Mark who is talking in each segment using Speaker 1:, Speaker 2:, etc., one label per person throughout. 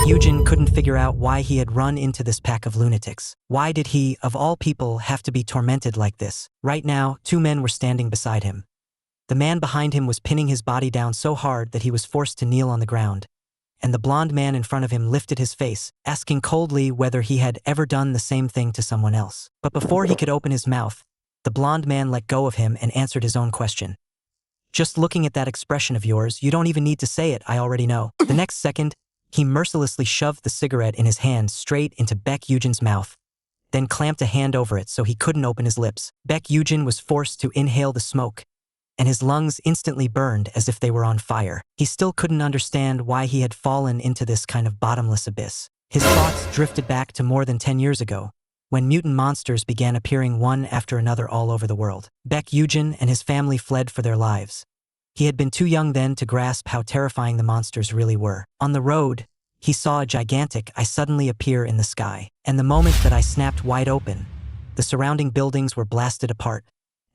Speaker 1: Yugeon couldn't figure out why he had run into this pack of lunatics. Why did he, of all people, have to be tormented like this? Right now, two men were standing beside him. The man behind him was pinning his body down so hard that he was forced to kneel on the ground, and the blonde man in front of him lifted his face, asking coldly whether he had ever done the same thing to someone else. But before he could open his mouth, the blonde man let go of him and answered his own question. "Just looking at that expression of yours, you don't even need to say it, I already know." The next second, he mercilessly shoved the cigarette in his hand straight into Baek Yugeon's mouth, then clamped a hand over it so he couldn't open his lips. Baek Yugeon was forced to inhale the smoke, and his lungs instantly burned as if they were on fire. He still couldn't understand why he had fallen into this kind of bottomless abyss. His thoughts drifted back to more than 10 years ago, when mutant monsters began appearing one after another all over the world. Baek Yugeon and his family fled for their lives. He had been too young then to grasp how terrifying the monsters really were. On the road, he saw a gigantic eye suddenly appear in the sky, and the moment that eye snapped wide open, the surrounding buildings were blasted apart,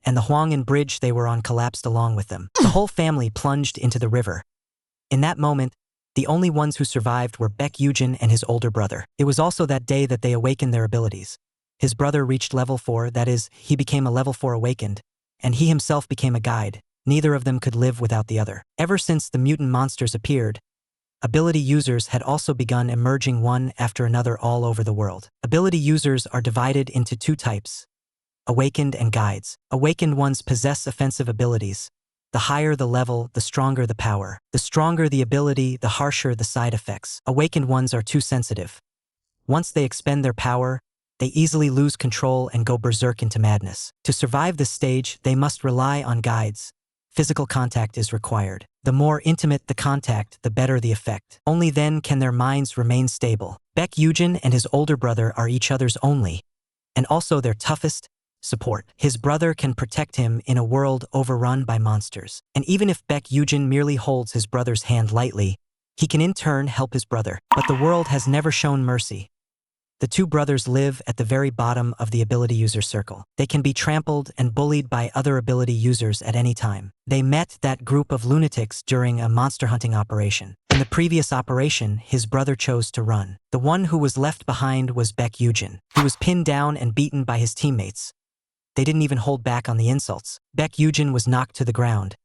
Speaker 1: and the Hwangin bridge they were on collapsed along with them. The whole family plunged into the river. In that moment, the only ones who survived were Baek Yugeon and his older brother. It was also that day that they awakened their abilities. His brother reached level 4, that is, he became a level 4 awakened, and he himself became a guide. Neither of them could live without the other. Ever since the mutant monsters appeared, ability users had also begun emerging one after another all over the world. Ability users are divided into two types: awakened and guides. Awakened ones possess offensive abilities. The higher the level, the stronger the power. The stronger the ability, the harsher the side effects. Awakened ones are too sensitive. Once they expend their power, they easily lose control and go berserk into madness. To survive this stage, they must rely on guides. Physical contact is required. The more intimate the contact, the better the effect. Only then can their minds remain stable. Baek Yugeon and his older brother are each other's only, and also their toughest, support. His brother can protect him in a world overrun by monsters. And even if Baek Yugeon merely holds his brother's hand lightly, he can in turn help his brother. But the world has never shown mercy. The two brothers live at the very bottom of the ability user circle. They can be trampled and bullied by other ability users at any time. They met that group of lunatics during a monster hunting operation. In the previous operation, his brother chose to run. The one who was left behind was Baek Yugeon. He was pinned down and beaten by his teammates. They didn't even hold back on the insults. Baek Yugeon was knocked to the ground,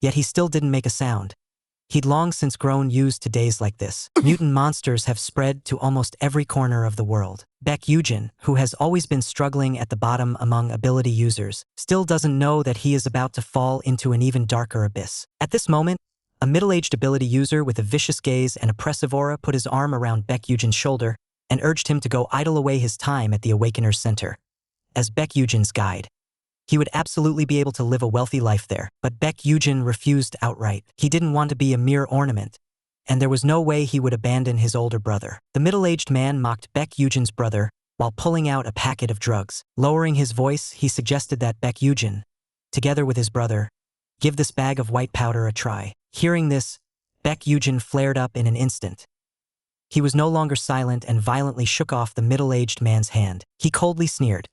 Speaker 1: yet he still didn't make a sound. He'd long since grown used to days like this. Mutant monsters have spread to almost every corner of the world. Baek Yugeon, who has always been struggling at the bottom among ability users, still doesn't know that he is about to fall into an even darker abyss. At this moment, a middle-aged ability user with a vicious gaze and oppressive aura put his arm around Baek Yugeon's shoulder and urged him to go idle away his time at the Awakener's Center. As Baek Yugeon's guide, he would absolutely be able to live a wealthy life there. But Baek Yugeon refused outright. He didn't want to be a mere ornament, and there was no way he would abandon his older brother. The middle-aged man mocked Baek Yugeon's brother while pulling out a packet of drugs. Lowering his voice, he suggested that Baek Yugeon, together with his brother, give this bag of white powder a try. Hearing this, Baek Yugeon flared up in an instant. He was no longer silent and violently shook off the middle-aged man's hand. He coldly sneered.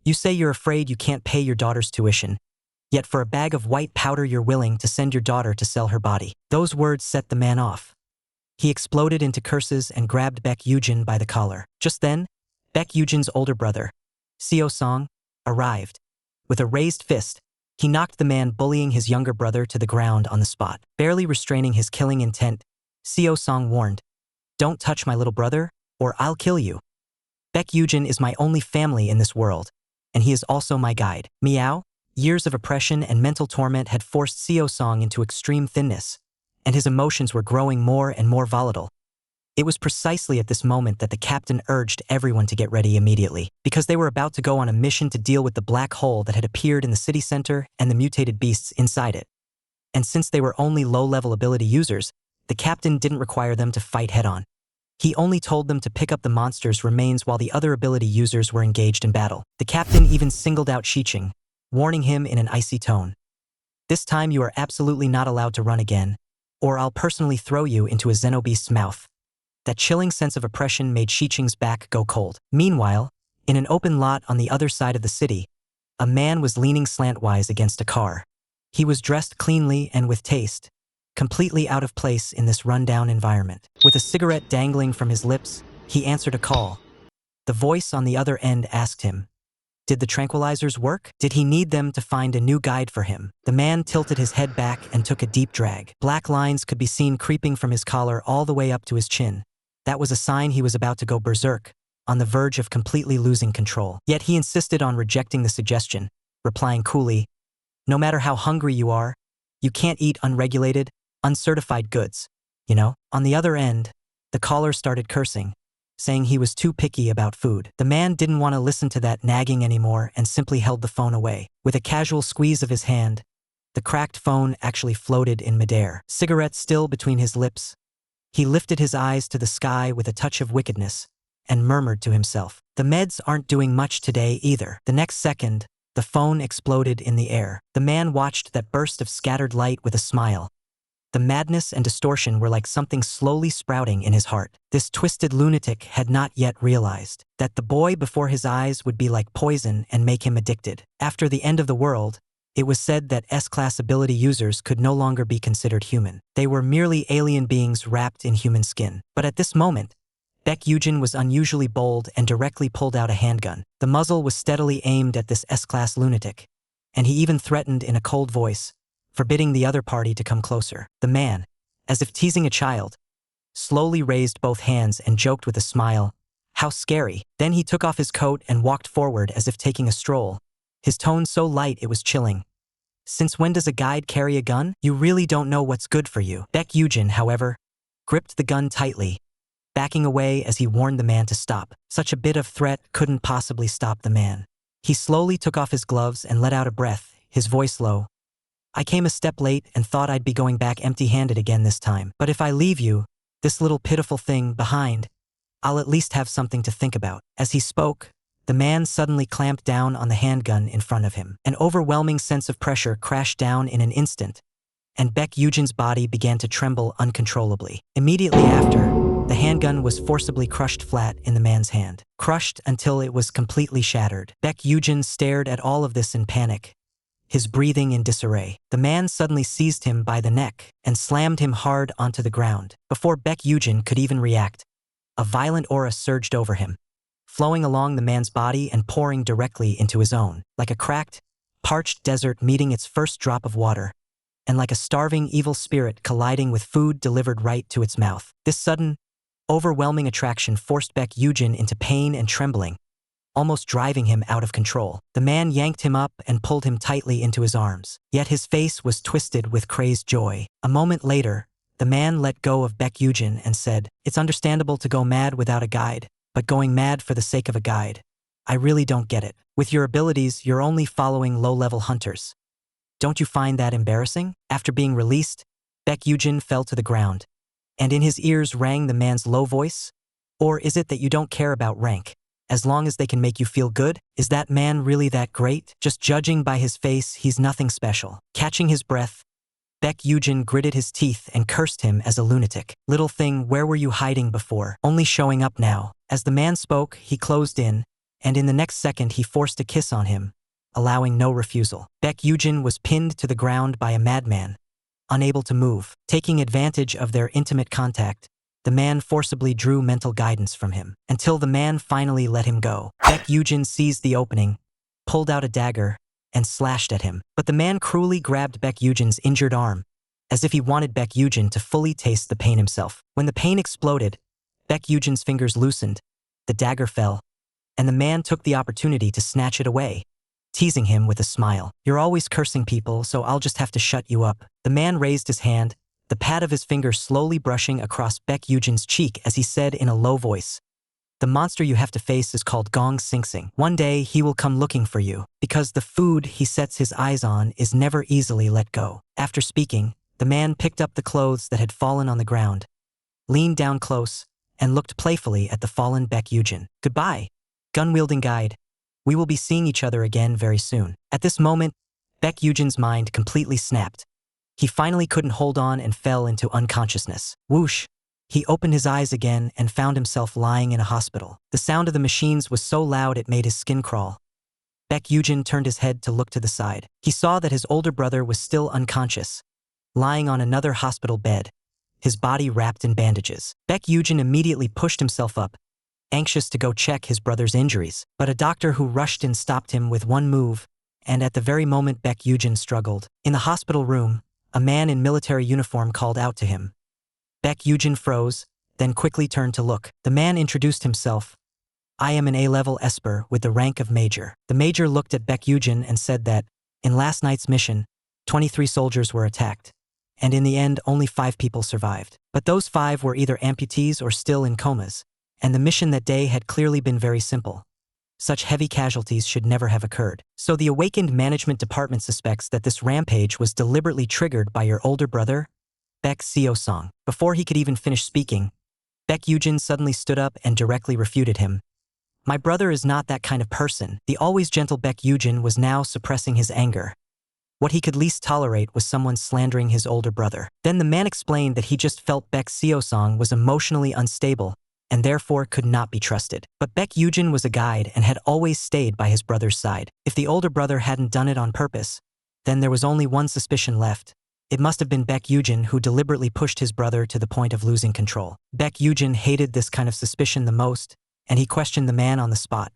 Speaker 1: "You say you're afraid you can't pay your daughter's tuition, yet for a bag of white powder you're willing to send your daughter to sell her body." Those words set the man off. He exploded into curses and grabbed Baek Yugeon by the collar. Just then, Baek Eugen's older brother, Seo-song, arrived. With a raised fist, he knocked the man bullying his younger brother to the ground on the spot. Barely restraining his killing intent, Seo-song warned, "Don't touch my little brother, or I'll kill you. Baek Yugeon is my only family in this world, and he is also my guide." Meow. Years of oppression and mental torment had forced Seo-song into extreme thinness, and his emotions were growing more and more volatile. It was precisely at this moment that the captain urged everyone to get ready immediately, because they were about to go on a mission to deal with the black hole that had appeared in the city center and the mutated beasts inside it. And since they were only low-level ability users, the captain didn't require them to fight head-on. He only told them to pick up the monster's remains while the other ability users were engaged in battle. The captain even singled out Shiching, warning him in an icy tone. "This time you are absolutely not allowed to run again, or I'll personally throw you into a xenobeast's mouth." That chilling sense of oppression made Shiching's back go cold. Meanwhile, in an open lot on the other side of the city, a man was leaning slantwise against a car. He was dressed cleanly and with taste, completely out of place in this rundown environment. With a cigarette dangling from his lips, he answered a call. The voice on the other end asked him, did the tranquilizers work? Did he need them to find a new guide for him? The man tilted his head back and took a deep drag. Black lines could be seen creeping from his collar all the way up to his chin. That was a sign he was about to go berserk, on the verge of completely losing control. Yet he insisted on rejecting the suggestion, replying coolly, no matter how hungry you are, you can't eat unregulated, uncertified goods, you know? On the other end, the caller started cursing, saying he was too picky about food. The man didn't want to listen to that nagging anymore and simply held the phone away. With a casual squeeze of his hand, the cracked phone actually floated in midair. Cigarette still between his lips, he lifted his eyes to the sky with a touch of wickedness and murmured to himself, the meds aren't doing much today either. The next second, the phone exploded in the air. The man watched that burst of scattered light with a smile. The madness and distortion were like something slowly sprouting in his heart. This twisted lunatic had not yet realized that the boy before his eyes would be like poison and make him addicted. After the end of the world, it was said that S-class ability users could no longer be considered human. They were merely alien beings wrapped in human skin. But at this moment, Baek Yugeon was unusually bold and directly pulled out a handgun. The muzzle was steadily aimed at this S-class lunatic, and he even threatened in a cold voice, forbidding the other party to come closer. The man, as if teasing a child, slowly raised both hands and joked with a smile, how scary. Then he took off his coat and walked forward as if taking a stroll, his tone so light it was chilling. Since when does a guide carry a gun? You really don't know what's good for you. Baek Yugeon, however, gripped the gun tightly, backing away as he warned the man to stop. Such a bit of threat couldn't possibly stop the man. He slowly took off his gloves and let out a breath, his voice low. I came a step late and thought I'd be going back empty-handed again this time. But if I leave you, this little pitiful thing, behind, I'll at least have something to think about. As he spoke, the man suddenly clamped down on the handgun in front of him. An overwhelming sense of pressure crashed down in an instant, and Baek Yugeon's body began to tremble uncontrollably. Immediately after, the handgun was forcibly crushed flat in the man's hand. Crushed until it was completely shattered. Baek Yugeon stared at all of this in panic, his breathing in disarray. The man suddenly seized him by the neck and slammed him hard onto the ground. Before Baek Yugeon could even react, a violent aura surged over him, flowing along the man's body and pouring directly into his own, like a cracked, parched desert meeting its first drop of water, and like a starving evil spirit colliding with food delivered right to its mouth. This sudden, overwhelming attraction forced Baek Yugeon into pain and trembling, almost driving him out of control. The man yanked him up and pulled him tightly into his arms, yet his face was twisted with crazed joy. A moment later, the man let go of Baek Yugeon and said, it's understandable to go mad without a guide, but going mad for the sake of a guide, I really don't get it. With your abilities, you're only following low-level hunters. Don't you find that embarrassing? After being released, Baek Yugeon fell to the ground, and in his ears rang the man's low voice, or is it that you don't care about rank? As long as they can make you feel good, is that man really that great? Just judging by his face, he's nothing special. Catching his breath, Baek Yugeon gritted his teeth and cursed him as a lunatic. Little thing, where were you hiding before? Only showing up now. As the man spoke, he closed in, and in the next second he forced a kiss on him, allowing no refusal. Baek Yugeon was pinned to the ground by a madman, unable to move. Taking advantage of their intimate contact, the man forcibly drew mental guidance from him, until the man finally let him go. Baek Yugeon seized the opening, pulled out a dagger, and slashed at him. But the man cruelly grabbed Baek Yugeon's injured arm, as if he wanted Baek Yugeon to fully taste the pain himself. When the pain exploded, Baek Yugeon's fingers loosened, the dagger fell, and the man took the opportunity to snatch it away, teasing him with a smile. You're always cursing people, so I'll just have to shut you up. The man raised his hand, the pad of his finger slowly brushing across Baek Yugeon's cheek as he said in a low voice, the monster you have to face is called Gong Sing Sing. One day he will come looking for you, because the food he sets his eyes on is never easily let go. After speaking, the man picked up the clothes that had fallen on the ground, leaned down close, and looked playfully at the fallen Baek Yugeon. Goodbye, gun-wielding guide. We will be seeing each other again very soon. At this moment, Baek Yugeon's mind completely snapped. He finally couldn't hold on and fell into unconsciousness. Whoosh! He opened his eyes again and found himself lying in a hospital. The sound of the machines was so loud it made his skin crawl. Baek Yugeon turned his head to look to the side. He saw that his older brother was still unconscious, lying on another hospital bed, his body wrapped in bandages. Baek Yugeon immediately pushed himself up, anxious to go check his brother's injuries. But a doctor who rushed in stopped him with one move, and at the very moment Baek Yugeon struggled. In the hospital room, a man in military uniform called out to him. Baek Yugeon froze, then quickly turned to look. The man introduced himself. I am an A-level Esper with the rank of Major. The Major looked at Baek Yugeon and said that, in last night's mission, 23 soldiers were attacked, and in the end only 5 people survived. But those 5 were either amputees or still in comas, and the mission that day had clearly been very simple. Such heavy casualties should never have occurred. So the awakened management department suspects that this rampage was deliberately triggered by your older brother, Baek Seo-song. Before he could even finish speaking, Baek Yugeon suddenly stood up and directly refuted him. My brother is not that kind of person. The always gentle Baek Yugeon was now suppressing his anger. What he could least tolerate was someone slandering his older brother. Then the man explained that he just felt Baek Seo-song was emotionally unstable and therefore could not be trusted. But Baek Yugeon was a guide and had always stayed by his brother's side. If the older brother hadn't done it on purpose, then there was only one suspicion left. It must have been Baek Yugeon who deliberately pushed his brother to the point of losing control. Baek Yugeon hated this kind of suspicion the most, and he questioned the man on the spot.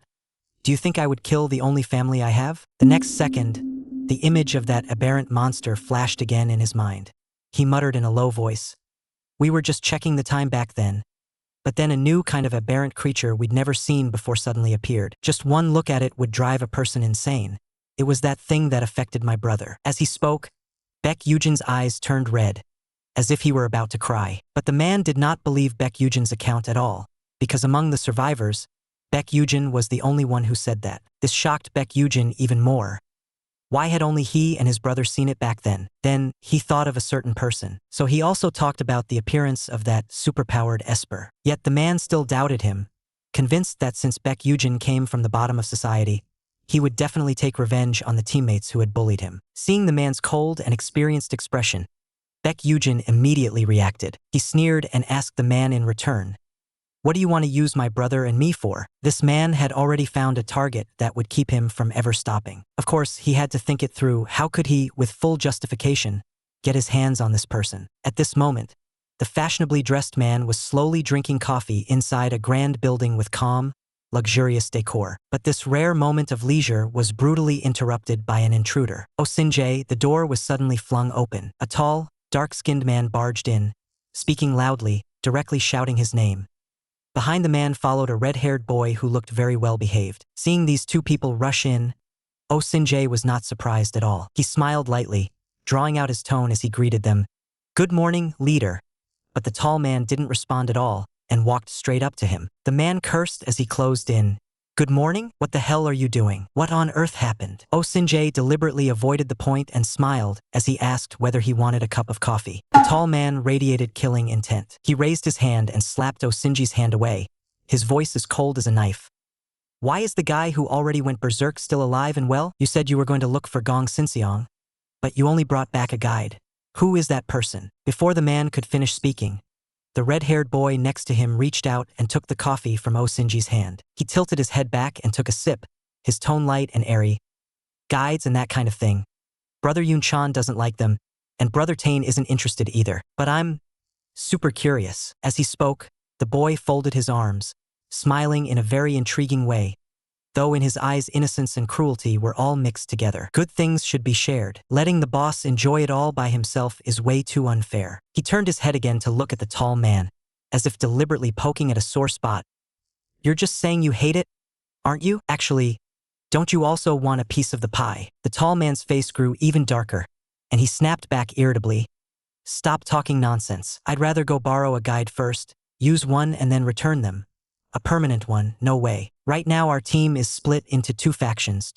Speaker 1: Do you think I would kill the only family I have? The next second, the image of that aberrant monster flashed again in his mind. He muttered in a low voice. We were just checking the time back then. But then a new kind of aberrant creature we'd never seen before suddenly appeared. Just one look at it would drive a person insane. It was that thing that affected my brother. As he spoke, Baek Yugeon's eyes turned red, as if he were about to cry. But the man did not believe Baek Yugeon's account at all, because among the survivors, Baek Yugeon was the only one who said that. This shocked Baek Yugeon even more. Why had only he and his brother seen it back then? Then, he thought of a certain person. So he also talked about the appearance of that superpowered Esper. Yet the man still doubted him, convinced that since Baek Yugeon came from the bottom of society, he would definitely take revenge on the teammates who had bullied him. Seeing the man's cold and experienced expression, Baek Yugeon immediately reacted. He sneered and asked the man in return, what do you want to use my brother and me for? This man had already found a target that would keep him from ever stopping. Of course, he had to think it through. How could he, with full justification, get his hands on this person? At this moment, the fashionably dressed man was slowly drinking coffee inside a grand building with calm, luxurious decor. But this rare moment of leisure was brutally interrupted by an intruder. Oh Sinjae, the door was suddenly flung open. A tall, dark-skinned man barged in, speaking loudly, directly shouting his name. Behind the man followed a red-haired boy who looked very well behaved. Seeing these two people rush in, Oh Sinjae was not surprised at all. He smiled lightly, drawing out his tone as he greeted them. Good morning, leader. But the tall man didn't respond at all and walked straight up to him. The man cursed as he closed in. Good morning? What the hell are you doing? What on earth happened? Oh Sinjae deliberately avoided the point and smiled as he asked whether he wanted a cup of coffee. The tall man radiated killing intent. He raised his hand and slapped Oh Sinji's hand away, his voice as cold as a knife. Why is the guy who already went berserk still alive and well? You said you were going to look for Gong Sinseong, but you only brought back a guide. Who is that person? Before the man could finish speaking, the red-haired boy next to him reached out and took the coffee from Oh Sinji's hand. He tilted his head back and took a sip, his tone light and airy. Guides and that kind of thing. Brother Yun-chan doesn't like them, and Brother Tane isn't interested either. But I'm super curious. As he spoke, the boy folded his arms, smiling in a very intriguing way, though in his eyes innocence and cruelty were all mixed together. Good things should be shared. Letting the boss enjoy it all by himself is way too unfair. He turned his head again to look at the tall man, as if deliberately poking at a sore spot. You're just saying you hate it, aren't you? Actually, don't you also want a piece of the pie? The tall man's face grew even darker, and he snapped back irritably. Stop talking nonsense. I'd rather go borrow a guide first, use one and then return them. A permanent one, no way. Right now our team is split into two factions.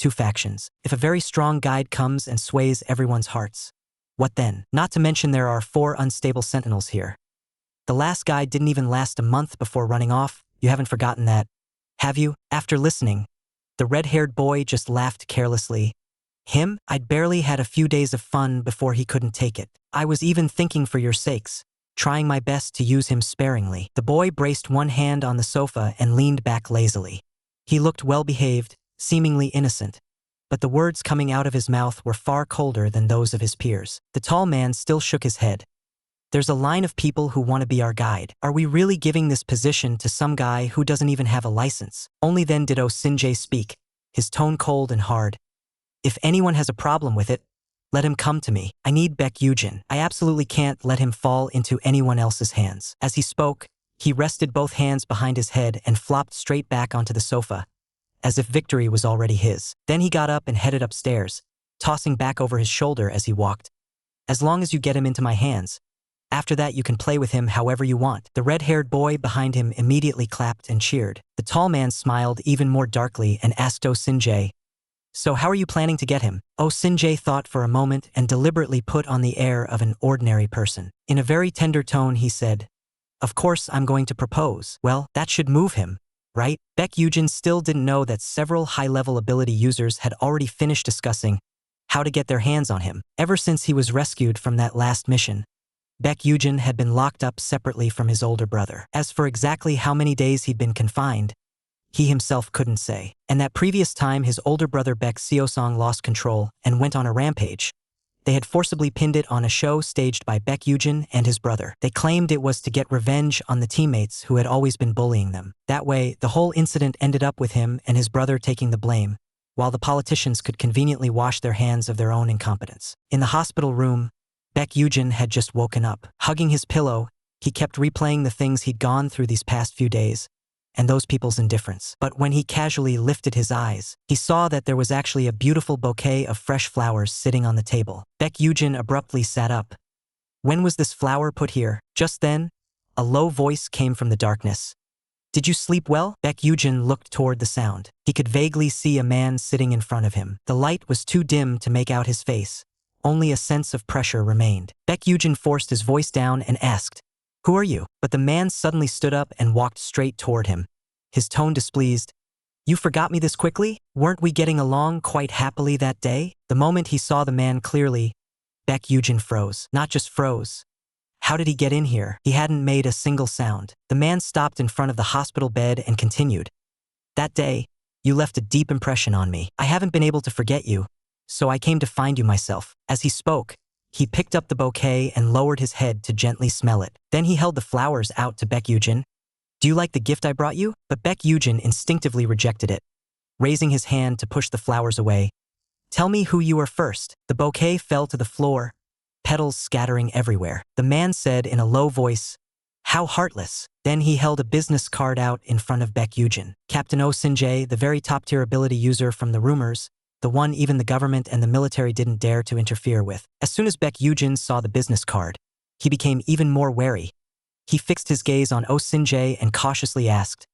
Speaker 1: If a very strong guide comes and sways everyone's hearts, what then? Not to mention there are 4 unstable sentinels here. The last guide didn't even last a month before running off. You haven't forgotten that, have you? After listening, the red-haired boy just laughed carelessly. Him? I'd barely had a few days of fun before he couldn't take it. I was even thinking for your sakes, trying my best to use him sparingly. The boy braced one hand on the sofa and leaned back lazily. He looked well-behaved, seemingly innocent, but the words coming out of his mouth were far colder than those of his peers. The tall man still shook his head. There's a line of people who want to be our guide. Are we really giving this position to some guy who doesn't even have a license? Only then did Sinjay speak, his tone cold and hard. If anyone has a problem with it, let him come to me. I need Baek Yugeon. I absolutely can't let him fall into anyone else's hands. As he spoke, he rested both hands behind his head and flopped straight back onto the sofa, as if victory was already his. Then he got up and headed upstairs, tossing back over his shoulder as he walked. As long as you get him into my hands, after that you can play with him however you want. The red-haired boy behind him immediately clapped and cheered. The tall man smiled even more darkly and asked Sinjay, so how are you planning to get him? Sinjay thought for a moment and deliberately put on the air of an ordinary person. In a very tender tone he said, of course I'm going to propose. Well, that should move him, right? Baek Yugeon still didn't know that several high-level ability users had already finished discussing how to get their hands on him. Ever since he was rescued from that last mission, Baek Yugeon had been locked up separately from his older brother. As for exactly how many days he'd been confined, he himself couldn't say. And that previous time his older brother Baek Seosong lost control and went on a rampage, they had forcibly pinned it on a show staged by Baek Yugeon and his brother. They claimed it was to get revenge on the teammates who had always been bullying them. That way, the whole incident ended up with him and his brother taking the blame, while the politicians could conveniently wash their hands of their own incompetence. In the hospital room, Baek Yugeon had just woken up. Hugging his pillow, he kept replaying the things he'd gone through these past few days, and those people's indifference. But when he casually lifted his eyes, he saw that there was actually a beautiful bouquet of fresh flowers sitting on the table. Baek Yugeon abruptly sat up. When was this flower put here? Just then, a low voice came from the darkness. Did you sleep well? Baek Yugeon looked toward the sound. He could vaguely see a man sitting in front of him. The light was too dim to make out his face. Only a sense of pressure remained. Baek Yugeon forced his voice down and asked, who are you? But the man suddenly stood up and walked straight toward him, his tone displeased. You forgot me this quickly? Weren't we getting along quite happily that day? The moment he saw the man clearly, Baek Yugeon froze. Not just froze. How did he get in here? He hadn't made a single sound. The man stopped in front of the hospital bed and continued. That day, you left a deep impression on me. I haven't been able to forget you, so I came to find you myself. As he spoke, he picked up the bouquet and lowered his head to gently smell it. Then he held the flowers out to Baek Yugeon. Do you like the gift I brought you? But Baek Yugeon instinctively rejected it, raising his hand to push the flowers away. Tell me who you are first. The bouquet fell to the floor, petals scattering everywhere. The man said in a low voice, how heartless. Then he held a business card out in front of Baek Yugeon. Captain Sinjay, the very top-tier ability user from the rumors, the one even the government and the military didn't dare to interfere with. As soon as Baek Yugeon saw the business card, he became even more wary. He fixed his gaze on Sinjay and cautiously asked,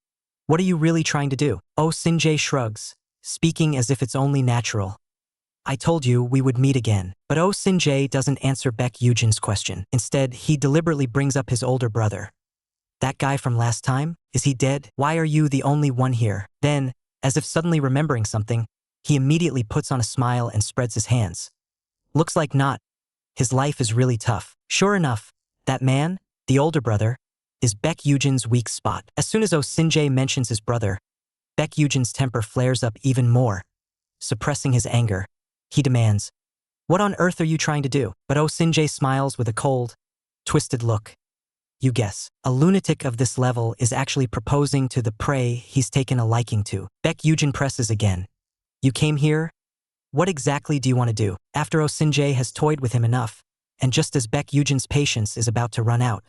Speaker 1: what are you really trying to do? Sinjay shrugs, speaking as if it's only natural. I told you we would meet again. But Sinjay doesn't answer Baek Yugeon's question. Instead, he deliberately brings up his older brother. That guy from last time? Is he dead? Why are you the only one here? Then, as if suddenly remembering something, he immediately puts on a smile and spreads his hands. Looks like not. His life is really tough. Sure enough, that man, the older brother, is Baek Yugeon's weak spot. As soon as Sinjay mentions his brother, Baek Yugeon's temper flares up even more. Suppressing his anger, he demands, what on earth are you trying to do? But Sinjay smiles with a cold, twisted look. You guess. A lunatic of this level is actually proposing to the prey he's taken a liking to. Baek Yugeon presses again. You came here? What exactly do you want to do? After Sinjay has toyed with him enough, and just as Baek Yugeon's patience is about to run out,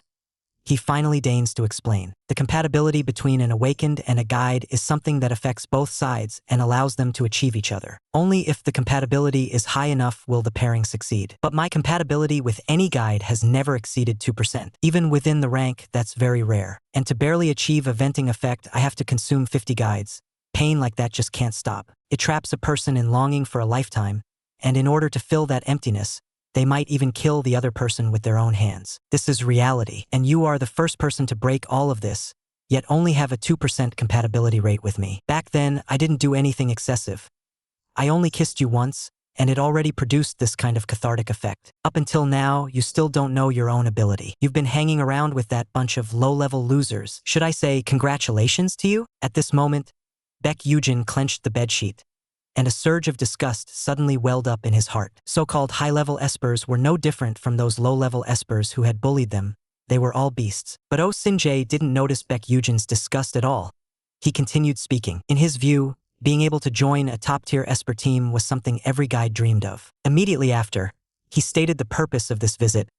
Speaker 1: he finally deigns to explain. The compatibility between an awakened and a guide is something that affects both sides and allows them to achieve each other. Only if the compatibility is high enough will the pairing succeed. But my compatibility with any guide has never exceeded 2%. Even within the rank, that's very rare. And to barely achieve a venting effect, I have to consume 50 guides. Pain like that just can't stop. It traps a person in longing for a lifetime, and in order to fill that emptiness, they might even kill the other person with their own hands. This is reality, and you are the first person to break all of this, yet only have a 2% compatibility rate with me. Back then, I didn't do anything excessive. I only kissed you once, and it already produced this kind of cathartic effect. Up until now, you still don't know your own ability. You've been hanging around with that bunch of low-level losers. Should I say congratulations to you? At this moment, Baek Yugeon clenched the bedsheet. and a surge of disgust suddenly welled up in his heart. So-called high-level Espers were no different from those low-level Espers who had bullied them. They were all beasts. But Oh Sin-jae didn't notice Baek Yugeon's disgust at all. He continued speaking. In his view, being able to join a top-tier Esper team was something every guy dreamed of. Immediately after, he stated the purpose of this visit.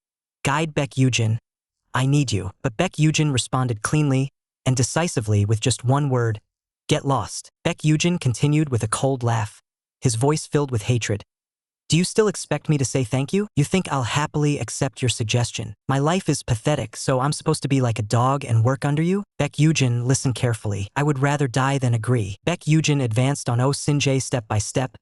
Speaker 1: Guide Baek Yugeon, I need you. But Baek Yugeon responded cleanly and decisively with just one word, get lost. Baek Yugeon continued with a cold laugh, his voice filled with hatred. Do you still expect me to say thank you? You think I'll happily accept your suggestion? My life is pathetic, so I'm supposed to be like a dog and work under you? Baek Yugeon, listen carefully. I would rather die than agree. Baek Yugeon advanced on Oh Sin-jae step by step,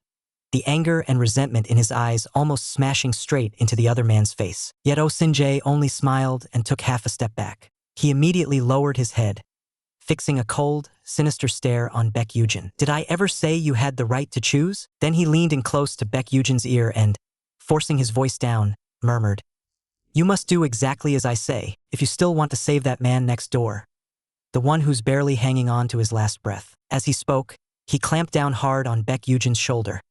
Speaker 1: the anger and resentment in his eyes almost smashing straight into the other man's face. Yet Oh Sin-jae only smiled and took half a step back. He immediately lowered his head, fixing a cold, sinister stare on Baek Yugeon. Did I ever say you had the right to choose? Then he leaned in close to Baek Yugeon's ear and, forcing his voice down, murmured, you must do exactly as I say, if you still want to save that man next door. The one who's barely hanging on to his last breath. As he spoke, he clamped down hard on Baek Yugeon's shoulder,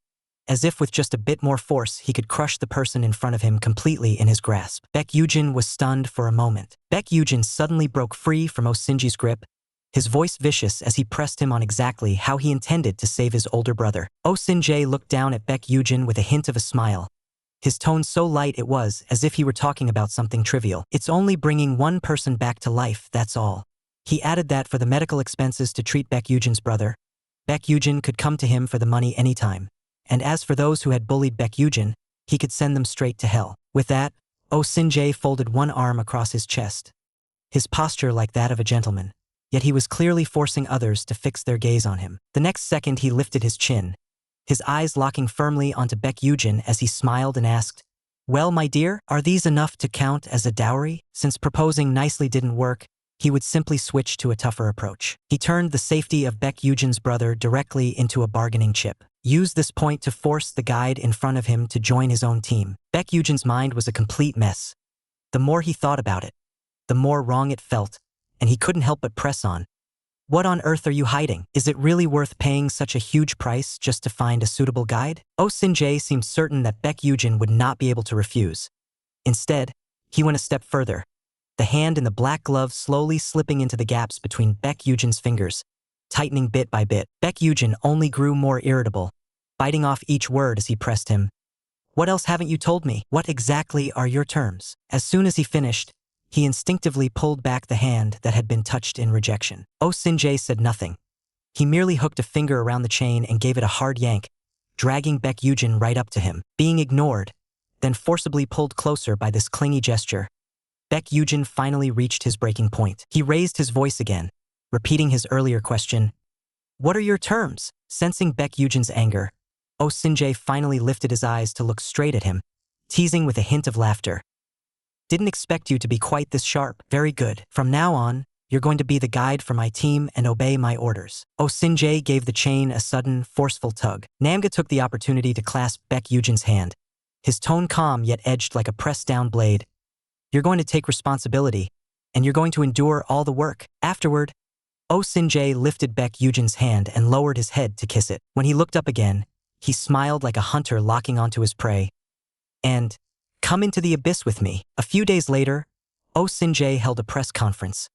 Speaker 1: as if with just a bit more force he could crush the person in front of him completely in his grasp. Baek Yugeon was stunned for a moment. Baek Yugeon suddenly broke free from Oh Sin-jae's grip, his voice vicious as he pressed him on exactly how he intended to save his older brother. Oh Sin-jae looked down at Baek Yugeon with a hint of a smile, his tone so light it was as if he were talking about something trivial. It's only bringing one person back to life, that's all. He added that for the medical expenses to treat Baek Yugeon's brother, Baek Yugeon could come to him for the money anytime. And as for those who had bullied Baek Yugeon, he could send them straight to hell. With that, Oh Sin-jae folded one arm across his chest, his posture like that of a gentleman. Yet he was clearly forcing others to fix their gaze on him. The next second he lifted his chin, his eyes locking firmly onto Baek Yugeon as he smiled and asked, well, my dear, are these enough to count as a dowry? Since proposing nicely didn't work, he would simply switch to a tougher approach. He turned the safety of Baek Yugeon's brother directly into a bargaining chip. Used this point to force the guide in front of him to join his own team. Baek Yugeon's mind was a complete mess. The more he thought about it, the more wrong it felt, and he couldn't help but press on. What on earth are you hiding? Is it really worth paying such a huge price just to find a suitable guide? Oh Sin-jae seemed certain that Baek Yugeon would not be able to refuse. Instead, he went a step further, the hand in the black glove slowly slipping into the gaps between Baek Yugeon's fingers, tightening bit by bit. Baek Yugeon only grew more irritable, biting off each word as he pressed him. What else haven't you told me? What exactly are your terms? As soon as he finished, he instinctively pulled back the hand that had been touched in rejection. Oh Sin-jae said nothing. He merely hooked a finger around the chain and gave it a hard yank, dragging Baek Yugeon right up to him. Being ignored, then forcibly pulled closer by this clingy gesture, Baek Yugeon finally reached his breaking point. He raised his voice again, repeating his earlier question. What are your terms? Sensing Baek Yugeon's anger, Oh Sin-jae finally lifted his eyes to look straight at him, teasing with a hint of laughter. Didn't expect you to be quite this sharp. Very good. From now on, you're going to be the guide for my team and obey my orders. Oh Sin-jae gave the chain a sudden, forceful tug. Namga took the opportunity to clasp Baek Yugeon's hand, his tone calm yet edged like a pressed-down blade. You're going to take responsibility, and you're going to endure all the work. Afterward, Oh Sin-jae lifted Baek Yugeon's hand and lowered his head to kiss it. When he looked up again, he smiled like a hunter locking onto his prey. And, come into the abyss with me. A few days later, Oh Sin-jae held a press conference,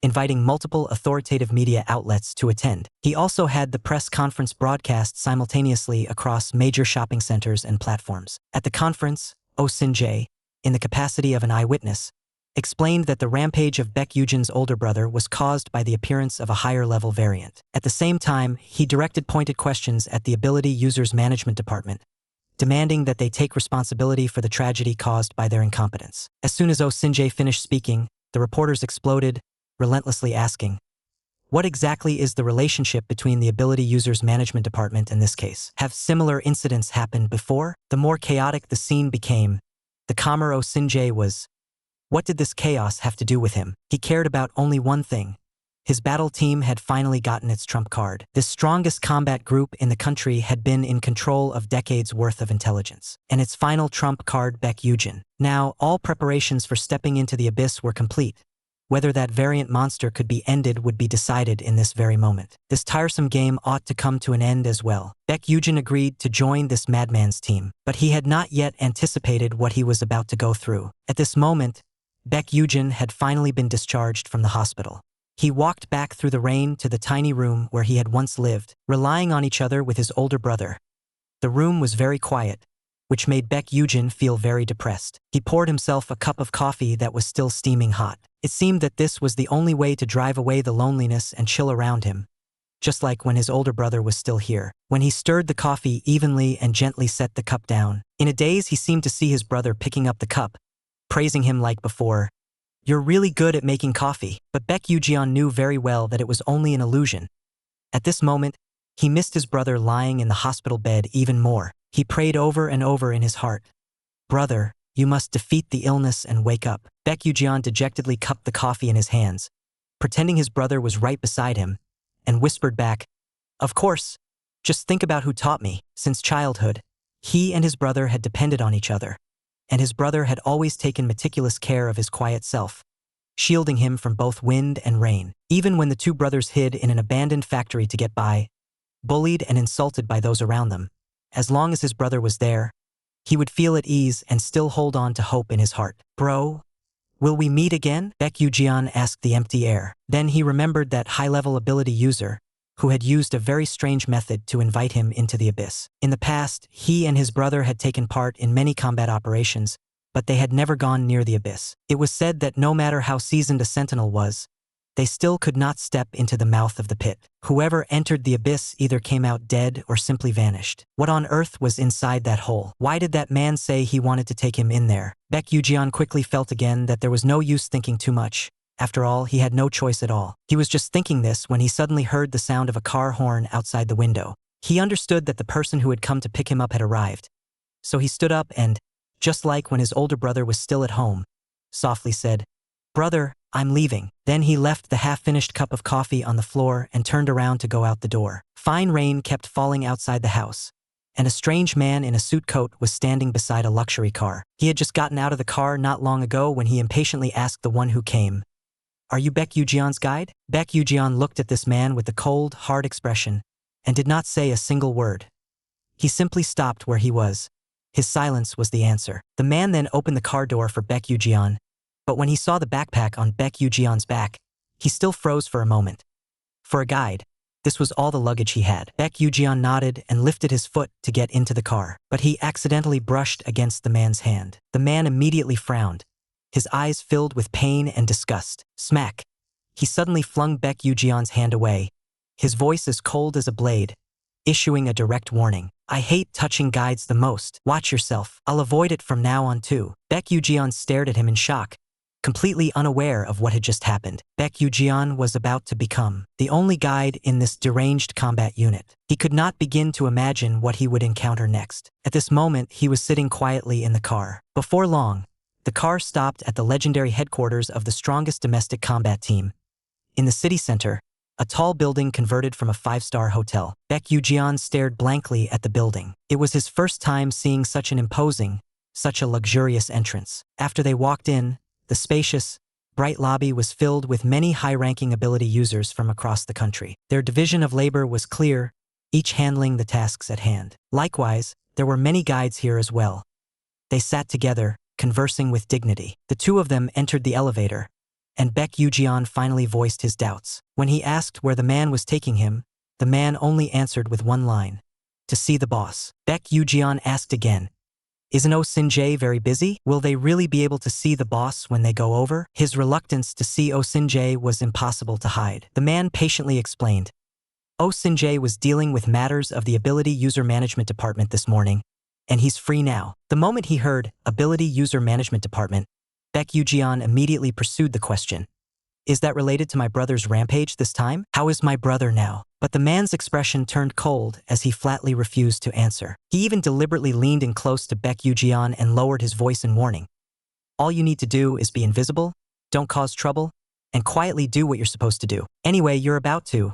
Speaker 1: inviting multiple authoritative media outlets to attend. He also had the press conference broadcast simultaneously across major shopping centers and platforms. At the conference, Oh Sin-jae, in the capacity of an eyewitness, explained that the rampage of Baek Yugeon's older brother was caused by the appearance of a higher-level variant. At the same time, he directed pointed questions at the Ability Users Management Department, demanding that they take responsibility for the tragedy caused by their incompetence. As soon as Oh Sin-jae finished speaking, the reporters exploded, relentlessly asking, what exactly is the relationship between the Ability Users Management Department and this case? Have similar incidents happened before? The more chaotic the scene became, the calmer Oh Sin-jae was. What did this chaos have to do with him? He cared about only one thing. His battle team had finally gotten its trump card. The strongest combat group in the country had been in control of decades' worth of intelligence. And its final trump card, Baek Yugeon. Now, all preparations for stepping into the abyss were complete. Whether that variant monster could be ended would be decided in this very moment. This tiresome game ought to come to an end as well. Baek Yugeon agreed to join this madman's team, but he had not yet anticipated what he was about to go through. At this moment, Baek Yugeon had finally been discharged from the hospital. He walked back through the rain to the tiny room where he had once lived, relying on each other with his older brother. The room was very quiet, which made Baek Yugeon feel very depressed. He poured himself a cup of coffee that was still steaming hot. It seemed that this was the only way to drive away the loneliness and chill around him, just like when his older brother was still here. When he stirred the coffee evenly and gently set the cup down, in a daze he seemed to see his brother picking up the cup, praising him like before. "You're really good at making coffee." But Baek Yugeon knew very well that it was only an illusion. At this moment, he missed his brother lying in the hospital bed even more. He prayed over and over in his heart, "Brother, you must defeat the illness and wake up." Baek Yugeon dejectedly cupped the coffee in his hands, pretending his brother was right beside him, and whispered back, "Of course, just think about who taught me." Since childhood, he and his brother had depended on each other, and his brother had always taken meticulous care of his quiet self, shielding him from both wind and rain. Even when the two brothers hid in an abandoned factory to get by, bullied and insulted by those around them, as long as his brother was there, he would feel at ease and still hold on to hope in his heart. "Bro, will we meet again?" Baek Yugeon asked the empty air. Then he remembered that high-level ability user, who had used a very strange method to invite him into the abyss. In the past, he and his brother had taken part in many combat operations, but they had never gone near the abyss. It was said that no matter how seasoned a sentinel was, they still could not step into the mouth of the pit. Whoever entered the abyss either came out dead or simply vanished. What on earth was inside that hole? Why did that man say he wanted to take him in there? Baek Yugeon quickly felt again that there was no use thinking too much. After all, he had no choice at all. He was just thinking this when he suddenly heard the sound of a car horn outside the window. He understood that the person who had come to pick him up had arrived. So he stood up and, just like when his older brother was still at home, softly said, "Brother, I'm leaving." Then he left the half-finished cup of coffee on the floor and turned around to go out the door. Fine rain kept falling outside the house, and a strange man in a suit coat was standing beside a luxury car. He had just gotten out of the car not long ago when he impatiently asked the one who came, "Are you Baek Yugeon's guide?" Baek Yugeon looked at this man with the cold, hard expression and did not say a single word. He simply stopped where he was. His silence was the answer. The man then opened the car door for Baek Yugeon, but when he saw the backpack on Baek Yugeon's back, he still froze for a moment. For a guide, this was all the luggage he had. Baek Yugeon nodded and lifted his foot to get into the car, but he accidentally brushed against the man's hand. The man immediately frowned, his eyes filled with pain and disgust. Smack! He suddenly flung Baek Yugeon's hand away, his voice as cold as a blade, issuing a direct warning. "I hate touching guides the most. Watch yourself. I'll avoid it from now on too." Baek Yugeon stared at him in shock, completely unaware of what had just happened. Baek Yugeon was about to become the only guide in this deranged combat unit. He could not begin to imagine what he would encounter next. At this moment, he was sitting quietly in the car. Before long, the car stopped at the legendary headquarters of the strongest domestic combat team. In the city center, a tall building converted from a 5-star hotel. Baek Yugeon stared blankly at the building. It was his first time seeing such an imposing, such a luxurious entrance. After they walked in, the spacious, bright lobby was filled with many high-ranking ability users from across the country. Their division of labor was clear, each handling the tasks at hand. Likewise, there were many guides here as well. They sat together, conversing with dignity. The two of them entered the elevator, and Baek Yugeon finally voiced his doubts. When he asked where the man was taking him, the man only answered with one line, "To see the boss." Baek Yugeon asked again, "Isn't Oh-Sin-jae very busy? Will they really be able to see the boss when they go over?" His reluctance to see Oh-Sin-jae was impossible to hide. The man patiently explained. Oh-Sin-jae was dealing with matters of the Ability User Management Department this morning, and he's free now. The moment he heard Ability User Management Department, Baek Yugeon immediately pursued the question. "Is that related to my brother's rampage this time? How is my brother now?" But the man's expression turned cold as he flatly refused to answer. He even deliberately leaned in close to Baek Yugeon and lowered his voice in warning. "All you need to do is be invisible, don't cause trouble, and quietly do what you're supposed to do. Anyway, you're about to."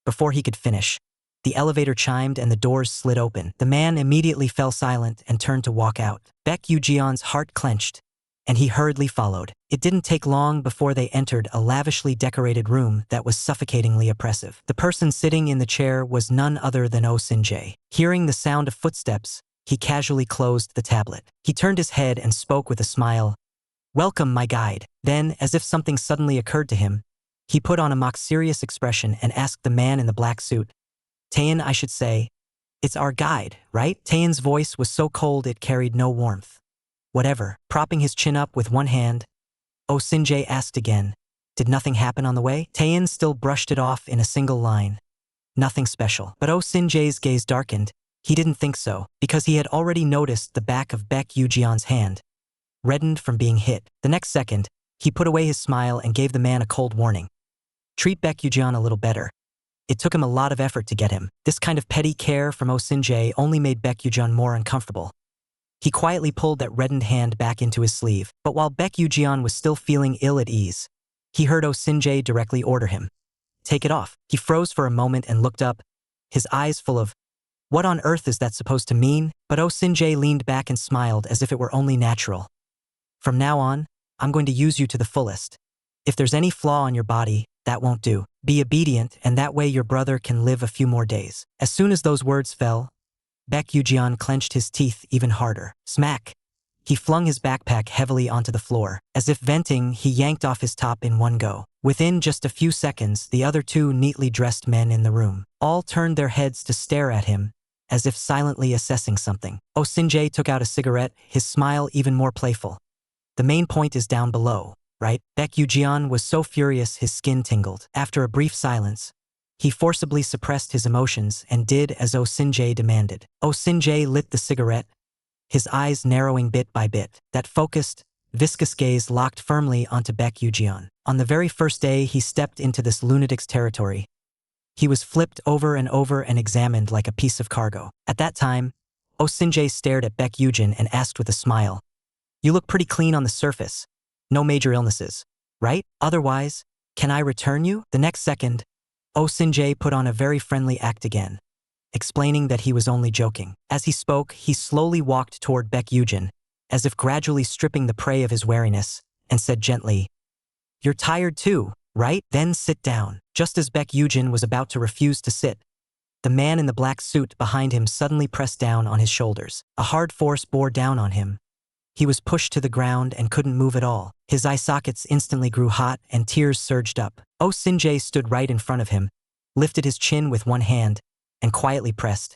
Speaker 1: Before he could finish, the elevator chimed and the doors slid open. The man immediately fell silent and turned to walk out. Baek Yugeon's heart clenched, and he hurriedly followed. It didn't take long before they entered a lavishly decorated room that was suffocatingly oppressive. The person sitting in the chair was none other than Oh Sin-jae. Hearing the sound of footsteps, he casually closed the tablet. He turned his head and spoke with a smile. "Welcome, my guide." Then, as if something suddenly occurred to him, he put on a mock-serious expression and asked the man in the black suit, "Taein, I should say. It's our guide, right?" Taein's voice was so cold it carried no warmth. "Whatever." Propping his chin up with one hand, Oh Sin-jae asked again, "Did nothing happen on the way?" Taein still brushed it off in a single line. "Nothing special." But Oh Sin-jae's gaze darkened. He didn't think so, because he had already noticed the back of Baek Yugeon's hand, reddened from being hit. The next second, he put away his smile and gave the man a cold warning. "Treat Baek Yugeon a little better. It took him a lot of effort to get him." This kind of petty care from Oh Sin-jae only made Baek Yugeon more uncomfortable. He quietly pulled that reddened hand back into his sleeve, but while Baek Yugeon was still feeling ill at ease, he heard Oh Sin-jae directly order him, "Take it off." He froze for a moment and looked up, his eyes full of, "What on earth is that supposed to mean?" But Oh Sin-jae leaned back and smiled as if it were only natural. "From now on, I'm going to use you to the fullest. If there's any flaw on your body, that won't do. Be obedient, and that way your brother can live a few more days." As soon as those words fell, Baek Yugeon clenched his teeth even harder. Smack! He flung his backpack heavily onto the floor. As if venting, he yanked off his top in one go. Within just a few seconds, the other two neatly dressed men in the room all turned their heads to stare at him, as if silently assessing something. Oh Sin-jae took out a cigarette, his smile even more playful. "The main point is down below, right?" Baek Yugeon was so furious his skin tingled. After a brief silence, he forcibly suppressed his emotions and did as Oh Sin-jae demanded. Oh Sin-jae lit the cigarette, his eyes narrowing bit by bit. That focused, viscous gaze locked firmly onto Baek Yugeon. On the very first day he stepped into this lunatic's territory, he was flipped over and over and examined like a piece of cargo. At that time, Oh Sin-jae stared at Baek Yugeon and asked with a smile, "You look pretty clean on the surface. No major illnesses, right? Otherwise, can I return you?" The next second, Oh Sin-jae put on a very friendly act again, explaining that he was only joking. As he spoke, he slowly walked toward Baek Yugeon, as if gradually stripping the prey of his wariness, and said gently, "You're tired too, right? Then sit down." Just as Baek Yugeon was about to refuse to sit, the man in the black suit behind him suddenly pressed down on his shoulders. A hard force bore down on him. He was pushed to the ground and couldn't move at all. His eye sockets instantly grew hot and tears surged up. Oh Sin-jae stood right in front of him, lifted his chin with one hand, and quietly pressed,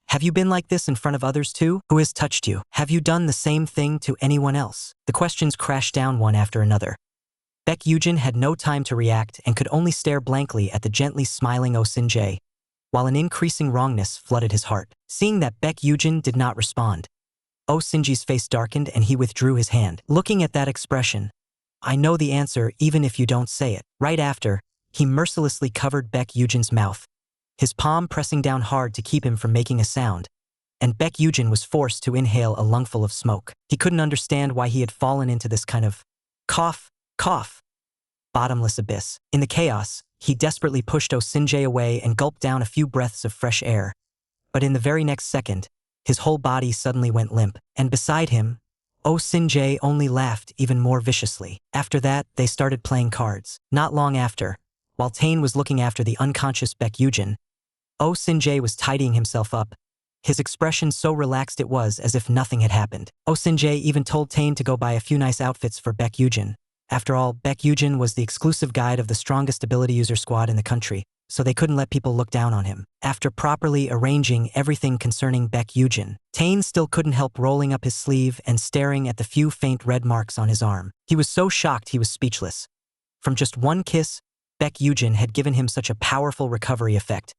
Speaker 1: "Have you been like this in front of others too? Who has touched you? Have you done the same thing to anyone else?" The questions crashed down one after another. Baek Yugeon had no time to react and could only stare blankly at the gently smiling Oh Sin-jae, while an increasing wrongness flooded his heart. Seeing that Baek Yugeon did not respond, Oh Sin-jae's face darkened and he withdrew his hand. Looking at that expression, "I know the answer even if you don't say it." Right after, he mercilessly covered Baek Yugeon's mouth, his palm pressing down hard to keep him from making a sound, and Baek Yugeon was forced to inhale a lungful of smoke. He couldn't understand why he had fallen into this kind of cough, bottomless abyss. In the chaos, he desperately pushed Oh Sin-jae away and gulped down a few breaths of fresh air. But in the very next second, his whole body suddenly went limp, and beside him, Oh Sin-jae only laughed even more viciously. After that, they started playing cards. Not long after, while Taein was looking after the unconscious Baek Yugeon, Oh Sin-jae was tidying himself up, his expression so relaxed it was as if nothing had happened. Oh Sin-jae even told Taein to go buy a few nice outfits for Baek Yugeon. After all, Baek Yugeon was the exclusive guide of the strongest ability user squad in the country, so they couldn't let people look down on him. After properly arranging everything concerning Baek Yugeon, Taein still couldn't help rolling up his sleeve and staring at the few faint red marks on his arm. He was so shocked he was speechless. From just one kiss, Baek Yugeon had given him such a powerful recovery effect.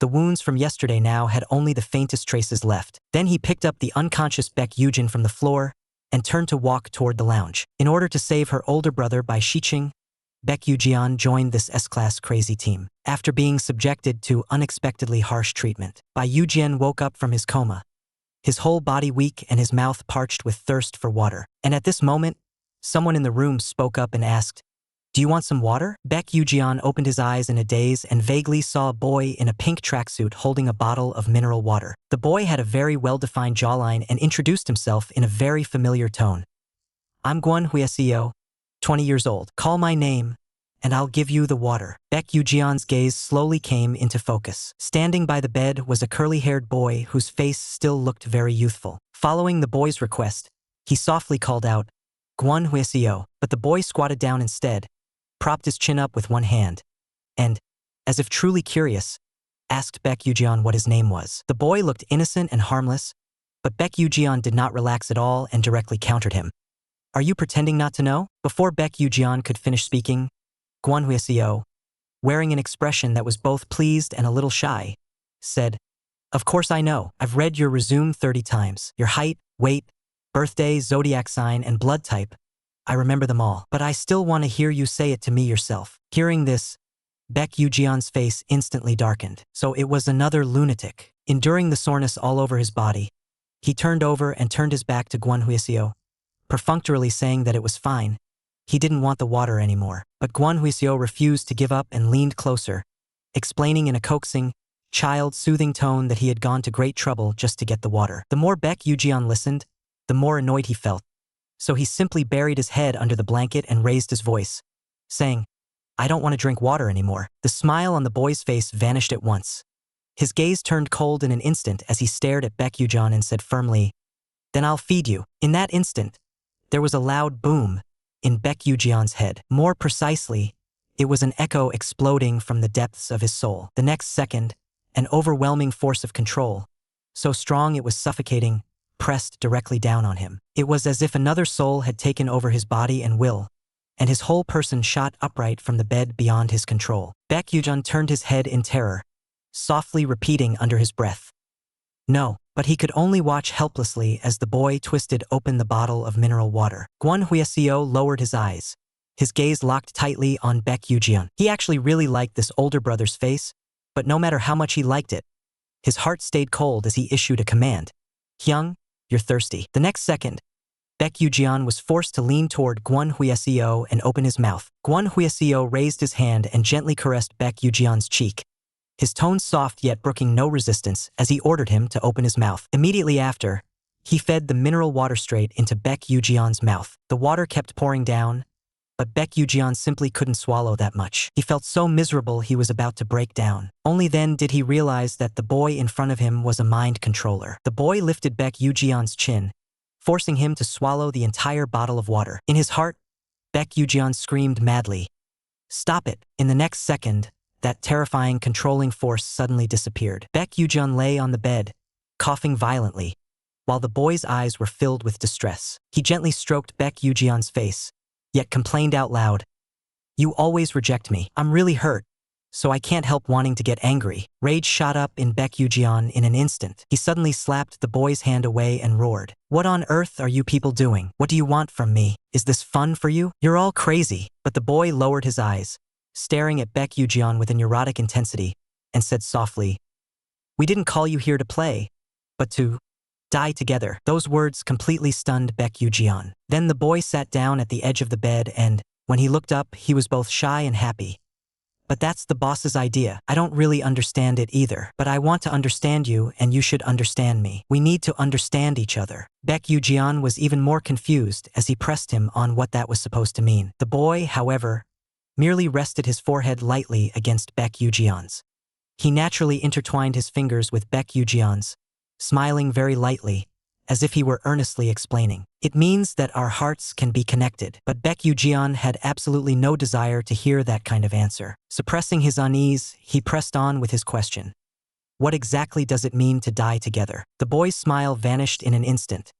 Speaker 1: The wounds from yesterday now had only the faintest traces left. Then he picked up the unconscious Baek Yugeon from the floor and turned to walk toward the lounge. In order to save her older brother by Shiching, Baek Yugeon joined this S-class crazy team. After being subjected to unexpectedly harsh treatment, Baek Yugeon woke up from his coma, his whole body weak and his mouth parched with thirst for water. And at this moment, someone in the room spoke up and asked, "Do you want some water?" Baek Yugeon opened his eyes in a daze and vaguely saw a boy in a pink tracksuit holding a bottle of mineral water. The boy had a very well-defined jawline and introduced himself in a very familiar tone. I'm Gwon Hueseo, 20 years old. Call my name, and I'll give you the water. Baek Yugeon's gaze slowly came into focus. Standing by the bed was a curly-haired boy whose face still looked very youthful. Following the boy's request, he softly called out, Gwon Hueseo, but the boy squatted down instead, propped his chin up with one hand, and, as if truly curious, asked Baek Yugeon what his name was. The boy looked innocent and harmless, but Baek Yugeon did not relax at all and directly countered him. Are you pretending not to know? Before Baek Yugeon could finish speaking, Gwon Hueseo, wearing an expression that was both pleased and a little shy, said, Of course I know. I've read your resume 30 times. Your height, weight, birthday, zodiac sign, and blood type. I remember them all. But I still want to hear you say it to me yourself. Hearing this, Baek Yugeon's face instantly darkened. So it was another lunatic. Enduring the soreness all over his body, he turned over and turned his back to Gwon Hueseo, perfunctorily saying that it was fine. He didn't want the water anymore. But Gwon Hueseo refused to give up and leaned closer, explaining in a coaxing, child-soothing tone that he had gone to great trouble just to get the water. The more Baek Yugeon listened, the more annoyed he felt. So he simply buried his head under the blanket and raised his voice, saying, I don't want to drink water anymore. The smile on the boy's face vanished at once. His gaze turned cold in an instant as he stared at Baek Yugeon and said firmly, Then I'll feed you. In that instant, there was a loud boom in Baek Yugeon's head. More precisely, it was an echo exploding from the depths of his soul. The next second, an overwhelming force of control, so strong it was suffocating, pressed directly down on him. It was as if another soul had taken over his body and will, and his whole person shot upright from the bed beyond his control. Baek Yugeon turned his head in terror, softly repeating under his breath, No, but he could only watch helplessly as the boy twisted open the bottle of mineral water. Gwon Hueseo lowered his eyes, his gaze locked tightly on Baek Yugeon. He actually really liked this older brother's face, but no matter how much he liked it, his heart stayed cold as he issued a command. Hyung, you're thirsty. The next second, Baek Yugeon was forced to lean toward Gwon Hueseo and open his mouth. Gwon Hueseo raised his hand and gently caressed Baek Yugeon's cheek, his tone soft yet brooking no resistance as he ordered him to open his mouth. Immediately after, he fed the mineral water straight into Baek Yugeon's mouth. The water kept pouring down, but Baek Yugeon simply couldn't swallow that much. He felt so miserable he was about to break down. Only then did he realize that the boy in front of him was a mind controller. The boy lifted Baek Yugeon's chin, forcing him to swallow the entire bottle of water. In his heart, Baek Yugeon screamed madly, Stop it! In the next second, that terrifying controlling force suddenly disappeared. Baek Yugeon lay on the bed, coughing violently, while the boy's eyes were filled with distress. He gently stroked Baek Yugeon's face, yet complained out loud, You always reject me. I'm really hurt, so I can't help wanting to get angry. Rage shot up in Baek Yugeon in an instant. He suddenly slapped the boy's hand away and roared, What on earth are you people doing? What do you want from me? Is this fun for you? You're all crazy. But the boy lowered his eyes, staring at Baek Yugeon with a neurotic intensity, and said softly, We didn't call you here to play, but to die together. Those words completely stunned Baek Yugeon. Then the boy sat down at the edge of the bed and, when he looked up, he was both shy and happy. But that's the boss's idea. I don't really understand it either, but I want to understand you and you should understand me. We need to understand each other. Baek Yugeon was even more confused as he pressed him on what that was supposed to mean. The boy, however, merely rested his forehead lightly against Baek Yugeon's. He naturally intertwined his fingers with Baek Yugeon's, smiling very lightly, as if he were earnestly explaining. It means that our hearts can be connected. But Baek Yugeon had absolutely no desire to hear that kind of answer. Suppressing his unease, he pressed on with his question. What exactly does it mean to die together? The boy's smile vanished in an instant.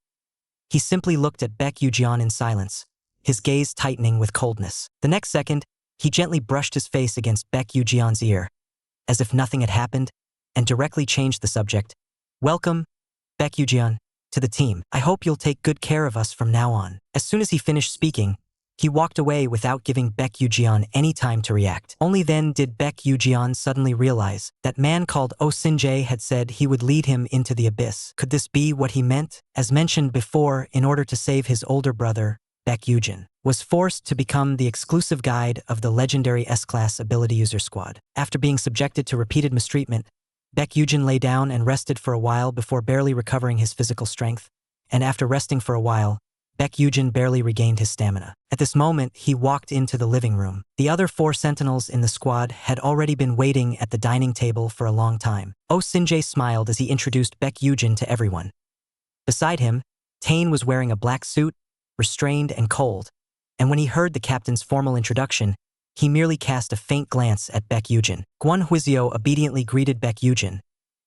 Speaker 1: He simply looked at Baek Yugeon in silence, his gaze tightening with coldness. The next second, he gently brushed his face against Baek Yugeon's ear, as if nothing had happened, and directly changed the subject. Welcome, Baek Yugeon, to the team. I hope you'll take good care of us from now on. As soon as he finished speaking, he walked away without giving Baek Yugeon any time to react. Only then did Baek Yugeon suddenly realize that man called Oh Sinjae had said he would lead him into the abyss. Could this be what he meant? As mentioned before, in order to save his older brother, Baek Yugeon was forced to become the exclusive guide of the legendary S-Class ability user squad. After being subjected to repeated mistreatment, Baek Yugeon lay down and rested for a while before barely recovering his physical strength, and after resting for a while, Baek Yugeon barely regained his stamina. At this moment, he walked into the living room. The other 4 sentinels in the squad had already been waiting at the dining table for a long time. Sinjae smiled as he introduced Baek Yugeon to everyone. Beside him, Tane was wearing a black suit, restrained and cold, and when he heard the captain's formal introduction, he merely cast a faint glance at Baek Yugeon. Gwon Huizio obediently greeted Baek Yugeon,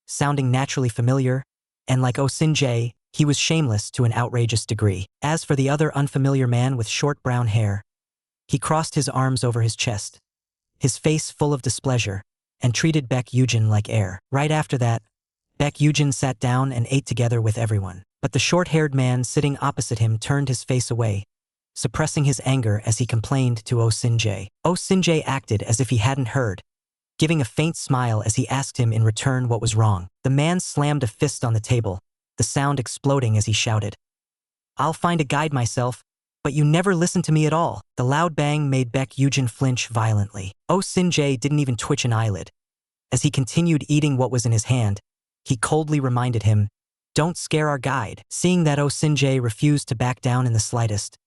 Speaker 1: sounding naturally familiar, and like Sinjae, he was shameless to an outrageous degree. As for the other unfamiliar man with short brown hair, he crossed his arms over his chest, his face full of displeasure, and treated Baek Yugeon like air. Right after that, Baek Yugeon sat down and ate together with everyone. But the short-haired man sitting opposite him turned his face away, suppressing his anger as he complained to Sinjae. Sinjae acted as if he hadn't heard, giving a faint smile as he asked him in return what was wrong. The man slammed a fist on the table, the sound exploding as he shouted, "I'll find a guide myself, but you never listen to me at all." The loud bang made Baek Yugeon flinch violently. Sinjae didn't even twitch an eyelid. As he continued eating what was in his hand, he coldly reminded him, "Don't scare our guide." Seeing that Sinjae refused to back down in the slightest,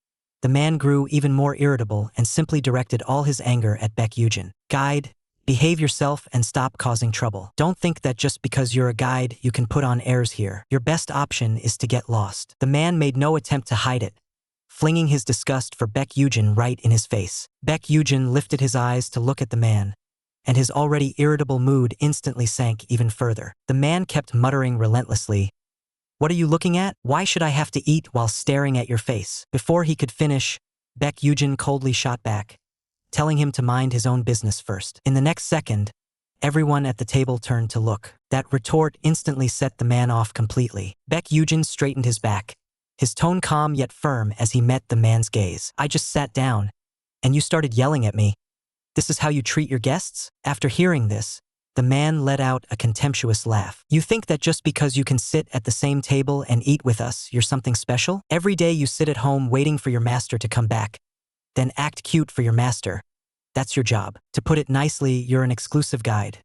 Speaker 1: the man grew even more irritable and simply directed all his anger at Baek Yugeon. "Guide, behave yourself and stop causing trouble. Don't think that just because you're a guide you can put on airs here. Your best option is to get lost." The man made no attempt to hide it, flinging his disgust for Baek Yugeon right in his face. Baek Yugeon lifted his eyes to look at the man, and his already irritable mood instantly sank even further. The man kept muttering relentlessly, "What are you looking at? Why should I have to eat while staring at your face?" Before he could finish, Baek Yugeon coldly shot back, telling him to mind his own business first. In the next second, everyone at the table turned to look. That retort instantly set the man off completely. Baek Yugeon straightened his back, his tone calm yet firm as he met the man's gaze. "I just sat down, and you started yelling at me. This is how you treat your guests?" After hearing this, the man let out a contemptuous laugh. "You think that just because you can sit at the same table and eat with us, you're something special? Every day you sit at home waiting for your master to come back, then act cute for your master. That's your job. To put it nicely, you're an exclusive guide.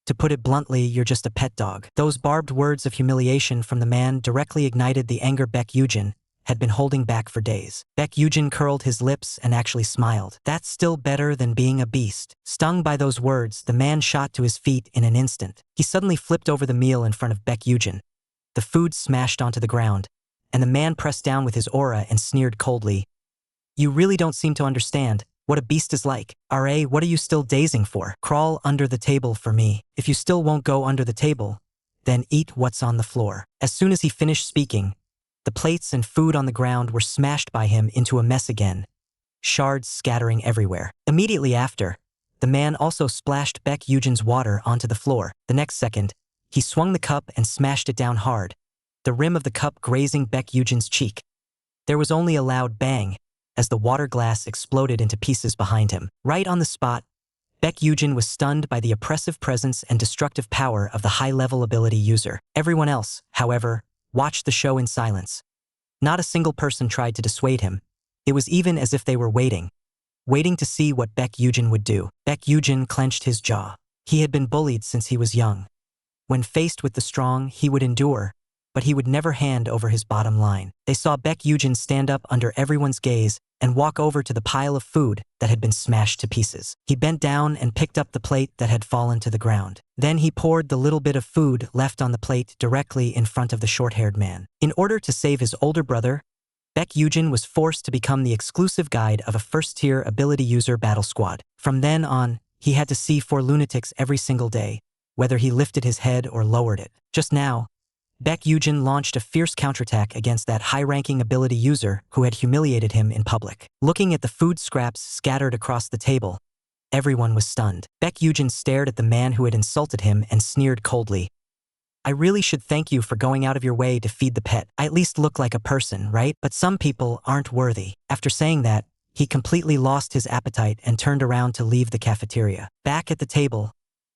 Speaker 1: To put it bluntly, you're just a pet dog." Those barbed words of humiliation from the man directly ignited the anger Baek Yugeon had been holding back for days. Baek Yugeon curled his lips and actually smiled. "That's still better than being a beast." Stung by those words, the man shot to his feet in an instant. He suddenly flipped over the meal in front of Baek Yugeon. The food smashed onto the ground, and the man pressed down with his aura and sneered coldly, "You really don't seem to understand what a beast is like. RA, what are you still dazing for? Crawl under the table for me. If you still won't go under the table, then eat what's on the floor." As soon as he finished speaking, the plates and food on the ground were smashed by him into a mess again, shards scattering everywhere. Immediately after, the man also splashed Baek Yugeon's water onto the floor. The next second, he swung the cup and smashed it down hard, the rim of the cup grazing Baek Yugeon's cheek. There was only a loud bang as the water glass exploded into pieces behind him. Right on the spot, Baek Yugeon was stunned by the oppressive presence and destructive power of the high-level ability user. Everyone else, however, watched the show in silence. Not a single person tried to dissuade him. It was even as if they were waiting to see what Baek Yugeon would do. Baek Yugeon clenched his jaw. He had been bullied since he was young. When faced with the strong, he would endure, but he would never hand over his bottom line. They saw Baek Yugeon stand up under everyone's gaze and walk over to the pile of food that had been smashed to pieces. He bent down and picked up the plate that had fallen to the ground. Then he poured the little bit of food left on the plate directly in front of the short-haired man. In order to save his older brother, Baek Yugeon was forced to become the exclusive guide of a first-tier ability user battle squad. From then on, he had to see 4 lunatics every single day, whether he lifted his head or lowered it. Just now, Baek Yugeon launched a fierce counterattack against that high-ranking ability user who had humiliated him in public. Looking at the food scraps scattered across the table, everyone was stunned. Baek Yugeon stared at the man who had insulted him and sneered coldly, "I really should thank you for going out of your way to feed the pet. I at least look like a person, right? But some people aren't worthy." After saying that, he completely lost his appetite and turned around to leave the cafeteria. Back at the table,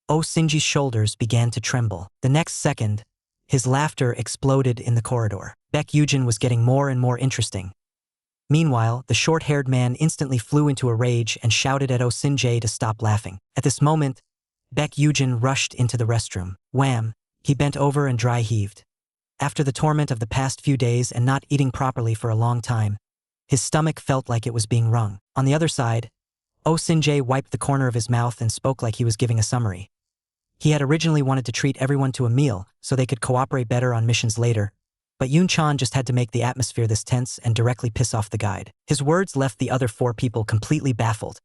Speaker 1: Sinji's shoulders began to tremble. The next second, his laughter exploded in the corridor. Baek Yugeon was getting more and more interesting. Meanwhile, the short-haired man instantly flew into a rage and shouted at Sinjae to stop laughing. At this moment, Baek Yugeon rushed into the restroom. Wham! He bent over and dry-heaved. After the torment of the past few days and not eating properly for a long time, His stomach felt like it was being wrung. On the other side, Oh Sin-jae wiped the corner of his mouth and spoke like he was giving a summary. He had originally wanted to treat everyone to a meal so they could cooperate better on missions later, but Yoon-chan just had to make the atmosphere this tense and directly piss off the guide. His words left the other 4 people completely baffled,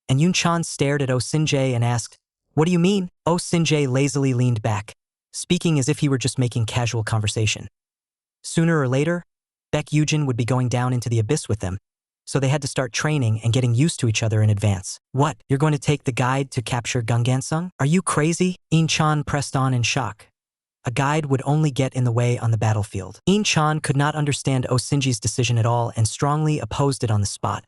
Speaker 1: and Yoon-chan stared at Oh Sin-jae and asked, "What do you mean?" Oh Sin-jae lazily leaned back, speaking as if he were just making casual conversation. Sooner or later, Baek Yugeon would be going down into the abyss with them, so they had to start training and getting used to each other in advance. "What, you're going to take the guide to capture Gungansung? Are you crazy?" In-chan pressed on in shock. A guide would only get in the way on the battlefield. In-chan could not understand Oh Sin-jae's decision at all and strongly opposed it on the spot.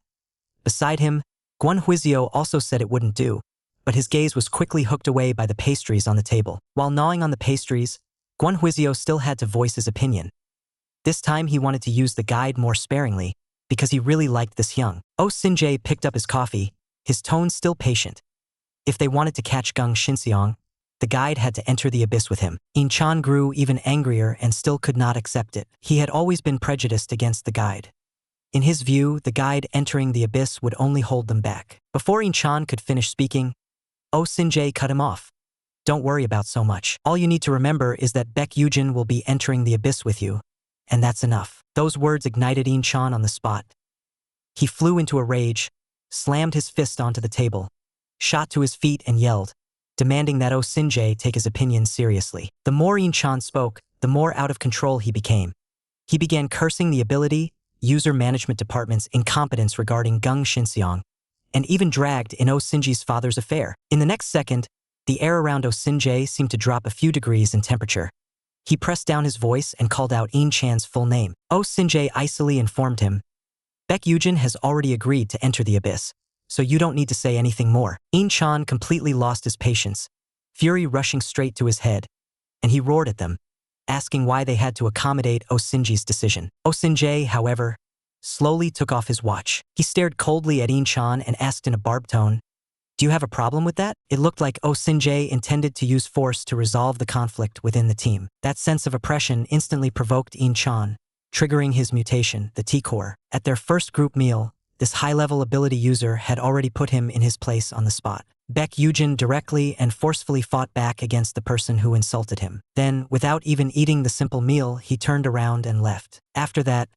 Speaker 1: Beside him, Gwon Huizio also said it wouldn't do, but his gaze was quickly hooked away by the pastries on the table. While gnawing on the pastries, Gwon Huizio still had to voice his opinion. This time he wanted to use the guide more sparingly, because he really liked this Hyung. Oh Sin-jae picked up his coffee, his tone still patient. If they wanted to catch Gung Shinseong, the guide had to enter the abyss with him. In-chan grew even angrier and still could not accept it. He had always been prejudiced against the guide. In his view, the guide entering the abyss would only hold them back. Before In-chan could finish speaking, Oh Sin-jae cut him off. "Don't worry about so much. All you need to remember is that Baek Yugeon will be entering the abyss with you, and that's enough." Those words ignited In-chan on the spot. He flew into a rage, slammed his fist onto the table, shot to his feet and yelled, demanding that Oh Sin-jae take his opinion seriously. The more In-chan spoke, the more out of control he became. He began cursing the ability, user management department's incompetence regarding Gung Shinseong, and even dragged in Oh Sin-jae's father's affair. In the next second, the air around Oh Sin-jae seemed to drop a few degrees in temperature. He pressed down his voice and called out In-chan's full name. Oh Sin-jae icily informed him, "Baek Yugeon has already agreed to enter the abyss, so you don't need to say anything more." In-chan completely lost his patience, fury rushing straight to his head, and he roared at them, asking why they had to accommodate Oh Sin-jae's decision. Oh Sin-jae, however, slowly took off his watch. He stared coldly at In-chan and asked in a barbed tone, "Do you have a problem with that?" It looked like Oh Sin-jae intended to use force to resolve the conflict within the team. That sense of oppression instantly provoked In-chan, triggering his mutation, the T-core. At their first group meal, this high-level ability user had already put him in his place on the spot. Baek Yugeon directly and forcefully fought back against the person who insulted him. Then, without even eating the simple meal, he turned around and left. After that,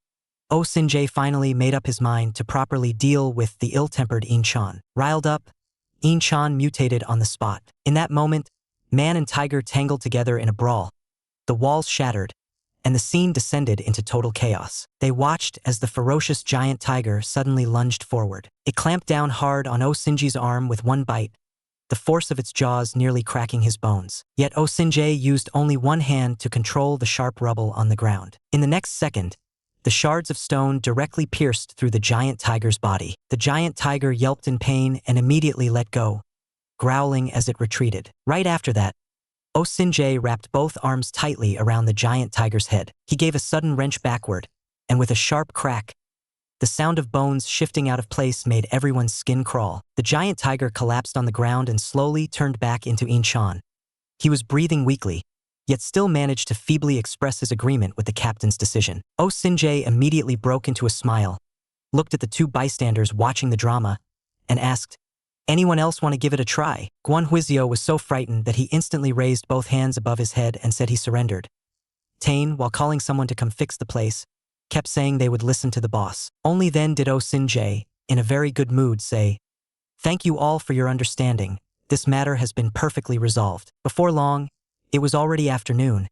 Speaker 1: Oh Sin-jae finally made up his mind to properly deal with the ill-tempered In-chan. Riled up, In-chan mutated on the spot. In that moment, man and tiger tangled together in a brawl. The walls shattered, and the scene descended into total chaos. They watched as the ferocious giant tiger suddenly lunged forward. It clamped down hard on Oh Sin-jae's arm with one bite, the force of its jaws nearly cracking his bones. Yet Oh Sin-jae used only one hand to control the sharp rubble on the ground. In the next second, the shards of stone directly pierced through the giant tiger's body. The giant tiger yelped in pain and immediately let go, growling as it retreated. Right after that, Oh Sin-jae wrapped both arms tightly around the giant tiger's head. He gave a sudden wrench backward, and with a sharp crack, the sound of bones shifting out of place made everyone's skin crawl. The giant tiger collapsed on the ground and slowly turned back into In-chan. He was breathing weakly, yet still managed to feebly express his agreement with the captain's decision. Oh Sin-jae immediately broke into a smile, looked at the 2 bystanders watching the drama, and asked, "Anyone else want to give it a try?" Gwon Huizio was so frightened that he instantly raised both hands above his head and said he surrendered. Tane, while calling someone to come fix the place, kept saying they would listen to the boss. Only then did Oh Sin-jae, in a very good mood, say, "Thank you all for your understanding. This matter has been perfectly resolved." Before long, it was already afternoon,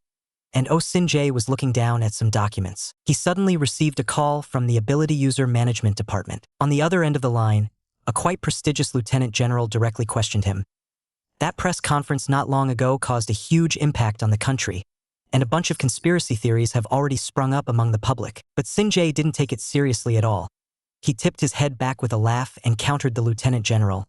Speaker 1: and Oh Sin-jae was looking down at some documents. He suddenly received a call from the Ability User Management Department. On the other end of the line, a quite prestigious lieutenant general directly questioned him. That press conference not long ago caused a huge impact on the country, and a bunch of conspiracy theories have already sprung up among the public. But Sin-jae didn't take it seriously at all. He tipped his head back with a laugh and countered the lieutenant general.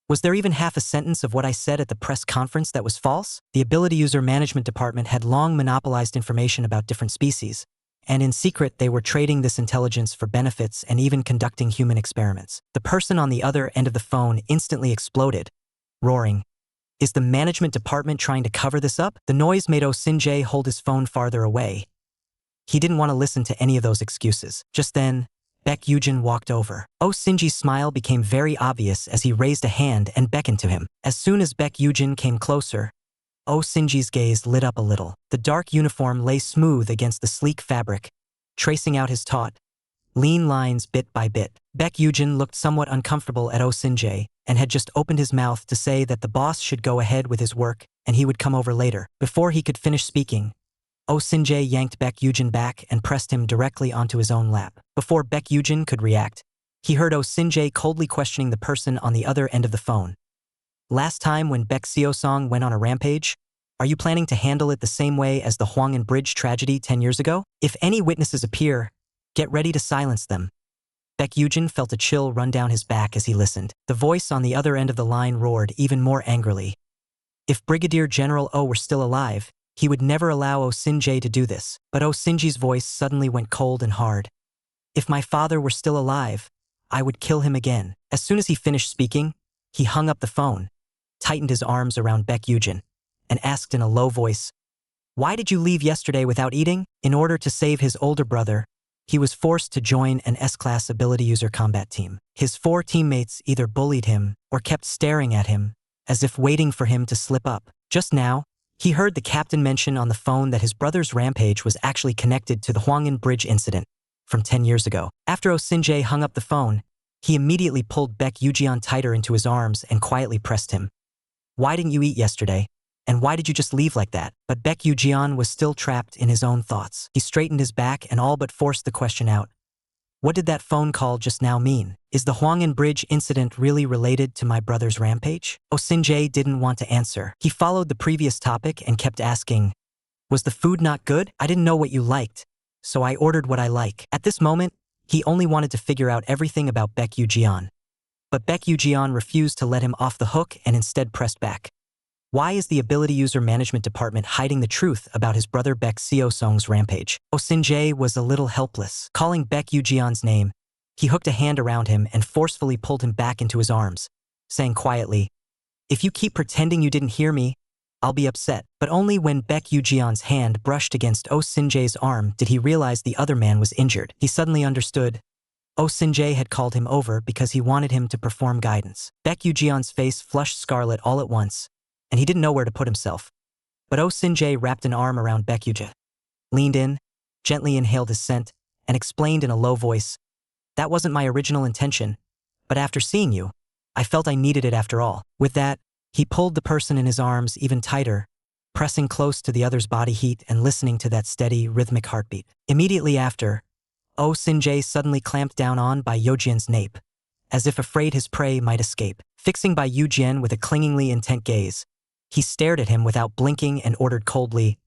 Speaker 1: "Was there even half a sentence of what I said at the press conference that was false?" The Ability User Management Department had long monopolized information about different species, and in secret they were trading this intelligence for benefits and even conducting human experiments. The person on the other end of the phone instantly exploded, roaring, "Is the management department trying to cover this up?" The noise made Oh Sin-jae hold his phone farther away. He didn't want to listen to any of those excuses. Just then, Baek Yugeon walked over. Oh Shinji's smile became very obvious as he raised a hand and beckoned to him. As soon as Baek Yugeon came closer, Oh Shinji's gaze lit up a little. The dark uniform lay smooth against the sleek fabric, tracing out his taut, lean lines bit by bit. Baek Yugeon looked somewhat uncomfortable at Oh Shinji and had just opened his mouth to say that the boss should go ahead with his work and he would come over later. Before he could finish speaking, Oh Shinji yanked Baek Yugeon back and pressed him directly onto his own lap. Before Baek Yugeon could react, he heard Oh Shinji coldly questioning the person on the other end of the phone. Last time when Baek Seo-song went on a rampage, are you planning to handle it the same way as the Hwangin Bridge tragedy 10 years ago? If any witnesses appear, get ready to silence them. Baek Yugeon felt a chill run down his back as he listened. The voice on the other end of the line roared even more angrily. If Brigadier General Oh were still alive, he would never allow Oh Shinji to do this. But Oh Shinji's voice suddenly went cold and hard. If my father were still alive, I would kill him again. As soon as he finished speaking, he hung up the phone, tightened his arms around Baek Yugeon, and asked in a low voice, "Why did you leave yesterday without eating?" In order to save his older brother, he was forced to join an S-class ability user combat team. His 4 teammates either bullied him or kept staring at him, as if waiting for him to slip up. Just now, he heard the captain mention on the phone that his brother's rampage was actually connected to the Hwangin Bridge incident from 10 years ago. After Oh Shinji hung up the phone, he immediately pulled Baek Yugeon tighter into his arms and quietly pressed him. "Why didn't you eat yesterday? And why did you just leave like that?" But Baek Yugeon was still trapped in his own thoughts. He straightened his back and all but forced the question out. What did that phone call just now mean? Is the Hwangin Bridge incident really related to my brother's rampage? Oh Shinji didn't want to answer. He followed the previous topic and kept asking, "Was the food not good? I didn't know what you liked, so I ordered what I like." At this moment, he only wanted to figure out everything about Baek Yugeon. But Baek Yugeon refused to let him off the hook and instead pressed back. Why is the Ability User Management Department hiding the truth about his brother Baek Seo-song's rampage? Oh Shinji was a little helpless. Calling Baek Yugeon's name, he hooked a hand around him and forcefully pulled him back into his arms, saying quietly, "If you keep pretending you didn't hear me, I'll be upset." But only when Baek Yugeon's hand brushed against Oh Shinji's arm did he realize the other man was injured. He suddenly understood. Oh Shinji had called him over because he wanted him to perform guidance. Baek Yugeon's face flushed scarlet all at once, and he didn't know where to put himself. But Oh Shinji wrapped an arm around Baek Yugeon, leaned in, gently inhaled his scent, and explained in a low voice, "That wasn't my original intention, but after seeing you, I felt I needed it after all." With that, he pulled the person in his arms even tighter, pressing close to the other's body heat and listening to that steady, rhythmic heartbeat. Immediately after, Oh Shinji suddenly clamped down on Baek Yugeon's nape, as if afraid his prey might escape. Fixing Baek Yugeon with a clingingly intent gaze, he stared at him without blinking and ordered coldly,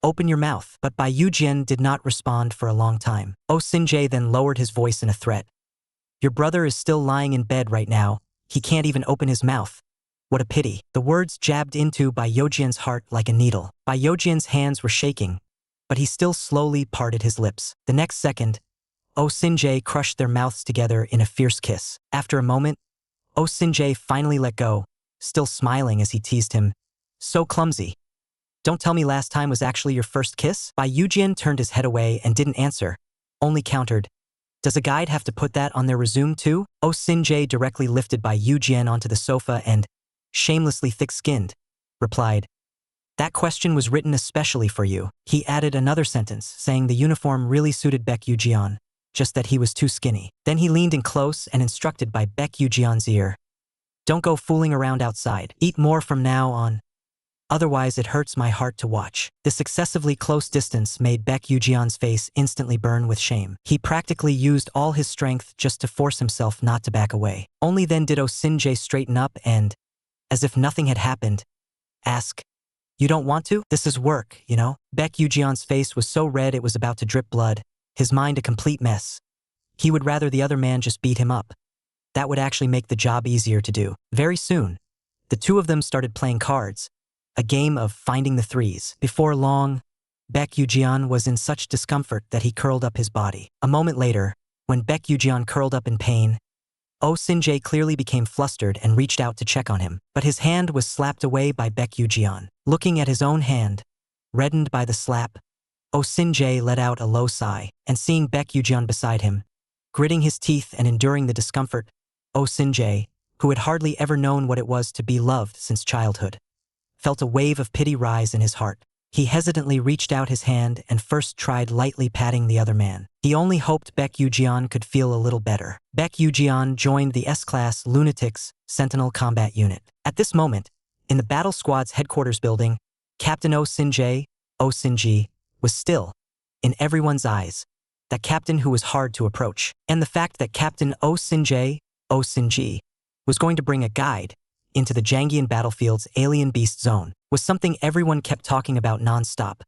Speaker 1: "Open your mouth." But Baek Yugeon did not respond for a long time. Oh Shinji then lowered his voice in a threat. "Your brother is still lying in bed right now. He can't even open his mouth. What a pity." The words jabbed into Baek Yugeon's heart like a needle. Baek Yugeon's hands were shaking, but he still slowly parted his lips. The next second, Oh Shinji crushed their mouths together in a fierce kiss. After a moment, Oh Shinji finally let go, still smiling as he teased him. "So clumsy. Don't tell me last time was actually your first kiss?" Baek Yugeon turned his head away and didn't answer, only countered, "Does a guide have to put that on their resume too?" Oh Shinji directly lifted Baek Yugeon onto the sofa and, shamelessly thick-skinned, replied, "That question was written especially for you." He added another sentence, saying the uniform really suited Baek Yugeon, just that he was too skinny. Then he leaned in close and instructed by Baek Yugeon's ear, "Don't go fooling around outside. Eat more from now on. Otherwise it hurts my heart to watch." This excessively close distance made Baek Yugeon's face instantly burn with shame. He practically used all his strength just to force himself not to back away. Only then did Oh Shinji straighten up and, as if nothing had happened, ask, "You don't want to? This is work, you know?" Baek Yugeon's face was so red it was about to drip blood, his mind a complete mess. He would rather the other man just beat him up. That would actually make the job easier to do. Very soon, the two of them started playing cards, a game of finding the threes. Before long, Baek Yugeon was in such discomfort that he curled up his body. A moment later, when Baek Yugeon curled up in pain, Oh Shinji clearly became flustered and reached out to check on him, but his hand was slapped away by Baek Yugeon. Looking at his own hand, reddened by the slap, Oh Shinji let out a low sigh, and seeing Baek Yugeon beside him, Gritting his teeth and enduring the discomfort, Oh Sin-jae, who had hardly ever known what it was to be loved since childhood, felt a wave of pity rise in his heart. He hesitantly reached out his hand and first tried lightly patting the other man. He only hoped Baek Yugeon could feel a little better. Baek Yugeon joined the S-Class Lunatics Sentinel Combat Unit. At this moment, in the battle squad's headquarters building, Captain Oh Sin-jae, Oh Sin-ji, was still, in everyone's eyes, that captain who was hard to approach. And the fact that Captain Oh Sin-jae, Oh Sin-ji, was going to bring a guide into the Jangian battlefield's alien beast zone was something everyone kept talking about non-stop.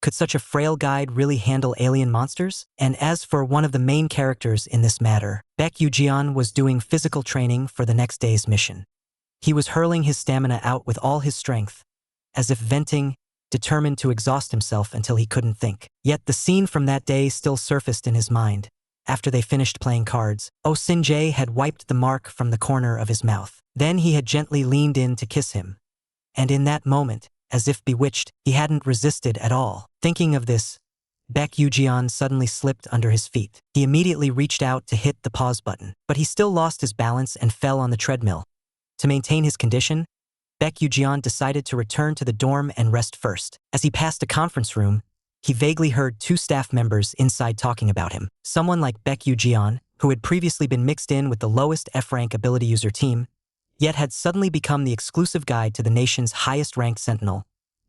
Speaker 1: Could such a frail guide really handle alien monsters? And as for one of the main characters in this matter, Baek Yugeon was doing physical training for the next day's mission. He was hurling his stamina out with all his strength, as if venting, determined to exhaust himself until he couldn't think. Yet the scene from that day still surfaced in his mind. After they finished playing cards, Oh Sin-jae had wiped the mark from the corner of his mouth. Then he had gently leaned in to kiss him. And in that moment, as if bewitched, he hadn't resisted at all. Thinking of this, Baek Yugeon suddenly slipped under his feet. He immediately reached out to hit the pause button, but he still lost his balance and fell on the treadmill. To maintain his condition, Baek Yugeon decided to return to the dorm and rest first. As he passed a conference room, he vaguely heard two staff members inside talking about him. Someone like Baek Yugeon, who had previously been mixed in with the lowest F-rank ability user team, yet had suddenly become the exclusive guide to the nation's highest-ranked sentinel,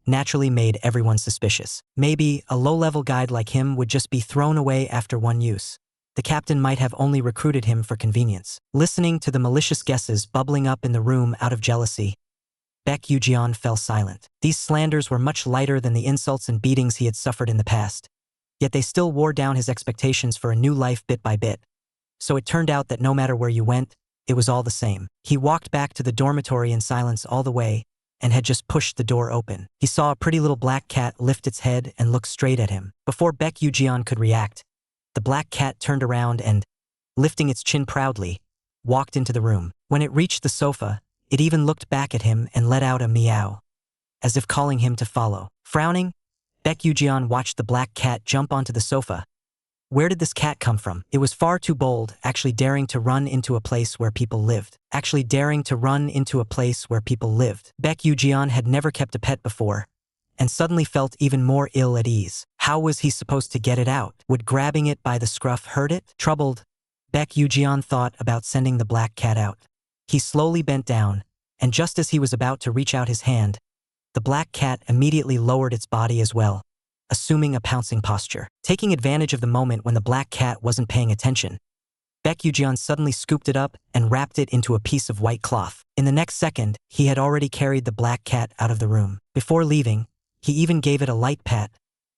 Speaker 1: naturally made everyone suspicious. Maybe a low-level guide like him would just be thrown away after one use. The captain might have only recruited him for convenience. Listening to the malicious guesses bubbling up in the room out of jealousy, Baek Yugeon fell silent. These slanders were much lighter than the insults and beatings he had suffered in the past, yet they still wore down his expectations for a new life bit by bit. So it turned out that no matter where you went, it was all the same. He walked back to the dormitory in silence all the way, and had just pushed the door open. He saw a pretty little black cat lift its head and look straight at him. Before Baek Yugeon could react, the black cat turned around and, lifting its chin proudly, walked into the room. When it reached the sofa, it even looked back at him and let out a meow, as if calling him to follow. Frowning, Baek Yugeon watched the black cat jump onto the sofa. Where did this cat come from? It was far too bold, actually daring to run into a place where people lived. Baek Yugeon had never kept a pet before, and suddenly felt even more ill at ease. How was he supposed to get it out? Would grabbing it by the scruff hurt it? Troubled, Baek Yugeon thought about sending the black cat out. He slowly bent down, and just as he was about to reach out his hand, the black cat immediately lowered its body as well, assuming a pouncing posture. Taking advantage of the moment when the black cat wasn't paying attention, Baek Yugeon suddenly scooped it up and wrapped it into a piece of white cloth. In the next second, he had already carried the black cat out of the room. Before leaving, he even gave it a light pat,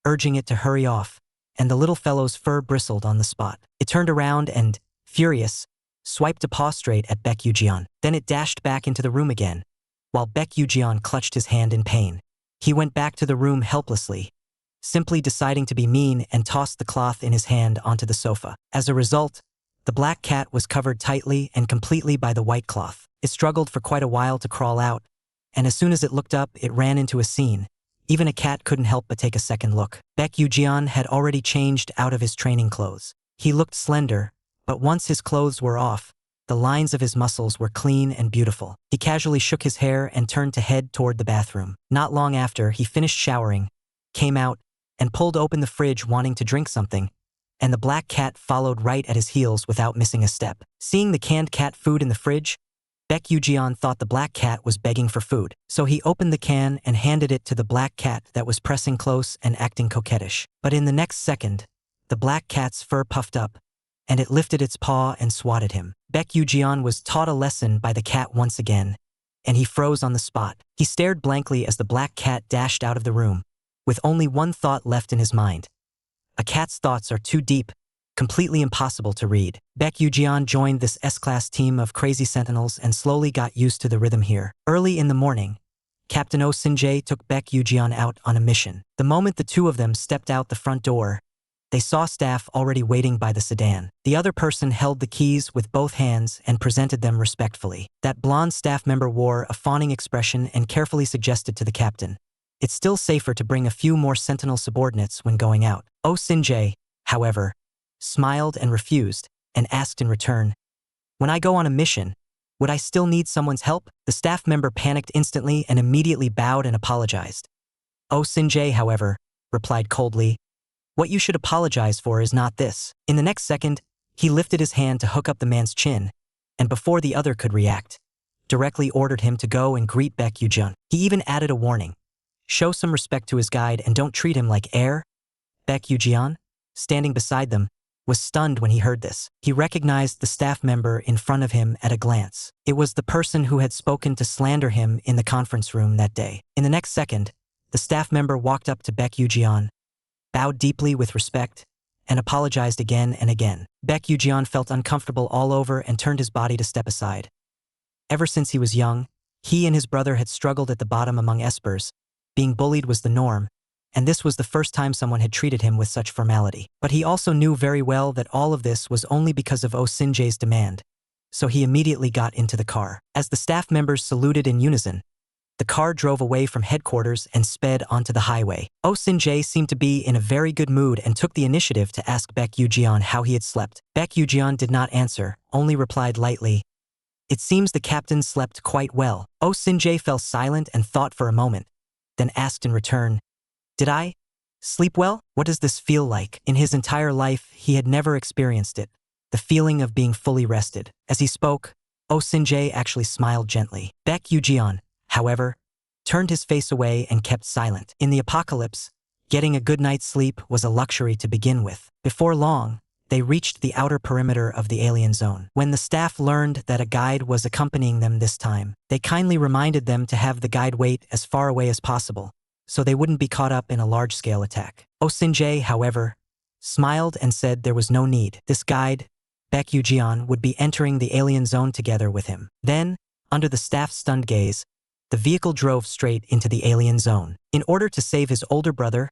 Speaker 1: urging it to hurry off, and the little fellow's fur bristled on the spot. It turned around and, furious, swiped a paw straight at Baek Yugeon. Then it dashed back into the room again, while Baek Yugeon clutched his hand in pain. He went back to the room helplessly, simply deciding to be mean and tossed the cloth in his hand onto the sofa. As a result, the black cat was covered tightly and completely by the white cloth. It struggled for quite a while to crawl out, and as soon as it looked up, it ran into a scene. Even a cat couldn't help but take a second look. Baek Yugeon had already changed out of his training clothes. He looked slender, but once his clothes were off, the lines of his muscles were clean and beautiful. He casually shook his hair and turned to head toward the bathroom. Not long after, he finished showering, came out, and pulled open the fridge wanting to drink something, and the black cat followed right at his heels without missing a step. Seeing the canned cat food in the fridge, Baek Yugeon thought the black cat was begging for food, so he opened the can and handed it to the black cat that was pressing close and acting coquettish. But in the next second, the black cat's fur puffed up, and it lifted its paw and swatted him. Baek Yugeon was taught a lesson by the cat once again, and he froze on the spot. He stared blankly as the black cat dashed out of the room, with only one thought left in his mind. A cat's thoughts are too deep, completely impossible to read. Baek Yugeon joined this S-Class team of crazy sentinels and slowly got used to the rhythm here. Early in the morning, Captain Oh Sin-jae took Baek Yugeon out on a mission. The moment the two of them stepped out the front door, they saw staff already waiting by the sedan. The other person held the keys with both hands and presented them respectfully. That blonde staff member wore a fawning expression and carefully suggested to the captain, "It's still safer to bring a few more sentinel subordinates when going out." Oh Sin-jae, however, smiled and refused, and asked in return, "When I go on a mission, would I still need someone's help?" The staff member panicked instantly and immediately bowed and apologized. Oh Sin-jae, however, replied coldly, "What you should apologize for is not this." In the next second, he lifted his hand to hook up the man's chin, and before the other could react, directly ordered him to go and greet Baek Yugeon. He even added a warning. "Show some respect to his guide and don't treat him like air." Baek Yugeon, standing beside them, was stunned when he heard this. He recognized the staff member in front of him at a glance. It was the person who had spoken to slander him in the conference room that day. In the next second, the staff member walked up to Baek Yugeon, bowed deeply with respect, and apologized again and again. Baek Yugeon felt uncomfortable all over and turned his body to step aside. Ever since he was young, he and his brother had struggled at the bottom among Espers. Being bullied was the norm, and this was the first time someone had treated him with such formality. But he also knew very well that all of this was only because of Oh Sin-jae's demand, so he immediately got into the car. As the staff members saluted in unison, the car drove away from headquarters and sped onto the highway. Oh Sin-jae seemed to be in a very good mood and took the initiative to ask Baek Yugeon how he had slept. Baek Yugeon did not answer, only replied lightly, "It seems the captain slept quite well." Oh Sin-jae fell silent and thought for a moment, then asked in return, "Did I sleep well? What does this feel like?" In his entire life, he had never experienced it, the feeling of being fully rested. As he spoke, Oh Sin-jae actually smiled gently. Baek Yugeon, however, turned his face away and kept silent. In the apocalypse, getting a good night's sleep was a luxury to begin with. Before long, they reached the outer perimeter of the alien zone. When the staff learned that a guide was accompanying them this time, they kindly reminded them to have the guide wait as far away as possible, so they wouldn't be caught up in a large-scale attack. Oh Sin-jae, however, smiled and said there was no need. This guide, Baek Yugeon, would be entering the alien zone together with him. Then, under the staff's stunned gaze, the vehicle drove straight into the alien zone. In order to save his older brother,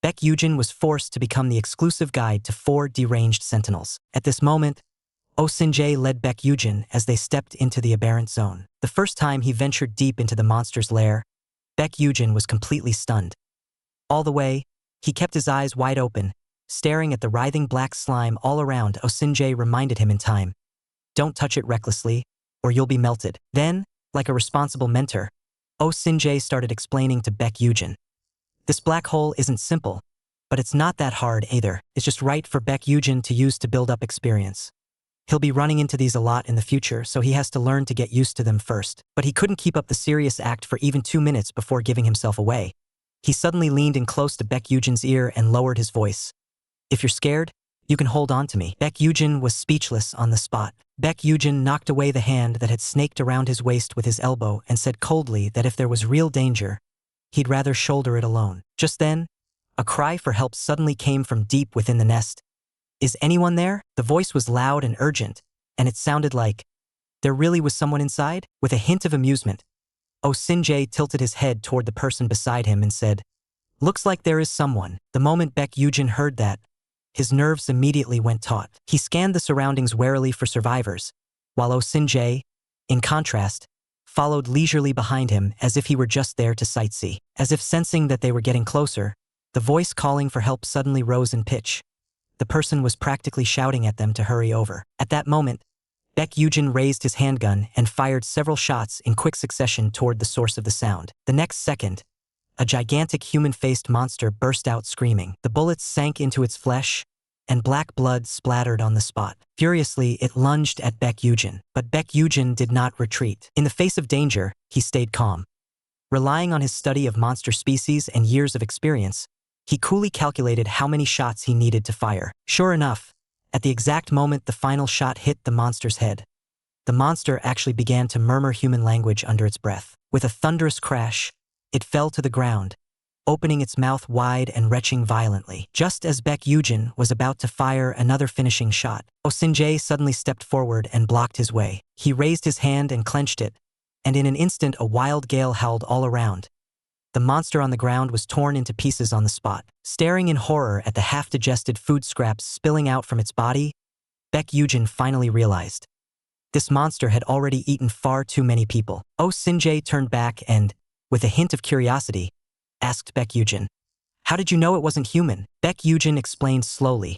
Speaker 1: Baek Yugeon was forced to become the exclusive guide to 4 deranged sentinels. At this moment, Oh Sin-jae led Baek Yugeon as they stepped into the aberrant zone. The first time he ventured deep into the monster's lair, Baek Yugeon was completely stunned. All the way, he kept his eyes wide open, staring at the writhing black slime all around. Oh Sin-jae reminded him in time, "Don't touch it recklessly, or you'll be melted." Then, like a responsible mentor, Oh Sin-jae started explaining to Baek Yugeon, "This black hole isn't simple, but it's not that hard either. It's just right for Baek Yugeon to use to build up experience. He'll be running into these a lot in the future, so he has to learn to get used to them first." But he couldn't keep up the serious act for even 2 minutes before giving himself away. He suddenly leaned in close to Baek Yugeon's ear and lowered his voice. "If you're scared, you can hold on to me." Baek Yugeon was speechless on the spot. Baek Yugeon knocked away the hand that had snaked around his waist with his elbow and said coldly that if there was real danger, he'd rather shoulder it alone. Just then, a cry for help suddenly came from deep within the nest. "Is anyone there?" The voice was loud and urgent, and it sounded like there really was someone inside. With a hint of amusement, Oh Sin-jae tilted his head toward the person beside him and said, "Looks like there is someone." The moment Baek Yugeon heard that, his nerves immediately went taut. He scanned the surroundings warily for survivors, while Oh Sin-jae, in contrast, followed leisurely behind him as if he were just there to sightsee. As if sensing that they were getting closer, the voice calling for help suddenly rose in pitch. The person was practically shouting at them to hurry over. At that moment, Baek Yugeon raised his handgun and fired several shots in quick succession toward the source of the sound. The next second, a gigantic human-faced monster burst out screaming. The bullets sank into its flesh, and black blood splattered on the spot. Furiously, it lunged at Baek Yugeon, but Baek Yugeon did not retreat. In the face of danger, he stayed calm. Relying on his study of monster species and years of experience, he coolly calculated how many shots he needed to fire. Sure enough, at the exact moment the final shot hit the monster's head, the monster actually began to murmur human language under its breath. With a thunderous crash, it fell to the ground, opening its mouth wide and retching violently. Just as Baek Yugeon was about to fire another finishing shot, Oh Sin-jae suddenly stepped forward and blocked his way. He raised his hand and clenched it, and in an instant a wild gale howled all around. The monster on the ground was torn into pieces on the spot. Staring in horror at the half-digested food scraps spilling out from its body, Baek Yugeon finally realized this monster had already eaten far too many people. Oh Sin-jae turned back and, with a hint of curiosity, asked Baek Yugeon, "How did you know it wasn't human?" Baek Yugeon explained slowly.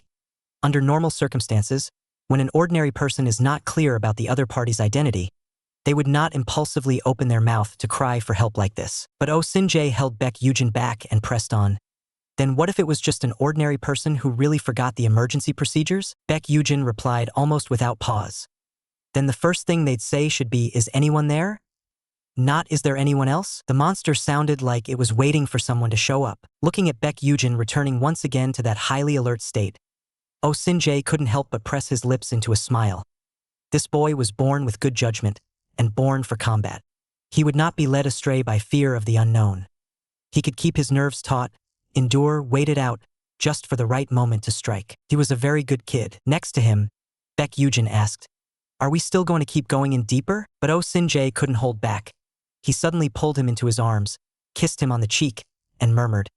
Speaker 1: "Under normal circumstances, When an ordinary person is not clear about the other party's identity, they would not impulsively open their mouth to cry for help like this. But Oh Sin-jae held Baek Yugeon back and pressed on. Then what if it was just an ordinary person who really forgot the emergency procedures? Baek Yugeon replied almost without pause. Then the first thing they'd say should be, is anyone there? Not is there anyone else? The monster sounded like it was waiting for someone to show up. Looking at Baek Yugeon returning once again to that highly alert state, Oh Sin-jae couldn't help but press his lips into a smile. This boy was born with good judgment and born for combat. He would not be led astray by fear of the unknown. He could keep his nerves taut, endure, wait it out, just for the right moment to strike. He was a very good kid. Next to him, Baek Yugeon asked, "Are we still going to keep going in deeper?" But Oh Sin-jae couldn't hold back. He suddenly pulled him into his arms, kissed him on the cheek, and murmured,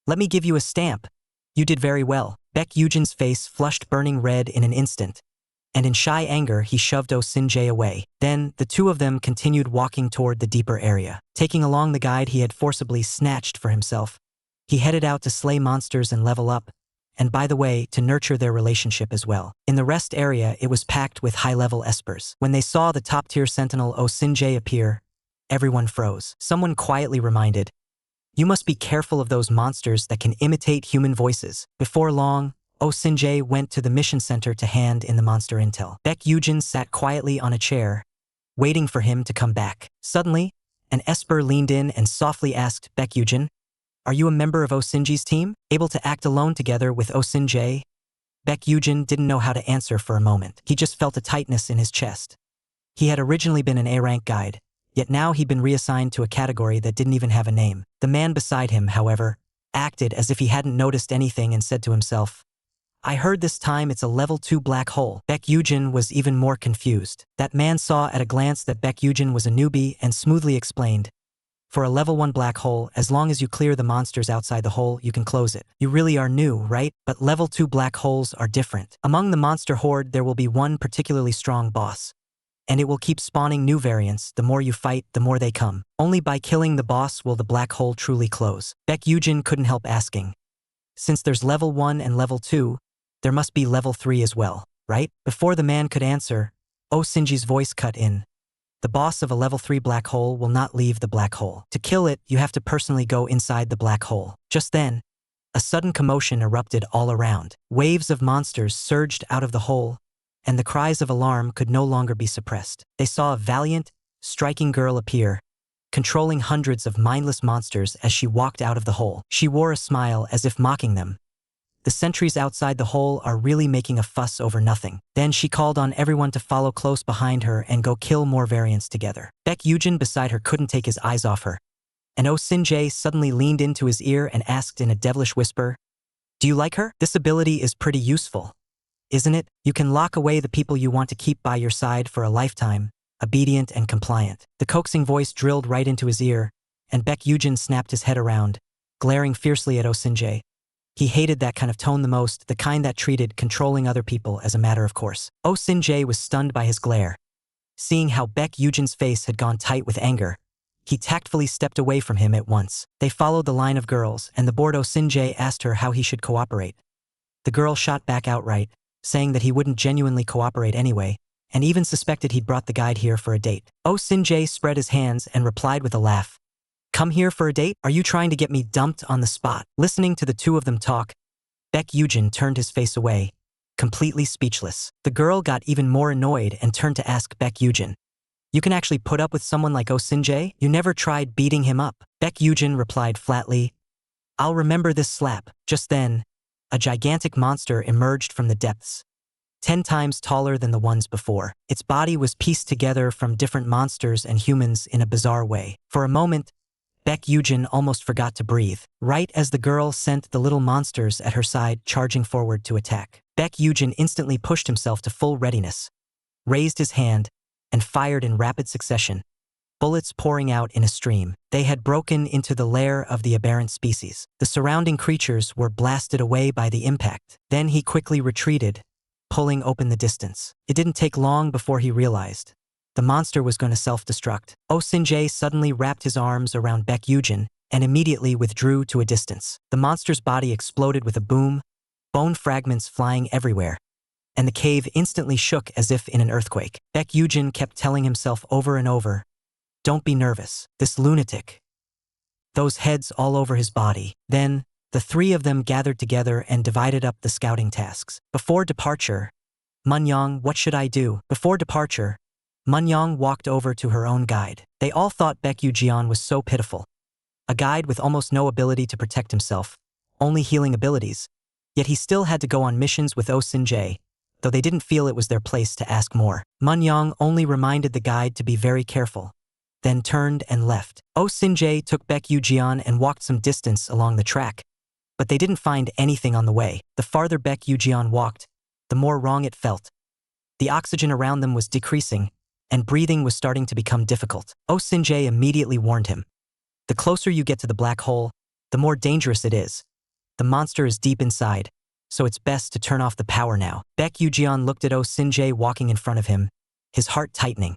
Speaker 1: "Let me give you a stamp. You did very well." Baek Yugeon's face flushed burning red in an instant, and in shy anger he shoved Oh Sin-jae away. Then, the two of them continued walking toward the deeper area. Taking along the guide he had forcibly snatched for himself, he headed out to slay monsters and level up, and by the way, to nurture their relationship as well. In the rest area, it was packed with high-level espers. When they saw the top-tier sentinel Oh Sin-jae appear, everyone froze. Someone quietly reminded, "You must be careful of those monsters that can imitate human voices." Before long, Oh Sin-jae went to the mission center to hand in the monster intel. Baek Yugeon sat quietly on a chair, waiting for him to come back. Suddenly, an esper leaned in and softly asked Baek Yugeon, "Are you a member of Oh Sin-jae's team? Able to act alone together with Oh Sin-jae?" Baek Yugeon didn't know how to answer for a moment. He just felt a tightness in his chest. He had originally been an A-rank guide, yet now he'd been reassigned to a category that didn't even have a name. The man beside him, however, acted as if he hadn't noticed anything and said to himself, "I heard this time it's a level 2 black hole." Baek Yugeon was even more confused. That man saw at a glance that Baek Yugeon was a newbie and smoothly explained, "For a level 1 black hole, as long as you clear the monsters outside the hole, you can close it. You really are new, right? But level 2 black holes are different. Among the monster horde there will be one particularly strong boss, and it will keep spawning new variants. The more you fight, the more they come. Only by killing the boss will the black hole truly close." Baek Yugeon couldn't help asking, "Since there's level 1 and level 2, there must be level 3 as well, right?" Before the man could answer, Oh Sin-jae's voice cut in. "The boss of a level 3 black hole will not leave the black hole. To kill it, you have to personally go inside the black hole." Just then, a sudden commotion erupted all around. Waves of monsters surged out of the hole, and the cries of alarm could no longer be suppressed. They saw a valiant, striking girl appear, controlling hundreds of mindless monsters as she walked out of the hole. She wore a smile as if mocking them. "The sentries outside the hole are really making a fuss over nothing." Then she called on everyone to follow close behind her and go kill more variants together. Baek Yugeon beside her couldn't take his eyes off her, and Oh Sin-jae suddenly leaned into his ear and asked in a devilish whisper, "Do you like her? This ability is pretty useful, isn't it? You can lock away the people you want to keep by your side for a lifetime, obedient and compliant." The coaxing voice drilled right into his ear, and Baek Yugeon snapped his head around, glaring fiercely at Oh Sin-jae. He hated that kind of tone the most, the kind that treated controlling other people as a matter of course. Oh Sin-jae was stunned by his glare. Seeing how Baek Yugeon's face had gone tight with anger, he tactfully stepped away from him at once. They followed the line of girls, and the bored Oh Sin-jae asked her how he should cooperate. The girl shot back outright, saying that he wouldn't genuinely cooperate anyway, and even suspected he'd brought the guide here for a date. Oh Sin-jae spread his hands and replied with a laugh, "Come here for a date? Are you trying to get me dumped on the spot?" Listening to the two of them talk, Baek Yugeon turned his face away, completely speechless. The girl got even more annoyed and turned to ask Baek Yugeon, "You can actually put up with someone like Oh Sin-jae? You never tried beating him up?" Baek Yugeon replied flatly, "I'll remember this slap." Just then, a gigantic monster emerged from the depths, 10 times taller than the ones before. Its body was pieced together from different monsters and humans in a bizarre way. For a moment, Baek Yugeon almost forgot to breathe, right as the girl sent the little monsters at her side charging forward to attack. Baek Yugeon instantly pushed himself to full readiness, raised his hand, and fired in rapid succession, bullets pouring out in a stream. They had broken into the lair of the aberrant species. The surrounding creatures were blasted away by the impact. Then he quickly retreated, pulling open the distance. It didn't take long before he realized the monster was going to self-destruct. Oh Sin-jae suddenly wrapped his arms around Baek Yugeon and immediately withdrew to a distance. The monster's body exploded with a boom, bone fragments flying everywhere, and the cave instantly shook as if in an earthquake. Baek Yugeon kept telling himself over and over, "Don't be nervous, this lunatic." Those heads all over his body. Then, the three of them gathered together and divided up the scouting tasks. Before departure, Munyang, what should I do? Before departure, Munyang walked over to her own guide. They all thought Baek Yugeon was so pitiful. A guide with almost no ability to protect himself, only healing abilities, yet he still had to go on missions with Oh Sin-jae, though they didn't feel it was their place to ask more. Munyang only reminded the guide to be very careful, then turned and left. Oh Sin-jae took Baek Yugeon and walked some distance along the track, but they didn't find anything on the way. The farther Baek Yugeon walked, the more wrong it felt. The oxygen around them was decreasing, and breathing was starting to become difficult. Oh Sin-jae immediately warned him. The closer you get to the black hole, the more dangerous it is. The monster is deep inside, so it's best to turn off the power now. Baek Yugeon looked at Oh Sin-jae walking in front of him, his heart tightening.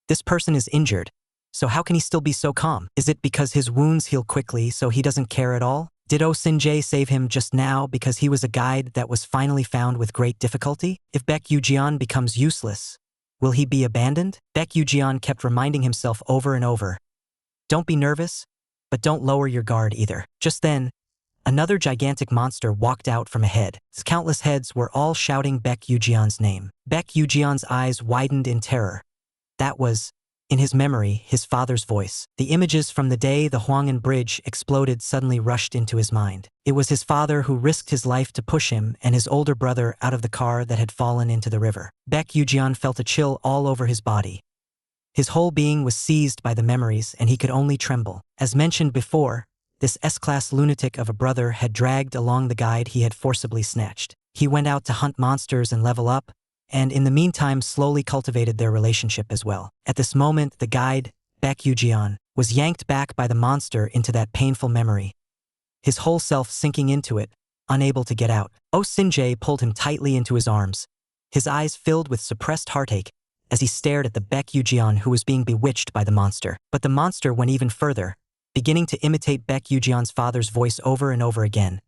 Speaker 1: This person is injured, so how can he still be so calm? Is it because his wounds heal quickly so he doesn't care at all? Did Oh Sin-jae save him just now because he was a guide that was finally found with great difficulty? If Baek Yugeon becomes useless, will he be abandoned? Baek Yugeon kept reminding himself over and over. Don't be nervous, but don't lower your guard either. Just then, another gigantic monster walked out from ahead. Its countless heads were all shouting Baek Yugeon's name. Baek Yugeon's eyes widened in terror. That was, in his memory, his father's voice. The images from the day the Hwangin Bridge exploded suddenly rushed into his mind. It was his father who risked his life to push him and his older brother out of the car that had fallen into the river. Baek Yugeon felt a chill all over his body. His whole being was seized by the memories and he could only tremble. As mentioned before, this S-class lunatic of a brother had dragged along the guide he had forcibly snatched. He went out to hunt monsters and level up, and in the meantime slowly cultivated their relationship as well. At this moment, the guide, Baek Yugeon, was yanked back by the monster into that painful memory, his whole self sinking into it, unable to get out. Oh Sin-jae pulled him tightly into his arms, his eyes filled with suppressed heartache as he stared at the Baek Yugeon who was being bewitched by the monster. But the monster went even further, beginning to imitate Baek Yugeon's father's voice over and over again.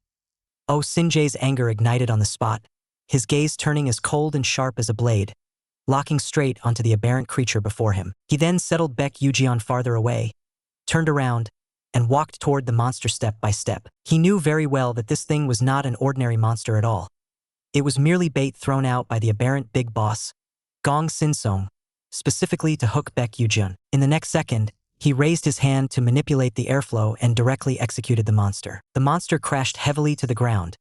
Speaker 1: Oh Sin-jae's anger ignited on the spot, his gaze turning as cold and sharp as a blade, locking straight onto the aberrant creature before him. He then settled Baek Yugeon farther away, turned around, and walked toward the monster step by step. He knew very well that this thing was not an ordinary monster at all. It was merely bait thrown out by the aberrant big boss, Gong Sin-song, specifically to hook Baek Yugeon. In the next second, he raised his hand to manipulate the airflow and directly executed the monster. The monster crashed heavily to the ground,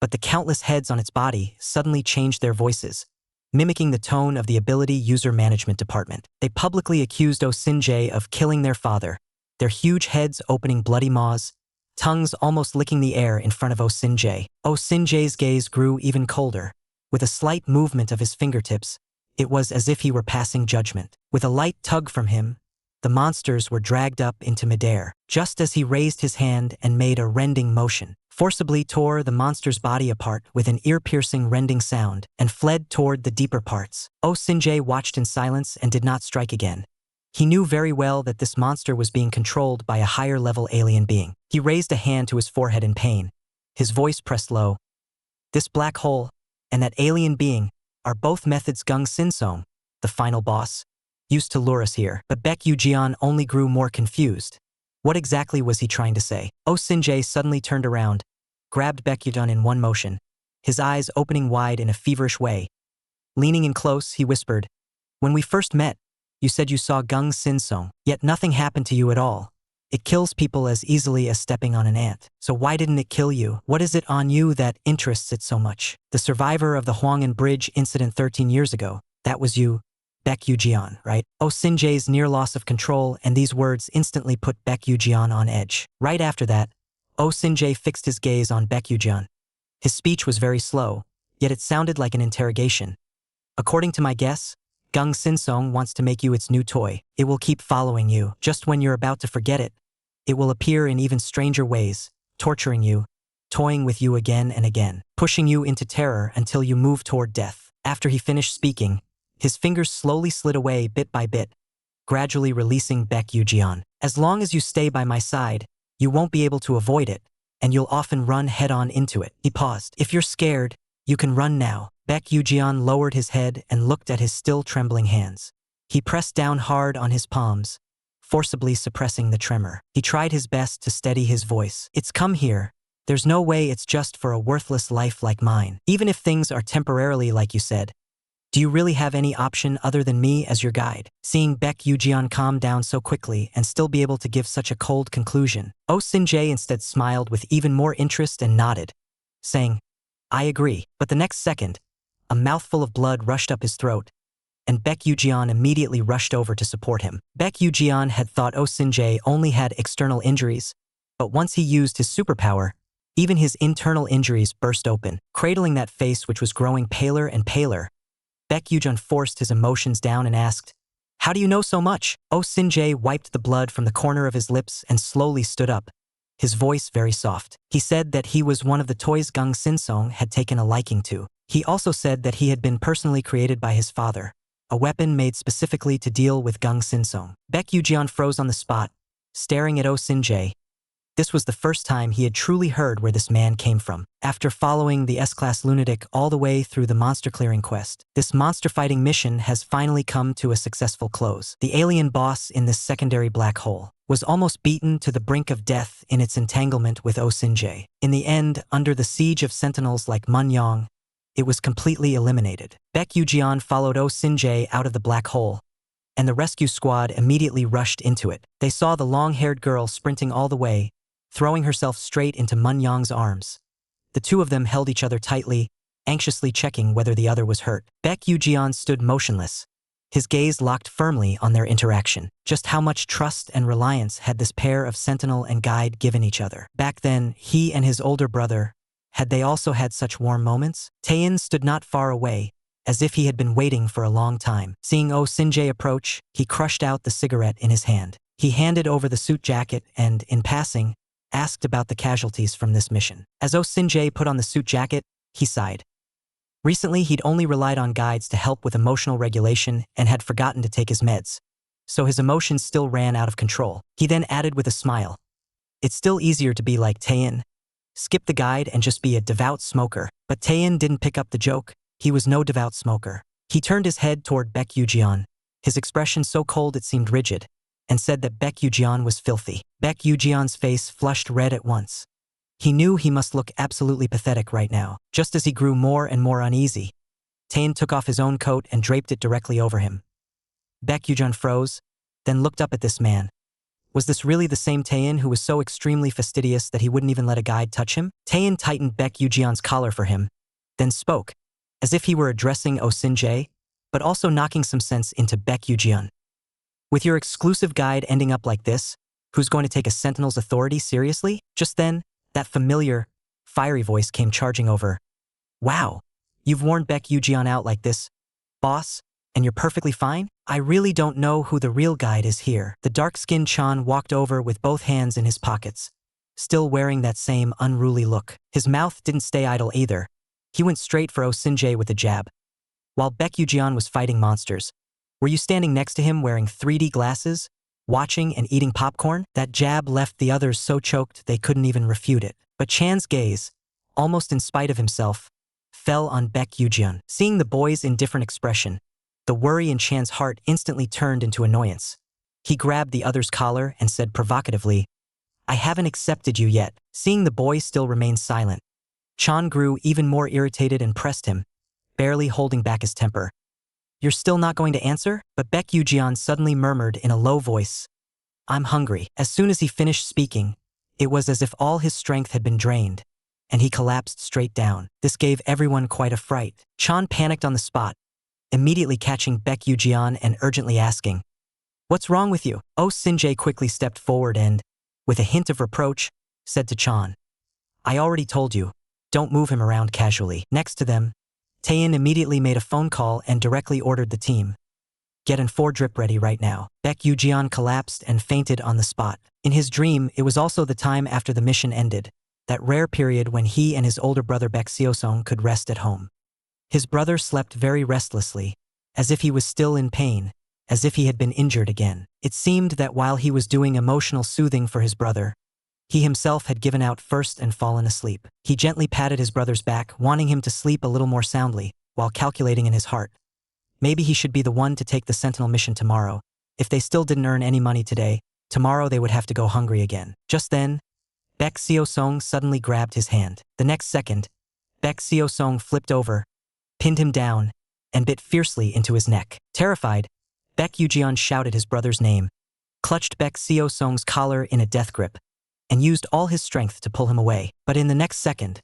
Speaker 1: but the countless heads on its body suddenly changed their voices, mimicking the tone of the Ability User Management Department. They publicly accused Oh Sin-jae of killing their father, their huge heads opening bloody maws, tongues almost licking the air in front of Oh Sin-jae. Oh Sin-jae's gaze grew even colder. With a slight movement of his fingertips, it was as if he were passing judgment. With a light tug from him, the monsters were dragged up into midair. Just as he raised his hand and made a rending motion, forcibly tore the monster's body apart with an ear-piercing rending sound and fled toward the deeper parts. Oh Sin-jae watched in silence and did not strike again. He knew very well that this monster was being controlled by a higher-level alien being. He raised a hand to his forehead in pain, his voice pressed low. This black hole and that alien being are both methods Gong Sin-song, the final boss, used to lure us here. But Baek Yugeon only grew more confused. What exactly was he trying to say? Oh Sin-jae suddenly turned around, grabbed Baek Yugeon in one motion, his eyes opening wide in a feverish way. Leaning in close, he whispered, "When we first met, you said you saw Gong Sin-song, yet nothing happened to you at all. It kills people as easily as stepping on an ant. So why didn't it kill you? What is it on you that interests it so much? The survivor of the Hwangin Bridge incident 13 years ago, that was you, Baek Yugeon, right?" Oh Sin-jae's near loss of control and these words instantly put Baek Yugeon on edge. Right after that, Oh Sin-jae fixed his gaze on Baek Yugeon. His speech was very slow, yet it sounded like an interrogation. "According to my guess, Gong Sin-song wants to make you its new toy. It will keep following you. Just when you're about to forget it, it will appear in even stranger ways, torturing you, toying with you again and again, pushing you into terror until you move toward death." After he finished speaking, his fingers slowly slid away bit by bit, gradually releasing Baek Yugeon. "As long as you stay by my side, you won't be able to avoid it, and you'll often run head-on into it." He paused. "If you're scared, you can run now." Baek Yugeon lowered his head and looked at his still trembling hands. He pressed down hard on his palms, forcibly suppressing the tremor. He tried his best to steady his voice. It's come here. There's no way it's just for a worthless life like mine. Even if things are temporarily like you said, do you really have any option other than me as your guide? Seeing Baek Yugeon calm down so quickly and still be able to give such a cold conclusion, Oh Sin-jae instead smiled with even more interest and nodded, saying, I agree. But the next second, a mouthful of blood rushed up his throat, and Baek Yugeon immediately rushed over to support him. Baek Yugeon had thought Oh Sin-jae only had external injuries, but once he used his superpower, even his internal injuries burst open. Cradling that face which was growing paler and paler, Baek Yugeon forced his emotions down and asked, How do you know so much? Oh Sin-jae wiped the blood from the corner of his lips and slowly stood up, his voice very soft. He said that he was one of the toys Gung Sinsong had taken a liking to. He also said that he had been personally created by his father, a weapon made specifically to deal with Gung Sinsong. Baek Yugeon froze on the spot, staring at Oh Sin-jae. This was the first time he had truly heard where this man came from. After following the S-Class lunatic all the way through the monster clearing quest, this monster fighting mission has finally come to a successful close. The alien boss in this secondary black hole was almost beaten to the brink of death in its entanglement with Oh Sin-jae. In the end, under the siege of sentinels like Munyang, it was completely eliminated. Baek Yugeon followed Oh Sin-jae out of the black hole, and the rescue squad immediately rushed into it. They saw the long-haired girl sprinting all the way, throwing herself straight into Munyang's arms. The two of them held each other tightly, anxiously checking whether the other was hurt. Baek Yugeon stood motionless, his gaze locked firmly on their interaction. Just how much trust and reliance had this pair of sentinel and guide given each other? Back then, he and his older brother, had they also had such warm moments? Taein stood not far away, as if he had been waiting for a long time. Seeing Oh Sin-jae approach, he crushed out the cigarette in his hand. He handed over the suit jacket and, in passing, asked about the casualties from this mission. As Oh Sin-jae put on the suit jacket, he sighed. Recently, he'd only relied on guides to help with emotional regulation and had forgotten to take his meds, so his emotions still ran out of control. He then added with a smile, It's still easier to be like Taein. Skip the guide and just be a devout smoker. But Taein didn't pick up the joke. He was no devout smoker. He turned his head toward Baek Yugeon, his expression so cold it seemed rigid, and said that Baek Yugeon was filthy. Baek Yugeon's face flushed red at once. He knew he must look absolutely pathetic right now. Just as he grew more and more uneasy, Taein took off his own coat and draped it directly over him. Baek Yugeon froze, then looked up at this man. Was this really the same Taein who was so extremely fastidious that he wouldn't even let a guide touch him? Taein tightened Baek Yugeon's collar for him, then spoke, as if he were addressing Oh Sin-jae, but also knocking some sense into Baek Yugeon. With your exclusive guide ending up like this, who's going to take a sentinel's authority seriously? Just then, that familiar, fiery voice came charging over. Wow, you've worn Baek Yugeon out like this, boss, and you're perfectly fine? I really don't know who the real guide is here. The dark-skinned Chan walked over with both hands in his pockets, still wearing that same unruly look. His mouth didn't stay idle either. He went straight for Oh Sin-jae with a jab. While Baek Yugeon was fighting monsters, were you standing next to him wearing 3D glasses, watching and eating popcorn? That jab left the others so choked they couldn't even refute it. But Chan's gaze, almost in spite of himself, fell on Baek Yugeon. Seeing the boy's indifferent expression, the worry in Chan's heart instantly turned into annoyance. He grabbed the other's collar and said provocatively, I haven't accepted you yet. Seeing the boy still remain silent, Chan grew even more irritated and pressed him, barely holding back his temper. You're still not going to answer? But Baek Yugeon suddenly murmured in a low voice, I'm hungry. As soon as he finished speaking, it was as if all his strength had been drained, and he collapsed straight down. This gave everyone quite a fright. Chan panicked on the spot, immediately catching Baek Yugeon and urgently asking, What's wrong with you? Oh Sin-jae quickly stepped forward and, with a hint of reproach, said to Chan, I already told you, don't move him around casually. Next to them, Taein immediately made a phone call and directly ordered the team. Get an 4 drip ready right now. Baek Yugeon collapsed and fainted on the spot. In his dream, it was also the time after the mission ended, that rare period when he and his older brother Baek Seosong could rest at home. His brother slept very restlessly, as if he was still in pain, as if he had been injured again. It seemed that while he was doing emotional soothing for his brother, he himself had given out first and fallen asleep. He gently patted his brother's back, wanting him to sleep a little more soundly. while calculating in his heart. Maybe he should be the one to take the Sentinel mission tomorrow. If they still didn't earn any money today, tomorrow they would have to go hungry again. Just then, Baek Seo-sung suddenly grabbed his hand. The next second, Baek Seo-sung flipped over, pinned him down, and bit fiercely into his neck. Terrified, Baek Yugeon shouted his brother's name, clutched Baek Seo-sung's collar in a death grip, and used all his strength to pull him away. But in the next second,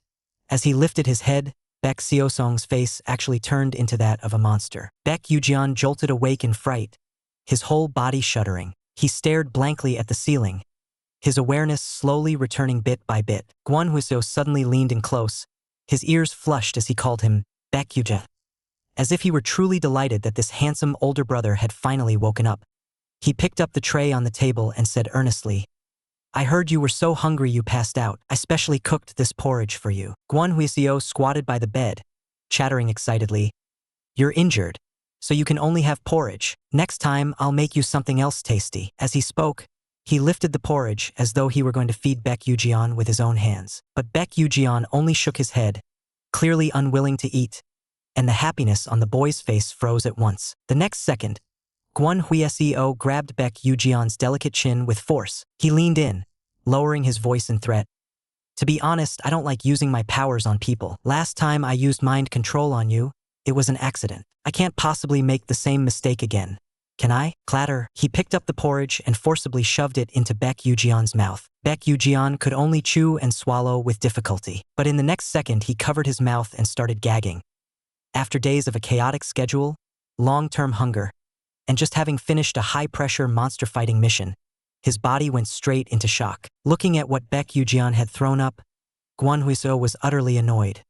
Speaker 1: as he lifted his head, Baek Seo-sung's face actually turned into that of a monster. Baek Yugeon jolted awake in fright, his whole body shuddering. He stared blankly at the ceiling, his awareness slowly returning bit by bit. Kwon Huiso suddenly leaned in close, his ears flushed as he called him Baek Yugeon, as if he were truly delighted that this handsome older brother had finally woken up. He picked up the tray on the table and said earnestly, "I heard you were so hungry you passed out. I specially cooked this porridge for you." Kwon Huiseo squatted by the bed, chattering excitedly, "You're injured, so you can only have porridge. Next time I'll make you something else tasty." As he spoke, he lifted the porridge as though he were going to feed Baek Yugeon with his own hands. But Baek Yugeon only shook his head, clearly unwilling to eat, and the happiness on the boy's face froze at once. The next second, Kwon Huiseo grabbed Baek Yugeon's delicate chin with force. He leaned in, lowering his voice in threat. "To be honest, I don't like using my powers on people. Last time I used mind control on you, it was an accident. I can't possibly make the same mistake again. Can I?" Clatter. He picked up the porridge and forcibly shoved it into Baek Yugeon's mouth. Baek Yugeon could only chew and swallow with difficulty. But in the next second he covered his mouth and started gagging. After days of a chaotic schedule, long-term hunger, and just having finished a high-pressure monster-fighting mission, his body went straight into shock. Looking at what Baek Yugeon had thrown up, Kwon Huiseo was utterly annoyed.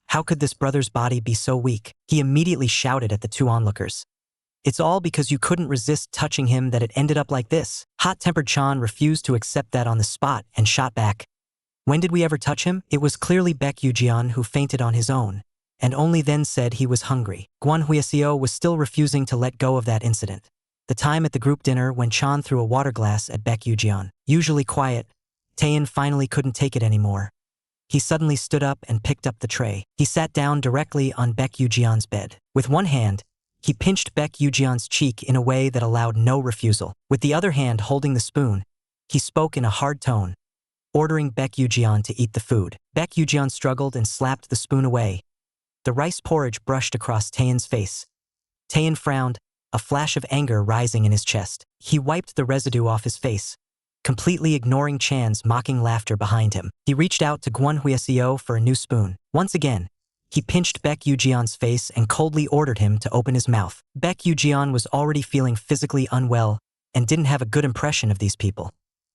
Speaker 1: How could this brother's body be so weak? He immediately shouted at the two onlookers, "It's all because you couldn't resist touching him that it ended up like this." Hot-tempered Chan refused to accept that on the spot and shot back, "When did we ever touch him?" It was clearly Baek Yugeon who fainted on his own, and only then said he was hungry. Kwon Huiseo was still refusing to let go of that incident. The time at the group dinner when Chan threw a water glass at Baek Yugeon. Usually quiet, Taein finally couldn't take it anymore. He suddenly stood up and picked up the tray. He sat down directly on Baek Yugeon's bed. With one hand, he pinched Baek Yugeon's cheek in a way that allowed no refusal. With the other hand holding the spoon, he spoke in a hard tone, ordering Baek Yugeon to eat the food. Baek Yugeon struggled and slapped the spoon away. The rice porridge brushed across Taein's face. Taein frowned, a flash of anger rising in his chest. He wiped the residue off his face, completely ignoring Chan's mocking laughter behind him. He reached out to Kwon Huiseo for a new spoon. Once again, he pinched Baek Yugeon's face and coldly ordered him to open his mouth. Baek Yugeon was already feeling physically unwell and didn't have a good impression of these people.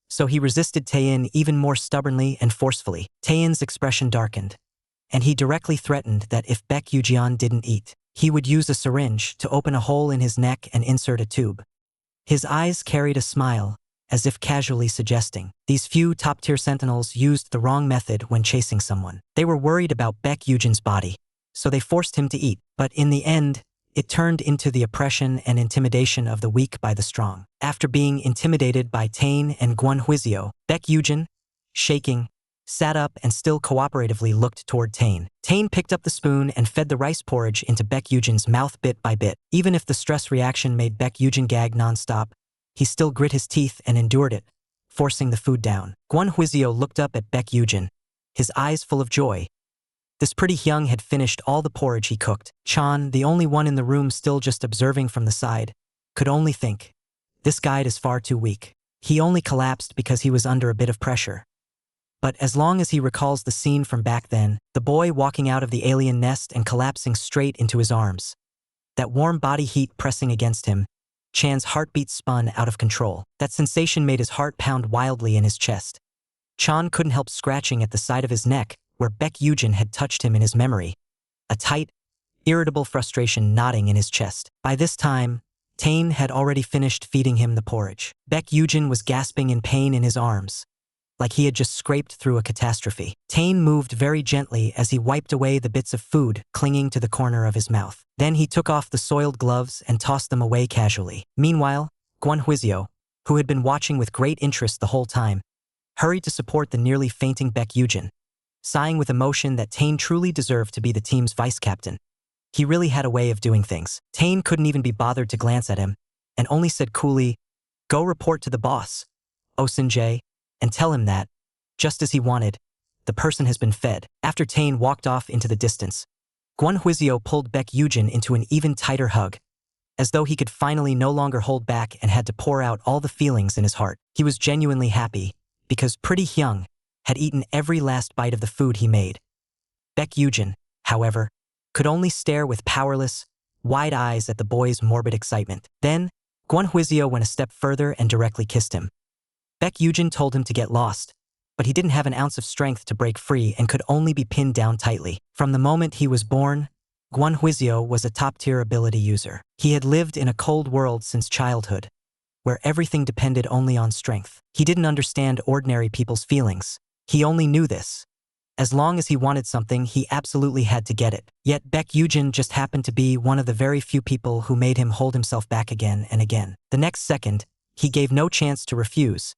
Speaker 1: So he resisted Taein even more stubbornly and forcefully. Taein's expression darkened, and he directly threatened that if Baek Yugeon didn't eat, he would use a syringe to open a hole in his neck and insert a tube. His eyes carried a smile, as if casually suggesting, these few top-tier sentinels used the wrong method when chasing someone. They were worried about Baek Yugeon's body, so they forced him to eat. But in the end, it turned into the oppression and intimidation of the weak by the strong. After being intimidated by Taein and Kwon Huiseo, Baek Yugeon, shaking, sat up and still cooperatively looked toward Taein. Taein picked up the spoon and fed the rice porridge into Baek Yugeon's mouth bit by bit. Even if the stress reaction made Baek Yugeon gag non-stop, he still grit his teeth and endured it, forcing the food down. Kwon Huiseo looked up at Baek Yugeon, his eyes full of joy. This pretty hyung had finished all the porridge he cooked. Chan, the only one in the room still just observing from the side, could only think, this guide is far too weak. He only collapsed because he was under a bit of pressure. But as long as he recalls the scene from back then, the boy walking out of the alien nest and collapsing straight into his arms, that warm body heat pressing against him, Chan's heartbeat spun out of control. That sensation made his heart pound wildly in his chest. Chan couldn't help scratching at the side of his neck where Baek Yugeon had touched him in his memory, a tight, irritable frustration knotting in his chest. By this time, Taein had already finished feeding him the porridge. Baek Yugeon was gasping in pain in his arms, like he had just scraped through a catastrophe. Taein moved very gently as he wiped away the bits of food clinging to the corner of his mouth. Then he took off the soiled gloves and tossed them away casually. Meanwhile, Kwon Huiseo, who had been watching with great interest the whole time, hurried to support the nearly fainting Baek Yugeon, sighing with emotion that Taein truly deserved to be the team's vice-captain. He really had a way of doing things. Tane couldn't even be bothered to glance at him, and only said coolly, "Go report to the boss, Osinjae, and tell him that, just as he wanted, the person has been fed." After Tane walked off into the distance, Guanhuizio pulled Baek Yugeon into an even tighter hug, as though he could finally no longer hold back and had to pour out all the feelings in his heart. He was genuinely happy, because Pretty Hyung had eaten every last bite of the food he made. Baek Yugeon, however, could only stare with powerless, wide eyes at the boy's morbid excitement. Then, Guanhuizio went a step further and directly kissed him. Baek Yugeon told him to get lost, but he didn't have an ounce of strength to break free and could only be pinned down tightly. From the moment he was born, Guanhuizio was a top-tier ability user. He had lived in a cold world since childhood, where everything depended only on strength. He didn't understand ordinary people's feelings. He only knew this. As long as he wanted something, he absolutely had to get it. Yet Baek Yugeon just happened to be one of the very few people who made him hold himself back again and again. The next second, he gave no chance to refuse,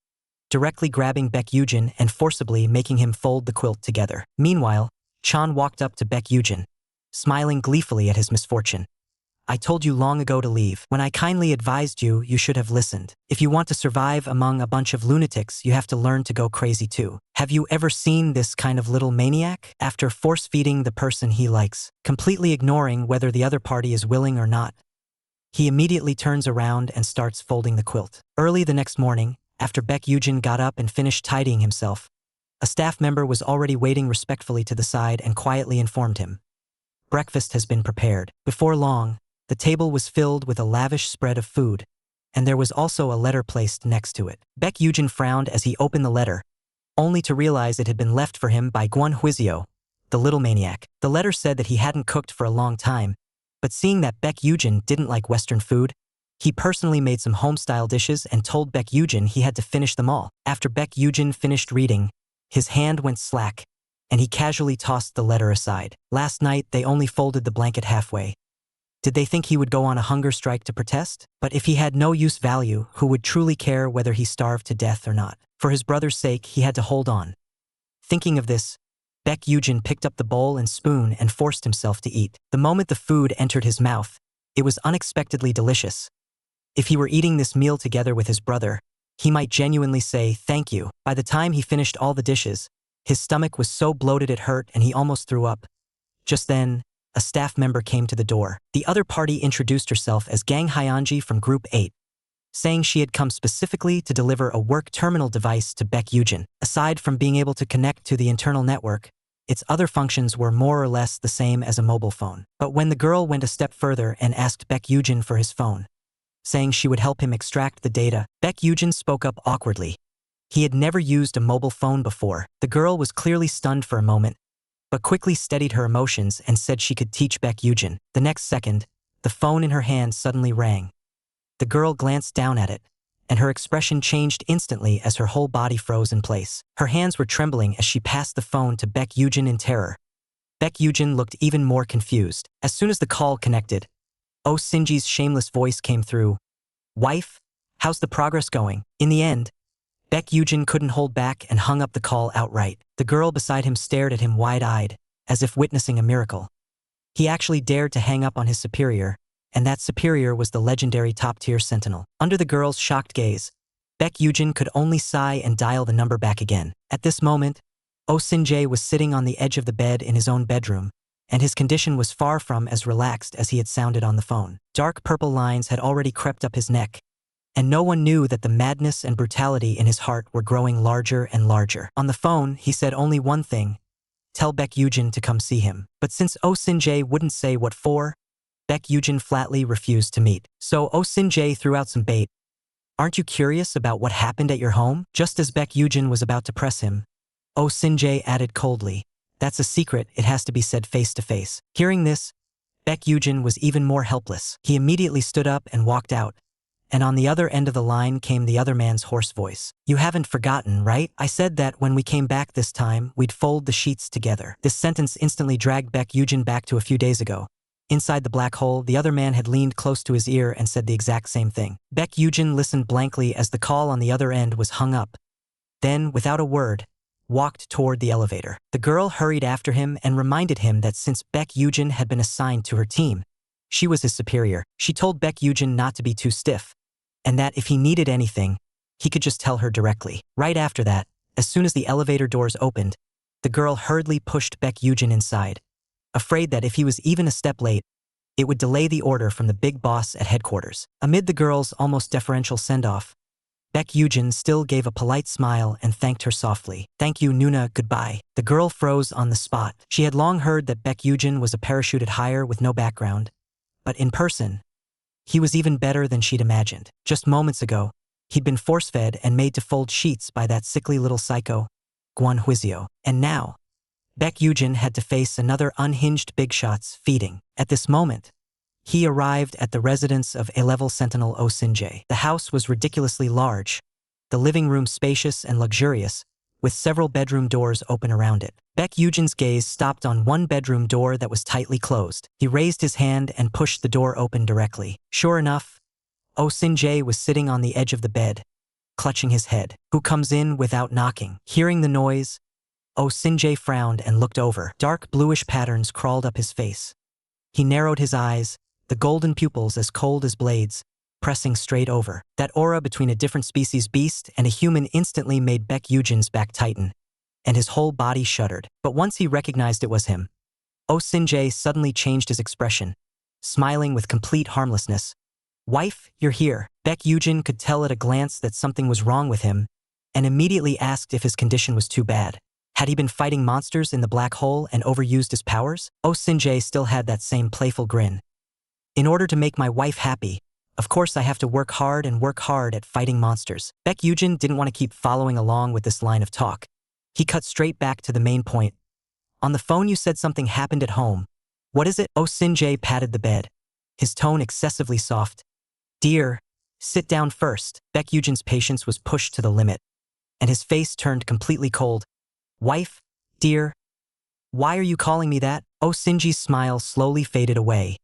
Speaker 1: directly grabbing Baek Yugeon and forcibly making him fold the quilt together. Meanwhile, Chan walked up to Baek Yugeon, smiling gleefully at his misfortune. "I told you long ago to leave. When I kindly advised you, you should have listened. If you want to survive among a bunch of lunatics, you have to learn to go crazy too. Have you ever seen this kind of little maniac?" After force-feeding the person he likes, completely ignoring whether the other party is willing or not, he immediately turns around and starts folding the quilt. Early the next morning, after Baek Yugeon got up and finished tidying himself, a staff member was already waiting respectfully to the side and quietly informed him, "Breakfast has been prepared." Before long, the table was filled with a lavish spread of food, and there was also a letter placed next to it. Baek Yugeon frowned as he opened the letter, only to realize it had been left for him by Guanhuizio, the little maniac. The letter said that he hadn't cooked for a long time, but seeing that Baek Yugeon didn't like Western food, he personally made some home-style dishes and told Baek Yugeon he had to finish them all. After Baek Yugeon finished reading, his hand went slack, and he casually tossed the letter aside. Last night, they only folded the blanket halfway. Did they think he would go on a hunger strike to protest? But if he had no use value, who would truly care whether he starved to death or not? For his brother's sake, he had to hold on. Thinking of this, Baek Yugeon picked up the bowl and spoon and forced himself to eat. The moment the food entered his mouth, it was unexpectedly delicious. If he were eating this meal together with his brother, he might genuinely say thank you. By the time he finished all the dishes, his stomach was so bloated it hurt and he almost threw up. Just then, a staff member came to the door. The other party introduced herself as Gang Hyanji from Group 8, saying she had come specifically to deliver a work terminal device to Baek Yugeon. Aside from being able to connect to the internal network, its other functions were more or less the same as a mobile phone. But when the girl went a step further and asked Baek Yugeon for his phone, saying she would help him extract the data, Baek Yugeon spoke up awkwardly. He had never used a mobile phone before. The girl was clearly stunned for a moment, but quickly steadied her emotions and said she could teach Baek Yugeon. The next second, the phone in her hand suddenly rang. The girl glanced down at it, and her expression changed instantly as her whole body froze in place. Her hands were trembling as she passed the phone to Baek Yugeon in terror. Baek Yugeon looked even more confused. As soon as the call connected, Oh Shinji's shameless voice came through. "Wife, how's the progress going?" In the end, Baek Yugeon couldn't hold back and hung up the call outright. The girl beside him stared at him wide-eyed, as if witnessing a miracle. He actually dared to hang up on his superior, and that superior was the legendary top-tier sentinel. Under the girl's shocked gaze, Baek Yugeon could only sigh and dial the number back again. At this moment, Oh Shinjae was sitting on the edge of the bed in his own bedroom, and his condition was far from as relaxed as he had sounded on the phone. Dark purple lines had already crept up his neck, and no one knew that the madness and brutality in his heart were growing larger and larger. On the phone, he said only one thing: tell Baek Yugeon to come see him. But since Oh Shinjae wouldn't say what for, Baek Yugeon flatly refused to meet. So Oh Shinjae threw out some bait. "Aren't you curious about what happened at your home?" Just as Baek Yugeon was about to press him, Oh Shinjae added coldly, "That's a secret, it has to be said face to face." Hearing this, Baek Yugeon was even more helpless. He immediately stood up and walked out, and on the other end of the line came the other man's hoarse voice. "You haven't forgotten, right? I said that when we came back this time, we'd fold the sheets together." This sentence instantly dragged Baek Yugeon back to a few days ago. Inside the black hole, the other man had leaned close to his ear and said the exact same thing. Baek Yugeon listened blankly as the call on the other end was hung up. Then, without a word, walked toward the elevator. The girl hurried after him and reminded him that since Baek Yugeon had been assigned to her team, she was his superior. She told Baek Yugeon not to be too stiff, and that if he needed anything, he could just tell her directly. Right after that, as soon as the elevator doors opened, the girl hurriedly pushed Baek Yugeon inside, afraid that if he was even a step late, it would delay the order from the big boss at headquarters. Amid the girl's almost deferential send-off, Baek Yugeon still gave a polite smile and thanked her softly. "Thank you, Nuna, goodbye." The girl froze on the spot. She had long heard that Baek Yugeon was a parachuted hire with no background, but in person, he was even better than she'd imagined. Just moments ago, he'd been force-fed and made to fold sheets by that sickly little psycho, Guan Huizio. And now, Baek Yugeon had to face another unhinged big shots feeding. At this moment, he arrived at the residence of A-level Sentinel Oh Sin-jae. The house was ridiculously large, the living room spacious and luxurious, with several bedroom doors open around it. Baek Yugeon's gaze stopped on one bedroom door that was tightly closed. He raised his hand and pushed the door open directly. Sure enough, Oh Sin-jae was sitting on the edge of the bed, clutching his head. "Who comes in without knocking?" Hearing the noise, Oh Sin-jae frowned and looked over. Dark bluish patterns crawled up his face. He narrowed his eyes, the golden pupils as cold as blades, pressing straight over. That aura between a different species beast and a human instantly made Baek Yugeon's back tighten, and his whole body shuddered. But once he recognized it was him, Oh Sin-jae suddenly changed his expression, smiling with complete harmlessness. "Wife, you're here." Baek Yugeon could tell at a glance that something was wrong with him, and immediately asked if his condition was too bad. Had he been fighting monsters in the black hole and overused his powers? Oh Sin-jae still had that same playful grin. "In order to make my wife happy, of course I have to work hard at fighting monsters." Baek Yugeon didn't want to keep following along with this line of talk. He cut straight back to the main point. "On the phone you said something happened at home. What is it?" Oh Sin-jae patted the bed, his tone excessively soft. "Dear, sit down first." Baek Yugeon's patience was pushed to the limit, and his face turned completely cold. "Wife, dear, why are you calling me that?" Oh Sin-jae's smile slowly faded away.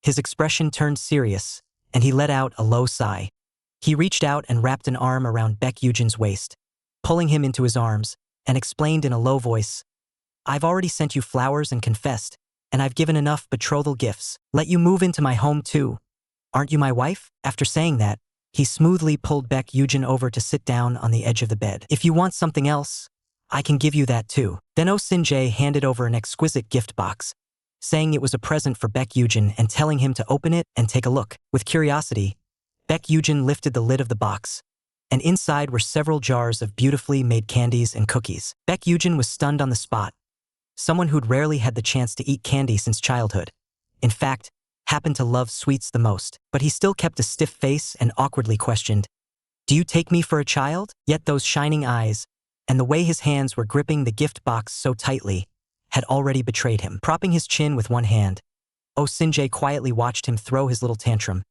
Speaker 1: His expression turned serious, and he let out a low sigh. He reached out and wrapped an arm around Baek Yugeon's waist, pulling him into his arms, and explained in a low voice, "I've already sent you flowers and confessed, and I've given enough betrothal gifts. Let you move into my home too. Aren't you my wife?" After saying that, he smoothly pulled Baek Yugeon over to sit down on the edge of the bed. "If you want something else, I can give you that too." Then Oh Sin-jae handed over an exquisite gift box, saying it was a present for Baek Yugeon and telling him to open it and take a look. With curiosity, Baek Yugeon lifted the lid of the box, and inside were several jars of beautifully made candies and cookies. Baek Yugeon was stunned on the spot. Someone who'd rarely had the chance to eat candy since childhood. In fact, happened to love sweets the most. But he still kept a stiff face and awkwardly questioned, "Do you take me for a child?" Yet those shining eyes, and the way his hands were gripping the gift box so tightly, had already betrayed him. Propping his chin with one hand, Oh Sin-jae quietly watched him throw his little tantrum,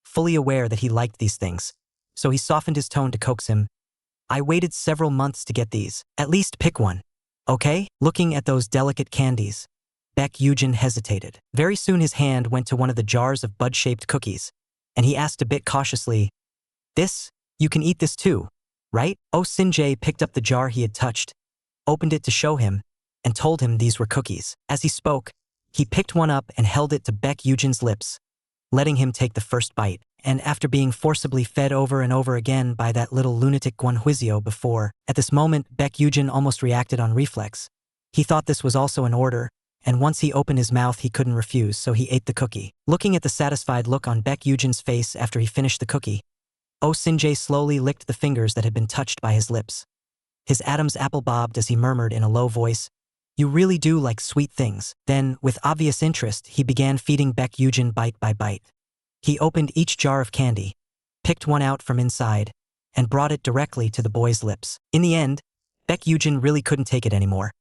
Speaker 1: fully aware that he liked these things. So he softened his tone to coax him. "I waited several months to get these. At least pick one, okay?" Looking at those delicate candies, Baek Yugeon hesitated. Very soon his hand went to one of the jars of bud-shaped cookies, and he asked a bit cautiously, "This, you can eat this too, right?" Oh Sin-jae picked up the jar he had touched, opened it to show him, and told him these were cookies. As he spoke, he picked one up and held it to Baek Yugeon's lips, letting him take the first bite. And after being forcibly fed over and over again by that little lunatic Guan Huizio before, at this moment Baek Yugeon almost reacted on reflex. He thought this was also an order, and once he opened his mouth he couldn't refuse, so he ate the cookie. Looking at the satisfied look on Baek Yugeon's face after he finished the cookie, Oh Sin-jae slowly licked the fingers that had been touched by his lips. His Adam's apple bobbed as he murmured in a low voice, "You really do like sweet things." Then, with obvious interest, he began feeding Baek Yugeon bite by bite. He opened each jar of candy, picked one out from inside, and brought it directly to the boy's lips. In the end, Baek Yugeon really couldn't take it anymore.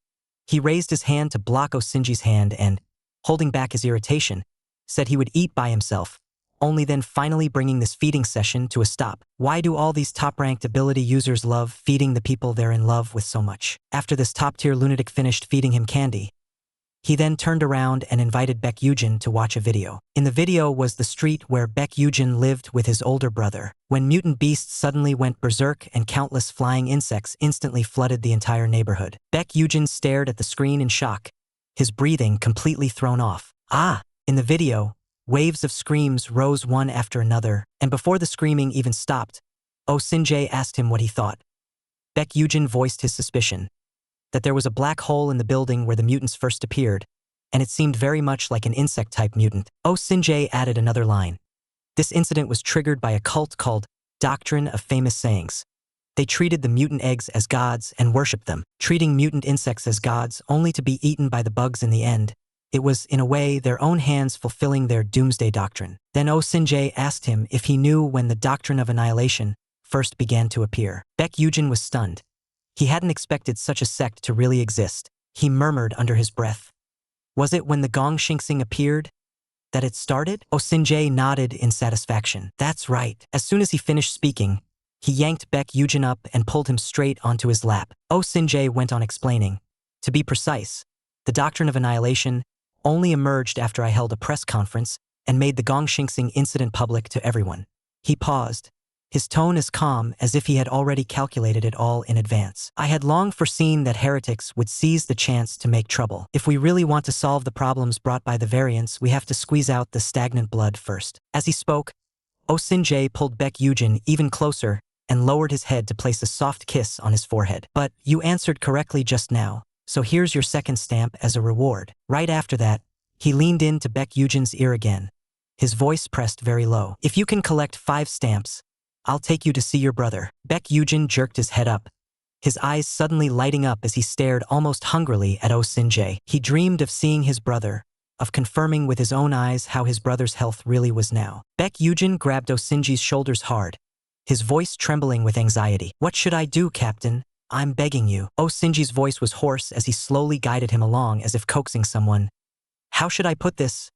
Speaker 1: He raised his hand to block Oh Sin-jae's hand and, holding back his irritation, said he would eat by himself, only then finally bringing this feeding session to a stop. Why do all these top-ranked ability users love feeding the people they're in love with so much? After this top-tier lunatic finished feeding him candy, He then turned around and invited Baek Yugeon to watch a video. In the video was the street where Baek Yugeon lived with his older brother. When mutant beasts suddenly went berserk and countless flying insects instantly flooded the entire neighborhood. Baek Yugeon stared at the screen in shock, his breathing completely thrown off. In the video, waves of screams rose one after another, and before the screaming even stopped, Oh Sin-jae asked him what he thought. Baek Yugeon voiced his suspicion that there was a black hole in the building where the mutants first appeared, and it seemed very much like an insect-type mutant. Oh Sin-jae added another line. This incident was triggered by a cult called Doctrine of Famous Sayings. They treated the mutant eggs as gods and worshipped them, treating mutant insects as gods only to be eaten by the bugs in the end. It was, in a way, their own hands fulfilling their doomsday doctrine. Then Oh Sin-jae asked him if he knew when the Doctrine of Annihilation first began to appear. Baek Yugeon was stunned. He hadn't expected such a sect to really exist. He murmured under his breath. Was it when the Gong Shinxing appeared that it started? Oh Sin-jae nodded in satisfaction. That's right. As soon as he finished speaking, he yanked Baek Yugeon up and pulled him straight onto his lap. Oh Sin-jae went on explaining. To be precise, the Doctrine of Annihilation only emerged after I held a press conference and made the Gong Shinxing incident public to everyone. He paused, his tone as calm as if he had already calculated it all in advance. I had long foreseen that heretics would seize the chance to make trouble. If we really want to solve the problems brought by the variants, we have to squeeze out the stagnant blood first. As he spoke, Oh Sin-jae pulled Baek Yugeon even closer and lowered his head to place a soft kiss on his forehead. But you answered correctly just now, so here's your second stamp as a reward. Right after that, he leaned into Baek Yugeon's ear again, his voice pressed very low. If you can collect 5 stamps, I'll take you to see your brother. Baek Yugeon jerked his head up, his eyes suddenly lighting up as he stared almost hungrily at Oh Sin-jae. He dreamed of seeing his brother, of confirming with his own eyes how his brother's health really was now. Baek Yugeon grabbed Oh Sin-jae's shoulders hard, his voice trembling with anxiety. What should I do, Captain? I'm begging you. Oh Sin-jae's voice was hoarse as he slowly guided him along as if coaxing someone. How should I put this?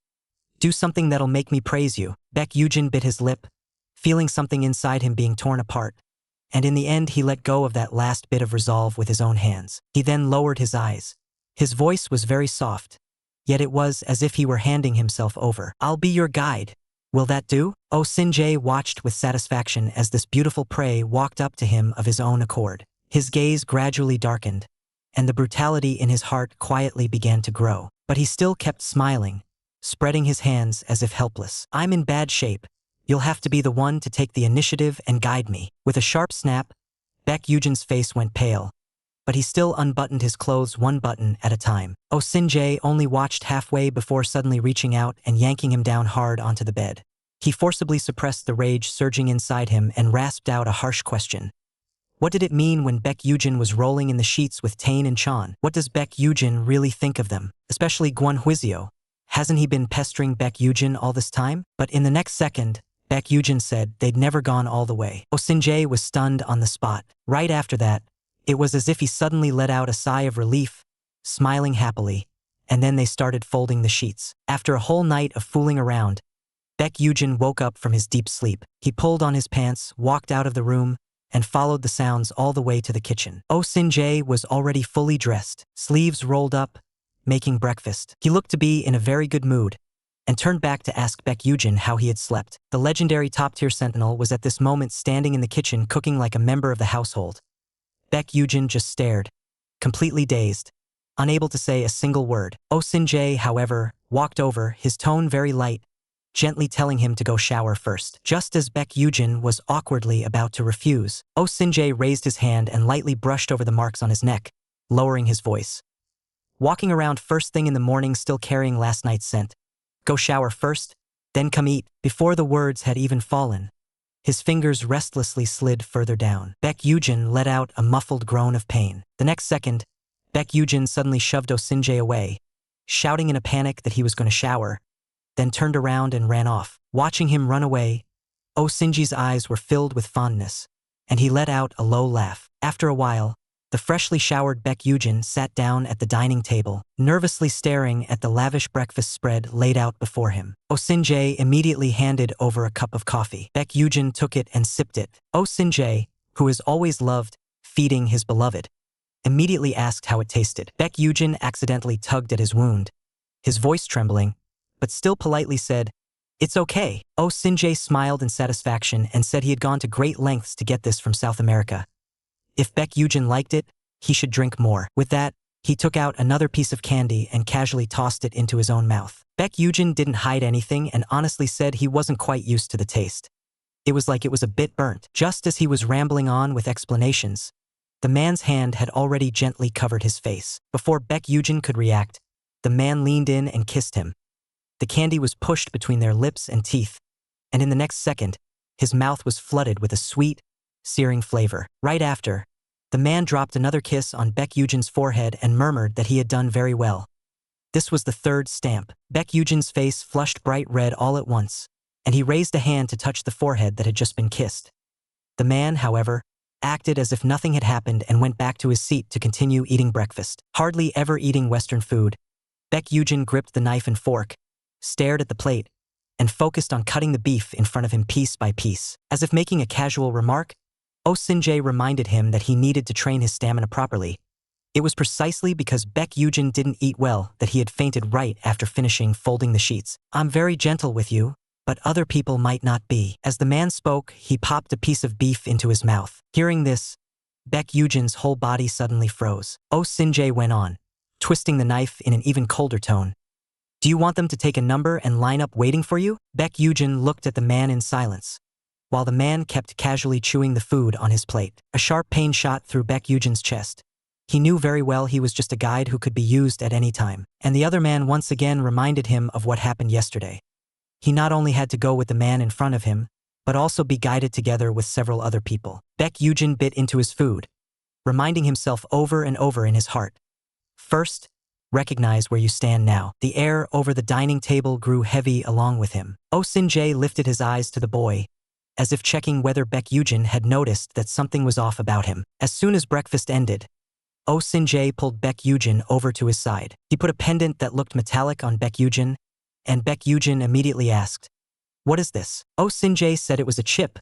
Speaker 1: Do something that'll make me praise you. Baek Yugeon bit his lip, feeling something inside him being torn apart, and in the end he let go of that last bit of resolve with his own hands. He then lowered his eyes. His voice was very soft, yet it was as if he were handing himself over. I'll be your guide. Will that do? Oh Sin-jae watched with satisfaction as this beautiful prey walked up to him of his own accord. His gaze gradually darkened, and the brutality in his heart quietly began to grow. But he still kept smiling, spreading his hands as if helpless. I'm in bad shape. You'll have to be the one to take the initiative and guide me. With a sharp snap, Baek Yugeon's face went pale, but he still unbuttoned his clothes one button at a time. Oh Sin-jae only watched halfway before suddenly reaching out and yanking him down hard onto the bed. He forcibly suppressed the rage surging inside him and rasped out a harsh question. What did it mean when Baek Yugeon was rolling in the sheets with Tain and Chan? What does Baek Yugeon really think of them? Especially Gwon Huizio. Hasn't he been pestering Baek Yugeon all this time? But in the next second, Baek Yugeon said they'd never gone all the way. Oh Sin-jae was stunned on the spot. Right after that, it was as if he suddenly let out a sigh of relief, smiling happily, and then they started folding the sheets. After a whole night of fooling around, Baek Yugeon woke up from his deep sleep. He pulled on his pants, walked out of the room, and followed the sounds all the way to the kitchen. Oh Sin-jae was already fully dressed, sleeves rolled up, making breakfast. He looked to be in a very good mood, and turned back to ask Baek Yugeon how he had slept. The legendary top-tier sentinel was at this moment standing in the kitchen cooking like a member of the household. Baek Yugeon just stared, completely dazed, unable to say a single word. Oh Sin-jae, however, walked over, his tone very light, gently telling him to go shower first. Just as Baek Yugeon was awkwardly about to refuse, Oh Sin-jae raised his hand and lightly brushed over the marks on his neck, lowering his voice. Walking around first thing in the morning still carrying last night's scent. Go shower first, then come eat. Before the words had even fallen, his fingers restlessly slid further down. Baek Yugeon let out a muffled groan of pain. The next second, Baek Yugeon suddenly shoved Oh Sin-jae away, shouting in a panic that he was going to shower, then turned around and ran off. Watching him run away, Oh Sin-jae's eyes were filled with fondness, and he let out a low laugh. After a while, the freshly showered Baek Yugeon sat down at the dining table, nervously staring at the lavish breakfast spread laid out before him. Oh Sin-jae immediately handed over a cup of coffee. Baek Yugeon took it and sipped it. Oh Sin-jae, who has always loved feeding his beloved, immediately asked how it tasted. Baek Yugeon accidentally tugged at his wound, his voice trembling, but still politely said, "It's okay." Oh Sinjay smiled in satisfaction and said he had gone to great lengths to get this from South America. If Baek Yugeon liked it, he should drink more. With that, he took out another piece of candy and casually tossed it into his own mouth. Baek Yugeon didn't hide anything and honestly said he wasn't quite used to the taste. It was like it was a bit burnt. Just as he was rambling on with explanations, the man's hand had already gently covered his face. Before Baek Yugeon could react, the man leaned in and kissed him. The candy was pushed between their lips and teeth, and in the next second, his mouth was flooded with a sweet, searing flavor. Right after, the man dropped another kiss on Baek Yugeon's forehead and murmured that he had done very well. This was the third stamp. Baek Yugeon's face flushed bright red all at once, and he raised a hand to touch the forehead that had just been kissed. The man, however, acted as if nothing had happened and went back to his seat to continue eating breakfast. Hardly ever eating Western food, Baek Yugeon gripped the knife and fork, stared at the plate, and focused on cutting the beef in front of him piece by piece. As if making a casual remark, Oh Sinjay reminded him that he needed to train his stamina properly. It was precisely because Baek Yugeon didn't eat well that he had fainted right after finishing folding the sheets. "I'm very gentle with you, but other people might not be." As the man spoke, he popped a piece of beef into his mouth. Hearing this, Baek Yugeon's whole body suddenly froze. Oh Sinjay went on, twisting the knife in an even colder tone. "Do you want them to take a number and line up waiting for you?" Baek Yugeon looked at the man in silence, while the man kept casually chewing the food on his plate. A sharp pain shot through Baek Yugeon's chest. He knew very well he was just a guide who could be used at any time, and the other man once again reminded him of what happened yesterday. He not only had to go with the man in front of him, but also be guided together with several other people. Baek Yugeon bit into his food, reminding himself over and over in his heart. First, recognize where you stand now. The air over the dining table grew heavy along with him. Oh Sinjay lifted his eyes to the boy, as if checking whether Baek Yugeon had noticed that something was off about him. As soon as breakfast ended, Oh Sinjay pulled Baek Yugeon over to his side. He put a pendant that looked metallic on Baek Yugeon, and Baek Yugeon immediately asked, "What is this?" Oh Sinjay said it was a chip,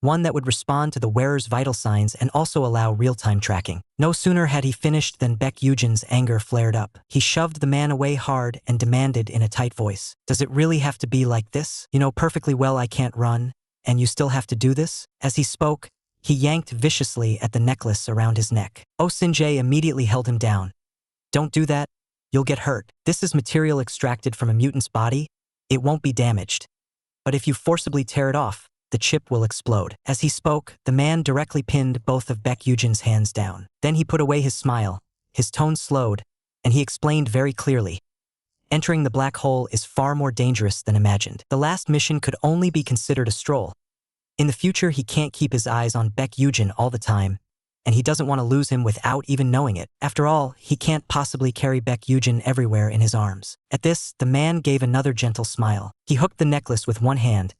Speaker 1: one that would respond to the wearer's vital signs and also allow real-time tracking. No sooner had he finished than Baek Yugeon's anger flared up. He shoved the man away hard and demanded in a tight voice, "Does it really have to be like this? You know perfectly well I can't run, and you still have to do this?" As he spoke, he yanked viciously at the necklace around his neck. Oh Sinjay immediately held him down. "Don't do that. You'll get hurt. This is material extracted from a mutant's body. It won't be damaged. But if you forcibly tear it off, the chip will explode." As he spoke, the man directly pinned both of Baek Yugeon's hands down. Then he put away his smile, his tone slowed, and he explained very clearly. Entering the black hole is far more dangerous than imagined. The last mission could only be considered a stroll. In the future, he can't keep his eyes on Baek Yugeon all the time, and he doesn't want to lose him without even knowing it. After all, he can't possibly carry Baek Yugeon everywhere in his arms. At this, the man gave another gentle smile. He hooked the necklace with one hand,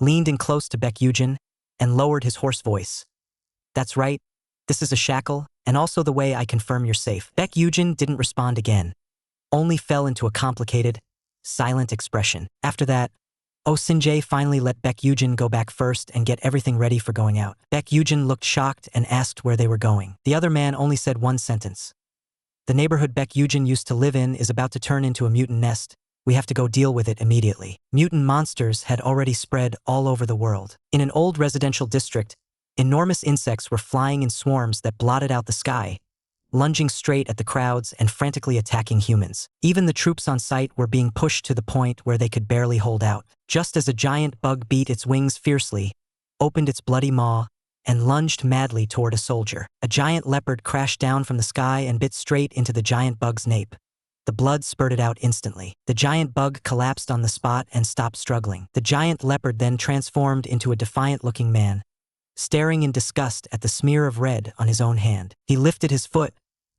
Speaker 1: leaned in close to Baek Yugeon, and lowered his hoarse voice. "That's right. This is a shackle, and also the way I confirm you're safe." Baek Yugeon didn't respond again, only fell into a complicated, silent expression. After that, Oh Sinjay finally let Baek Yugeon go back first and get everything ready for going out. Baek Yugeon looked shocked and asked where they were going. The other man only said one sentence. "The neighborhood Baek Yugeon used to live in is about to turn into a mutant nest. We have to go deal with it immediately." Mutant monsters had already spread all over the world. In an old residential district, enormous insects were flying in swarms that blotted out the sky, lunging straight at the crowds and frantically attacking humans. Even the troops on site were being pushed to the point where they could barely hold out. Just as a giant bug beat its wings fiercely, opened its bloody maw, and lunged madly toward a soldier, a giant leopard crashed down from the sky and bit straight into the giant bug's nape. The blood spurted out instantly. The giant bug collapsed on the spot and stopped struggling. The giant leopard then transformed into a defiant-looking man, staring in disgust at the smear of red on his own hand. He lifted his foot,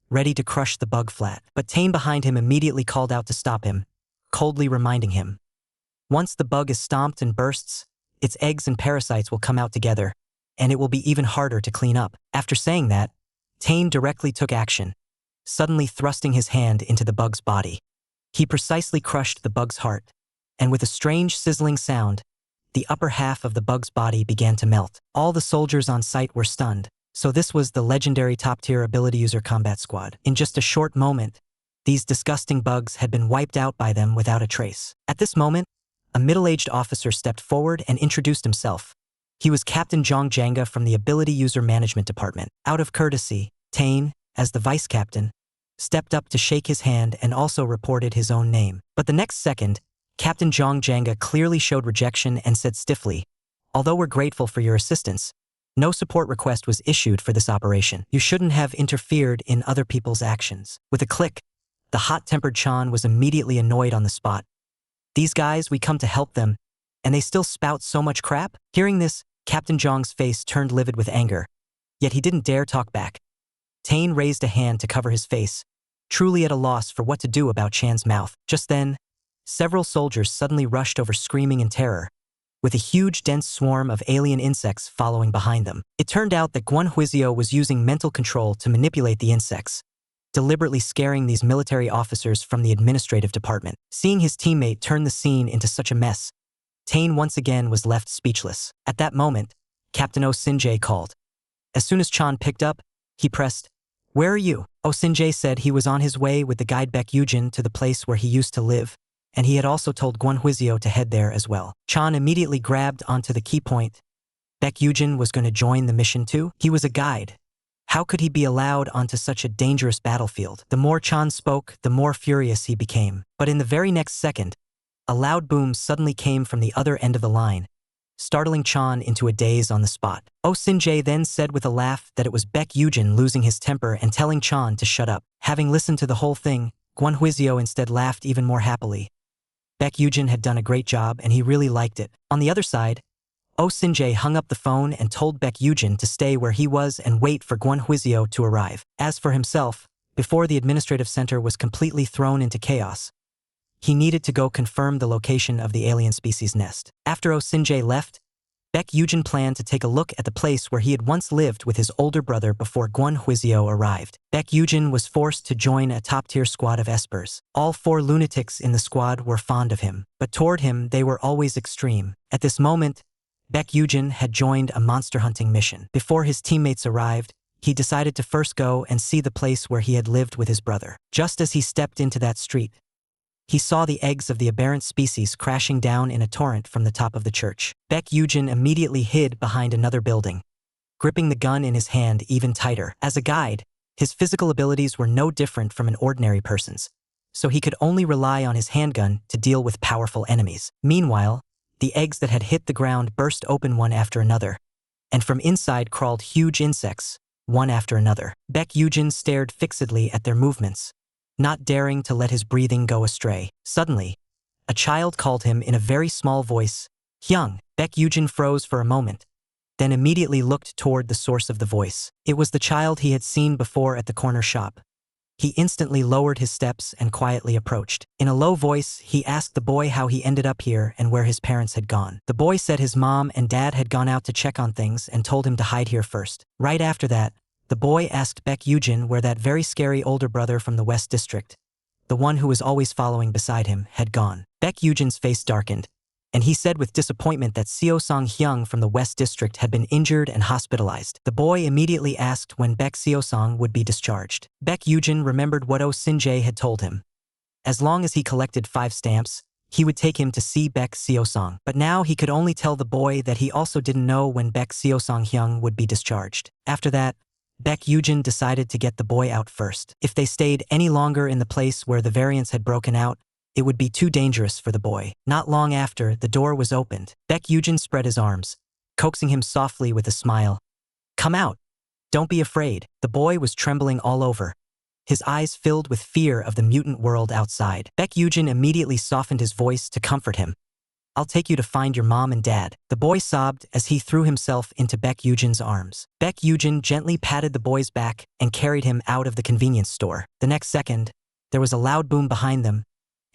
Speaker 1: ready to crush the bug flat. But Tane behind him immediately called out to stop him, coldly reminding him, "Once the bug is stomped and bursts, its eggs and parasites will come out together, and it will be even harder to clean up." After saying that, Tane directly took action, suddenly thrusting his hand into the bug's body. He precisely crushed the bug's heart, and with a strange sizzling sound, the upper half of the bug's body began to melt. All the soldiers on site were stunned. So this was the legendary top-tier ability user combat squad. In just a short moment, These disgusting bugs had been wiped out by them without a trace. At this moment, a middle-aged officer stepped forward and introduced himself. He was Captain Jong Janga from the Ability User Management Department. Out of courtesy, Tane, as the vice captain, stepped up to shake his hand and also reported his own name. But the next second, Captain Jong Janga clearly showed rejection and said stiffly, "Although we're grateful for your assistance, no support request was issued for this operation. You shouldn't have interfered in other people's actions." With a click, the hot-tempered Chan was immediately annoyed on the spot. "These guys, we come to help them, and they still spout so much crap?" Hearing this, Captain Jong's face turned livid with anger, yet he didn't dare talk back. Tane raised a hand to cover his face, truly at a loss for what to do about Chan's mouth. Just then, several soldiers suddenly rushed over screaming in terror, with a huge dense swarm of alien insects following behind them. It turned out that Guan Huizio was using mental control to manipulate the insects, deliberately scaring these military officers from the administrative department. Seeing his teammate turn the scene into such a mess, Tane once again was left speechless. At that moment, Captain Oh Sinjae called. As soon as Chan picked up, he pressed, "Where are you?" Oh Sinjae said he was on his way with the guide Baek Yugeon to the place where he used to live, and he had also told Guan Huizio to head there as well. Chan immediately grabbed onto the key point. Baek Yugeon was going to join the mission too? He was a guide. How could he be allowed onto such a dangerous battlefield? The more Chan spoke, the more furious he became. But in the very next second, a loud boom suddenly came from the other end of the line, startling Chan into a daze on the spot. Oh Sinjae then said with a laugh that it was Baek Yugeon losing his temper and telling Chan to shut up. Having listened to the whole thing, Guan Huizio instead laughed even more happily. Baek Yugeon had done a great job and he really liked it. On the other side, Oh Sinjae hung up the phone and told Baek Yugeon to stay where he was and wait for Guan Huizio to arrive. As for himself, before the administrative center was completely thrown into chaos, he needed to go confirm the location of the alien species nest. After Oh Sinjae left, Baek Yugeon planned to take a look at the place where he had once lived with his older brother before Guan Huizio arrived. Baek Yugeon was forced to join a top-tier squad of Espers. All 4 lunatics in the squad were fond of him, but toward him they were always extreme. At this moment, Baek Yugeon had joined a monster hunting mission. Before his teammates arrived, he decided to first go and see the place where he had lived with his brother. Just as he stepped into that street, he saw the eggs of the aberrant species crashing down in a torrent from the top of the church. Baek Yugeon immediately hid behind another building, gripping the gun in his hand even tighter. As a guide, his physical abilities were no different from an ordinary person's, so he could only rely on his handgun to deal with powerful enemies. Meanwhile, the eggs that had hit the ground burst open one after another, and from inside crawled huge insects, one after another. Baek Yugeon stared fixedly at their movements, not daring to let his breathing go astray. Suddenly, a child called him in a very small voice, "Hyung." Baek Yugeon froze for a moment, then immediately looked toward the source of the voice. It was the child he had seen before at the corner shop. He instantly lowered his steps and quietly approached. In a low voice, he asked the boy how he ended up here and where his parents had gone. The boy said his mom and dad had gone out to check on things and told him to hide here first. Right after that, the boy asked Baek Yugeon where that very scary older brother from the West District, the one who was always following beside him, had gone. Baek Eugen's face darkened, and he said with disappointment that Seo Song Hyung from the West District had been injured and hospitalized. The boy immediately asked when Baek Seo Song would be discharged. Baek Yugeon remembered what Oh Sinjae had told him. As long as he collected 5 stamps, he would take him to see Baek Seo Song. But now he could only tell the boy that he also didn't know when Baek Seo Song Hyung would be discharged. After that, Baek Yugeon decided to get the boy out first. If they stayed any longer in the place where the variants had broken out, it would be too dangerous for the boy. Not long after, the door was opened. Baek Yugeon spread his arms, coaxing him softly with a smile. "Come out. Don't be afraid." The boy was trembling all over, his eyes filled with fear of the mutant world outside. Baek Yugeon immediately softened his voice to comfort him. "I'll take you to find your mom and dad." The boy sobbed as he threw himself into Baek Eugen's arms. Baek Yugeon gently patted the boy's back and carried him out of the convenience store. The next second, there was a loud boom behind them,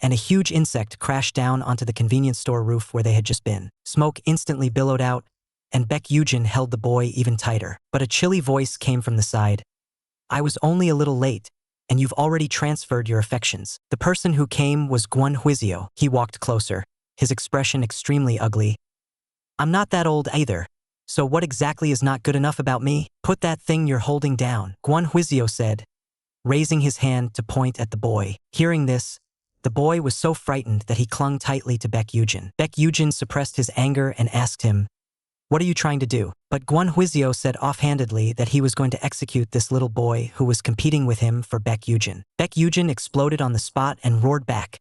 Speaker 1: and a huge insect crashed down onto the convenience store roof where they had just been. Smoke instantly billowed out, and Baek Yugeon held the boy even tighter. But a chilly voice came from the side. "I was only a little late, and you've already transferred your affections." The person who came was Guan Huizio. He walked closer, his expression extremely ugly. "I'm not that old either, so what exactly is not good enough about me? Put that thing you're holding down," Guan Huizio said, raising his hand to point at the boy. Hearing this, the boy was so frightened that he clung tightly to Baek Yugeon. Baek Yugeon suppressed his anger and asked him, "What are you trying to do?" But Gwon Huizio said offhandedly that he was going to execute this little boy who was competing with him for Baek Yugeon. Baek Yugeon exploded on the spot and roared back,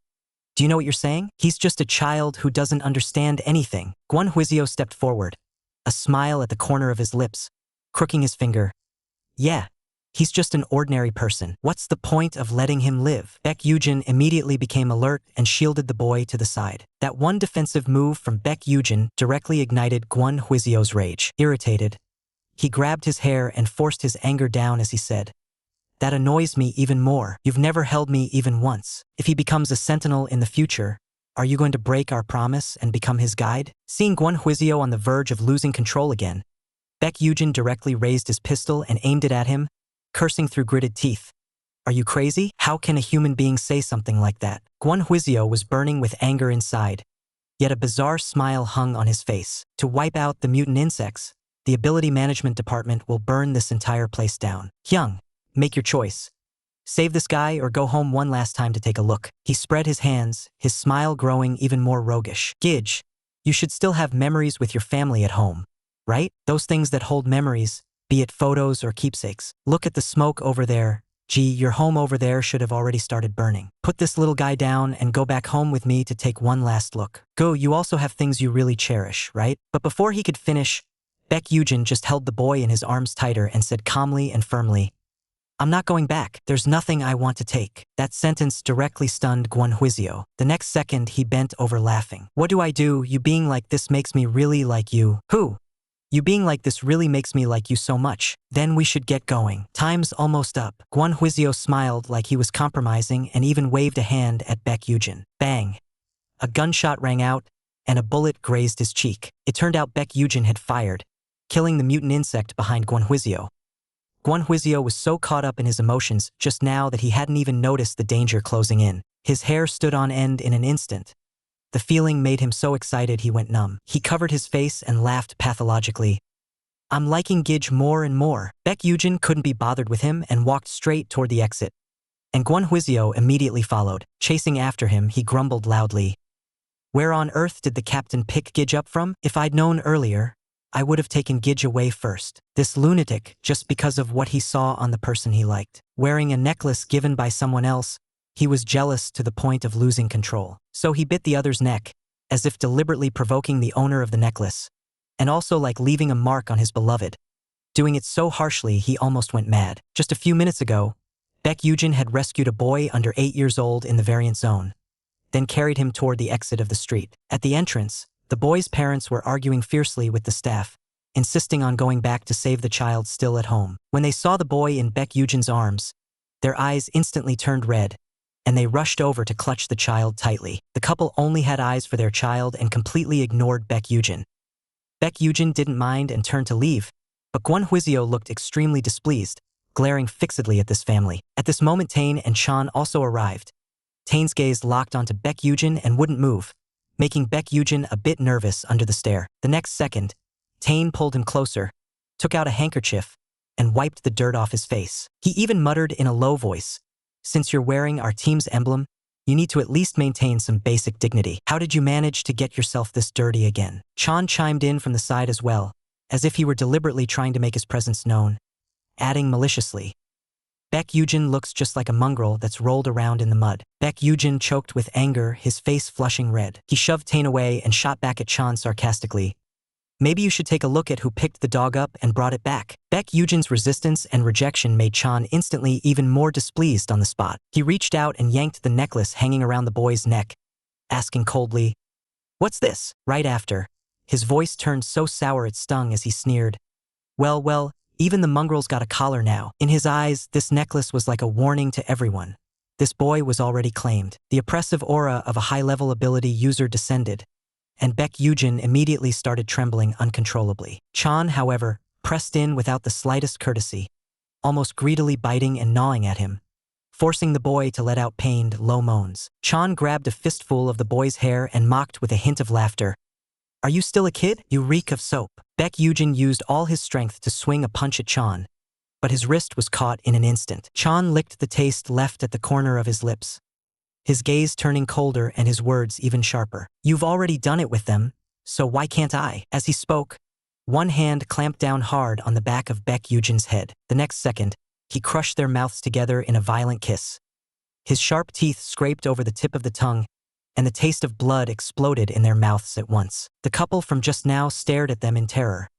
Speaker 1: "Do you know what you're saying? He's just a child who doesn't understand anything." Gwon Huizio stepped forward, a smile at the corner of his lips, crooking his finger. "Yeah, he's just an ordinary person. What's the point of letting him live?" Baek Yugeon immediately became alert and shielded the boy to the side. That one defensive move from Baek Yugeon directly ignited Gwon Huizio's rage. Irritated, he grabbed his hair and forced his anger down as he said, "That annoys me even more. You've never held me even once. If he becomes a sentinel in the future, are you going to break our promise and become his guide?" Seeing Gwon Huizio on the verge of losing control again, Baek Yugeon directly raised his pistol and aimed it at him, cursing through gritted teeth. "Are you crazy? How can a human being say something like that?" Gwon Huizio was burning with anger inside, yet a bizarre smile hung on his face. "To wipe out the mutant insects, the ability management department will burn this entire place down. Hyung, make your choice. Save this guy or go home one last time to take a look." He spread his hands, his smile growing even more roguish. "Gij, you should still have memories with your family at home, right? Those things that hold memories, be it photos or keepsakes. Look at the smoke over there. Gee, your home over there should have already started burning. Put this little guy down and go back home with me to take one last look. Go, you also have things you really cherish, right?" But before he could finish, Baek Yugeon just held the boy in his arms tighter and said calmly and firmly, "I'm not going back. There's nothing I want to take." That sentence directly stunned Gwon Huizio. The next second, he bent over laughing. "What do I do? You being like this makes me really like you." "Who? You being like this really makes me like you so much. Then we should get going. Time's almost up." Gwon Huizio smiled like he was compromising and even waved a hand at Baek Yugeon. Bang! A gunshot rang out, and a bullet grazed his cheek. It turned out Baek Yugeon had fired, killing the mutant insect behind Gwon Huizio. Gwon Huizio was so caught up in his emotions just now that he hadn't even noticed the danger closing in. His hair stood on end in an instant. The feeling made him so excited he went numb. He covered his face and laughed pathologically. "I'm liking Gij more and more." Baek Yugeon couldn't be bothered with him and walked straight toward the exit. And Gwon Huizio immediately followed. Chasing after him, he grumbled loudly, "Where on earth did the captain pick Gij up from? If I'd known earlier, I would have taken Gij away first. This lunatic, just because of what he saw on the person he liked. Wearing a necklace given by someone else, he was jealous to the point of losing control. So he bit the other's neck, as if deliberately provoking the owner of the necklace, and also like leaving a mark on his beloved. Doing it so harshly he almost went mad. Just a few minutes ago, Baek Yugeon had rescued a boy under 8 years old in the variant zone, then carried him toward the exit of the street. At the entrance, the boy's parents were arguing fiercely with the staff, insisting on going back to save the child still at home. When they saw the boy in Baek Yugeon's arms, their eyes instantly turned red, and they rushed over to clutch the child tightly. The couple only had eyes for their child and completely ignored Baek Yugeon. Baek Yugeon didn't mind and turned to leave, but Gwon Huizio looked extremely displeased, glaring fixedly at this family. At this moment, Tane and Chan also arrived. Tane's gaze locked onto Baek Yugeon and wouldn't move, making Baek Yugeon a bit nervous under the stare. The next second, Tane pulled him closer, took out a handkerchief, and wiped the dirt off his face. He even muttered in a low voice, "Since you're wearing our team's emblem, you need to at least maintain some basic dignity. How did you manage to get yourself this dirty again?" Chan chimed in from the side as well, as if he were deliberately trying to make his presence known, adding maliciously, "Baek Yugeon looks just like a mongrel that's rolled around in the mud." Baek Yugeon choked with anger, his face flushing red. He shoved Tane away and shot back at Chan sarcastically, "Maybe you should take a look at who picked the dog up and brought it back." Baek Eugen's resistance and rejection made Chan instantly even more displeased on the spot. He reached out and yanked the necklace hanging around the boy's neck, asking coldly, "What's this?" Right after, his voice turned so sour it stung as he sneered, Well, even the mongrel's got a collar now." In his eyes, this necklace was like a warning to everyone. This boy was already claimed. The oppressive aura of a high-level ability user descended, and Baek Yugeon immediately started trembling uncontrollably. Chan, however, pressed in without the slightest courtesy, almost greedily biting and gnawing at him, forcing the boy to let out pained, low moans. Chan grabbed a fistful of the boy's hair and mocked with a hint of laughter, "Are you still a kid? You reek of soap." Baek Yugeon used all his strength to swing a punch at Chan, but his wrist was caught in an instant. Chan licked the taste left at the corner of his lips, his gaze turning colder and his words even sharper. "You've already done it with them, so why can't I?" As he spoke, one hand clamped down hard on the back of Baek Yugeon's head. The next second, he crushed their mouths together in a violent kiss. His sharp teeth scraped over the tip of the tongue, and the taste of blood exploded in their mouths at once. The couple from just now stared at them in terror,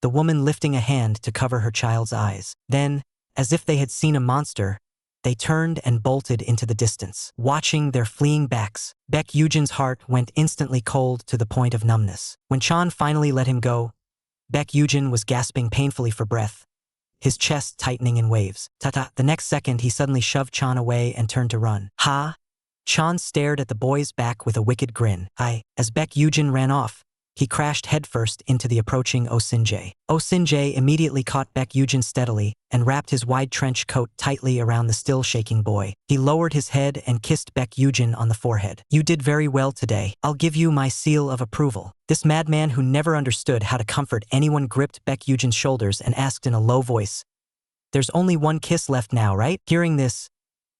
Speaker 1: the woman lifting a hand to cover her child's eyes. Then, as if they had seen a monster, they turned and bolted into the distance. Watching their fleeing backs, Baek Yugeon's heart went instantly cold to the point of numbness. When Chan finally let him go, Baek Yugeon was gasping painfully for breath, his chest tightening in waves. Ta-ta! The next second, he suddenly shoved Chan away and turned to run. "Ha!" Chan stared at the boy's back with a wicked grin. As Baek Yugeon ran off, he crashed headfirst into the approaching Oh Sin-jae. Oh Sin-jae immediately caught Baek Yugeon steadily and wrapped his wide trench coat tightly around the still shaking boy. He lowered his head and kissed Baek Yugeon on the forehead. "You did very well today. I'll give you my seal of approval." This madman who never understood how to comfort anyone gripped Baek Yugeon's shoulders and asked in a low voice, "There's only one kiss left now, right?" Hearing this,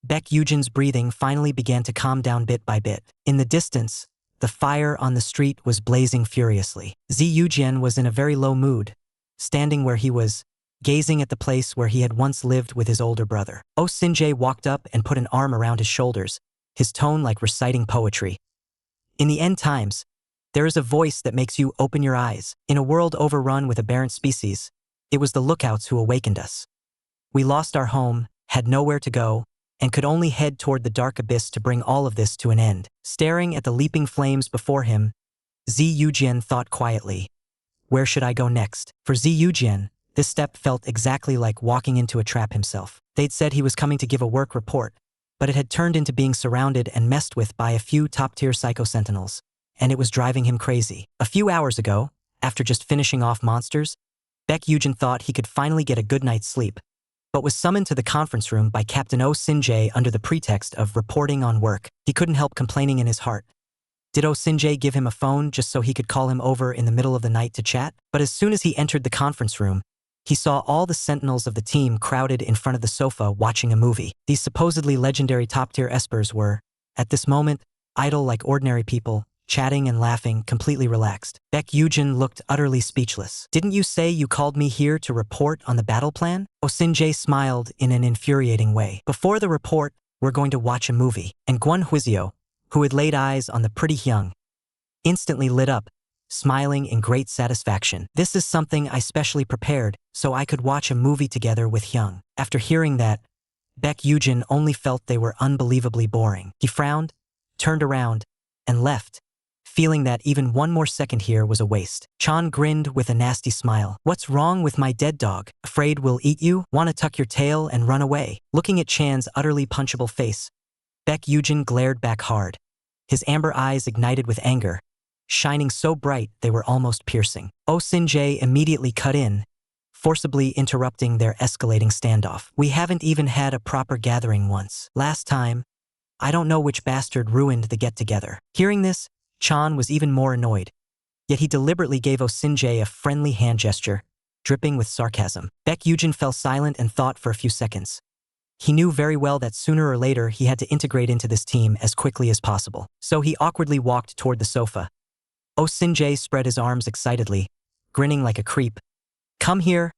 Speaker 1: Baek Yugeon's breathing finally began to calm down bit by bit. In the distance, the fire on the street was blazing furiously. Zi Yujian was in a very low mood, standing where he was, gazing at the place where he had once lived with his older brother. Oh Sin-jae walked up and put an arm around his shoulders, his tone like reciting poetry. "In the end times, there is a voice that makes you open your eyes. In a world overrun with aberrant species, it was the lookouts who awakened us. We lost our home, had nowhere to go, and could only head toward the dark abyss to bring all of this to an end." Staring at the leaping flames before him, Zi Yujian thought quietly, "Where should I go next?" For Zi Yujian, this step felt exactly like walking into a trap himself. They'd said he was coming to give a work report, but it had turned into being surrounded and messed with by a few top-tier psycho-sentinels, and it was driving him crazy. A few hours ago, after just finishing off monsters, Baek Yugeon thought he could finally get a good night's sleep, but was summoned to the conference room by Captain Oh Sin-jae under the pretext of reporting on work. He couldn't help complaining in his heart. Did Oh Sin-jae give him a phone just so he could call him over in the middle of the night to chat? But as soon as he entered the conference room, he saw all the sentinels of the team crowded in front of the sofa watching a movie. These supposedly legendary top-tier Espers were, at this moment, idle like ordinary people, chatting and laughing, completely relaxed. Baek Yugeon looked utterly speechless. "Didn't you say you called me here to report on the battle plan?" Oh Sin-jae smiled in an infuriating way. "Before the report, we're going to watch a movie." And Gwon Huizio, who had laid eyes on the pretty Hyung, instantly lit up, smiling in great satisfaction. "This is something I specially prepared so I could watch a movie together with Hyung." After hearing that, Baek Yugeon only felt they were unbelievably boring. He frowned, turned around, and left, feeling that even one more second here was a waste. Chan grinned with a nasty smile. "What's wrong with my dead dog? Afraid we'll eat you? Want to tuck your tail and run away?" Looking at Chan's utterly punchable face, Baek Yugeon glared back hard, his amber eyes ignited with anger, shining so bright they were almost piercing. Oh Sin-jae immediately cut in, forcibly interrupting their escalating standoff. "We haven't even had a proper gathering once. Last time, I don't know which bastard ruined the get-together." Hearing this, Chan was even more annoyed, yet he deliberately gave Oh Sin-jae a friendly hand gesture, dripping with sarcasm. Baek Yugeon fell silent and thought for a few seconds. He knew very well that sooner or later he had to integrate into this team as quickly as possible. So he awkwardly walked toward the sofa. Oh Sin-jae spread his arms excitedly, grinning like a creep. "Come here.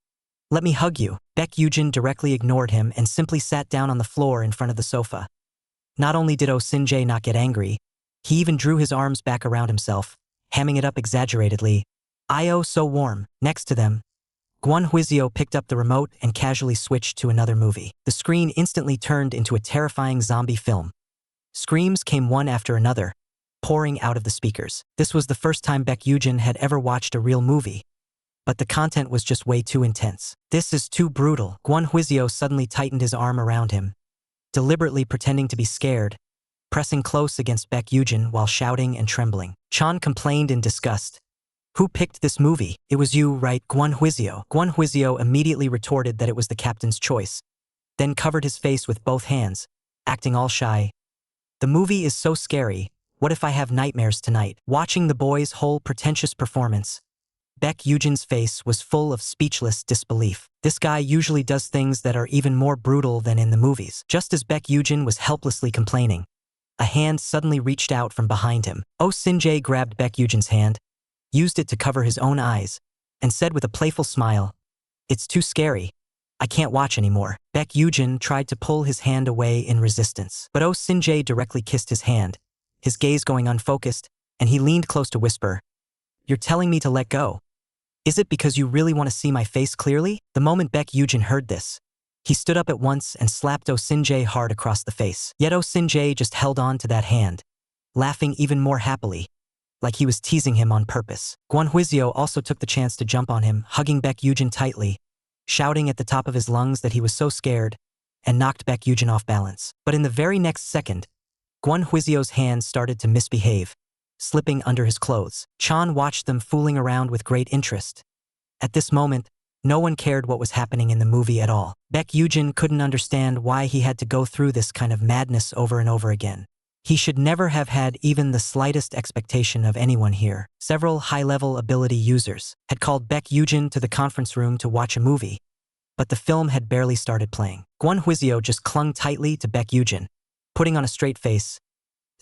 Speaker 1: Let me hug you." Baek Yugeon directly ignored him and simply sat down on the floor in front of the sofa. Not only did Oh Sin-jae not get angry, he even drew his arms back around himself, hamming it up exaggeratedly. "Oh, so warm." Next to them, Gwon Huizio picked up the remote and casually switched to another movie. The screen instantly turned into a terrifying zombie film. Screams came one after another, pouring out of the speakers. This was the first time Baek Yugeon had ever watched a real movie, but the content was just way too intense. "This is too brutal." Gwon Huizio suddenly tightened his arm around him, deliberately pretending to be scared, pressing close against Baek Yugeon while shouting and trembling. Chan complained in disgust. "Who picked this movie? It was you, right, Gwon Huizio?" Gwon Huizio immediately retorted that it was the captain's choice, then covered his face with both hands, acting all shy. "The movie is so scary. What if I have nightmares tonight?" Watching the boy's whole pretentious performance, Baek Yugeon's face was full of speechless disbelief. This guy usually does things that are even more brutal than in the movies. Just as Baek Yugeon was helplessly complaining, a hand suddenly reached out from behind him. Oh Sin-jae grabbed Baek Yugeon's hand, used it to cover his own eyes, and said with a playful smile, "It's too scary. I can't watch anymore." Baek Yugeon tried to pull his hand away in resistance, but Oh Sin-jae directly kissed his hand, his gaze going unfocused, and he leaned close to whisper, "You're telling me to let go. Is it because you really want to see my face clearly?" The moment Baek Yugeon heard this, he stood up at once and slapped Oh Sin-jae hard across the face. Yet Oh Sin-jae just held on to that hand, laughing even more happily, like he was teasing him on purpose. Kwon Huizyo also took the chance to jump on him, hugging Baek Yugeon tightly, shouting at the top of his lungs that he was so scared, and knocked Baek Yugeon off balance. But in the very next second, Kwon Huizyo's hands started to misbehave, slipping under his clothes. Chan watched them fooling around with great interest. At this moment, no one cared what was happening in the movie at all. Baek Yugeon couldn't understand why he had to go through this kind of madness over and over again. He should never have had even the slightest expectation of anyone here. Several high-level ability users had called Baek Yugeon to the conference room to watch a movie, but the film had barely started playing. Kwon Huizyo just clung tightly to Baek Yugeon, putting on a straight face.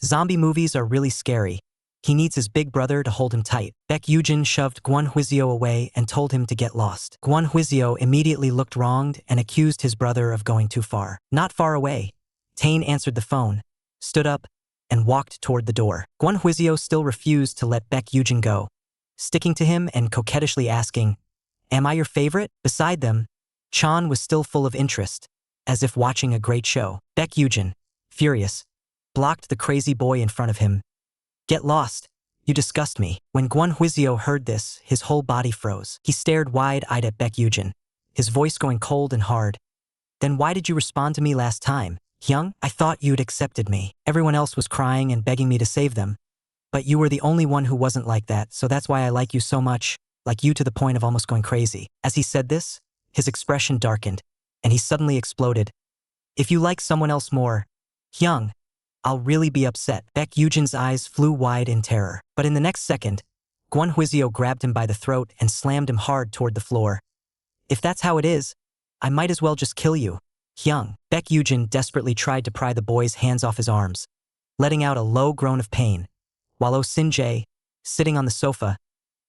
Speaker 1: Zombie movies are really scary. He needs his big brother to hold him tight. Baek Yugeon shoved Kwon Huizyo away and told him to get lost. Kwon Huizyo immediately looked wronged and accused his brother of going too far. Not far away, Tane answered the phone, stood up, and walked toward the door. Kwon Huizyo still refused to let Baek Yugeon go, sticking to him and coquettishly asking, "Am I your favorite?" Beside them, Chan was still full of interest, as if watching a great show. Baek Yugeon, furious, blocked the crazy boy in front of him. "Get lost. You disgust me." When Kwon Huizyo heard this, his whole body froze. He stared wide-eyed at Baek Yugeon, his voice going cold and hard. "Then why did you respond to me last time, Hyung? I thought you'd accepted me. Everyone else was crying and begging me to save them. But you were the only one who wasn't like that, so that's why I like you so much, like you to the point of almost going crazy." As he said this, his expression darkened, and he suddenly exploded. "If you like someone else more, Hyung, I'll really be upset." Baek Yugeon's eyes flew wide in terror. But in the next second, Kwon Huizyo grabbed him by the throat and slammed him hard toward the floor. "If that's how it is, I might as well just kill you, Hyung." Baek Yugeon desperately tried to pry the boy's hands off his arms, letting out a low groan of pain, while Oh Sin-jae, sitting on the sofa,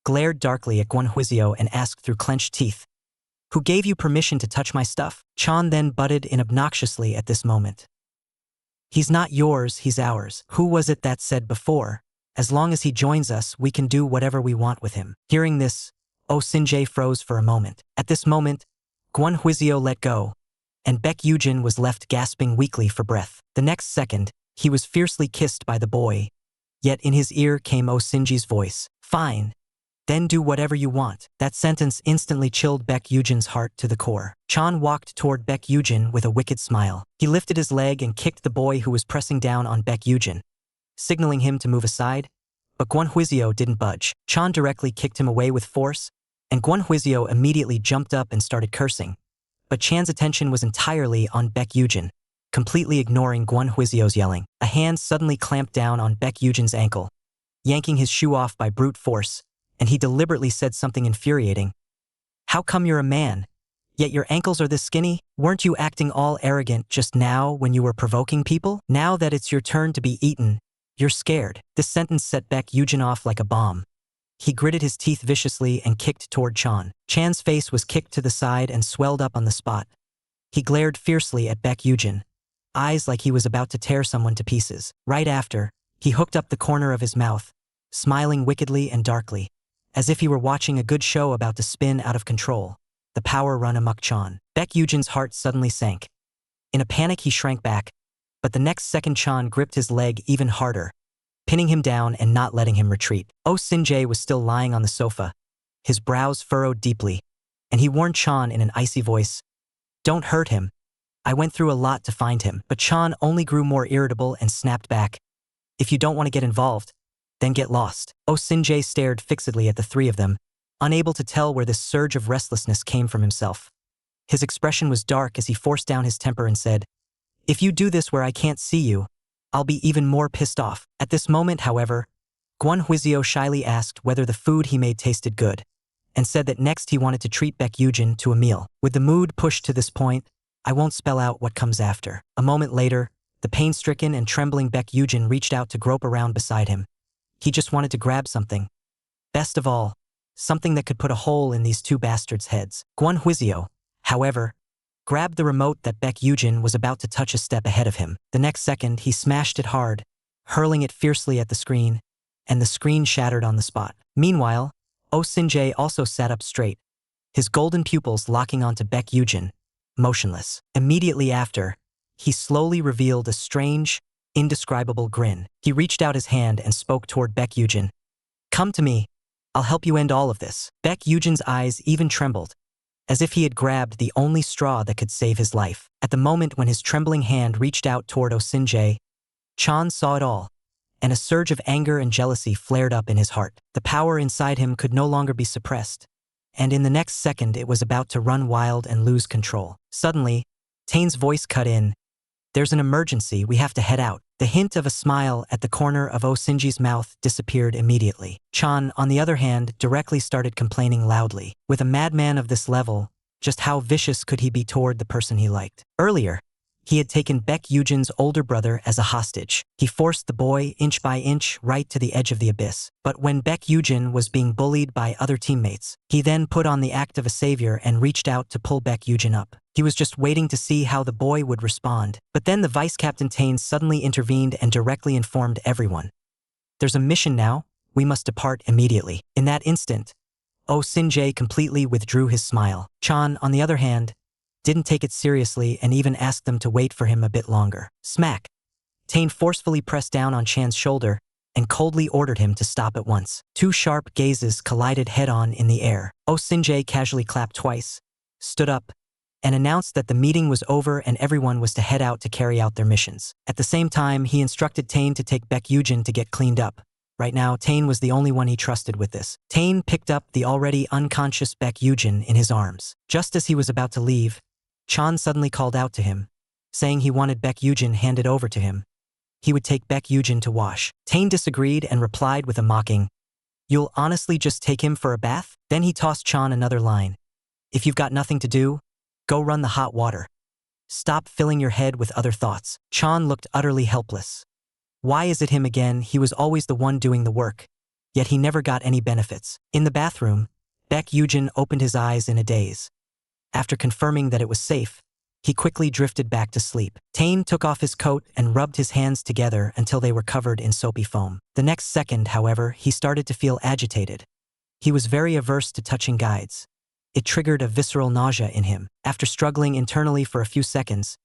Speaker 1: glared darkly at Kwon Huizyo and asked through clenched teeth, "Who gave you permission to touch my stuff?" Chan then butted in obnoxiously at this moment. "He's not yours, he's ours. Who was it that said before, as long as he joins us, we can do whatever we want with him?" Hearing this, Oh Sin-jae froze for a moment. At this moment, Kwon Huizyo let go, and Baek Yugeon was left gasping weakly for breath. The next second, he was fiercely kissed by the boy, yet in his ear came Oh Sin-jae's voice, "Fine. Then do whatever you want." That sentence instantly chilled Baek Yugeon's heart to the core. Chan walked toward Baek Yugeon with a wicked smile. He lifted his leg and kicked the boy who was pressing down on Baek Yugeon, signaling him to move aside, but Kwon Huizyo didn't budge. Chan directly kicked him away with force, and Kwon Huizyo immediately jumped up and started cursing. But Chan's attention was entirely on Baek Yugeon, completely ignoring Kwon Huizyo's yelling. A hand suddenly clamped down on Baek Yugeon's ankle, yanking his shoe off by brute force, and he deliberately said something infuriating. "How come you're a man, yet your ankles are this skinny? Weren't you acting all arrogant just now when you were provoking people? Now that it's your turn to be eaten, you're scared." This sentence set Baek Yugeon off like a bomb. He gritted his teeth viciously and kicked toward Chan. Chan's face was kicked to the side and swelled up on the spot. He glared fiercely at Baek Yugeon, eyes like he was about to tear someone to pieces. Right after, he hooked up the corner of his mouth, smiling wickedly and darkly, as if he were watching a good show about to spin out of control. The power run amok Chan. Baek Yugeon's heart suddenly sank. In a panic he shrank back, but the next second Chan gripped his leg even harder, pinning him down and not letting him retreat. Oh Sin-jae was still lying on the sofa, his brows furrowed deeply, and he warned Chan in an icy voice, "Don't hurt him. I went through a lot to find him." But Chan only grew more irritable and snapped back, "If you don't want to get involved, then get lost." Oh Sin-jae stared fixedly at the three of them, unable to tell where this surge of restlessness came from himself. His expression was dark as he forced down his temper and said, "If you do this where I can't see you, I'll be even more pissed off." At this moment, however, Kwon Huizyo shyly asked whether the food he made tasted good, and said that next he wanted to treat Baek Yugeon to a meal. With the mood pushed to this point, I won't spell out what comes after. A moment later, the pain-stricken and trembling Baek Yugeon reached out to grope around beside him. He just wanted to grab something. Best of all, something that could put a hole in these two bastards' heads. Gwon Huizio, however, grabbed the remote that Baek Yugeon was about to touch a step ahead of him. The next second, he smashed it hard, hurling it fiercely at the screen, and the screen shattered on the spot. Meanwhile, Oh Sin-jae also sat up straight, his golden pupils locking onto Baek Yugeon, motionless. Immediately after, he slowly revealed a strange, indescribable grin. He reached out his hand and spoke toward Baek Yugeon. "Come to me. I'll help you end all of this." Baek Yugeon's eyes even trembled, as if he had grabbed the only straw that could save his life. At the moment when his trembling hand reached out toward Oh Sin-jae, Chan saw it all, and a surge of anger and jealousy flared up in his heart. The power inside him could no longer be suppressed, and in the next second it was about to run wild and lose control. Suddenly, Tane's voice cut in. "There's an emergency, we have to head out." The hint of a smile at the corner of Oh Sin-jae's mouth disappeared immediately. Chan, on the other hand, directly started complaining loudly. With a madman of this level, just how vicious could he be toward the person he liked? Earlier, he had taken Baek Yugeon's older brother as a hostage. He forced the boy inch by inch right to the edge of the abyss. But when Baek Yugeon was being bullied by other teammates, he then put on the act of a savior and reached out to pull Baek Yugeon up. He was just waiting to see how the boy would respond. But then the Vice Captain Tane suddenly intervened and directly informed everyone. "There's a mission now, we must depart immediately." In that instant, Oh Sin-jae completely withdrew his smile. Chan, on the other hand, didn't take it seriously and even asked them to wait for him a bit longer. Smack! Tane forcefully pressed down on Chan's shoulder and coldly ordered him to stop at once. Two sharp gazes collided head-on in the air. Oh Sin-jae casually clapped twice, stood up, and announced that the meeting was over and everyone was to head out to carry out their missions. At the same time, he instructed Tane to take Baek Yugeon to get cleaned up. Right now, Tane was the only one he trusted with this. Tane picked up the already unconscious Baek Yugeon in his arms. Just as he was about to leave, Chan suddenly called out to him, saying he wanted Baek Yugeon handed over to him. He would take Baek Yugeon to wash. Tane disagreed and replied with a mocking, "You'll honestly just take him for a bath?" Then he tossed Chan another line. "If you've got nothing to do, go run the hot water. Stop filling your head with other thoughts." Chan looked utterly helpless. Why is it him again? He was always the one doing the work, yet he never got any benefits. In the bathroom, Baek Yugeon opened his eyes in a daze. After confirming that it was safe, he quickly drifted back to sleep. Tane took off his coat and rubbed his hands together until they were covered in soapy foam. The next second, however, he started to feel agitated. He was very averse to touching guides. It triggered a visceral nausea in him. After struggling internally for a few seconds,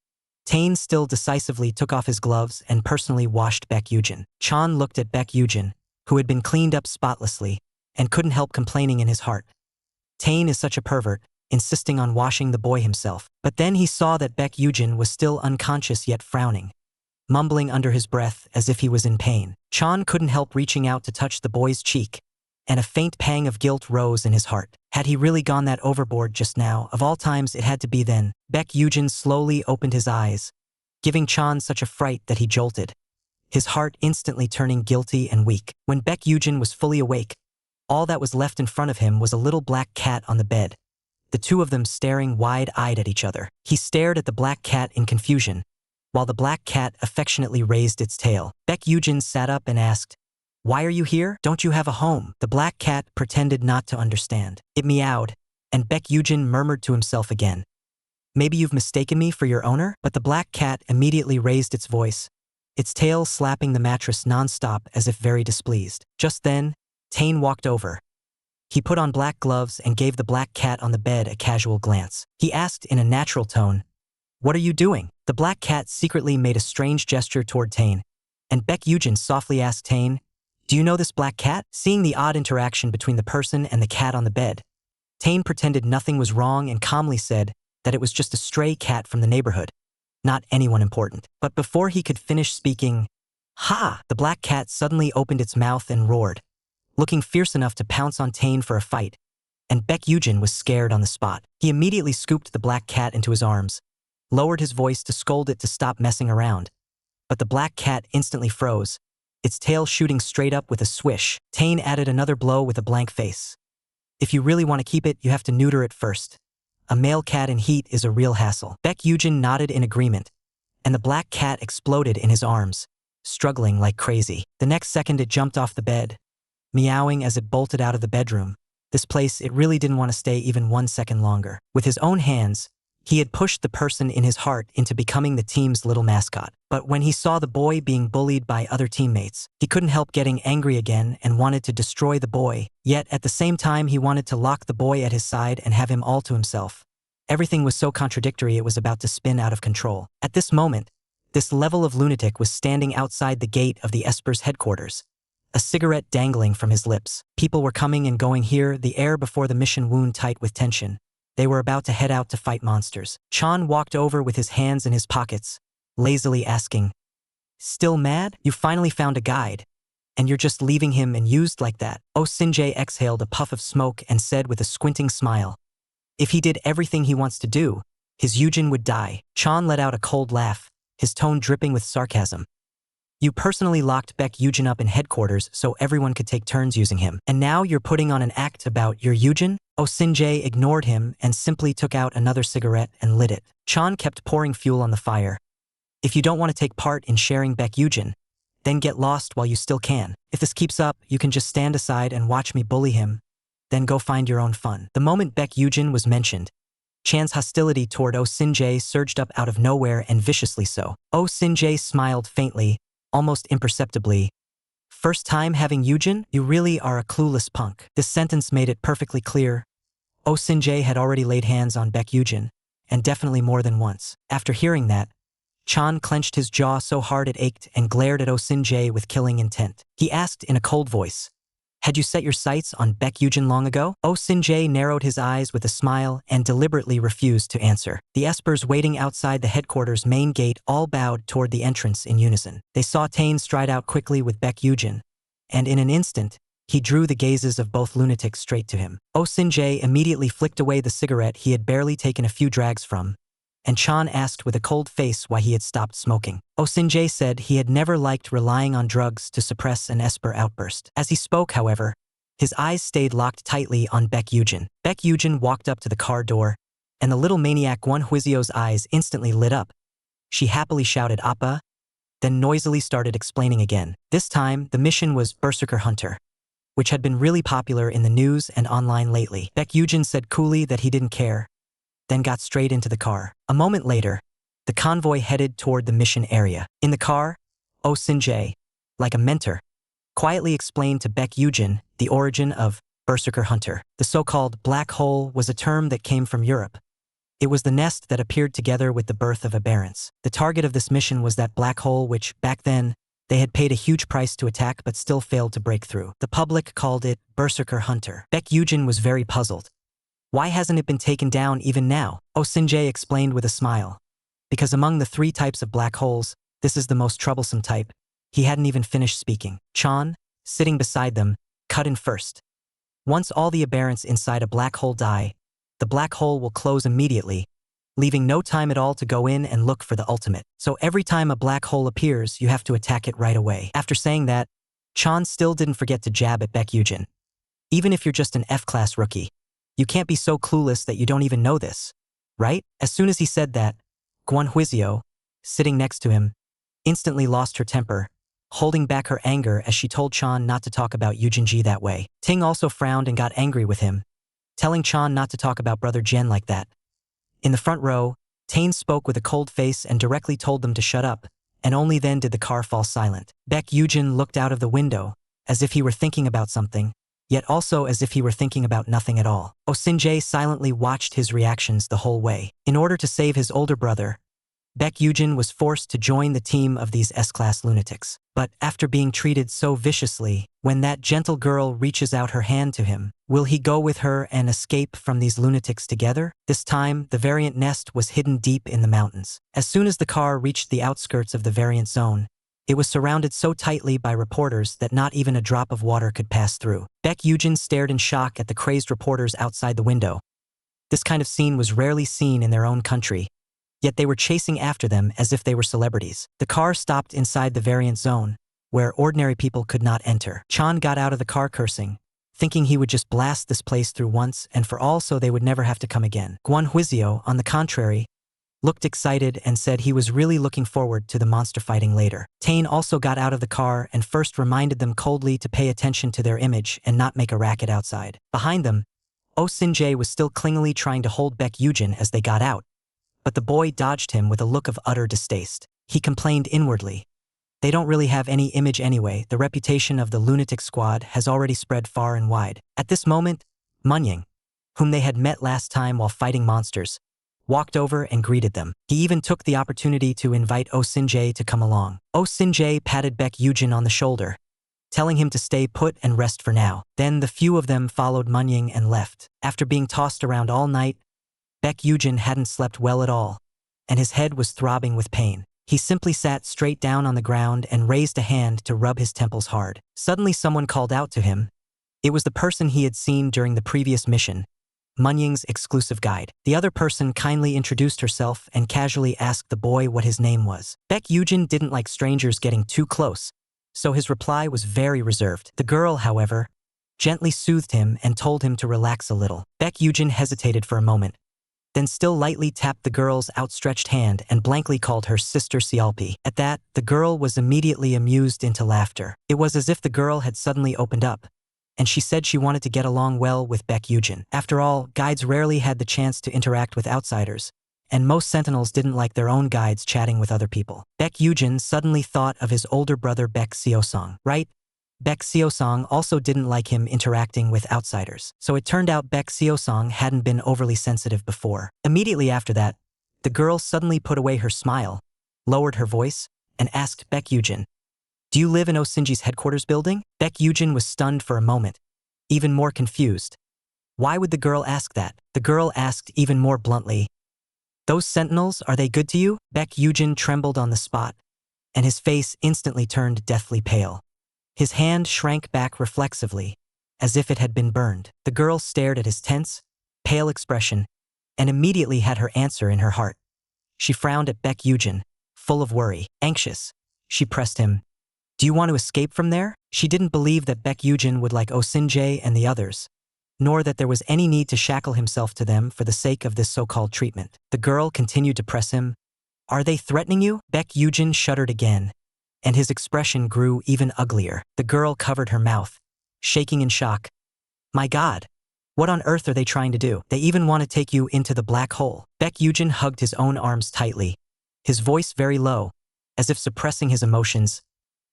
Speaker 1: Tane still decisively took off his gloves and personally washed Baek Yugeon. Chan looked at Baek Yugeon, who had been cleaned up spotlessly, and couldn't help complaining in his heart. Tane is such a pervert, insisting on washing the boy himself. But then he saw that Baek Yugeon was still unconscious yet frowning, mumbling under his breath as if he was in pain. Chan couldn't help reaching out to touch the boy's cheek, and a faint pang of guilt rose in his heart. Had he really gone that overboard just now? Of all times, it had to be then. Baek Yugeon slowly opened his eyes, giving Chan such a fright that he jolted, his heart instantly turning guilty and weak. When Baek Yugeon was fully awake, all that was left in front of him was a little black cat on the bed, the two of them staring wide-eyed at each other. He stared at the black cat in confusion, while the black cat affectionately raised its tail. Baek Yugeon sat up and asked, "Why are you here? Don't you have a home?" The black cat pretended not to understand. It meowed, and Baek Yugeon murmured to himself again, "Maybe you've mistaken me for your owner?" But the black cat immediately raised its voice, its tail slapping the mattress non-stop as if very displeased. Just then, Tane walked over. He put on black gloves and gave the black cat on the bed a casual glance. He asked in a natural tone, "What are you doing?" The black cat secretly made a strange gesture toward Tane, and Baek Yugeon softly asked Tane, "Do you know this black cat?" Seeing the odd interaction between the person and the cat on the bed, Tane pretended nothing was wrong and calmly said that it was just a stray cat from the neighborhood, not anyone important. But before he could finish speaking, "Ha!" the black cat suddenly opened its mouth and roared, looking fierce enough to pounce on Tane for a fight, and Baek Yugeon was scared on the spot. He immediately scooped the black cat into his arms, lowered his voice to scold it to stop messing around, but the black cat instantly froze, its tail shooting straight up with a swish. Tane added another blow with a blank face. If you really want to keep it, you have to neuter it first. A male cat in heat is a real hassle. Baek Yugeon nodded in agreement, and the black cat exploded in his arms, struggling like crazy. The next second it jumped off the bed, meowing as it bolted out of the bedroom. This place, it really didn't want to stay even 1 second longer. With his own hands, he had pushed the person in his heart into becoming the team's little mascot. But when he saw the boy being bullied by other teammates, he couldn't help getting angry again and wanted to destroy the boy. Yet, at the same time, he wanted to lock the boy at his side and have him all to himself. Everything was so contradictory it was about to spin out of control. At this moment, this level of lunatic was standing outside the gate of the Espers headquarters, a cigarette dangling from his lips. People were coming and going here, the air before the mission wound tight with tension. They were about to head out to fight monsters. Chan walked over with his hands in his pockets, lazily asking, "Still mad? You finally found a guide, and you're just leaving him and used like that?" Oh Sinjae exhaled a puff of smoke and said with a squinting smile, "If he did everything he wants to do, his Yujin would die." Chan let out a cold laugh, his tone dripping with sarcasm. "You personally locked Baek Yugeon up in headquarters so everyone could take turns using him. And now you're putting on an act about your Yujin?" Oh Sinjae ignored him and simply took out another cigarette and lit it. Chan kept pouring fuel on the fire. "If you don't want to take part in sharing Baek Yugeon, then get lost while you still can. If this keeps up, you can just stand aside and watch me bully him. Then go find your own fun." The moment Baek Yugeon was mentioned, Chan's hostility toward Oh Sinjae surged up out of nowhere and viciously so. Oh Sinjae smiled faintly, almost imperceptibly. "First time having Yujin? You really are a clueless punk." This sentence made it perfectly clear. Oh Sinjae had already laid hands on Baek Yugeon, and definitely more than once. After hearing that, Chan clenched his jaw so hard it ached and glared at Oh Sinjae with killing intent. He asked in a cold voice, "Had you set your sights on Baek Yugeon long ago?" Oh Sinjae narrowed his eyes with a smile and deliberately refused to answer. The Espers waiting outside the headquarters' main gate all bowed toward the entrance in unison. They saw Tane stride out quickly with Baek Yugeon, and in an instant, he drew the gazes of both lunatics straight to him. Oh Sinjae immediately flicked away the cigarette he had barely taken a few drags from, and Chan asked with a cold face why he had stopped smoking. Oh Sinjae said he had never liked relying on drugs to suppress an Esper outburst. As he spoke, however, his eyes stayed locked tightly on Baek Yugeon. Baek Yugeon walked up to the car door, and the little maniac Gwonhwizyo's eyes instantly lit up. She happily shouted "Appa," then noisily started explaining again. This time, the mission was Berserker Hunter, which had been really popular in the news and online lately. Baek Yugeon said coolly that he didn't care, then got straight into the car. A moment later, the convoy headed toward the mission area. In the car, Oh Sinjae, like a mentor, quietly explained to Baek Yugeon the origin of Berserker Hunter. The so-called black hole was a term that came from Europe. It was the nest that appeared together with the birth of aberrants. The target of this mission was that black hole which, back then, they had paid a huge price to attack but still failed to break through. The public called it Berserker Hunter. Baek Yugeon was very puzzled. Why hasn't it been taken down even now? Oh Sinjae explained with a smile. Because among the 3 types of black holes, this is the most troublesome type. He hadn't even finished speaking. Chan, sitting beside them, cut in first. Once all the aberrants inside a black hole die, the black hole will close immediately, leaving no time at all to go in and look for the ultimate. So every time a black hole appears, you have to attack it right away. After saying that, Chan still didn't forget to jab at Baek Yugeon. Even if you're just an F-class rookie, you can't be so clueless that you don't even know this, right? As soon as he said that, Gwonhwizyo, sitting next to him, instantly lost her temper, holding back her anger as she told Chan not to talk about Yujinji that way. Ting also frowned and got angry with him, telling Chan not to talk about Brother Jen like that. In the front row, Tane spoke with a cold face and directly told them to shut up, and only then did the car fall silent. Baek Yugeon looked out of the window, as if he were thinking about something, yet also as if he were thinking about nothing at all. Oh Sinjae silently watched his reactions the whole way. In order to save his older brother, Baek Yugeon was forced to join the team of these S-class lunatics. But after being treated so viciously, when that gentle girl reaches out her hand to him, will he go with her and escape from these lunatics together? This time, the variant nest was hidden deep in the mountains. As soon as the car reached the outskirts of the variant zone, it was surrounded so tightly by reporters that not even a drop of water could pass through. Baek Yugeon stared in shock at the crazed reporters outside the window. This kind of scene was rarely seen in their own country, yet they were chasing after them as if they were celebrities. The car stopped inside the variant zone, where ordinary people could not enter. Chan got out of the car cursing, thinking he would just blast this place through once and for all so they would never have to come again. Guan Huizio, on the contrary, looked excited and said he was really looking forward to the monster fighting later. Tane also got out of the car and first reminded them coldly to pay attention to their image and not make a racket outside. Behind them, Oh Sin-jae was still clingily trying to hold Baek Yugeon as they got out, but the boy dodged him with a look of utter distaste. He complained inwardly. They don't really have any image anyway. The reputation of the lunatic squad has already spread far and wide. At this moment, Munying, whom they had met last time while fighting monsters, walked over and greeted them. He even took the opportunity to invite Oh Sin-jae to come along. Oh Sin-jae patted Baek Yugeon on the shoulder, telling him to stay put and rest for now. Then the few of them followed Munying and left. After being tossed around all night, Baek Yugeon hadn't slept well at all, and his head was throbbing with pain. He simply sat straight down on the ground and raised a hand to rub his temples hard. Suddenly someone called out to him. It was the person he had seen during the previous mission, Munying's exclusive guide. The other person kindly introduced herself and casually asked the boy what his name was. Baek Yugeon didn't like strangers getting too close, so his reply was very reserved. The girl, however, gently soothed him and told him to relax a little. Baek Yugeon hesitated for a moment, then still lightly tapped the girl's outstretched hand and blankly called her Sister Sealpi. At that, the girl was immediately amused into laughter. It was as if the girl had suddenly opened up, and she said she wanted to get along well with Baek Yugeon. After all, guides rarely had the chance to interact with outsiders, and most sentinels didn't like their own guides chatting with other people. Baek Yugeon suddenly thought of his older brother Baek Seosong, right? Baek Seosong also didn't like him interacting with outsiders, so it turned out Baek Seosong hadn't been overly sensitive before. Immediately after that, the girl suddenly put away her smile, lowered her voice, and asked Baek Yugeon, "Do you live in Osinji's headquarters building?" Baek Yugeon was stunned for a moment, even more confused. Why would the girl ask that? The girl asked even more bluntly, "Those sentinels, are they good to you?" Baek Yugeon trembled on the spot, and his face instantly turned deathly pale. His hand shrank back reflexively, as if it had been burned. The girl stared at his tense, pale expression, and immediately had her answer in her heart. She frowned at Baek Yugeon, full of worry. Anxious, she pressed him. "Do you want to escape from there?" She didn't believe that Baek Yugeon would like Oh Sin-jae and the others, nor that there was any need to shackle himself to them for the sake of this so-called treatment. The girl continued to press him. "Are they threatening you?" Baek Yugeon shuddered again, and his expression grew even uglier. The girl covered her mouth, shaking in shock. "My God, what on earth are they trying to do? They even want to take you into the black hole." Baek Yugeon hugged his own arms tightly, his voice very low, as if suppressing his emotions.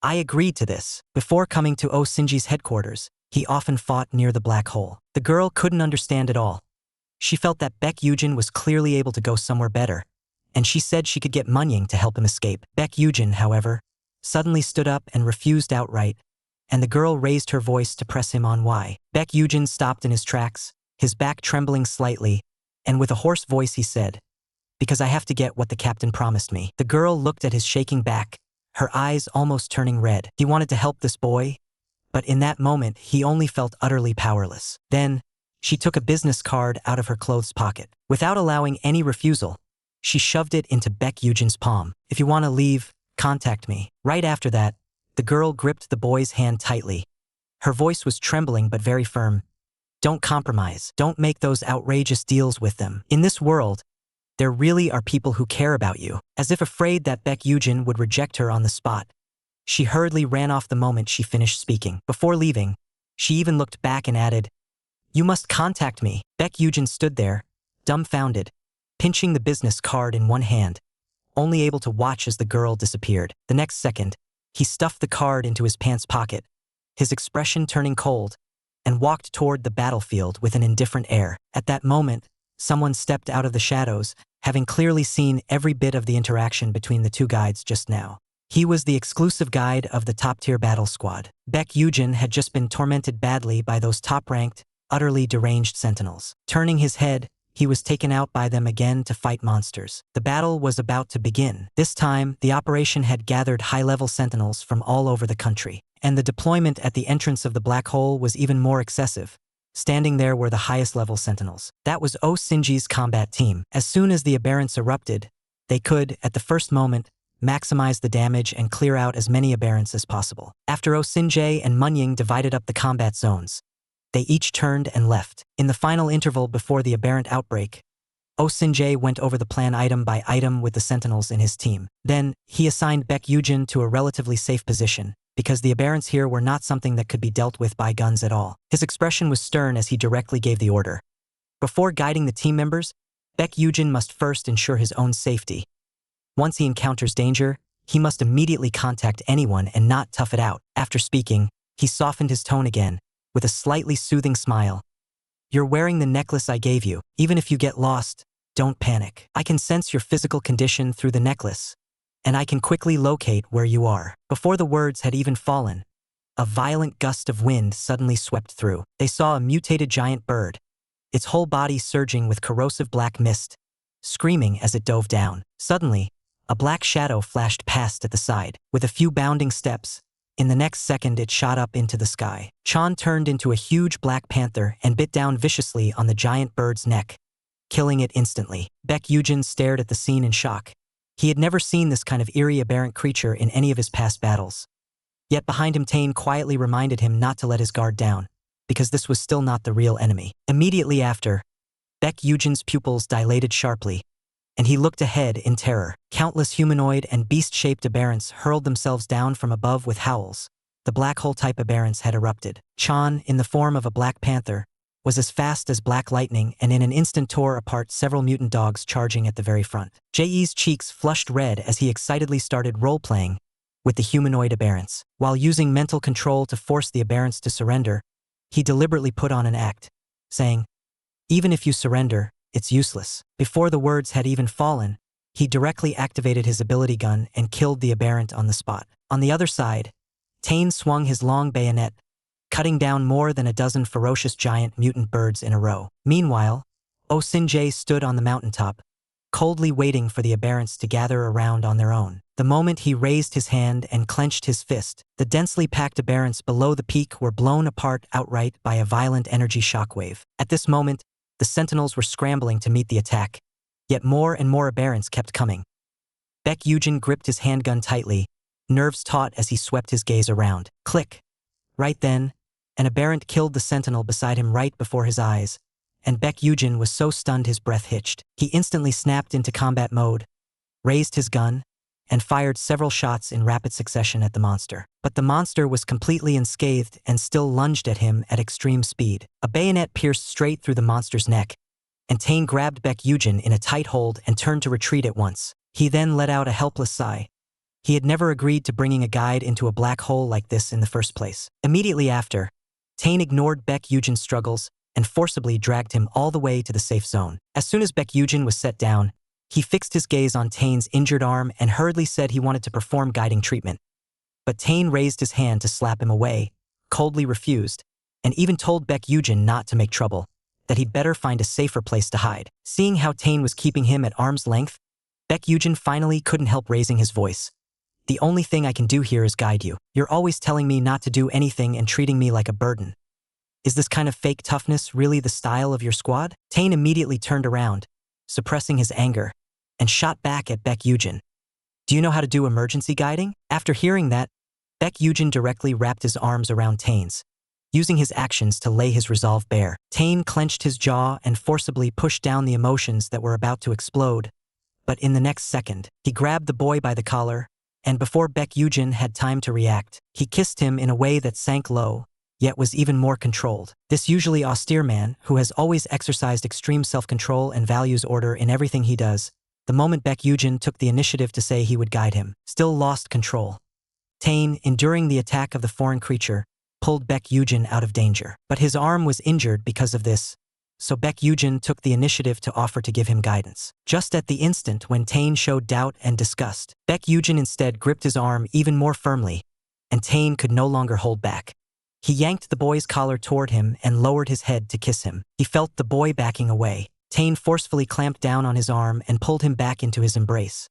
Speaker 1: "I agreed to this. Before coming to Oh Sinji's headquarters, he often fought near the black hole." The girl couldn't understand at all. She felt that Baek Yugeon was clearly able to go somewhere better, and she said she could get Munying to help him escape. Baek Yugeon, however, suddenly stood up and refused outright, and the girl raised her voice to press him on why. Baek Yugeon stopped in his tracks, his back trembling slightly, and with a hoarse voice he said, "Because I have to get what the captain promised me." The girl looked at his shaking back, her eyes almost turning red. He wanted to help this boy, but in that moment he only felt utterly powerless. Then, she took a business card out of her clothes pocket. Without allowing any refusal, she shoved it into Baek Yugeon's palm. "If you want to leave, contact me." Right after that, the girl gripped the boy's hand tightly. Her voice was trembling but very firm. "Don't compromise. Don't make those outrageous deals with them. In this world, there really are people who care about you." As if afraid that Baek Yugeon would reject her on the spot, she hurriedly ran off the moment she finished speaking. Before leaving, she even looked back and added, "You must contact me." Baek Yugeon stood there, dumbfounded, pinching the business card in one hand, only able to watch as the girl disappeared. The next second, he stuffed the card into his pants pocket, his expression turning cold, and walked toward the battlefield with an indifferent air. At that moment, someone stepped out of the shadows, having clearly seen every bit of the interaction between the two guides just now. He was the exclusive guide of the top-tier battle squad. Baek Yugeon had just been tormented badly by those top-ranked, utterly deranged sentinels. Turning his head, he was taken out by them again to fight monsters. The battle was about to begin. This time, the operation had gathered high-level sentinels from all over the country, and the deployment at the entrance of the black hole was even more excessive. Standing there were the highest-level sentinels. That was Oh Sinji's combat team. As soon as the aberrants erupted, they could, at the first moment, maximize the damage and clear out as many aberrants as possible. After Oh Sin-jae and Munying divided up the combat zones, They each turned and left. In the final interval before the aberrant outbreak, Oh Sin-jae went over the plan item by item with the sentinels in his team. Then, he assigned Baek Yugeon to a relatively safe position, because the aberrants here were not something that could be dealt with by guns at all. His expression was stern as he directly gave the order. Before guiding the team members, Baek Yugeon must first ensure his own safety. Once he encounters danger, he must immediately contact anyone and not tough it out. After speaking, he softened his tone again, with a slightly soothing smile. You're wearing the necklace I gave you. Even if you get lost, don't panic. I can sense your physical condition through the necklace, and I can quickly locate where you are. Before the words had even fallen, a violent gust of wind suddenly swept through. They saw a mutated giant bird, its whole body surging with corrosive black mist, screaming as it dove down. Suddenly, a black shadow flashed past at the side. With a few bounding steps, in the next second it shot up into the sky. Chan turned into a huge black panther and bit down viciously on the giant bird's neck, killing it instantly. Baek Yugeon stared at the scene in shock. He had never seen this kind of eerie aberrant creature in any of his past battles. Yet behind him Tane quietly reminded him not to let his guard down, because this was still not the real enemy. Immediately after, Baek Yugeon's pupils dilated sharply, and he looked ahead in terror. Countless humanoid and beast-shaped aberrants hurled themselves down from above with howls. The black hole-type aberrants had erupted. Chan, in the form of a black panther, was as fast as black lightning and in an instant tore apart several mutant dogs charging at the very front. Jae's cheeks flushed red as he excitedly started role-playing with the humanoid aberrants. While using mental control to force the aberrants to surrender, he deliberately put on an act, saying, "Even if you surrender, it's useless." Before the words had even fallen, he directly activated his ability gun and killed the aberrant on the spot. On the other side, Tane swung his long bayonet, cutting down more than a dozen ferocious giant mutant birds in a row. Meanwhile, Oh Sin-jae stood on the mountaintop, coldly waiting for the aberrants to gather around on their own. The moment he raised his hand and clenched his fist, the densely packed aberrants below the peak were blown apart outright by a violent energy shockwave. At this moment, the sentinels were scrambling to meet the attack, yet more and more aberrants kept coming. Baek Yugeon gripped his handgun tightly, nerves taut as he swept his gaze around. Click! Right then, an aberrant killed the sentinel beside him right before his eyes, and Baek Yugeon was so stunned his breath hitched. He instantly snapped into combat mode, raised his gun, and fired several shots in rapid succession at the monster. But the monster was completely unscathed and still lunged at him at extreme speed. A bayonet pierced straight through the monster's neck, and Tane grabbed Baek Yugeon in a tight hold and turned to retreat at once. He then let out a helpless sigh. He had never agreed to bringing a guide into a black hole like this in the first place. Immediately after, Tane ignored Baek Yugeon's struggles and forcibly dragged him all the way to the safe zone. As soon as Baek Yugeon was set down, he fixed his gaze on Tane's injured arm and hurriedly said he wanted to perform guiding treatment. But Tane raised his hand to slap him away, coldly refused, and even told Baek Yugeon not to make trouble, that he'd better find a safer place to hide. Seeing how Tane was keeping him at arm's length, Baek Yugeon finally couldn't help raising his voice. "The only thing I can do here is guide you. You're always telling me not to do anything and treating me like a burden. Is this kind of fake toughness really the style of your squad?" Tane immediately turned around, suppressing his anger, and shot back at Baek Yugeon. "Do you know how to do emergency guiding?" After hearing that, Baek Yugeon directly wrapped his arms around Tane's, using his actions to lay his resolve bare. Tane clenched his jaw and forcibly pushed down the emotions that were about to explode. But in the next second, he grabbed the boy by the collar, and before Baek Yugeon had time to react, he kissed him in a way that sank low, yet was even more controlled. This usually austere man, who has always exercised extreme self-control and values order in everything he does, the moment Baek Yugeon took the initiative to say he would guide him, still lost control. Tane, enduring the attack of the foreign creature, pulled Baek Yugeon out of danger. But his arm was injured because of this, so Baek Yugeon took the initiative to offer to give him guidance. Just at the instant when Tane showed doubt and disgust, Baek Yugeon instead gripped his arm even more firmly, and Tane could no longer hold back. He yanked the boy's collar toward him and lowered his head to kiss him. He felt the boy backing away. Tane forcefully clamped down on his arm and pulled him back into his embrace.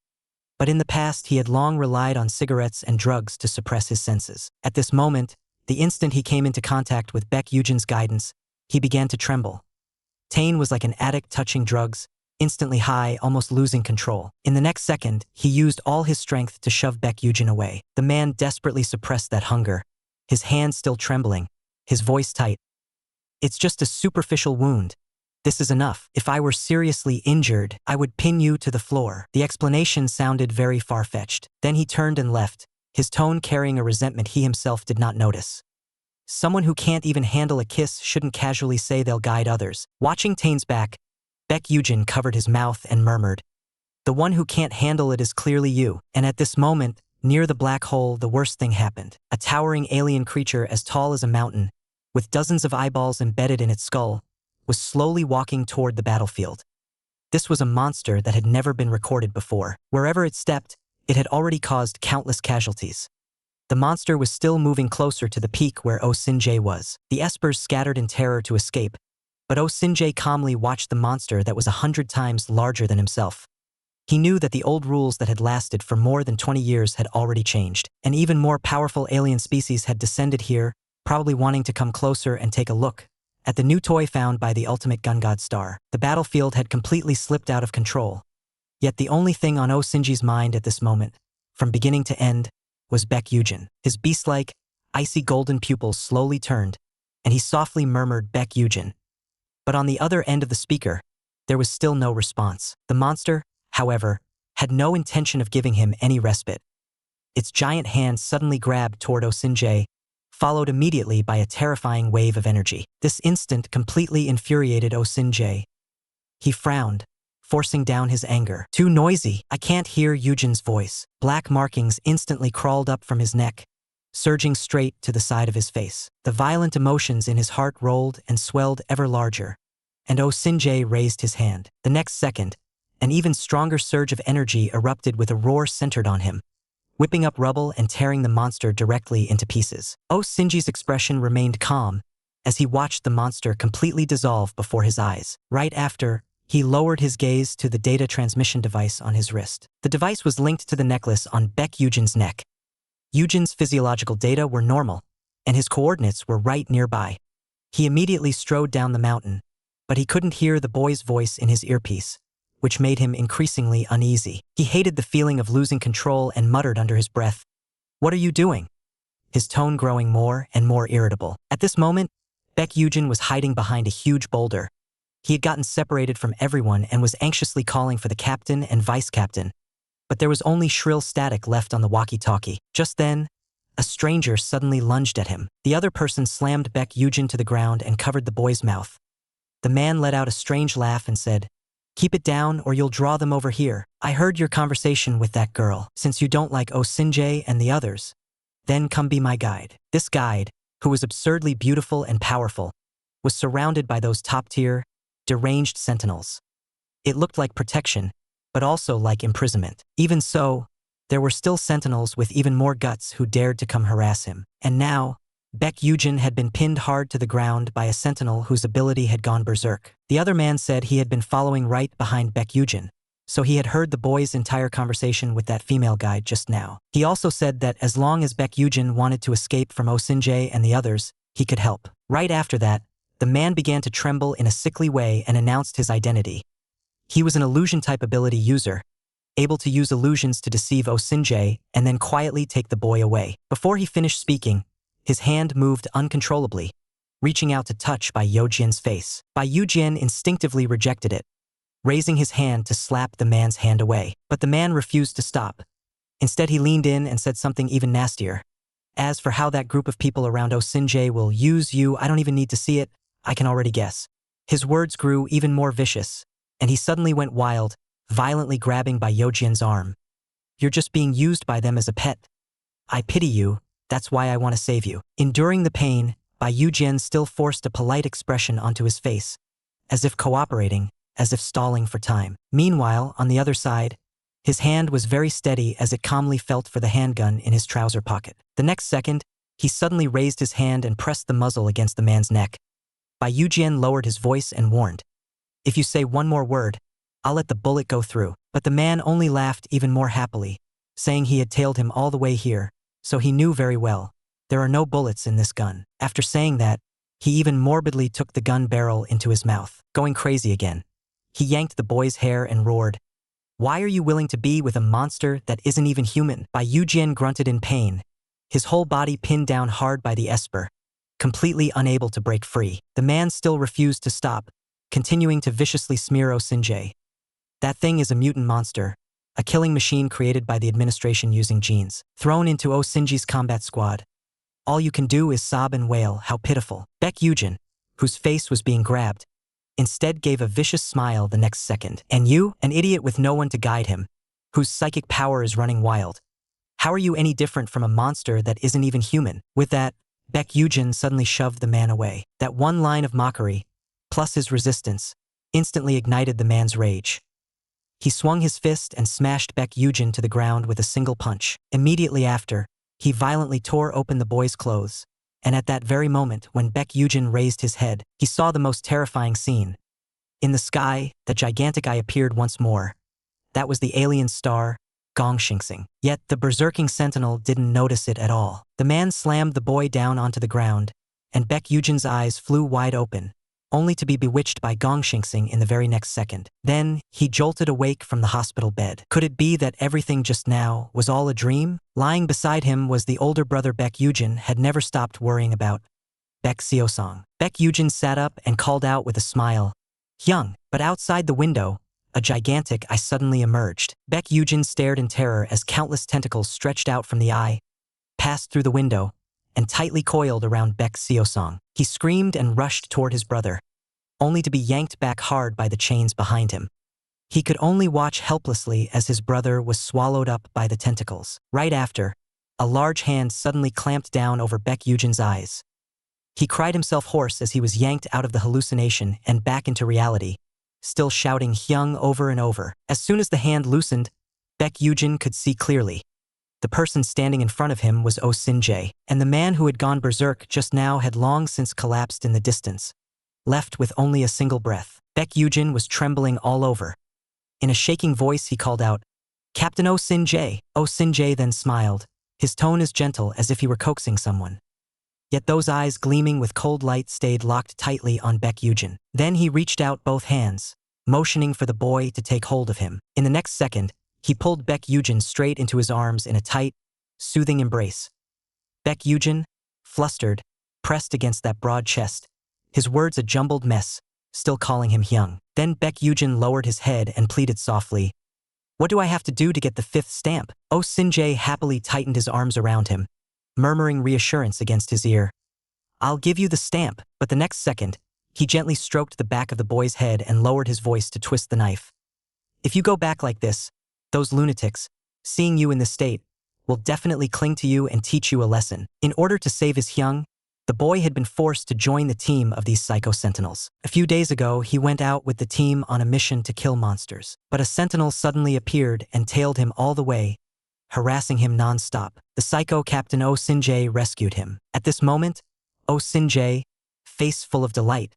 Speaker 1: But in the past, he had long relied on cigarettes and drugs to suppress his senses. At this moment, the instant he came into contact with Baek Yugeon's guidance, he began to tremble. Tane was like an addict touching drugs, instantly high, almost losing control. In the next second, he used all his strength to shove Baek Yugeon away. The man desperately suppressed that hunger, his hands still trembling, his voice tight. It's just a superficial wound. This is enough. If I were seriously injured, I would pin you to the floor." The explanation sounded very far-fetched. Then he turned and left, his tone carrying a resentment he himself did not notice. Someone who can't even handle a kiss shouldn't casually say they'll guide others. Watching Tane's back, Baek Yugeon covered his mouth and murmured, "The one who can't handle it is clearly you." And at this moment, near the black hole, the worst thing happened. A towering alien creature as tall as a mountain, with dozens of eyeballs embedded in its skull, was slowly walking toward the battlefield. This was a monster that had never been recorded before. Wherever it stepped, it had already caused countless casualties. The monster was still moving closer to the peak where Oh Sin-jae was. The Espers scattered in terror to escape, but Oh Sin-jae calmly watched the monster that was 100 times larger than himself. He knew that the old rules that had lasted for more than 20 years had already changed. An even more powerful alien species had descended here, probably wanting to come closer and take a look at the new toy found by the ultimate gun god star. The battlefield had completely slipped out of control. Yet the only thing on Oh Sin-jae's mind at this moment, from beginning to end, was Baek Yugeon. His beast-like, icy golden pupils slowly turned, and he softly murmured Baek Yugeon. But on the other end of the speaker, there was still no response. The monster, however, had no intention of giving him any respite. Its giant hand suddenly grabbed toward Oh Sin-jae, followed immediately by a terrifying wave of energy. This instant completely infuriated Oh Sin-jae. He frowned, forcing down his anger. "Too noisy. I can't hear Eugen's voice." Black markings instantly crawled up from his neck, surging straight to the side of his face. The violent emotions in his heart rolled and swelled ever larger, and Oh Sin-jae raised his hand. The next second, an even stronger surge of energy erupted with a roar centered on him, whipping up rubble and tearing the monster directly into pieces. Oh Sin-jae's expression remained calm as he watched the monster completely dissolve before his eyes. Right after, he lowered his gaze to the data transmission device on his wrist. The device was linked to the necklace on Baek Yugeon's neck. Eugen's physiological data were normal, and his coordinates were right nearby. He immediately strode down the mountain, but he couldn't hear the boy's voice in his earpiece, which made him increasingly uneasy. He hated the feeling of losing control and muttered under his breath, "What are you doing?" his tone growing more and more irritable. At this moment, Baek Yugeon was hiding behind a huge boulder. He had gotten separated from everyone and was anxiously calling for the captain and vice-captain, but there was only shrill static left on the walkie-talkie. Just then, a stranger suddenly lunged at him. The other person slammed Baek Yugeon to the ground and covered the boy's mouth. The man let out a strange laugh and said, "Keep it down or you'll draw them over here. I heard your conversation with that girl. Since you don't like Oh Sin-jae and the others, then come be my guide." This guide, who was absurdly beautiful and powerful, was surrounded by those top-tier, deranged sentinels. It looked like protection, but also like imprisonment. Even so, there were still sentinels with even more guts who dared to come harass him. And now, Baek Yugeon had been pinned hard to the ground by a sentinel whose ability had gone berserk. The other man said he had been following right behind Baek Yugeon, so he had heard the boy's entire conversation with that female guide just now. He also said that as long as Baek Yugeon wanted to escape from Oh Sin-jae and the others, he could help. Right after that, the man began to tremble in a sickly way and announced his identity. He was an illusion-type ability user, able to use illusions to deceive Oh Sin-jae and then quietly take the boy away. Before he finished speaking, his hand moved uncontrollably, reaching out to touch Baek Yugeon's face. Baek Yugeon instinctively rejected it, raising his hand to slap the man's hand away. But the man refused to stop. Instead, he leaned in and said something even nastier. "As for how that group of people around Oh Sin-jae will use you, I don't even need to see it. I can already guess." His words grew even more vicious, and he suddenly went wild, violently grabbing Baek Yugeon's arm. "You're just being used by them as a pet. I pity you, that's why I want to save you." Enduring the pain, Baek Yugeon still forced a polite expression onto his face, as if cooperating, as if stalling for time. Meanwhile, on the other side, his hand was very steady as it calmly felt for the handgun in his trouser pocket. The next second, he suddenly raised his hand and pressed the muzzle against the man's neck. Baek Yugeon lowered his voice and warned, "If you say one more word, I'll let the bullet go through." But the man only laughed even more happily, saying he had tailed him all the way here, so he knew very well, there are no bullets in this gun. After saying that, he even morbidly took the gun barrel into his mouth. Going crazy again, he yanked the boy's hair and roared, "Why are you willing to be with a monster that isn't even human?" Baek Yugeon grunted in pain, his whole body pinned down hard by the Esper, completely unable to break free. The man still refused to stop, continuing to viciously smear Oh Sin-jae. That thing is a mutant monster, a killing machine created by the administration using genes. Thrown into Oh Sin-jae's combat squad. All you can do is sob and wail, how pitiful. Baek Yugeon, whose face was being grabbed, instead gave a vicious smile the next second. And you, an idiot with no one to guide him, whose psychic power is running wild. How are you any different from a monster that isn't even human? With that, Baek Yugeon suddenly shoved the man away. That one line of mockery, plus his resistance, instantly ignited the man's rage. He swung his fist and smashed Baek Yugeon to the ground with a single punch. Immediately after, he violently tore open the boy's clothes, and at that very moment when Baek Yugeon raised his head, he saw the most terrifying scene. In the sky, the gigantic eye appeared once more. That was the alien star, Gongshingsing. Yet the berserking sentinel didn't notice it at all. The man slammed the boy down onto the ground, and Baek Yugeon's eyes flew wide open, only to be bewitched by Gongshingsing in the very next second. Then, he jolted awake from the hospital bed. Could it be that everything just now was all a dream? Lying beside him was the older brother Baek Yugeon had never stopped worrying about. Baek Seosong. Baek Yugeon sat up and called out with a smile. Hyung. But outside the window, a gigantic eye suddenly emerged. Baek Yugeon stared in terror as countless tentacles stretched out from the eye, passed through the window, and tightly coiled around Baek Seosong. He screamed and rushed toward his brother, only to be yanked back hard by the chains behind him. He could only watch helplessly as his brother was swallowed up by the tentacles. Right after, a large hand suddenly clamped down over Baek Yugeon's eyes. He cried himself hoarse as he was yanked out of the hallucination and back into reality, still shouting Hyung over and over. As soon as the hand loosened, Baek Yugeon could see clearly. The person standing in front of him was Oh Sin-jae, and the man who had gone berserk just now had long since collapsed in the distance, left with only a single breath. Baek Yugeon was trembling all over. In a shaking voice he called out, "Captain Oh Sin-jae." Oh Sin-jae then smiled, his tone as gentle as if he were coaxing someone. Yet those eyes gleaming with cold light stayed locked tightly on Baek Yugeon. Then he reached out both hands, motioning for the boy to take hold of him. In the next second, he pulled Baek Yugeon straight into his arms in a tight, soothing embrace. Baek Yugeon, flustered, pressed against that broad chest, his words a jumbled mess, still calling him Hyung. Then Baek Yugeon lowered his head and pleaded softly, "What do I have to do to get the 5th stamp?" Oh Sin-jae happily tightened his arms around him, murmuring reassurance against his ear. "I'll give you the stamp," but the next second, he gently stroked the back of the boy's head and lowered his voice to twist the knife. "If you go back like this, those lunatics, seeing you in this state, will definitely cling to you and teach you a lesson." In order to save his Hyung, the boy had been forced to join the team of these psycho sentinels. A few days ago, he went out with the team on a mission to kill monsters. But a sentinel suddenly appeared and tailed him all the way, harassing him non-stop. The psycho Captain Oh Sin-jae rescued him. At this moment, Oh Sin-jae, face full of delight,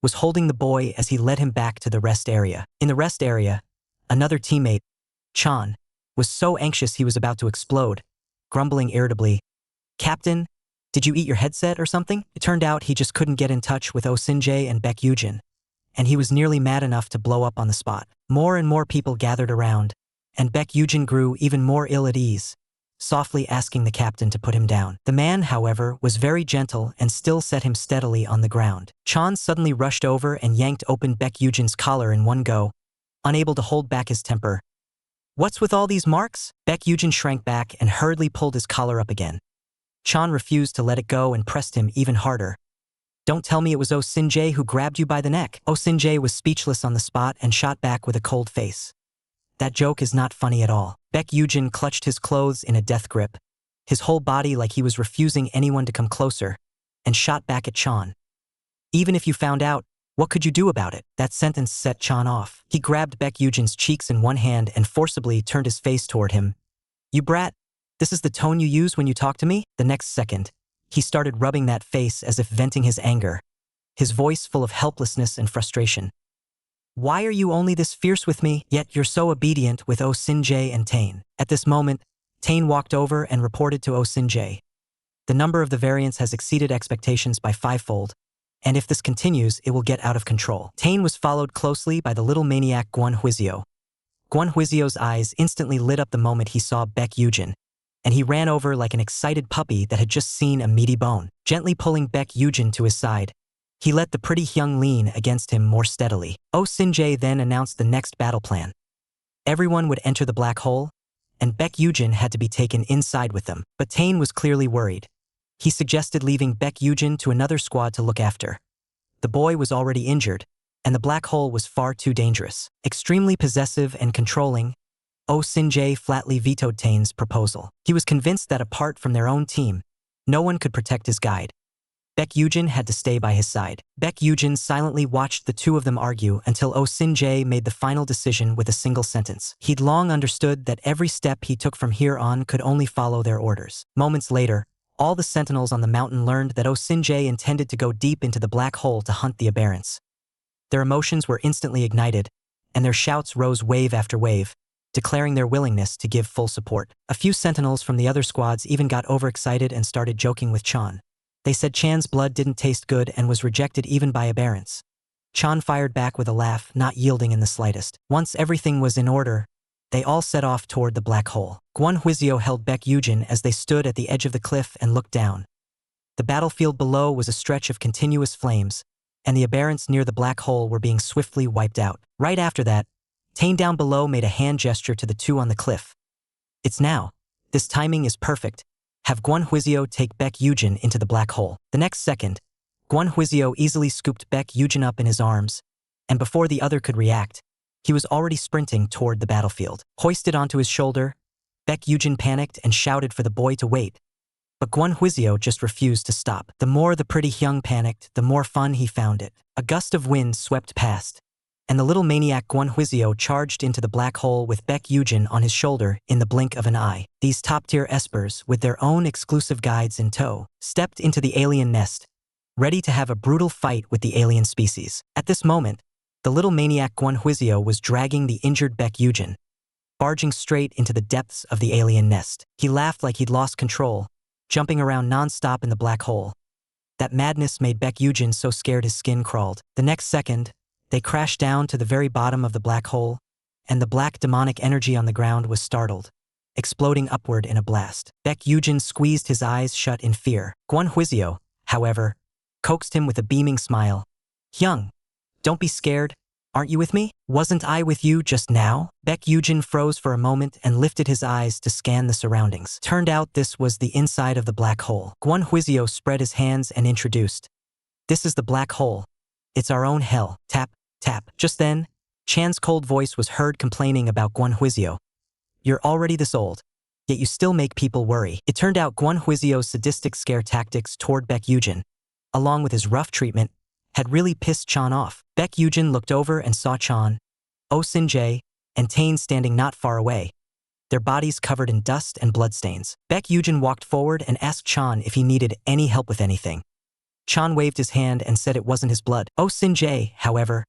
Speaker 1: was holding the boy as he led him back to the rest area. In the rest area, another teammate, Chan, was so anxious he was about to explode, grumbling irritably, "Captain, did you eat your headset or something?" It turned out he just couldn't get in touch with Oh Sin-jae and Baek Yugeon, and he was nearly mad enough to blow up on the spot. More and more people gathered around, and Baek Yugeon grew even more ill at ease, softly asking the captain to put him down. The man, however, was very gentle and still set him steadily on the ground. Chan suddenly rushed over and yanked open Baek Yugeon's collar in one go, unable to hold back his temper. "What's with all these marks?" Baek Yugeon shrank back and hurriedly pulled his collar up again. Chan refused to let it go and pressed him even harder. "Don't tell me it was Oh Sin-jae who grabbed you by the neck." Oh Sin-jae was speechless on the spot and shot back with a cold face. "That joke is not funny at all." Baek Yugeon clutched his clothes in a death grip, his whole body like he was refusing anyone to come closer, and shot back at Chan. "Even if you found out, what could you do about it?" That sentence set Chan off. He grabbed Baek Yugeon's cheeks in one hand and forcibly turned his face toward him. "You brat, this is the tone you use when you talk to me?" The next second, he started rubbing that face as if venting his anger, his voice full of helplessness and frustration. "Why are you only this fierce with me, yet you're so obedient with Oh Sin-jae and Tain?" At this moment, Tain walked over and reported to Oh Sin-jae. "The number of the variants has exceeded expectations by 5-fold, and if this continues, it will get out of control." Tain was followed closely by the little maniac Guan Huizio. Guan Huizio's eyes instantly lit up the moment he saw Baek Yugeon, and he ran over like an excited puppy that had just seen a meaty bone. Gently pulling Baek Yugeon to his side, he let the pretty Hyung lean against him more steadily. Oh Sin-jae then announced the next battle plan. Everyone would enter the black hole, and Baek Yugeon had to be taken inside with them. But Tae was clearly worried. He suggested leaving Baek Yugeon to another squad to look after. The boy was already injured, and the black hole was far too dangerous. Extremely possessive and controlling, Oh Sin-jae flatly vetoed Tae's proposal. He was convinced that apart from their own team, no one could protect his guide. Baek Yugeon had to stay by his side. Baek Yugeon silently watched the two of them argue until Oh Sin-jae made the final decision with a single sentence. He'd long understood that every step he took from here on could only follow their orders. Moments later, all the sentinels on the mountain learned that Oh Sin-jae intended to go deep into the black hole to hunt the aberrants. Their emotions were instantly ignited, and their shouts rose wave after wave, declaring their willingness to give full support. A few sentinels from the other squads even got overexcited and started joking with Chan. They said Chan's blood didn't taste good and was rejected even by aberrants. Chan fired back with a laugh, not yielding in the slightest. Once everything was in order, they all set off toward the black hole. Gwon Huizio held Baek Yugeon as they stood at the edge of the cliff and looked down. The battlefield below was a stretch of continuous flames, and the aberrants near the black hole were being swiftly wiped out. Right after that, Tae down below made a hand gesture to the two on the cliff. It's now. This timing is perfect. Have Gwon Huizio take Baek Yugeon into the black hole. The next second, Gwon Huizio easily scooped Baek Yugeon up in his arms, and before the other could react, he was already sprinting toward the battlefield. Hoisted onto his shoulder, Baek Yugeon panicked and shouted for the boy to wait. But Gwon Huizio just refused to stop. The more the pretty Hyung panicked, the more fun he found it. A gust of wind swept past, and the little maniac Gwon Huizio charged into the black hole with Baek Yugeon on his shoulder in the blink of an eye. These top-tier espers, with their own exclusive guides in tow, stepped into the alien nest, ready to have a brutal fight with the alien species. At this moment, the little maniac Gwon Huizio was dragging the injured Baek Yugeon, barging straight into the depths of the alien nest. He laughed like he'd lost control, jumping around non-stop in the black hole. That madness made Baek Yugeon so scared his skin crawled. The next second, they crashed down to the very bottom of the black hole, and the black demonic energy on the ground was startled, exploding upward in a blast. Baek Yugeon squeezed his eyes shut in fear. Gwon Huizio, however, coaxed him with a beaming smile. Hyung, don't be scared. Aren't you with me? Wasn't I with you just now? Baek Yugeon froze for a moment and lifted his eyes to scan the surroundings. Turned out this was the inside of the black hole. Gwon Huizio spread his hands and introduced. This is the black hole. It's our own hell. Tap, tap. Just then, Chan's cold voice was heard complaining about Gwon Huizio. You're already this old, yet you still make people worry. It turned out Gwon Huizio's sadistic scare tactics toward Baek Yugeon, along with his rough treatment, had really pissed Chan off. Baek Yugeon looked over and saw Chan, Oh Sin-jae, and Tae standing not far away, their bodies covered in dust and bloodstains. Baek Yugeon walked forward and asked Chan if he needed any help with anything. Chan waved his hand and said it wasn't his blood. Oh Sin-jae, however,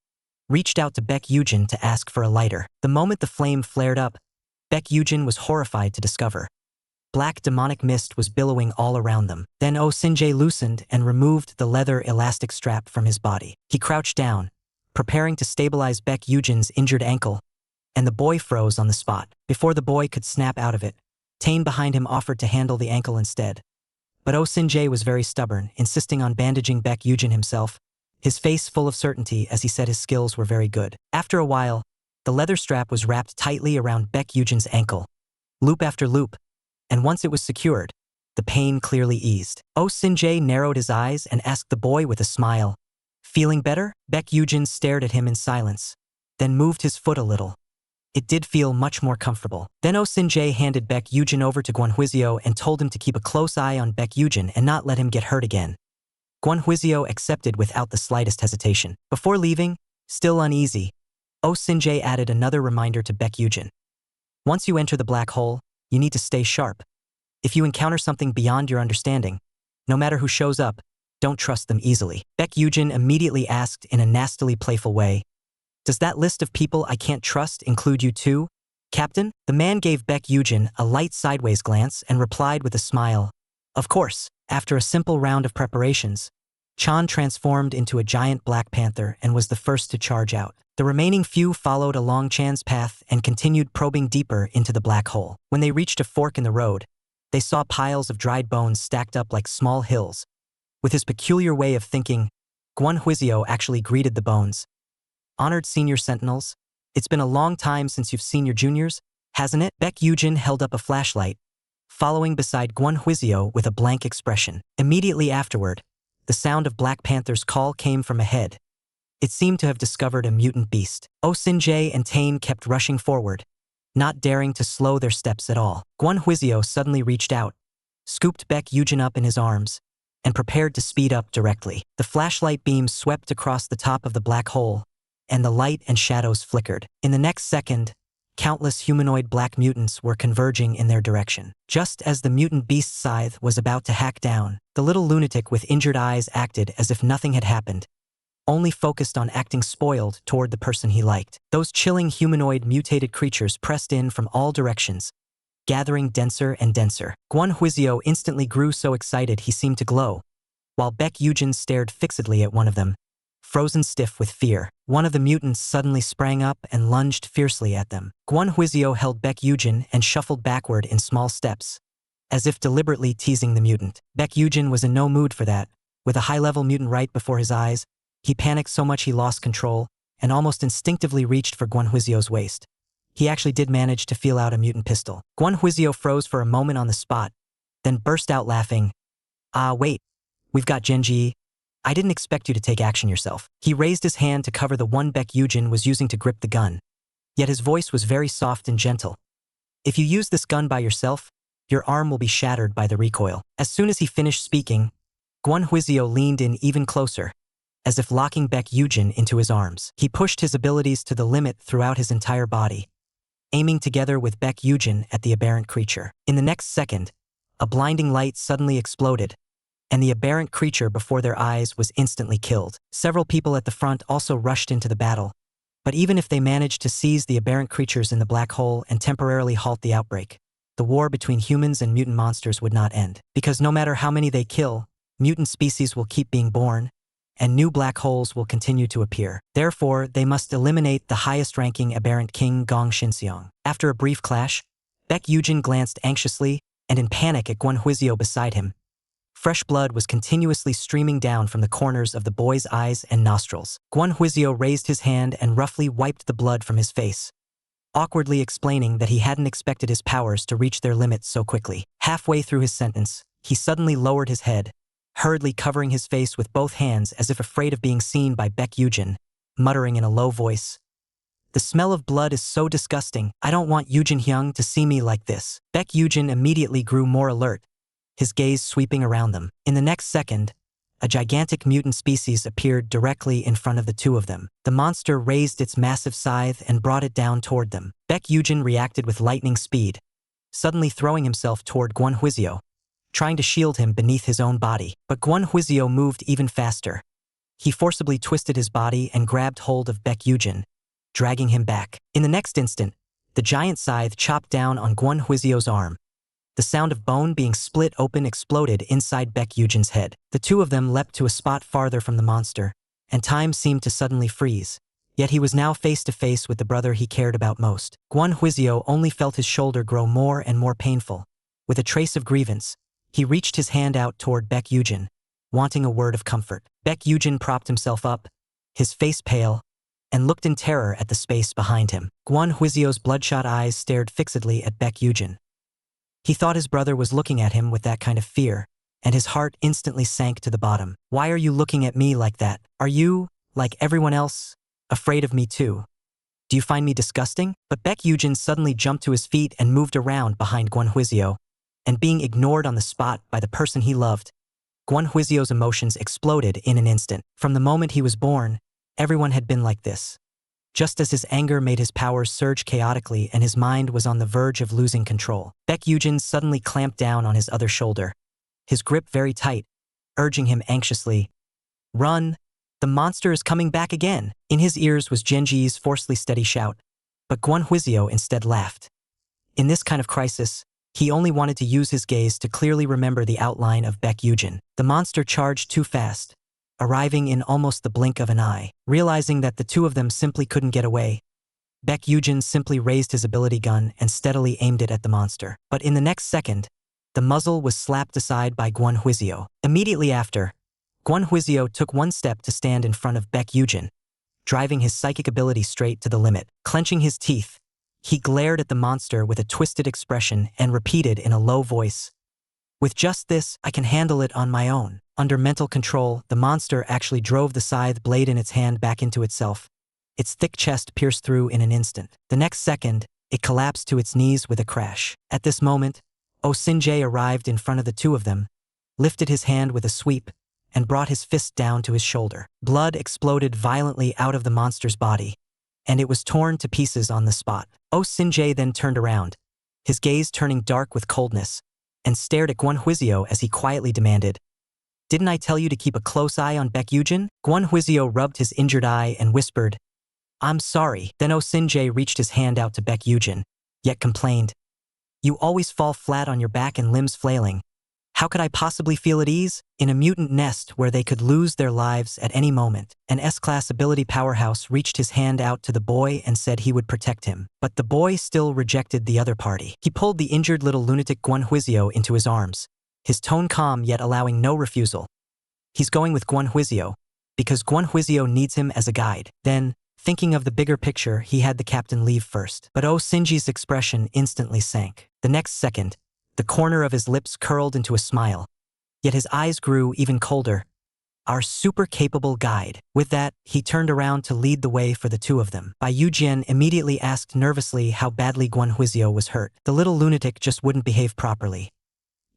Speaker 1: reached out to Baek Yugeon to ask for a lighter. The moment the flame flared up, Baek Yugeon was horrified to discover black demonic mist was billowing all around them. Then Oh Sin-jae loosened and removed the leather elastic strap from his body. He crouched down, preparing to stabilize Baek Yugeon's injured ankle, and the boy froze on the spot. Before the boy could snap out of it, Tae behind him offered to handle the ankle instead. But Oh Sin-jae was very stubborn, insisting on bandaging Baek Yugeon himself, his face full of certainty as he said his skills were very good. After a while, the leather strap was wrapped tightly around Baek Yugeon's ankle, loop after loop, and once it was secured, the pain clearly eased. Oh Sin-jae narrowed his eyes and asked the boy with a smile, "Feeling better?" Baek Yugeon stared at him in silence, then moved his foot a little. It did feel much more comfortable. Then Oh Sin-jae handed Baek Yugeon over to Gwon Huizio and told him to keep a close eye on Baek Yugeon and not let him get hurt again. Gwon Huizio accepted without the slightest hesitation. Before leaving, still uneasy, Oh Sin-jae added another reminder to Baek Yugeon. Once you enter the black hole, you need to stay sharp. If you encounter something beyond your understanding, no matter who shows up, don't trust them easily. Baek Yugeon immediately asked in a nastily playful way, "Does that list of people I can't trust include you too, Captain?" The man gave Baek Yugeon a light sideways glance and replied with a smile, "Of course." After a simple round of preparations, Chan transformed into a giant black panther and was the first to charge out. The remaining few followed along Chan's path and continued probing deeper into the black hole. When they reached a fork in the road, They saw piles of dried bones stacked up like small hills. With his peculiar way of thinking, Guan Huizio actually greeted the bones. "Honored senior sentinels, it's been a long time since you've seen your juniors, hasn't it?" Baek Yugeon held up a flashlight, following beside Guan Huizio with a blank expression. Immediately afterward, the sound of Black Panther's call came from ahead. It seemed to have discovered a mutant beast. Oh Sinjae and Tane kept rushing forward, not daring to slow their steps at all. Guan Huizio suddenly reached out, scooped Baek Yugeon up in his arms, and prepared to speed up directly. The flashlight beam swept across the top of the black hole, and the light and shadows flickered. In the next second, countless humanoid black mutants were converging in their direction. Just as the mutant beast's scythe was about to hack down, the little lunatic with injured eyes acted as if nothing had happened, only focused on acting spoiled toward the person he liked. Those chilling humanoid mutated creatures pressed in from all directions, gathering denser and denser. Guan Huizio instantly grew so excited he seemed to glow, while Baek Yugeon stared fixedly at one of them, frozen stiff with fear. One of the mutants suddenly sprang up and lunged fiercely at them. Guan Huizio held Baek Yugeon and shuffled backward in small steps, as if deliberately teasing the mutant. Baek Yugeon was in no mood for that. With a high-level mutant right before his eyes, he panicked so much he lost control and almost instinctively reached for Guan Huizio's waist. He actually did manage to feel out a mutant pistol. Guan Huizio froze for a moment on the spot, then burst out laughing. Wait, we've got Genji. I didn't expect you to take action yourself." He raised his hand to cover the one Baek Yugeon was using to grip the gun, yet his voice was very soft and gentle. "If you use this gun by yourself, your arm will be shattered by the recoil." As soon as he finished speaking, Guan Huizio leaned in even closer, as if locking Baek Yugeon into his arms. He pushed his abilities to the limit throughout his entire body, aiming together with Baek Yugeon at the aberrant creature. In the next second, a blinding light suddenly exploded, and the aberrant creature before their eyes was instantly killed. Several people at the front also rushed into the battle, but even if they managed to seize the aberrant creatures in the black hole and temporarily halt the outbreak, the war between humans and mutant monsters would not end. Because no matter how many they kill, mutant species will keep being born, and new black holes will continue to appear. Therefore, they must eliminate the highest-ranking aberrant king Gong Shinseong. After a brief clash, Baek Yugeon glanced anxiously and in panic at Guan Huizio beside him. Fresh blood was continuously streaming down from the corners of the boy's eyes and nostrils. Guan Huizio raised his hand and roughly wiped the blood from his face, awkwardly explaining that he hadn't expected his powers to reach their limits so quickly. Halfway through his sentence, he suddenly lowered his head, hurriedly covering his face with both hands as if afraid of being seen by Baek Yugeon, muttering in a low voice, "The smell of blood is so disgusting. I don't want Yugeon Hyung to see me like this." Baek Yugeon immediately grew more alert, his gaze sweeping around them. In the next second, a gigantic mutant species appeared directly in front of the two of them. The monster raised its massive scythe and brought it down toward them. Baek Yugeon reacted with lightning speed, suddenly throwing himself toward Guan Huizio, trying to shield him beneath his own body. But Guan Huizio moved even faster. He forcibly twisted his body and grabbed hold of Baek Yugeon, dragging him back. In the next instant, the giant scythe chopped down on Guan Huizio's arm. The sound of bone being split open exploded inside Baek Eugen's head. The two of them leapt to a spot farther from the monster, and time seemed to suddenly freeze. Yet he was now face to face with the brother he cared about most. Guan Huizio only felt his shoulder grow more and more painful. With a trace of grievance, he reached his hand out toward Baek Yugeon, wanting a word of comfort. Baek Yugeon propped himself up, his face pale, and looked in terror at the space behind him. Guan Huizio's bloodshot eyes stared fixedly at Baek Yugeon. He thought his brother was looking at him with that kind of fear, and his heart instantly sank to the bottom. "Why are you looking at me like that? Are you, like everyone else, afraid of me too? Do you find me disgusting?" But Baek Yugeon suddenly jumped to his feet and moved around behind Guan Huizio, and being ignored on the spot by the person he loved, Guan Huizio's emotions exploded in an instant. From the moment he was born, everyone had been like this. Just as his anger made his powers surge chaotically and his mind was on the verge of losing control, Baek Yugeon suddenly clamped down on his other shoulder, his grip very tight, urging him anxiously, "Run! The monster is coming back again!" In his ears was Genji's forcefully steady shout, but Guan Huizio instead laughed. In this kind of crisis, he only wanted to use his gaze to clearly remember the outline of Baek Yugeon. The monster charged too fast, arriving in almost the blink of an eye. Realizing that the two of them simply couldn't get away, Baek Yugeon simply raised his ability gun and steadily aimed it at the monster. But in the next second, The muzzle was slapped aside by Guan Huizio. Immediately after, Guan Huizio took one step to stand in front of Baek Yugeon, driving his psychic ability straight to the limit. Clenching his teeth, he glared at the monster with a twisted expression and repeated in a low voice, "With just this, I can handle it on my own." Under mental control, the monster actually drove the scythe blade in its hand back into itself. Its thick chest pierced through in an instant. The next second, it collapsed to its knees with a crash. At this moment, Sinjae arrived in front of the two of them, lifted his hand with a sweep, and brought his fist down to his shoulder. Blood exploded violently out of the monster's body, and it was torn to pieces on the spot. Sinjae then turned around, his gaze turning dark with coldness, and stared at Guan Huizio as he quietly demanded, "Didn't I tell you to keep a close eye on Baek Yugeon?" Guan Huizio rubbed his injured eye and whispered, "I'm sorry." Then Sinjae reached his hand out to Baek Yugeon, yet complained, "You always fall flat on your back and limbs flailing. How could I possibly feel at ease? In a mutant nest where they could lose their lives at any moment." An S-class ability powerhouse reached his hand out to the boy and said he would protect him. But the boy still rejected the other party. He pulled the injured little lunatic Guan Huizio into his arms, his tone calm yet allowing no refusal. He's going with Guan Huizio, because Guan Huizio needs him as a guide. Then, thinking of the bigger picture, he had the captain leave first. But Sinji's expression instantly sank. The next second, the corner of his lips curled into a smile, yet his eyes grew even colder. "Our super capable guide." With that, he turned around to lead the way for the two of them. Baek Yugeon immediately asked nervously how badly Guan Huizio was hurt. The little lunatic just wouldn't behave properly.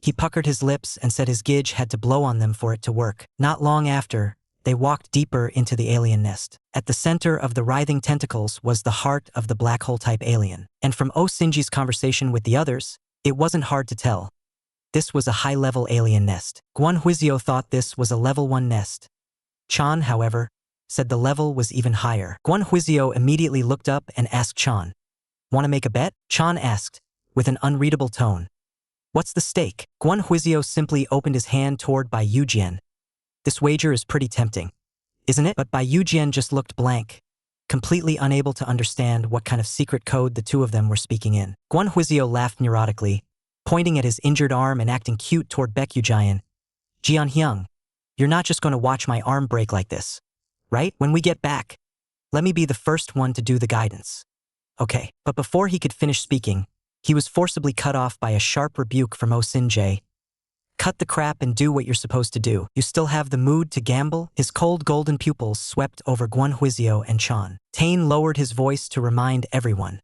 Speaker 1: He puckered his lips and said his gidge had to blow on them for it to work. Not long after, they walked deeper into the alien nest. At the center of the writhing tentacles was the heart of the black hole-type alien. And from Sinji's conversation with the others, it wasn't hard to tell. This was a high-level alien nest. Guan Huizio thought this was a level 1 nest. Chan, however, said the level was even higher. Guan Huizio immediately looked up and asked Chan, "Want to make a bet?" Chan asked, with an unreadable tone. "What's the stake?" Guan Huizio simply opened his hand toward Baek Yugeon. "This wager is pretty tempting, isn't it?" But Baek Yugeon just looked blank, completely unable to understand what kind of secret code the two of them were speaking in. Guan Huizio laughed neurotically, pointing at his injured arm and acting cute toward Baek Yugeon. "Jian Hyung, you're not just going to watch my arm break like this, right? When we get back, let me be the first one to do the guidance." "Okay." But before he could finish speaking, he was forcibly cut off by a sharp rebuke from Sinjae. "Cut the crap and do what you're supposed to do. You still have the mood to gamble?" His cold golden pupils swept over Guan Huizio and Chan. Tane lowered his voice to remind everyone.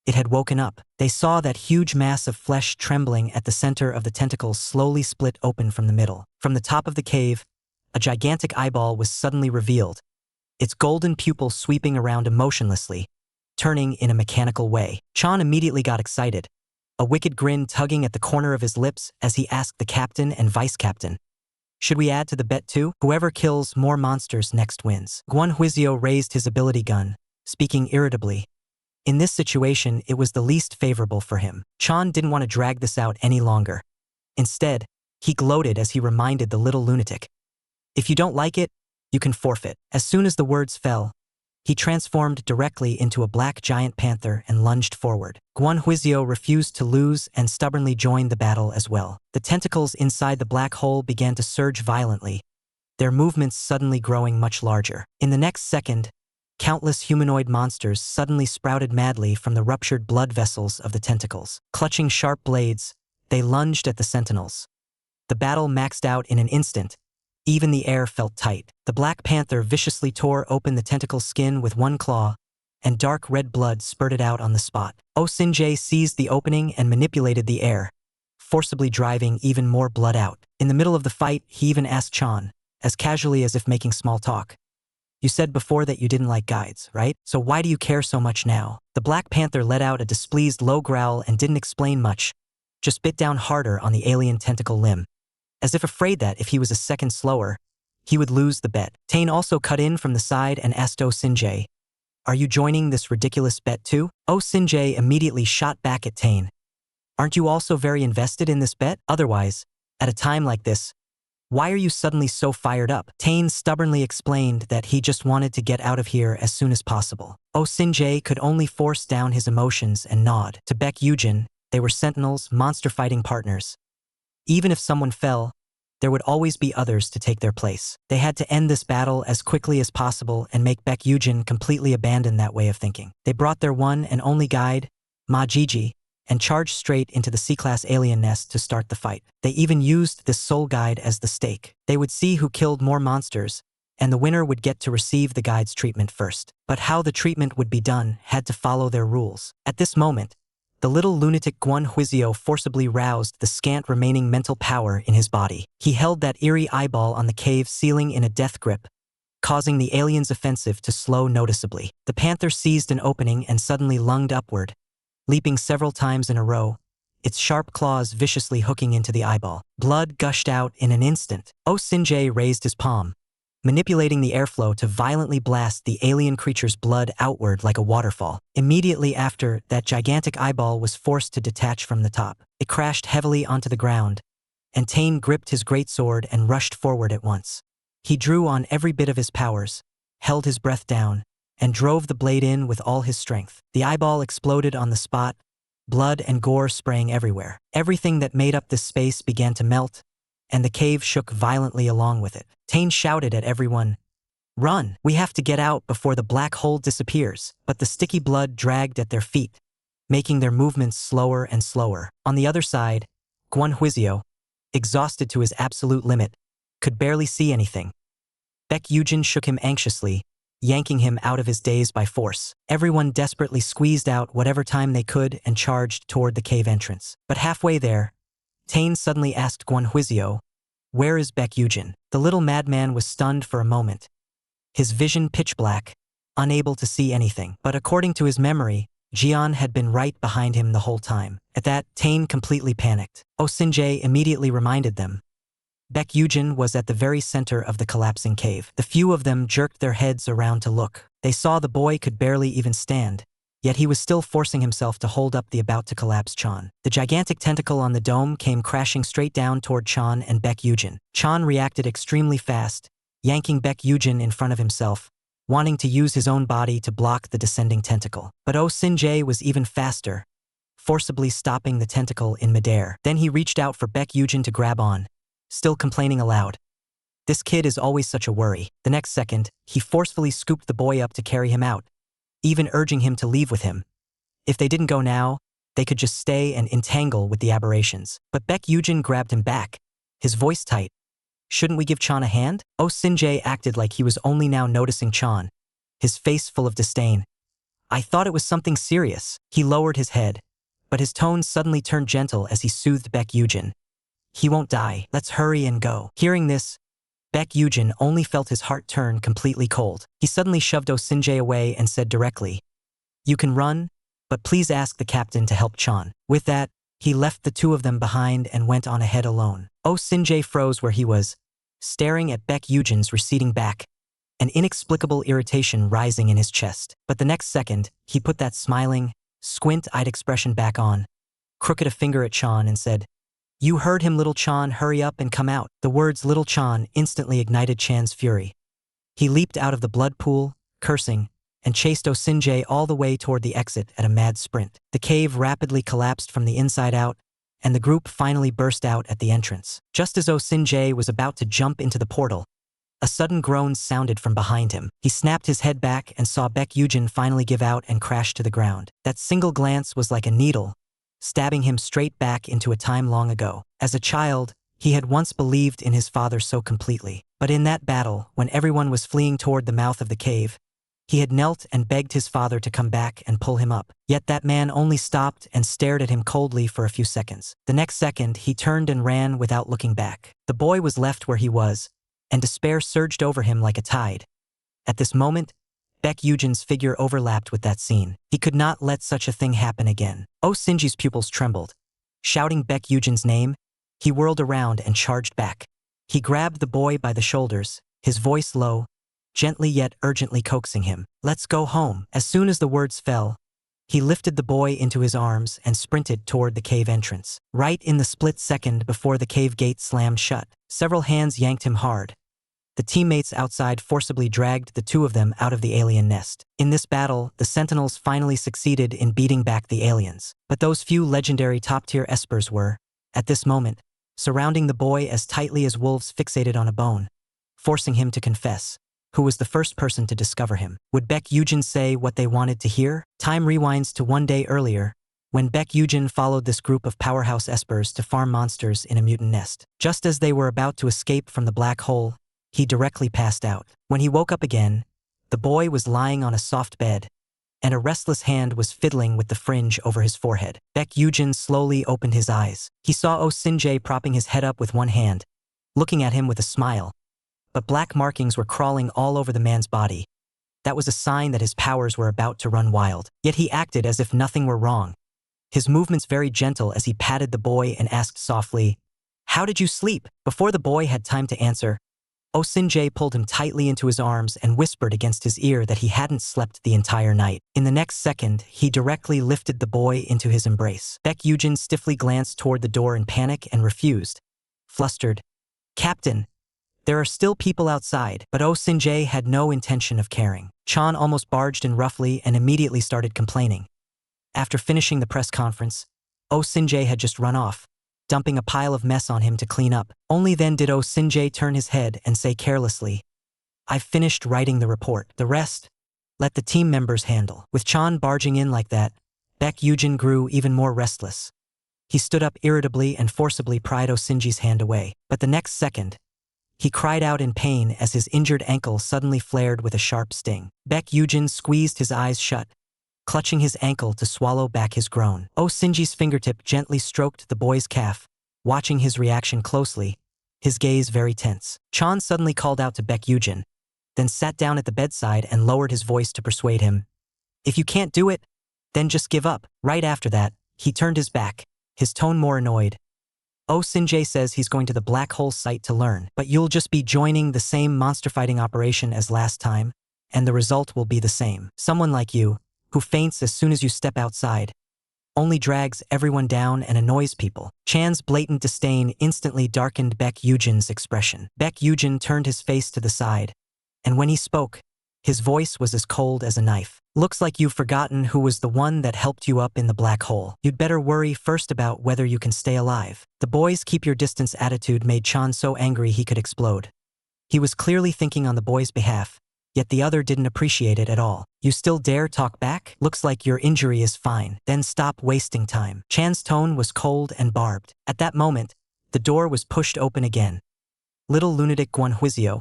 Speaker 1: It had woken up. They saw that huge mass of flesh trembling at the center of the tentacles slowly split open from the middle. From the top of the cave, a gigantic eyeball was suddenly revealed, its golden pupil sweeping around emotionlessly, turning in a mechanical way. Chan immediately got excited, a wicked grin tugging at the corner of his lips as he asked the captain and vice-captain, "Should we add to the bet too? Whoever kills more monsters next wins." Guan Huizio raised his ability gun, speaking irritably. In this situation, it was the least favorable for him. Chan didn't want to drag this out any longer. Instead, he gloated as he reminded the little lunatic, "If you don't like it, you can forfeit." As soon as the words fell, he transformed directly into a black giant panther and lunged forward. Guan Huizio refused to lose and stubbornly joined the battle as well. The tentacles inside the black hole began to surge violently, their movements suddenly growing much larger. In the next second, countless humanoid monsters suddenly sprouted madly from the ruptured blood vessels of the tentacles. Clutching sharp blades, they lunged at the sentinels. The battle maxed out in an instant. Even the air felt tight. The Black Panther viciously tore open the tentacle skin with one claw, and dark red blood spurted out on the spot. Sinjae seized the opening and manipulated the air, forcibly driving even more blood out. In the middle of the fight, he even asked Chan, as casually as if making small talk, "You said before that you didn't like guides, right? So why do you care so much now?" The Black Panther let out a displeased low growl and didn't explain much, just bit down harder on the alien tentacle limb, as if afraid that if he was a second slower, he would lose the bet. Tane also cut in from the side and asked Sinjae, "Are you joining this ridiculous bet too?" Sinjae immediately shot back at Tane. "Aren't you also very invested in this bet? Otherwise, at a time like this, why are you suddenly so fired up?" Tane stubbornly explained that he just wanted to get out of here as soon as possible. Sinjae could only force down his emotions and nod. To Baek Yugeon, they were sentinels, monster-fighting partners. Even if someone fell, there would always be others to take their place. They had to end this battle as quickly as possible and make Baek Yugeon completely abandon that way of thinking. They brought their one and only guide, Ma Jiji, and charged straight into the C-class alien nest to start the fight. They even used this soul guide as the stake. They would see who killed more monsters, and the winner would get to receive the guide's treatment first. But how the treatment would be done had to follow their rules. At this moment, the little lunatic Guan Huizio forcibly roused the scant remaining mental power in his body. He held that eerie eyeball on the cave ceiling in a death grip, causing the alien's offensive to slow noticeably. The panther seized an opening and suddenly lunged upward, leaping several times in a row, its sharp claws viciously hooking into the eyeball. Blood gushed out in an instant. Sinjae raised his palm, manipulating the airflow to violently blast the alien creature's blood outward like a waterfall. Immediately after, that gigantic eyeball was forced to detach from the top. It crashed heavily onto the ground, and Tane gripped his greatsword and rushed forward at once. He drew on every bit of his powers, held his breath down, and drove the blade in with all his strength. The eyeball exploded on the spot, blood and gore spraying everywhere. Everything that made up this space began to melt, and the cave shook violently along with it. Tane shouted at everyone, "Run! We have to get out before the black hole disappears." But the sticky blood dragged at their feet, making their movements slower and slower. On the other side, Guan Huizio, exhausted to his absolute limit, could barely see anything. Baek Yugeon shook him anxiously, yanking him out of his daze by force. Everyone desperately squeezed out whatever time they could and charged toward the cave entrance. But halfway there, Tane suddenly asked Guan Huizio, "Where is Baek Yugeon?" The little madman was stunned for a moment, his vision pitch black, unable to see anything. But according to his memory, Jian had been right behind him the whole time. At that, Tane completely panicked. Sinjae immediately reminded them. Baek Yugeon was at the very center of the collapsing cave. The few of them jerked their heads around to look. They saw the boy could barely even stand, yet he was still forcing himself to hold up the about-to-collapse Chan. The gigantic tentacle on the dome came crashing straight down toward Chan and Baek Yugeon. Chan reacted extremely fast, yanking Baek Yugeon in front of himself, wanting to use his own body to block the descending tentacle. But Sinjae was even faster, forcibly stopping the tentacle in midair. Then he reached out for Baek Yugeon to grab on, still complaining aloud. "This kid is always such a worry." The next second, he forcefully scooped the boy up to carry him out, even urging him to leave with him. If they didn't go now, they could just stay and entangle with the aberrations. But Baek Yugeon grabbed him back, his voice tight. "Shouldn't we give Chan a hand?" Sinjae acted like he was only now noticing Chan, his face full of disdain. "I thought it was something serious." He lowered his head, but his tone suddenly turned gentle as he soothed Baek Yugeon. "He won't die. Let's hurry and go." Hearing this, Baek Yugeon only felt his heart turn completely cold. He suddenly shoved Sinjae away and said directly, "You can run, but please ask the captain to help Chan." With that, he left the two of them behind and went on ahead alone. Sinjae froze where he was, staring at Baek Yugeon's receding back, an inexplicable irritation rising in his chest. But the next second, he put that smiling, squint-eyed expression back on, crooked a finger at Chan and said, "You heard him, little Chan, hurry up and come out." The words little Chan instantly ignited Chan's fury. He leaped out of the blood pool, cursing, and chased Sinjae all the way toward the exit at a mad sprint. The cave rapidly collapsed from the inside out, and the group finally burst out at the entrance. Just as Sinjae was about to jump into the portal, a sudden groan sounded from behind him. He snapped his head back and saw Baek Yugeon finally give out and crash to the ground. That single glance was like a needle, stabbing him straight back into a time long ago. As a child, he had once believed in his father so completely. But in that battle, when everyone was fleeing toward the mouth of the cave, he had knelt and begged his father to come back and pull him up. Yet that man only stopped and stared at him coldly for a few seconds. The next second, he turned and ran without looking back. The boy was left where he was, and despair surged over him like a tide. At this moment, Baek Yugeon's figure overlapped with that scene. He could not let such a thing happen again. Sinji's pupils trembled. Shouting Baek Yugeon's name, he whirled around and charged back. He grabbed the boy by the shoulders, his voice low, gently yet urgently coaxing him. "Let's go home." As soon as the words fell, he lifted the boy into his arms and sprinted toward the cave entrance. Right in the split second before the cave gate slammed shut, several hands yanked him hard. The teammates outside forcibly dragged the two of them out of the alien nest. In this battle, the Sentinels finally succeeded in beating back the aliens. But those few legendary top-tier Espers were, at this moment, surrounding the boy as tightly as wolves fixated on a bone, forcing him to confess. Who was the first person to discover him? Would Baek Yugeon say what they wanted to hear? Time rewinds to one day earlier, when Baek Yugeon followed this group of powerhouse espers to farm monsters in a mutant nest. Just as they were about to escape from the black hole, he directly passed out. When he woke up again, the boy was lying on a soft bed, and a restless hand was fiddling with the fringe over his forehead. Baek Yugeon slowly opened his eyes. He saw Oh Sin-jae propping his head up with one hand, looking at him with a smile. But black markings were crawling all over the man's body. That was a sign that his powers were about to run wild. Yet he acted as if nothing were wrong. His movements very gentle as he patted the boy and asked softly, "How did you sleep?" Before the boy had time to answer, Oh Sin-jae pulled him tightly into his arms and whispered against his ear that he hadn't slept the entire night. In the next second, he directly lifted the boy into his embrace. Baek Yugeon stiffly glanced toward the door in panic and refused. Flustered, "Captain, there are still people outside." But Oh Sin-jae had no intention of caring. Chan almost barged in roughly and immediately started complaining. After finishing the press conference, Oh Sin-jae had just run off, dumping a pile of mess on him to clean up. Only then did Oh Sin-jae turn his head and say carelessly, "I've finished writing the report. The rest, let the team members handle." With Chan barging in like that, Baek Yugeon grew even more restless. He stood up irritably and forcibly pried Oh Sin-jae's hand away. But the next second, he cried out in pain as his injured ankle suddenly flared with a sharp sting. Baek Yugeon squeezed his eyes shut, clutching his ankle to swallow back his groan. Oh Sin-jae's fingertip gently stroked the boy's calf, watching his reaction closely, his gaze very tense. Chan suddenly called out to Baek Yugeon, then sat down at the bedside and lowered his voice to persuade him. "If you can't do it, then just give up." Right after that, he turned his back, his tone more annoyed. "Oh Sin-jae says he's going to the black hole site to learn, but you'll just be joining the same monster fighting operation as last time, and the result will be the same. Someone like you, who faints as soon as you step outside, only drags everyone down and annoys people." Chan's blatant disdain instantly darkened Baek Yugeon's expression. Baek Yugeon turned his face to the side, and when he spoke, his voice was as cold as a knife. "Looks like you've forgotten who was the one that helped you up in the black hole. You'd better worry first about whether you can stay alive." The boy's keep your distance attitude made Chan so angry he could explode. He was clearly thinking on the boy's behalf, yet the other didn't appreciate it at all. "You still dare talk back? Looks like your injury is fine. Then stop wasting time." Chan's tone was cold and barbed. At that moment, the door was pushed open again. Little lunatic Guanhuizio,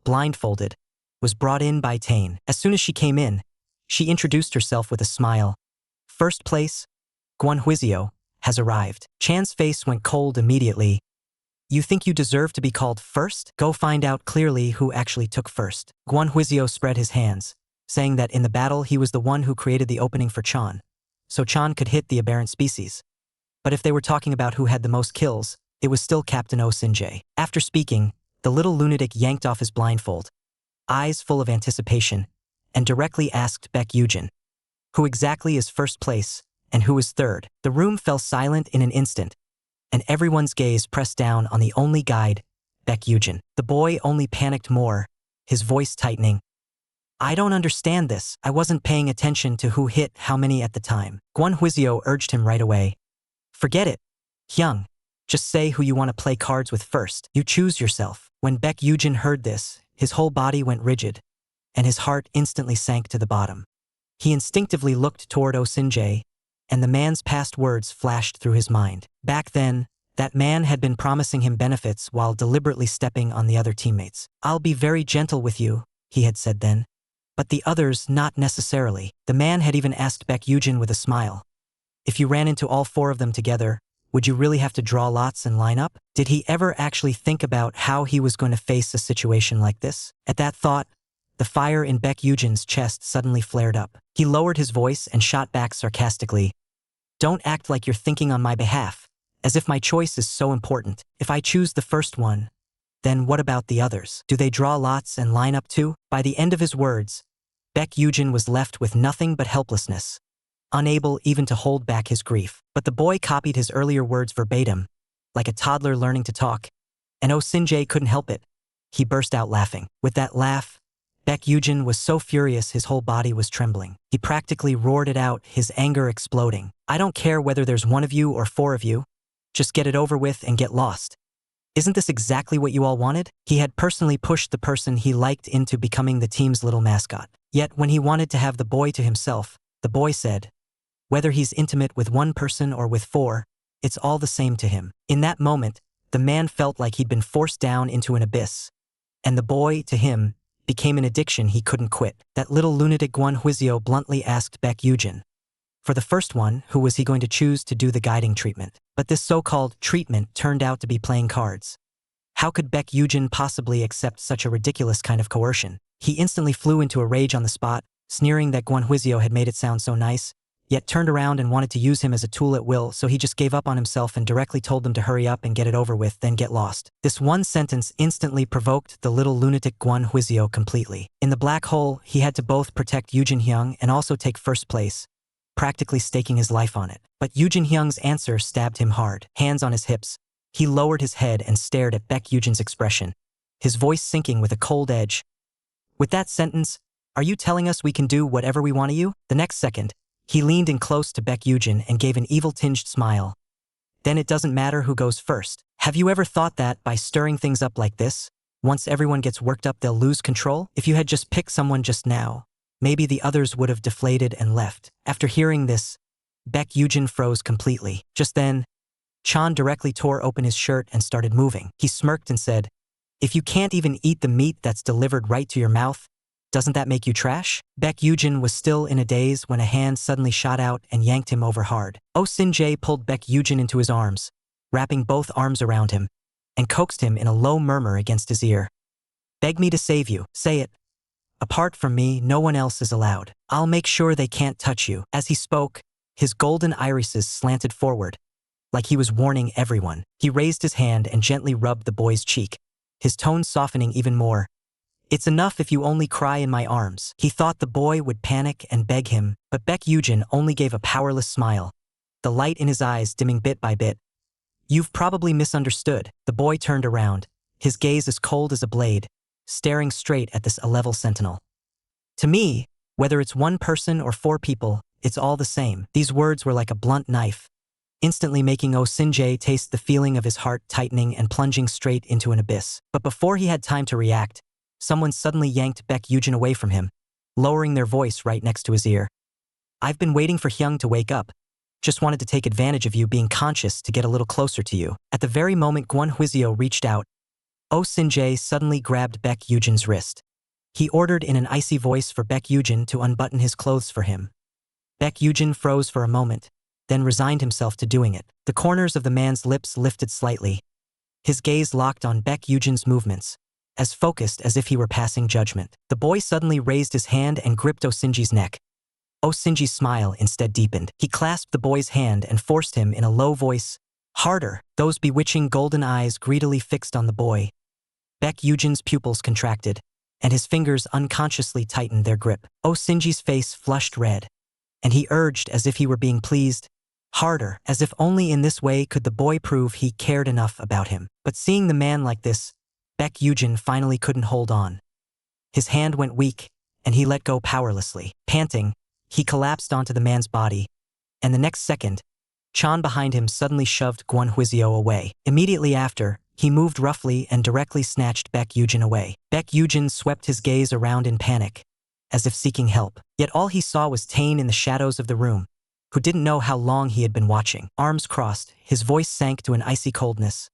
Speaker 1: blindfolded, was brought in by Tane. As soon as she came in, she introduced herself with a smile. "First place, Guanhuizio, has arrived." Chan's face went cold immediately. "You think you deserve to be called first? Go find out clearly who actually took first." Guanhuizio spread his hands, saying that in the battle he was the one who created the opening for Chan, so Chan could hit the aberrant species. But if they were talking about who had the most kills, it was still Captain Oh Sin-jae. After speaking, the little lunatic yanked off his blindfold, eyes full of anticipation, and directly asked Baek Yugeon, "Who exactly is first place, and who is third?" The room fell silent in an instant, and everyone's gaze pressed down on the only guide, Baek Yugeon. The boy only panicked more, his voice tightening. "I don't understand this. I wasn't paying attention to who hit how many at the time." Guanhuizio urged him right away. "Forget it, Hyung. Just say who you want to play cards with first. You choose yourself." When Baek Yugeon heard this, his whole body went rigid, and his heart instantly sank to the bottom. He instinctively looked toward Oh Sin-jae, and the man's past words flashed through his mind. Back then, that man had been promising him benefits while deliberately stepping on the other teammates. "I'll be very gentle with you," he had said then. "But the others not necessarily." The man had even asked Baek Yugeon with a smile, "If you ran into all four of them together, would you really have to draw lots and line up?" Did he ever actually think about how he was going to face a situation like this? At that thought, the fire in Baek Yugeon's chest suddenly flared up. He lowered his voice and shot back sarcastically, "Don't act like you're thinking on my behalf, as if my choice is so important. If I choose the first one, then what about the others? Do they draw lots and line up too?" By the end of his words, Baek Yugeon was left with nothing but helplessness, unable even to hold back his grief. But the boy copied his earlier words verbatim, like a toddler learning to talk, and Oh Sin-jae couldn't help it. He burst out laughing. With that laugh, Baek Yugeon was so furious his whole body was trembling. He practically roared it out, his anger exploding. "I don't care whether there's one of you or four of you. Just get it over with and get lost. Isn't this exactly what you all wanted? He had personally pushed the person he liked into becoming the team's little mascot. Yet when he wanted to have the boy to himself, the boy said, whether he's intimate with one person or with four, it's all the same to him. In that moment, the man felt like he'd been forced down into an abyss. And the boy, to him, became an addiction he couldn't quit. That little lunatic Gwon Huizio bluntly asked Baek Yugeon. For the first one, who was he going to choose to do the guiding treatment? But this so-called treatment turned out to be playing cards. How could Baek Yugeon possibly accept such a ridiculous kind of coercion? He instantly flew into a rage on the spot, sneering that Gwon Huizio had made it sound so nice, yet turned around and wanted to use him as a tool at will, so he just gave up on himself and directly told them to hurry up and get it over with, then get lost. This one sentence instantly provoked the little lunatic Gwon Huizio completely. In the black hole, he had to both protect Eugene Hyung and also take first place, practically staking his life on it. But Eugene Hyung's answer stabbed him hard. Hands on his hips, he lowered his head and stared at Baek Yugeon's expression, his voice sinking with a cold edge. With that sentence, are you telling us we can do whatever we want to you? The next second, he leaned in close to Baek Yugeon and gave an evil-tinged smile. Then it doesn't matter who goes first. Have you ever thought that by stirring things up like this, once everyone gets worked up they'll lose control? If you had just picked someone just now, maybe the others would have deflated and left. After hearing this, Baek Yugeon froze completely. Just then, Chan directly tore open his shirt and started moving. He smirked and said, "If you can't even eat the meat that's delivered right to your mouth, doesn't that make you trash?" Baek Yugeon was still in a daze when a hand suddenly shot out and yanked him over hard. Oh Sin-jae pulled Baek Yugeon into his arms, wrapping both arms around him, and coaxed him in a low murmur against his ear. "Beg me to save you, say it. Apart from me, no one else is allowed. I'll make sure they can't touch you." As he spoke, his golden irises slanted forward, like he was warning everyone. He raised his hand and gently rubbed the boy's cheek, his tone softening even more. "It's enough if you only cry in my arms." He thought the boy would panic and beg him, but Baek Yugeon only gave a powerless smile, the light in his eyes dimming bit by bit. "You've probably misunderstood." The boy turned around, his gaze as cold as a blade, staring straight at this A-level sentinel. "To me, whether it's one person or four people, it's all the same." These words were like a blunt knife, instantly making Oh Sin-jae taste the feeling of his heart tightening and plunging straight into an abyss. But before he had time to react, someone suddenly yanked Baek Yugeon away from him, lowering their voice right next to his ear. "I've been waiting for Hyung to wake up. Just wanted to take advantage of you being conscious to get a little closer to you." At the very moment Gwon Huizio reached out, Oh Sin-jae suddenly grabbed Baek Yugeon's wrist. He ordered in an icy voice for Baek Yugeon to unbutton his clothes for him. Baek Yugeon froze for a moment, then resigned himself to doing it. The corners of the man's lips lifted slightly. His gaze locked on Baek Yugeon's movements, as focused as if he were passing judgment. The boy suddenly raised his hand and gripped Oh Sin-jae's neck. Oh Sin-jae's smile instead deepened. He clasped the boy's hand and forced him in a low voice, harder, those bewitching golden eyes greedily fixed on the boy. Baek Yugeon's pupils contracted, and his fingers unconsciously tightened their grip. Oh Sin-jae's face flushed red, and he urged as if he were being pleased, harder, as if only in this way could the boy prove he cared enough about him. But seeing the man like this, Baek Yugeon finally couldn't hold on. His hand went weak, and he let go powerlessly. Panting, he collapsed onto the man's body, and the next second, Chan behind him suddenly shoved Gwon Huizio away. Immediately after, he moved roughly and directly snatched Baek Yugeon away. Baek Yugeon swept his gaze around in panic, as if seeking help. Yet all he saw was Tane in the shadows of the room, who didn't know how long he had been watching. Arms crossed, his voice sank to an icy coldness.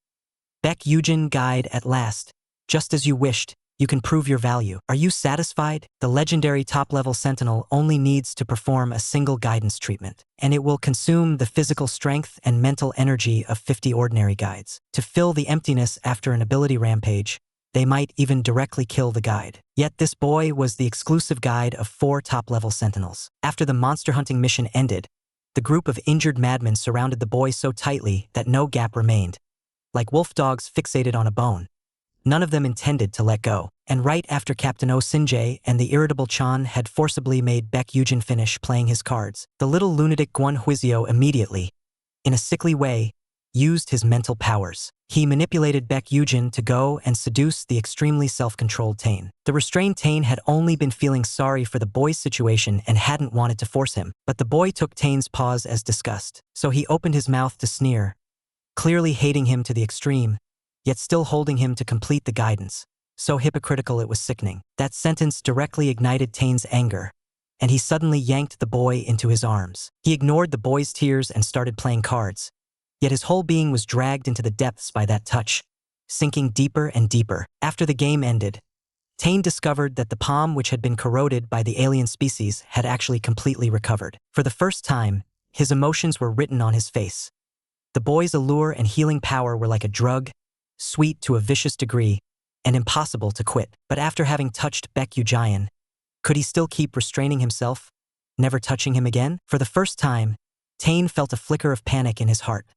Speaker 1: "Baek Yugeon, guide at last. Just as you wished, you can prove your value. Are you satisfied?" The legendary top-level sentinel only needs to perform a single guidance treatment, and it will consume the physical strength and mental energy of 50 ordinary guides. To fill the emptiness after an ability rampage, they might even directly kill the guide. Yet this boy was the exclusive guide of 4 top-level sentinels. After the monster hunting mission ended, the group of injured madmen surrounded the boy so tightly that no gap remained, like wolf dogs fixated on a bone. None of them intended to let go. And right after Captain Oh Sin-jae and the irritable Chan had forcibly made Baek Yugeon finish playing his cards, the little lunatic Gwon Huizio immediately, in a sickly way, used his mental powers. He manipulated Baek Yugeon to go and seduce the extremely self-controlled Tane. The restrained Tane had only been feeling sorry for the boy's situation and hadn't wanted to force him, but the boy took Tane's pause as disgust, so he opened his mouth to sneer, clearly hating him to the extreme, yet still holding him to complete the guidance. So hypocritical it was sickening. That sentence directly ignited Tane's anger, and he suddenly yanked the boy into his arms. He ignored the boy's tears and started playing cards. Yet his whole being was dragged into the depths by that touch, sinking deeper and deeper. After the game ended, Tane discovered that the palm which had been corroded by the alien species had actually completely recovered. For the first time, his emotions were written on his face. The boy's allure and healing power were like a drug, sweet to a vicious degree, and impossible to quit. But after having touched Baek Yugeon, could he still keep restraining himself, never touching him again? For the first time, Tane felt a flicker of panic in his heart.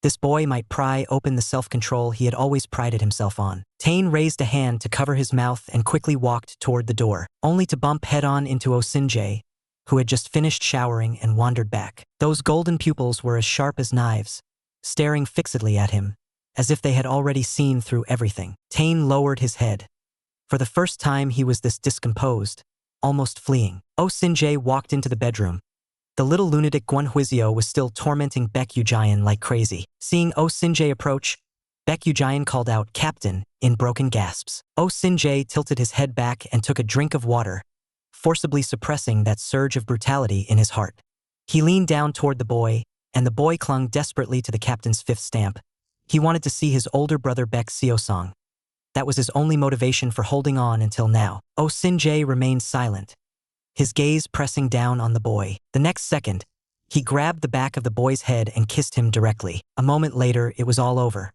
Speaker 1: This boy might pry open the self-control he had always prided himself on. Tane raised a hand to cover his mouth and quickly walked toward the door, only to bump head-on into Oh Sin-jae, who had just finished showering and wandered back. Those golden pupils were as sharp as knives, staring fixedly at him, as if they had already seen through everything. Tane lowered his head. For the first time he was this discomposed, almost fleeing. Oh Sin-jae walked into the bedroom. The little lunatic Gwon-hwizyo was still tormenting Baek Yugeon like crazy. Seeing Oh Sin-jae approach, Baek Yugeon called out, "Captain," in broken gasps. Oh Sin-jae tilted his head back and took a drink of water, forcibly suppressing that surge of brutality in his heart. He leaned down toward the boy, and the boy clung desperately to the captain's fifth stamp. He wanted to see his older brother Baek Seosang. That was his only motivation for holding on until now. Oh Sin-jae remained silent, his gaze pressing down on the boy. The next second, he grabbed the back of the boy's head and kissed him directly. A moment later, it was all over.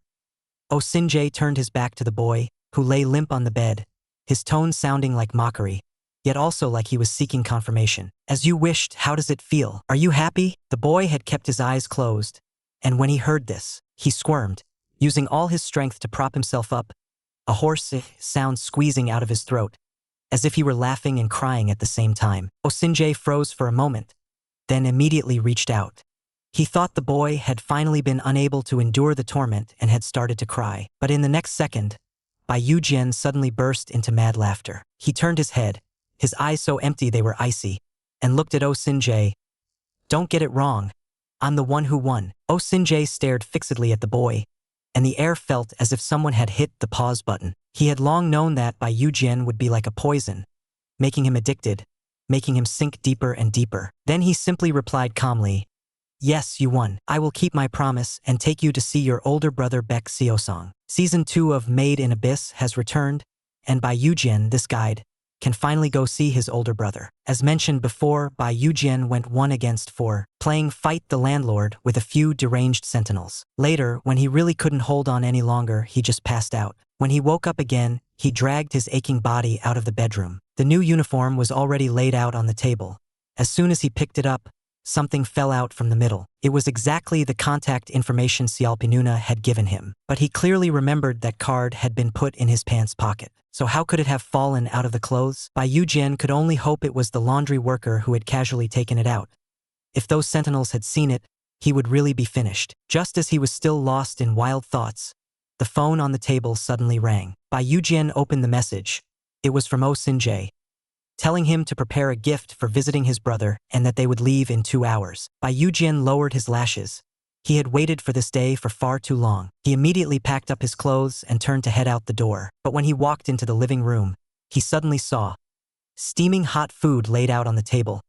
Speaker 1: Oh Sin-jae turned his back to the boy, who lay limp on the bed, his tone sounding like mockery, yet also like he was seeking confirmation. "As you wished, how does it feel? Are you happy?" The boy had kept his eyes closed, and when he heard this, he squirmed, using all his strength to prop himself up, a hoarse sound squeezing out of his throat, as if he were laughing and crying at the same time. Oh Sin-jae froze for a moment, then immediately reached out. He thought the boy had finally been unable to endure the torment and had started to cry. But in the next second, Baek Yugeon suddenly burst into mad laughter. He turned his head, his eyes so empty they were icy, and looked at Oh Sin-jae. "Don't get it wrong. I'm the one who won." Oh Sin-jae stared fixedly at the boy, and the air felt as if someone had hit the pause button. He had long known that Baek Yugeon would be like a poison, making him addicted, making him sink deeper and deeper. Then he simply replied calmly, "Yes, you won. I will keep my promise and take you to see your older brother Baek Seosang." Season 2 of Made in Abyss has returned, and Baek Yugeon, this guide, can finally go see his older brother. As mentioned before, Baek Yugeon went 1 against 4, playing Fight the Landlord with a few deranged sentinels. Later, when he really couldn't hold on any longer, he just passed out. When he woke up again, he dragged his aching body out of the bedroom. The new uniform was already laid out on the table. As soon as he picked it up, something fell out from the middle. It was exactly the contact information Sialpinuna had given him, but he clearly remembered that card had been put in his pants pocket. So how could it have fallen out of the clothes? Baek Yugeon could only hope it was the laundry worker who had casually taken it out. If those sentinels had seen it, he would really be finished. Just as he was still lost in wild thoughts, the phone on the table suddenly rang. Baek Yugeon opened the message. It was from Oh Sin-jae, telling him to prepare a gift for visiting his brother and that they would leave in 2 hours. Baek Yugeon lowered his lashes. He had waited for this day for far too long. He immediately packed up his clothes and turned to head out the door. But when he walked into the living room, he suddenly saw steaming hot food laid out on the table,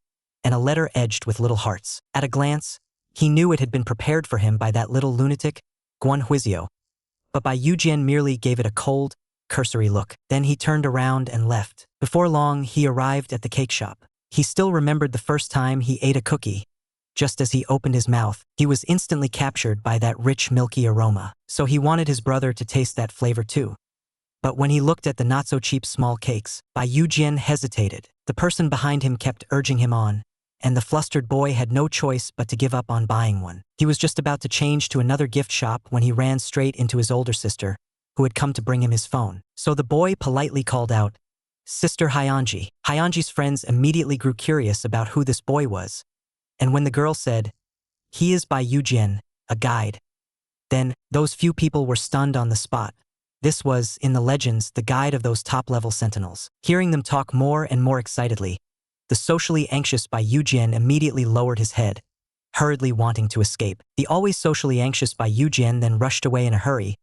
Speaker 1: and a letter edged with little hearts. At a glance, he knew it had been prepared for him by that little lunatic, Gwon-hwizyo. But Baek Yugeon merely gave it a cold, cursory look. Then he turned around and left. Before long, he arrived at the cake shop. He still remembered the first time he ate a cookie. Just as he opened his mouth, he was instantly captured by that rich, milky aroma. So he wanted his brother to taste that flavor too. But when he looked at the not-so-cheap small cakes, Baek Yugeon hesitated. The person behind him kept urging him on, and the flustered boy had no choice but to give up on buying one. He was just about to change to another gift shop when he ran straight into his older sister, who had come to bring him his phone. So the boy politely called out, "Sister Hyunji." Hyunji's friends immediately grew curious about who this boy was, and when the girl said, "He is Baek Yugeon, a guide," then those few people were stunned on the spot. This was, in the legends, the guide of those top-level sentinels. Hearing them talk more and more excitedly, the socially anxious Baek Yugeon immediately lowered his head, hurriedly wanting to escape. The always socially anxious Baek Yugeon then rushed away in a hurry,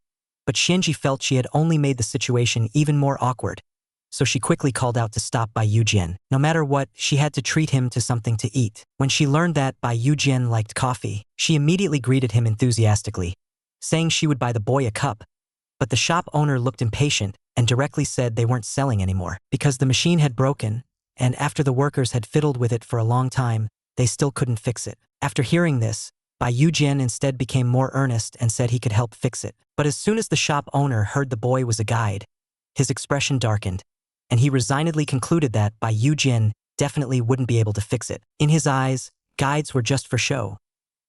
Speaker 1: but Shinji felt she had only made the situation even more awkward, so she quickly called out to stop Baek Yugeon. No matter what, she had to treat him to something to eat. When she learned that Baek Yugeon liked coffee, she immediately greeted him enthusiastically, saying she would buy the boy a cup. But the shop owner looked impatient and directly said they weren't selling anymore because the machine had broken, and after the workers had fiddled with it for a long time, they still couldn't fix it. After hearing this, Baek Yugeon instead became more earnest and said he could help fix it. But as soon as the shop owner heard the boy was a guide, his expression darkened, and he resignedly concluded that Baek Yugeon definitely wouldn't be able to fix it. In his eyes, guides were just for show.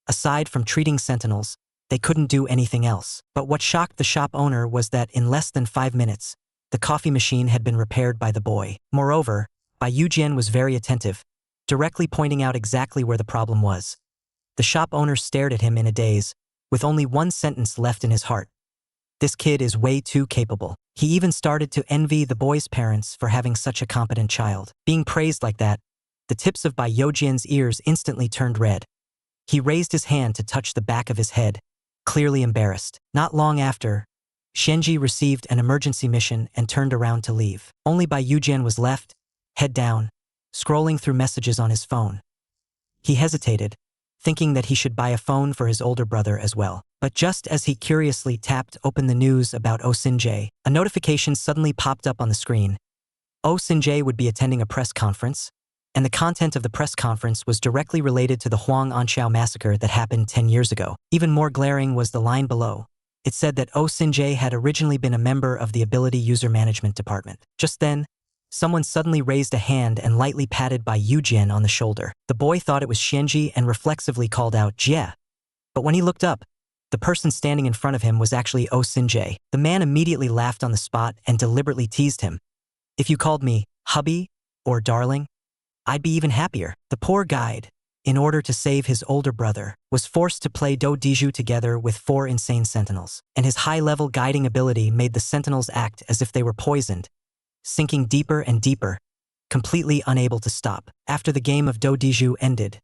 Speaker 1: Aside from treating sentinels, they couldn't do anything else. But what shocked the shop owner was that in less than 5 minutes, the coffee machine had been repaired by the boy. Moreover, Baek Yugeon was very attentive, directly pointing out exactly where the problem was. The shop owner stared at him in a daze, with only one sentence left in his heart. This kid is way too capable. He even started to envy the boy's parents for having such a competent child. Being praised like that, the tips of Baek Yugeon's ears instantly turned red. He raised his hand to touch the back of his head, clearly embarrassed. Not long after, Shinji received an emergency mission and turned around to leave. Only Baek Yugeon was left, head down, scrolling through messages on his phone. He hesitated, thinking that he should buy a phone for his older brother as well. But just as he curiously tapped open the news about Oh Sin-jae, a notification suddenly popped up on the screen. Oh Sin-jae would be attending a press conference, and the content of the press conference was directly related to the Hwang Anshao massacre that happened 10 years ago. Even more glaring was the line below. It said that Oh Sin-jae had originally been a member of the Ability User Management Department. Just then, someone suddenly raised a hand and lightly patted Baek Yugeon on the shoulder. The boy thought it was Shinji and reflexively called out, "Jia." But when he looked up, the person standing in front of him was actually Oh Sin-jae. The man immediately laughed on the spot and deliberately teased him. "If you called me hubby or darling, I'd be even happier." The poor guide, in order to save his older brother, was forced to play Do Diju together with 4 insane sentinels, and his high-level guiding ability made the sentinels act as if they were poisoned, sinking deeper and deeper, completely unable to stop. After the game of Do Diju ended,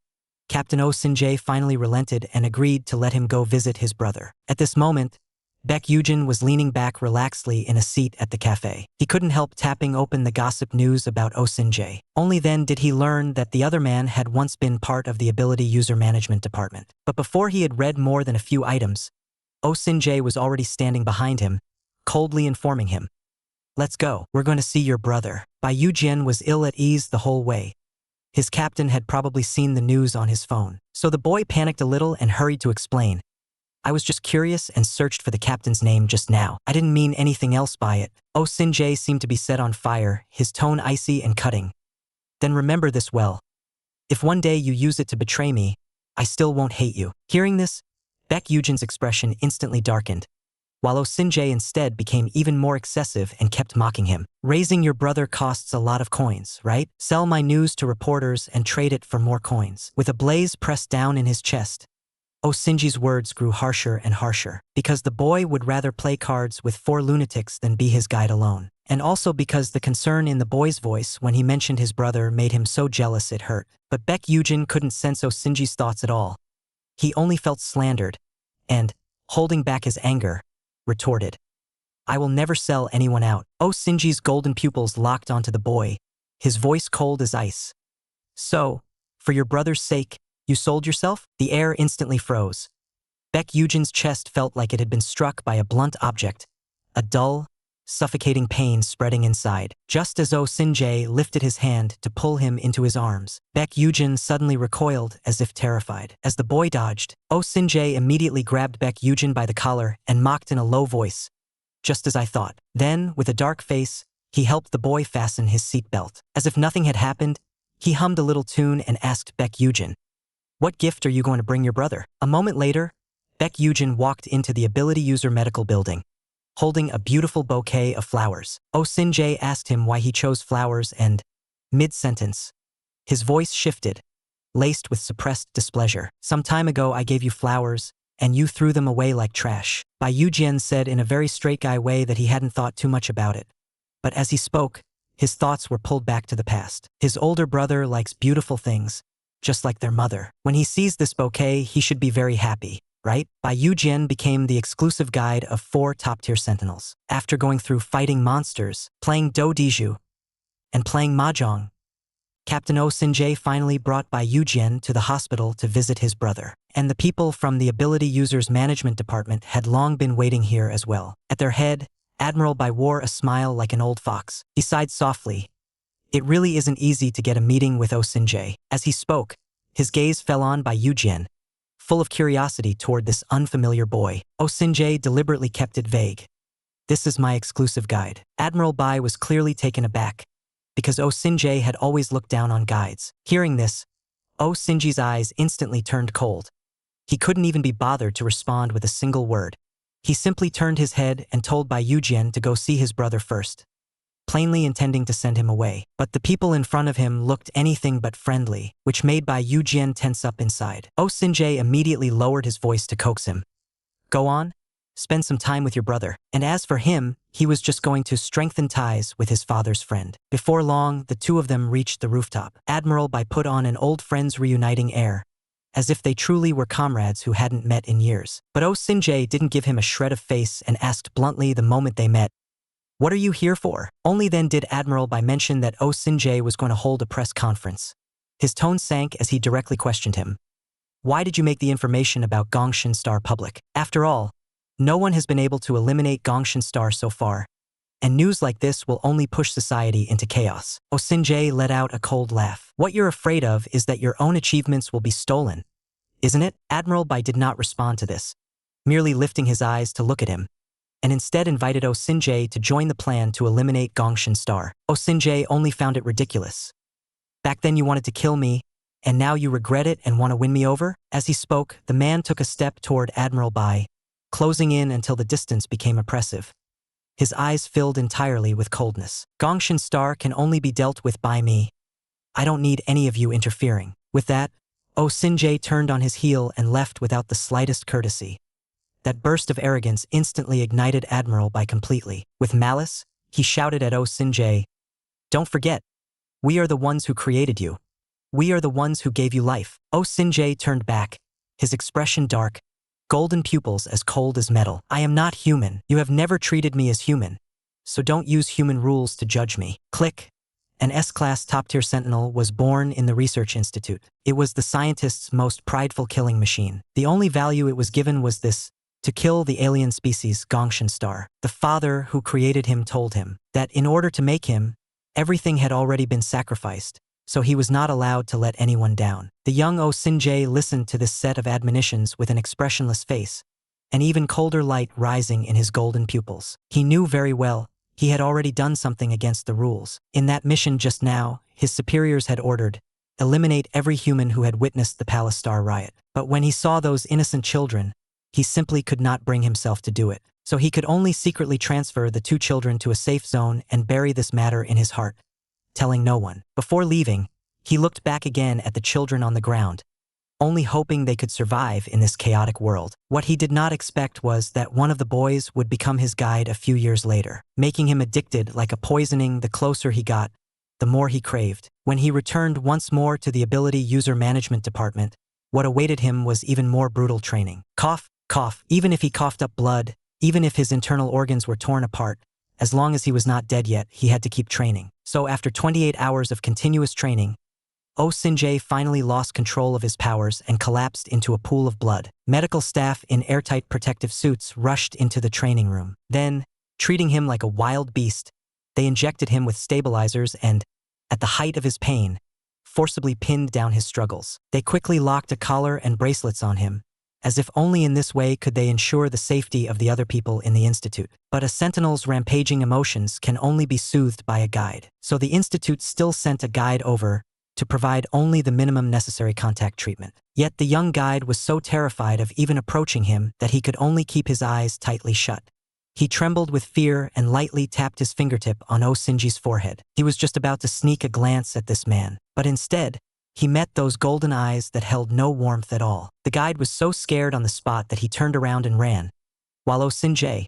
Speaker 1: Captain Oh Sin-jae finally relented and agreed to let him go visit his brother. At this moment, Baek Yugeon was leaning back relaxedly in a seat at the cafe. He couldn't help tapping open the gossip news about Oh Sin-jae. Only then did he learn that the other man had once been part of the Ability User Management Department. But before he had read more than a few items, Oh Sin-jae was already standing behind him, coldly informing him, "Let's go. We're going to see your brother." Baek Yugeon was ill at ease the whole way. His captain had probably seen the news on his phone. So the boy panicked a little and hurried to explain, "I was just curious and searched for the captain's name just now. I didn't mean anything else by it." Oh Sin-jae seemed to be set on fire, his tone icy and cutting. "Then remember this well. If one day you use it to betray me, I still won't hate you." Hearing this, Baek Yugeon's expression instantly darkened, while Oh Sin-jae instead became even more excessive and kept mocking him. "Raising your brother costs a lot of coins, right? Sell my news to reporters and trade it for more coins." With a blaze pressed down in his chest, Oh Sin-jae's words grew harsher and harsher, because the boy would rather play cards with 4 lunatics than be his guide alone. And also because the concern in the boy's voice when he mentioned his brother made him so jealous it hurt. But Baek Yugeon couldn't sense Oh Sin-jae's thoughts at all. He only felt slandered, and, holding back his anger, retorted, "I will never sell anyone out." Oh Sin-jae's golden pupils locked onto the boy, his voice cold as ice. "So, for your brother's sake, you sold yourself?" The air instantly froze. Baek Yugeon's chest felt like it had been struck by a blunt object, a dull, suffocating pain spreading inside. Just as Oh Sin-jae lifted his hand to pull him into his arms, Baek Yugeon suddenly recoiled as if terrified. As the boy dodged, Oh Sin-jae immediately grabbed Baek Yugeon by the collar and mocked in a low voice, "Just as I thought." Then, with a dark face, he helped the boy fasten his seatbelt. As if nothing had happened, he hummed a little tune and asked Baek Yugeon, "What gift are you going to bring your brother?" A moment later, Baek Yugeon walked into the Ability User Medical Building, holding a beautiful bouquet of flowers. Oh Sin-jae asked him why he chose flowers and, mid-sentence, his voice shifted, laced with suppressed displeasure. "Some time ago I gave you flowers, and you threw them away like trash." Baek Yugeon said in a very straight guy way that he hadn't thought too much about it. But as he spoke, his thoughts were pulled back to the past. His older brother likes beautiful things, just like their mother. When he sees this bouquet, he should be very happy, right? Baek Yugeon became the exclusive guide of 4 top-tier sentinels. After going through fighting monsters, playing do-diju, and playing mahjong, Captain Oh Sin-jae finally brought Baek Yugeon to the hospital to visit his brother. And the people from the Ability Users Management Department had long been waiting here as well. At their head, Admiral Baek wore a smile like an old fox. He sighed softly. It really isn't easy to get a meeting with Oh Sin-jae. As he spoke, his gaze fell on Baek Yugeon, full of curiosity toward this unfamiliar boy. Oh Sin-jae deliberately kept it vague. This is my exclusive guide. Admiral Baek was clearly taken aback, because Oh Sin-jae had always looked down on guides. Hearing this, Oh Sin-jae's eyes instantly turned cold. He couldn't even be bothered to respond with a single word. He simply turned his head and told Baek Yugeon to go see his brother first, plainly intending to send him away. But the people in front of him looked anything but friendly, which made Baek Yugeon tense up inside. Oh Sin-jae immediately lowered his voice to coax him. Go on, spend some time with your brother. And as for him, he was just going to strengthen ties with his father's friend. Before long, the two of them reached the rooftop. Admiral Baek put on an old friends reuniting air, as if they truly were comrades who hadn't met in years. But Oh Sin-jae didn't give him a shred of face and asked bluntly the moment they met, "What are you here for?" Only then did Admiral Baek mention that Oh Sin-jae was going to hold a press conference. His tone sank as he directly questioned him. Why did you make the information about Gongshin Star public? After all, no one has been able to eliminate Gongshin Star so far, and news like this will only push society into chaos. Oh Sin-jae let out a cold laugh. What you're afraid of is that your own achievements will be stolen, isn't it? Admiral Baek did not respond to this, merely lifting his eyes to look at him, and instead invited Oh Sin-jae to join the plan to eliminate Gongshin Star. Oh Sin-jae only found it ridiculous. Back then you wanted to kill me, and now you regret it and want to win me over? As he spoke, the man took a step toward Admiral Baek, closing in until the distance became oppressive. His eyes filled entirely with coldness. Gongshin Star can only be dealt with by me. I don't need any of you interfering. With that, Oh Sin-jae turned on his heel and left without the slightest courtesy. That burst of arrogance instantly ignited Admiral Baek completely. With malice, he shouted at Oh Sin-jae, "Don't forget, we are the ones who created you. We are the ones who gave you life." Oh Sin-jae turned back, his expression dark, golden pupils as cold as metal. "I am not human. You have never treated me as human, so don't use human rules to judge me." Click. An S-class top-tier sentinel was born in the Research Institute. It was the scientist's most prideful killing machine. The only value it was given was this: to kill the alien species Gongshin Star. The father who created him told him that in order to make him, everything had already been sacrificed, so he was not allowed to let anyone down. The young Oh Sin-jae listened to this set of admonitions with an expressionless face, an even colder light rising in his golden pupils. He knew very well he had already done something against the rules. In that mission just now, his superiors had ordered, eliminate every human who had witnessed the Palace Star riot. But when he saw those innocent children, he simply could not bring himself to do it. So he could only secretly transfer the 2 children to a safe zone and bury this matter in his heart, telling no one. Before leaving, he looked back again at the children on the ground, only hoping they could survive in this chaotic world. What he did not expect was that one of the boys would become his guide a few years later, making him addicted like a poisoning. The closer he got, the more he craved. When he returned once more to the Ability User Management Department, what awaited him was even more brutal training. Cough, cough. Even if he coughed up blood, even if his internal organs were torn apart, as long as he was not dead yet, he had to keep training. So after 28 hours of continuous training, Oh Sin-jae finally lost control of his powers and collapsed into a pool of blood. Medical staff in airtight protective suits rushed into the training room. Then, treating him like a wild beast, they injected him with stabilizers and, at the height of his pain, forcibly pinned down his struggles. They quickly locked a collar and bracelets on him, as if only in this way could they ensure the safety of the other people in the Institute. But a sentinel's rampaging emotions can only be soothed by a guide. So the Institute still sent a guide over to provide only the minimum necessary contact treatment. Yet the young guide was so terrified of even approaching him that he could only keep his eyes tightly shut. He trembled with fear and lightly tapped his fingertip on Oh Sin-jae's forehead. He was just about to sneak a glance at this man, but instead, he met those golden eyes that held no warmth at all. The guide was so scared on the spot that he turned around and ran, while Oh Sin-jae,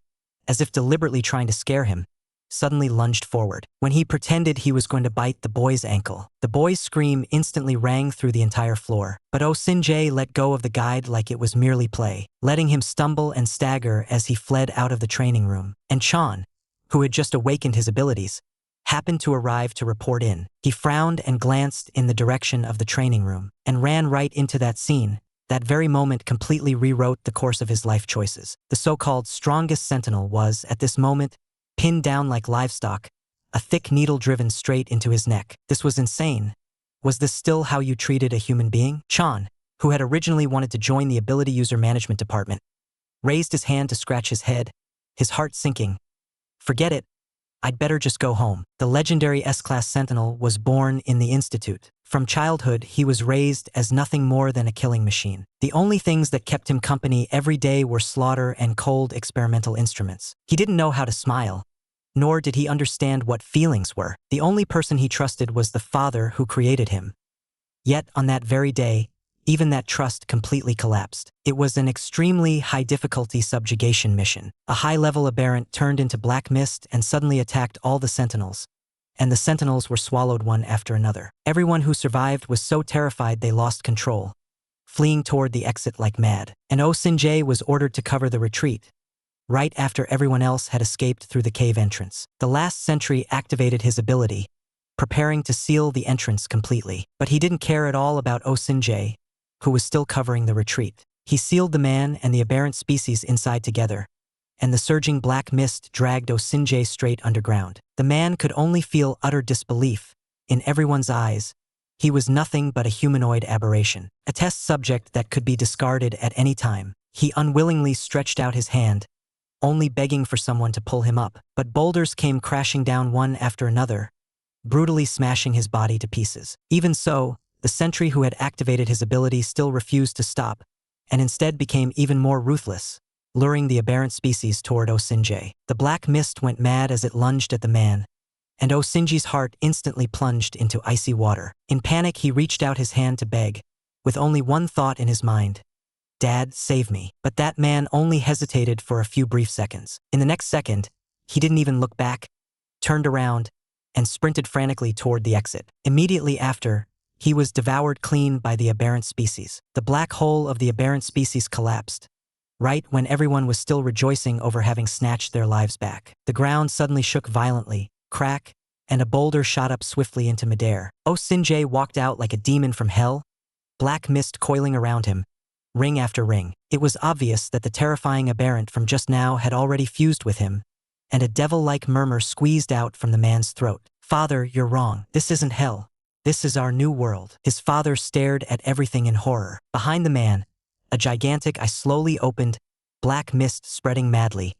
Speaker 1: as if deliberately trying to scare him, suddenly lunged forward. When he pretended he was going to bite the boy's ankle, the boy's scream instantly rang through the entire floor. But Oh Sin-jae let go of the guide like it was merely play, letting him stumble and stagger as he fled out of the training room. And Chan, who had just awakened his abilities, happened to arrive to report in. He frowned and glanced in the direction of the training room, and ran right into that scene. That very moment completely rewrote the course of his life choices. The so-called strongest sentinel was, at this moment, pinned down like livestock, a thick needle driven straight into his neck. This was insane. Was this still how you treated a human being? Chan, who had originally wanted to join the ability user management department, raised his hand to scratch his head, his heart sinking. Forget it. I'd better just go home. The legendary S-Class Sentinel was born in the Institute. From childhood, he was raised as nothing more than a killing machine. The only things that kept him company every day were slaughter and cold experimental instruments. He didn't know how to smile, nor did he understand what feelings were. The only person he trusted was the father who created him. Yet, on that very day, even that trust completely collapsed. It was an extremely high-difficulty subjugation mission. A high-level aberrant turned into black mist and suddenly attacked all the sentinels, and the sentinels were swallowed one after another. Everyone who survived was so terrified they lost control, fleeing toward the exit like mad. And Oh Sin-jae was ordered to cover the retreat, right after everyone else had escaped through the cave entrance. The last sentry activated his ability, preparing to seal the entrance completely. But he didn't care at all about Oh Sin-jae, who was still covering the retreat. He sealed the man and the aberrant species inside together, and the surging black mist dragged Oh Sin-jae straight underground. The man could only feel utter disbelief. In everyone's eyes, he was nothing but a humanoid aberration, a test subject that could be discarded at any time. He unwillingly stretched out his hand, only begging for someone to pull him up. But boulders came crashing down one after another, brutally smashing his body to pieces. Even so, the sentry who had activated his ability still refused to stop, and instead became even more ruthless, luring the aberrant species toward Oh Sin-jae. The black mist went mad as it lunged at the man, and Oh Sin-jae's heart instantly plunged into icy water. In panic, he reached out his hand to beg, with only one thought in his mind: "Dad, save me." But that man only hesitated for a few brief seconds. In the next second, he didn't even look back, turned around, and sprinted frantically toward the exit. Immediately after, he was devoured clean by the aberrant species. The black hole of the aberrant species collapsed, right when everyone was still rejoicing over having snatched their lives back. The ground suddenly shook violently, crack, and a boulder shot up swiftly into midair. Oh Sin-jae walked out like a demon from hell, black mist coiling around him, ring after ring. It was obvious that the terrifying aberrant from just now had already fused with him, and a devil-like murmur squeezed out from the man's throat. "Father, you're wrong. This isn't hell. This is our new world." His father stared at everything in horror. Behind the man, a gigantic eye slowly opened, black mist spreading madly,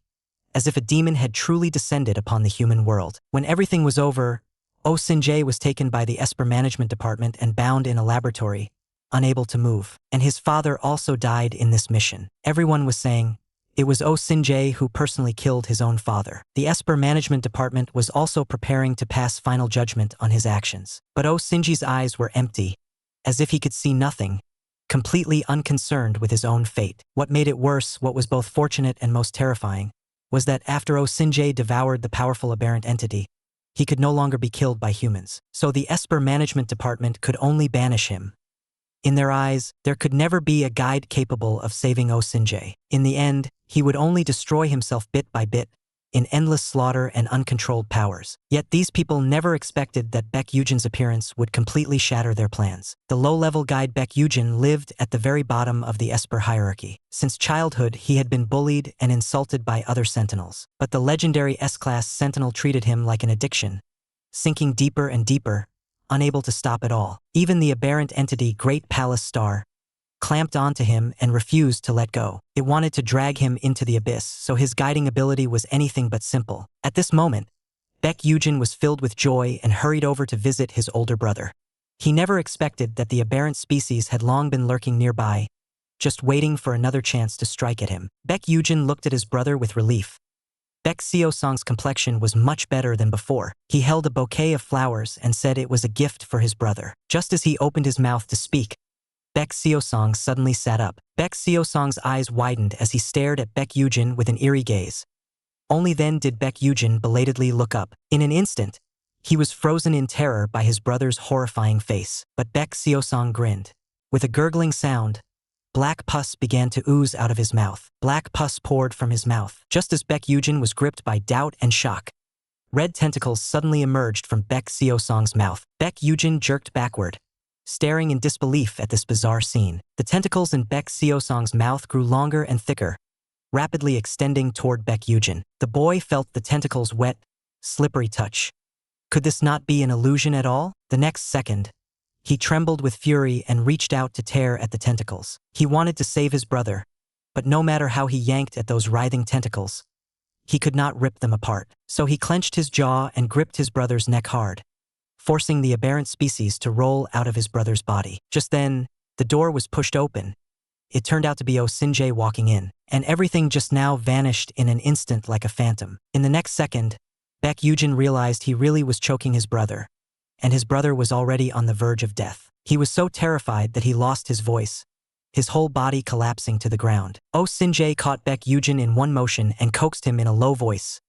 Speaker 1: as if a demon had truly descended upon the human world. When everything was over, Oh Sin-jae was taken by the Esper management department and bound in a laboratory, unable to move. And his father also died in this mission. Everyone was saying it was Oh Sin-jae who personally killed his own father. The Esper management department was also preparing to pass final judgment on his actions. But Oh Sin-jae's eyes were empty, as if he could see nothing, completely unconcerned with his own fate. What made it worse, what was both fortunate and most terrifying, was that after Oh Sin-jae devoured the powerful aberrant entity, he could no longer be killed by humans. So the Esper management department could only banish him. In their eyes, there could never be a guide capable of saving Oh Sin-jae. In the end, he would only destroy himself bit by bit, in endless slaughter and uncontrolled powers. Yet these people never expected that Baek Yugeon's appearance would completely shatter their plans. The low-level guide Baek Yugeon lived at the very bottom of the Esper hierarchy. Since childhood, he had been bullied and insulted by other sentinels. But the legendary S-Class Sentinel treated him like an addiction, sinking deeper and deeper, unable to stop at all. Even the aberrant entity Great Palace Star clamped onto him and refused to let go. It wanted to drag him into the abyss, so his guiding ability was anything but simple. At this moment, Baek Yugeon was filled with joy and hurried over to visit his older brother. He never expected that the aberrant species had long been lurking nearby, just waiting for another chance to strike at him. Baek Yugeon looked at his brother with relief. Baek Seosong's complexion was much better than before. He held a bouquet of flowers and said it was a gift for his brother. Just as he opened his mouth to speak, Baek Seosong suddenly sat up. Baek Seosong's eyes widened as he stared at Baek Yugeon with an eerie gaze. Only then did Baek Yugeon belatedly look up. In an instant, he was frozen in terror by his brother's horrifying face. But Baek Seosong grinned. With a gurgling sound, black pus began to ooze out of his mouth. Black pus poured from his mouth. Just as Baek Yugeon was gripped by doubt and shock, red tentacles suddenly emerged from Baek Seosong's mouth. Baek Yugeon jerked backward, staring in disbelief at this bizarre scene. The tentacles in Baek Seosong's mouth grew longer and thicker, rapidly extending toward Baek Yugeon. The boy felt the tentacles' wet, slippery touch. Could this not be an illusion at all? The next second, he trembled with fury and reached out to tear at the tentacles. He wanted to save his brother, but no matter how he yanked at those writhing tentacles, he could not rip them apart. So he clenched his jaw and gripped his brother's neck hard, forcing the aberrant species to roll out of his brother's body. Just then, the door was pushed open. It turned out to be Oh Sin-jae walking in, and everything just now vanished in an instant like a phantom. In the next second, Baek Yugeon realized he really was choking his brother, and his brother was already on the verge of death. He was so terrified that he lost his voice, his whole body collapsing to the ground. Oh Sin-jae caught Baek Yugeon in one motion and coaxed him in a low voice.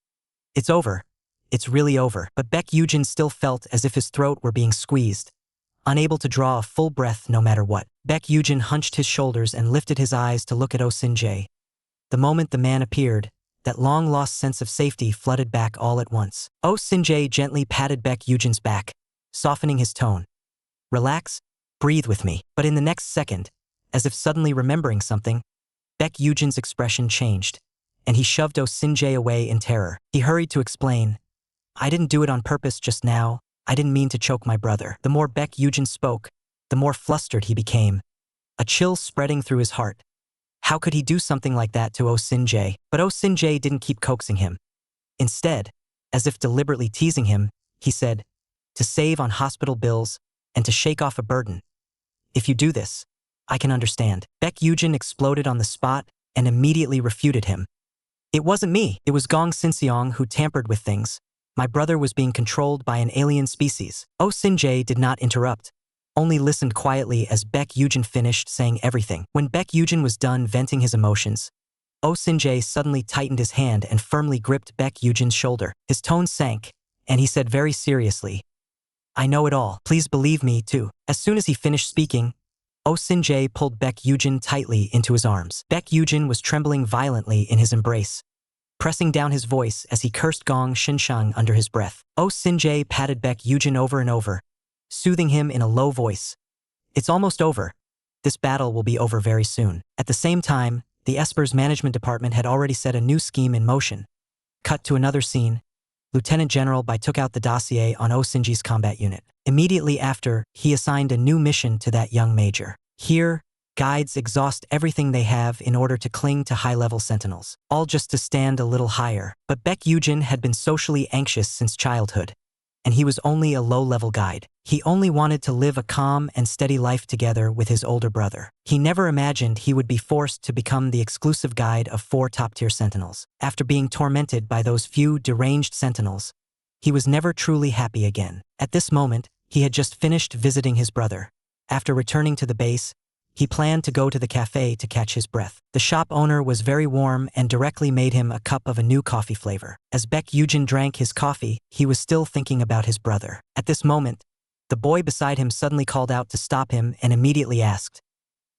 Speaker 1: "It's over. It's really over." But Baek Yugeon still felt as if his throat were being squeezed, unable to draw a full breath no matter what. Baek Yugeon hunched his shoulders and lifted his eyes to look at Oh Sin-jae. The moment the man appeared, that long-lost sense of safety flooded back all at once. Oh Sin-jae gently patted Baek Yugeon's back, softening his tone. "Relax, breathe with me." But in the next second, as if suddenly remembering something, Baek Yugeon's expression changed, and he shoved Oh Sin-jae away in terror. He hurried to explain, "I didn't do it on purpose just now. I didn't mean to choke my brother." The more Baek Yugeon spoke, the more flustered he became, a chill spreading through his heart. How could he do something like that to Oh Sin-jae? But Oh Sin-jae didn't keep coaxing him. Instead, as if deliberately teasing him, he said, "To save on hospital bills and to shake off a burden. If you do this, I can understand." Baek Yugeon exploded on the spot and immediately refuted him. "It wasn't me. It was Gong Sinseong who tampered with things. My brother was being controlled by an alien species." Oh Sin-jae did not interrupt, only listened quietly as Baek Yugeon finished saying everything. When Baek Yugeon was done venting his emotions, Oh Sin-jae suddenly tightened his hand and firmly gripped Baek Yugeon's shoulder. His tone sank, and he said very seriously, "I know it all. Please believe me, too." As soon as he finished speaking, Oh Sin-jae pulled Baek Yugeon tightly into his arms. Baek Yugeon was trembling violently in his embrace, pressing down his voice as he cursed Gong Shinshang under his breath. Oh Sin-jae patted Baek Yugeon over and over, soothing him in a low voice. "It's almost over. This battle will be over very soon." At the same time, the Espers management department had already set a new scheme in motion. Cut to another scene. Lieutenant General Bai took out the dossier on Oh Sin-jae's combat unit. Immediately after, he assigned a new mission to that young major. Here, guides exhaust everything they have in order to cling to high-level sentinels, all just to stand a little higher. But Baek Yugeon had been socially anxious since childhood, and he was only a low-level guide. He only wanted to live a calm and steady life together with his older brother. He never imagined he would be forced to become the exclusive guide of 4 top-tier sentinels. After being tormented by those few deranged sentinels, he was never truly happy again. At this moment, he had just finished visiting his brother. After returning to the base, he planned to go to the cafe to catch his breath. The shop owner was very warm and directly made him a cup of a new coffee flavor. As Baek Yugeon drank his coffee, he was still thinking about his brother. At this moment, the boy beside him suddenly called out to stop him and immediately asked,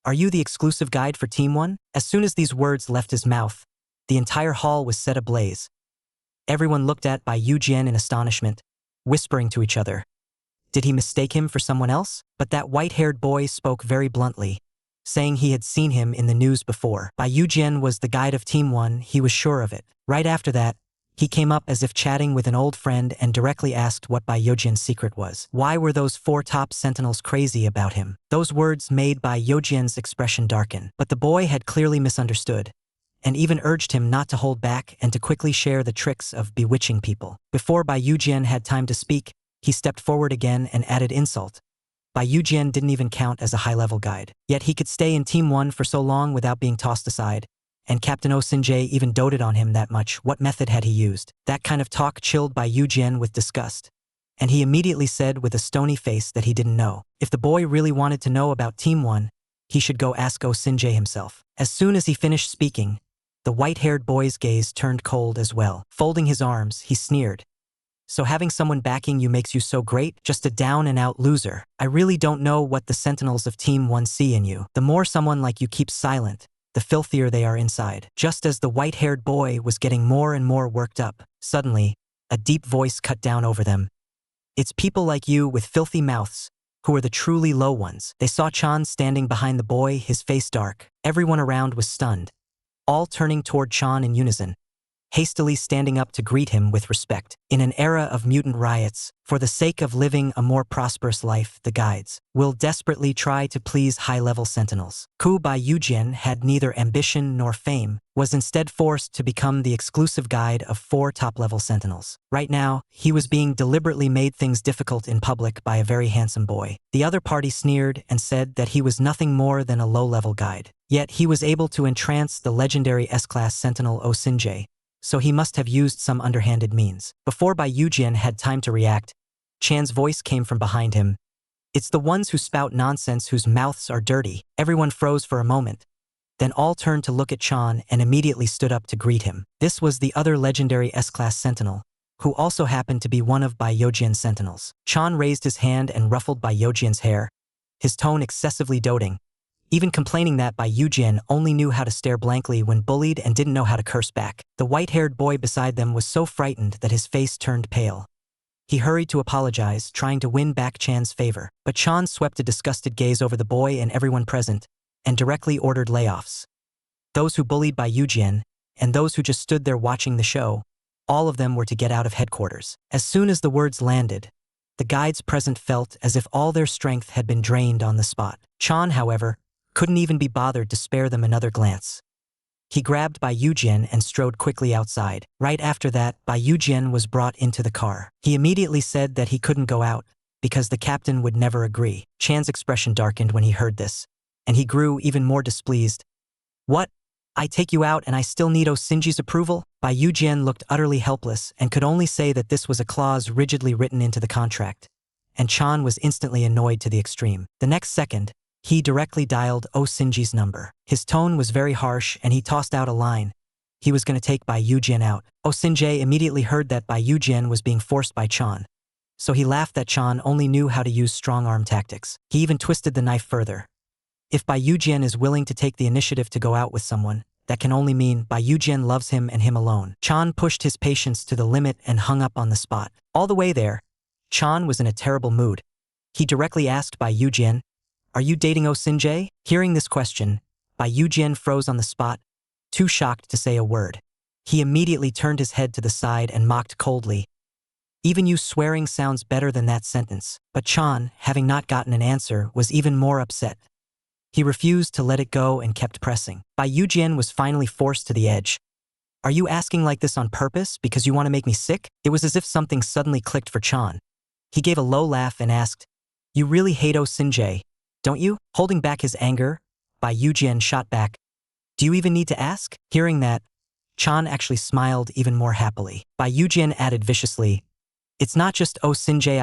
Speaker 1: "Are you the exclusive guide for Team 1? As soon as these words left his mouth, the entire hall was set ablaze. Everyone looked at Baek Yugeon in astonishment, whispering to each other. Did he mistake him for someone else? But that white-haired boy spoke very bluntly, saying he had seen him in the news before. Baek Yugeon was the guide of Team 1, he was sure of it. Right after that, he came up as if chatting with an old friend and directly asked what Baek Yugeon's secret was. Why were those 4 top sentinels crazy about him? Those words made Baek Yugeon's expression darken. But the boy had clearly misunderstood, and even urged him not to hold back and to quickly share the tricks of bewitching people. Before Baek Yugeon had time to speak, he stepped forward again and added insult. Baek Yugeon didn't even count as a high-level guide. Yet he could stay in Team 1 for so long without being tossed aside, and Captain Oh Sin-jae even doted on him that much. What method had he used? That kind of talk chilled Baek Yugeon with disgust, and he immediately said with a stony face that he didn't know. If the boy really wanted to know about Team 1, he should go ask Oh Sin-jae himself. As soon as he finished speaking, The white-haired boy's gaze turned cold as well. Folding his arms, he sneered. So having someone backing you makes you so great? Just a down-and-out loser. I really don't know what the sentinels of Team 1 see in you. The more someone like you keeps silent, the filthier they are inside. Just as the white-haired boy was getting more and more worked up, suddenly, a deep voice cut down over them. It's people like you with filthy mouths who are the truly low ones. They saw Chan standing behind the boy, his face dark. Everyone around was stunned, all turning toward Chan in unison, hastily standing up to greet him with respect. In an era of mutant riots, for the sake of living a more prosperous life, the guides will desperately try to please high-level sentinels. Baek Yugeon had neither ambition nor fame, was instead forced to become the exclusive guide of 4 top-level sentinels. Right now, he was being deliberately made things difficult in public by a very handsome boy. The other party sneered and said that he was nothing more than a low-level guide. Yet he was able to entrance the legendary S-class sentinel Osinje, so he must have used some underhanded means. Before Baek Yugeon had time to react, Chan's voice came from behind him. It's the ones who spout nonsense whose mouths are dirty. Everyone froze for a moment. Then all turned to look at Chan and immediately stood up to greet him. This was the other legendary S-class sentinel, who also happened to be one of Baek Yugeon's sentinels. Chan raised his hand and ruffled Baek Yugeon's hair, his tone excessively doting, even complaining that Baek Yugeon only knew how to stare blankly when bullied and didn't know how to curse back. The white-haired boy beside them was so frightened that his face turned pale. He hurried to apologize, trying to win back Chan's favor. But Chan swept a disgusted gaze over the boy and everyone present, and directly ordered layoffs. Those who bullied Baek Yugeon, and those who just stood there watching the show, all of them were to get out of headquarters. As soon as the words landed, the guides present felt as if all their strength had been drained on the spot. Chan, however, couldn't even be bothered to spare them another glance. He grabbed Baek Yugeon and strode quickly outside. Right after that, Baek Yugeon was brought into the car. He immediately said that he couldn't go out, because the captain would never agree. Chan's expression darkened when he heard this, and he grew even more displeased. What? I take you out and I still need Osinji's approval? Baek Yugeon looked utterly helpless and could only say that this was a clause rigidly written into the contract, and Chan was instantly annoyed to the extreme. The next second, he directly dialed Osinji's number. His tone was very harsh and he tossed out a line. He was going to take Baek Yugeon out. Osinje immediately heard that Baek Yugeon was being forced by Chan, so he laughed that Chan only knew how to use strong-arm tactics. He even twisted the knife further. If Baek Yugeon is willing to take the initiative to go out with someone, that can only mean Baek Yugeon loves him and him alone. Chan pushed his patience to the limit and hung up on the spot. All the way there, Chan was in a terrible mood. He directly asked Baek Yugeon, "Are you dating Osinje?" Hearing this question, Baek Yugeon froze on the spot, too shocked to say a word. He immediately turned his head to the side and mocked coldly. Even you swearing sounds better than that sentence. But Chan, having not gotten an answer, was even more upset. He refused to let it go and kept pressing. Baek Yugeon was finally forced to the edge. "Are you asking like this on purpose because you want to make me sick?" It was as if something suddenly clicked for Chan. He gave a low laugh and asked, "You really hate Osinje, don't you?" Holding back his anger, Baek Yugeon shot back, "Do you even need to ask?" Hearing that, Chan actually smiled even more happily. Baek Yugeon added viciously, "It's not just Osinje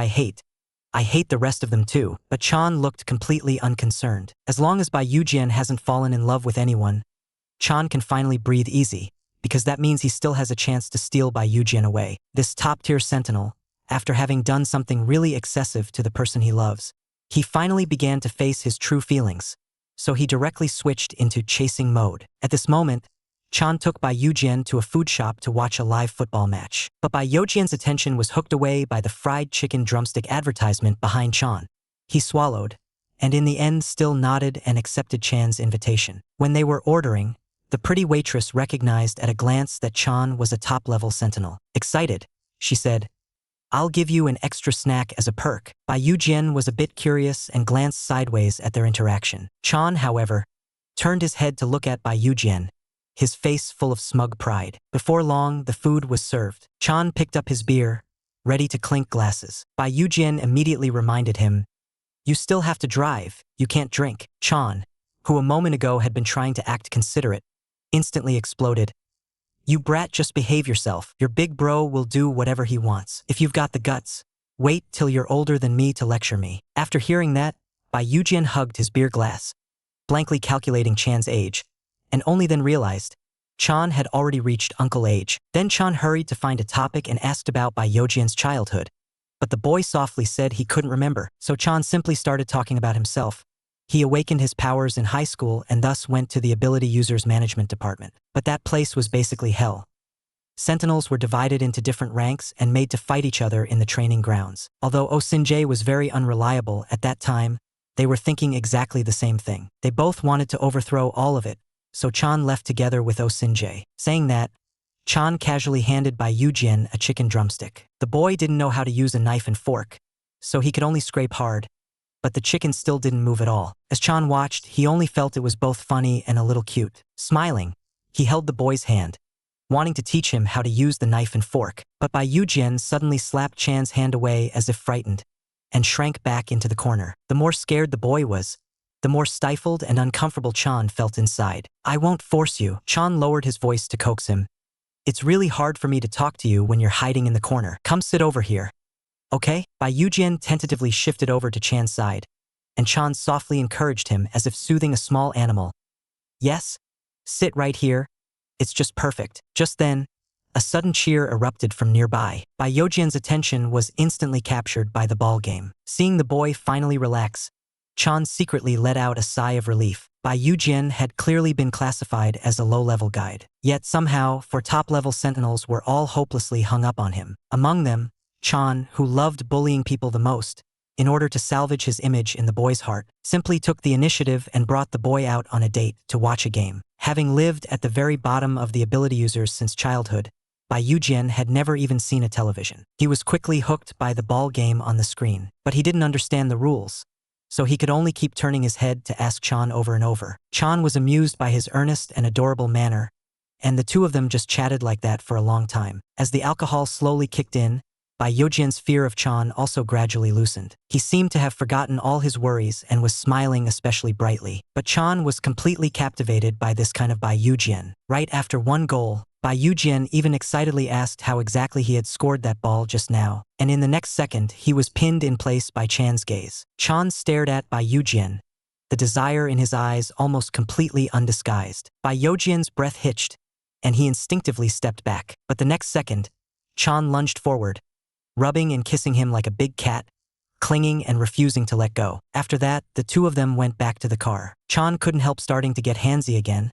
Speaker 1: I hate the rest of them too." But Chan looked completely unconcerned. As long as Baek Yugeon hasn't fallen in love with anyone, Chan can finally breathe easy, because that means he still has a chance to steal Baek Yugeon away. This top-tier sentinel, after having done something really excessive to the person he loves, he finally began to face his true feelings, so he directly switched into chasing mode. At this moment, Chan took Baek Yugeon to a food shop to watch a live football match. But Baek Yugeon's attention was hooked away by the fried chicken drumstick advertisement behind Chan. He swallowed, and in the end still nodded and accepted Chan's invitation. When they were ordering, the pretty waitress recognized at a glance that Chan was a top-level sentinel. Excited, she said, "I'll give you an extra snack as a perk." Baek Yugeon was a bit curious and glanced sideways at their interaction. Chan, however, turned his head to look at Baek Yugeon, his face full of smug pride. Before long, the food was served. Chan picked up his beer, ready to clink glasses. Baek Yugeon immediately reminded him, "You still have to drive, you can't drink." Chan, who a moment ago had been trying to act considerate, instantly exploded. "You brat, just behave yourself. Your big bro will do whatever he wants. If you've got the guts, wait till you're older than me to lecture me." After hearing that, Baek Yugeon hugged his beer glass, blankly calculating Chan's age, and only then realized Chan had already reached uncle age. Then Chan hurried to find a topic and asked about Baek Yugeon's childhood. But the boy softly said he couldn't remember, so Chan simply started talking about himself. He awakened his powers in high school and thus went to the Ability Users Management Department. But that place was basically hell. Sentinels were divided into different ranks and made to fight each other in the training grounds. Although Oh Sin-jae was very unreliable at that time, they were thinking exactly the same thing. They both wanted to overthrow all of it, so Chan left together with Oh Sin-jae. Saying that, Chan casually handed Baek Yugeon a chicken drumstick. The boy didn't know how to use a knife and fork, so he could only scrape hard, but the chicken still didn't move at all. As Chan watched, he only felt it was both funny and a little cute. Smiling, he held the boy's hand, wanting to teach him how to use the knife and fork. But Baek Yugeon suddenly slapped Chan's hand away as if frightened, and shrank back into the corner. The more scared the boy was, the more stifled and uncomfortable Chan felt inside. "I won't force you." Chan lowered his voice to coax him. "It's really hard for me to talk to you when you're hiding in the corner. Come sit over here. Okay?" Baek Yugeon tentatively shifted over to Chan's side, and Chan softly encouraged him as if soothing a small animal. "Yes? Sit right here. It's just perfect." Just then, a sudden cheer erupted from nearby. Baek Yugeon's attention was instantly captured by the ball game. Seeing the boy finally relax, Chan secretly let out a sigh of relief. Baek Yugeon had clearly been classified as a low-level guide. Yet somehow, four top-level sentinels were all hopelessly hung up on him. Among them, Chan, who loved bullying people the most, in order to salvage his image in the boy's heart, simply took the initiative and brought the boy out on a date to watch a game. Having lived at the very bottom of the ability users since childhood, Baek Yugeon had never even seen a television. He was quickly hooked by the ball game on the screen, but he didn't understand the rules, so he could only keep turning his head to ask Chan over and over. Chan was amused by his earnest and adorable manner, and the two of them just chatted like that for a long time. As the alcohol slowly kicked in, Baek Yugeon's fear of Chan also gradually loosened. He seemed to have forgotten all his worries and was smiling especially brightly. But Chan was completely captivated by this kind of Baek Yugeon. Right after one goal, Baek Yugeon even excitedly asked how exactly he had scored that ball just now, and in the next second he was pinned in place by Chan's gaze. Chan stared at Baek Yugeon, the desire in his eyes almost completely undisguised. Baek Yugeon's breath hitched, and he instinctively stepped back. But the next second, Chan lunged forward, rubbing and kissing him like a big cat, clinging and refusing to let go. After that, the two of them went back to the car. Chan couldn't help starting to get handsy again,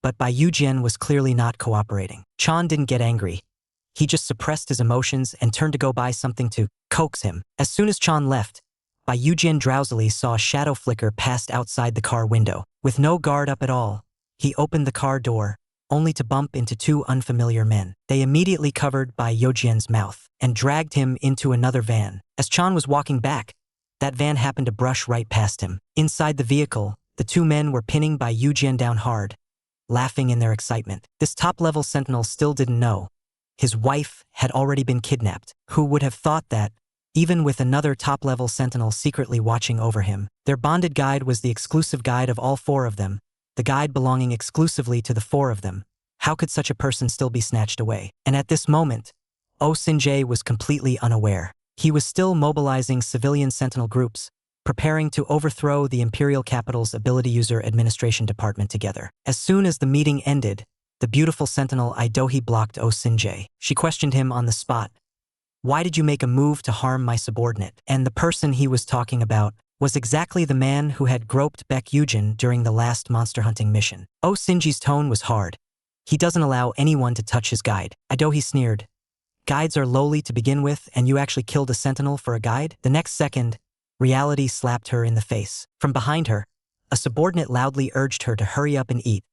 Speaker 1: but Baek Yugeon was clearly not cooperating. Chan didn't get angry. He just suppressed his emotions and turned to go buy something to coax him. As soon as Chan left, Baek Yugeon drowsily saw a shadow flicker past outside the car window. With no guard up at all, he opened the car door, only to bump into two unfamiliar men. They immediately covered Baek Yugeon's mouth and dragged him into another van. As Chan was walking back, that van happened to brush right past him. Inside the vehicle, the two men were pinning Baek Yugeon down hard, laughing in their excitement. This top-level sentinel still didn't know his wife had already been kidnapped. Who would have thought that, even with another top-level sentinel secretly watching over him? Their bonded guide was the exclusive guide of all four of them, the guide belonging exclusively to the four of them. How could such a person still be snatched away? And at this moment, Oh Sin-jae was completely unaware. He was still mobilizing civilian sentinel groups, preparing to overthrow the Imperial Capital's Ability User Administration Department together. As soon as the meeting ended, the beautiful sentinel Idohi blocked Oh Sin-jae. She questioned him on the spot. "Why did you make a move to harm my subordinate?" And the person he was talking about was exactly the man who had groped Baek Yugeon during the last monster hunting mission. Oh Sin-jae's tone was hard. "He doesn't allow anyone to touch his guide." Idohi sneered. "Guides are lowly to begin with, and you actually killed a sentinel for a guide?" The next second, reality slapped her in the face. From behind her, a subordinate loudly urged her to hurry up and eat,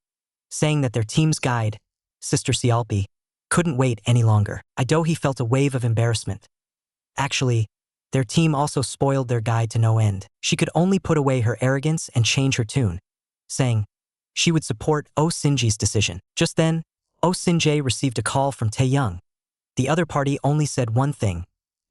Speaker 1: saying that their team's guide, Sister Sialpi, couldn't wait any longer. Idohi felt a wave of embarrassment. Actually, their team also spoiled their guide to no end. She could only put away her arrogance and change her tune, saying she would support Oh Sin-jae's decision. Just then, Oh Sin-jae received a call from Tae-young. The other party only said one thing: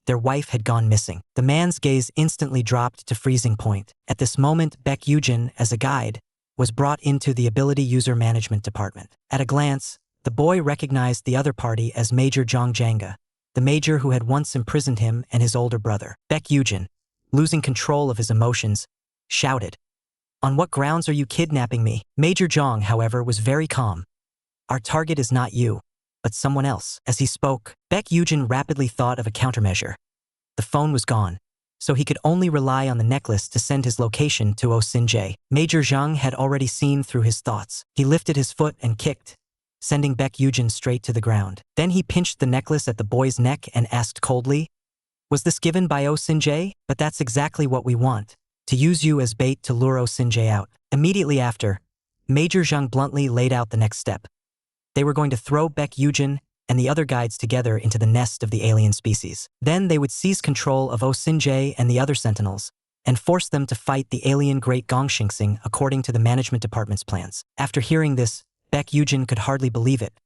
Speaker 1: their wife had gone missing. The man's gaze instantly dropped to freezing point. At this moment, Baek Yugeon, as a guide, was brought into the Ability User Management Department. At a glance, the boy recognized the other party as Major Jong Janga, the major who had once imprisoned him and his older brother. Baek Yugeon, losing control of his emotions, shouted, "On what grounds are you kidnapping me?" Major Jong, however, was very calm. Our target is not you, but someone else. As he spoke, Baek Yugeon rapidly thought of a countermeasure. The phone was gone, so he could only rely on the necklace to send his location to Osinjae. Major Zhang had already seen through his thoughts. He lifted his foot and kicked, sending Baek Yugeon straight to the ground. Then he pinched the necklace at the boy's neck and asked coldly, "Was this given by Osinjae? But that's exactly what we want, to use you as bait to lure Osinjae out." Immediately after, Major Zhang bluntly laid out the next step. They were going to throw Baek Yugeon and the other guides together into the nest of the alien species. Then they would seize control of Osinjae and the other sentinels and force them to fight the alien Great Gongshingsing according to the management department's plans. After hearing this, Baek Yugeon could hardly believe it.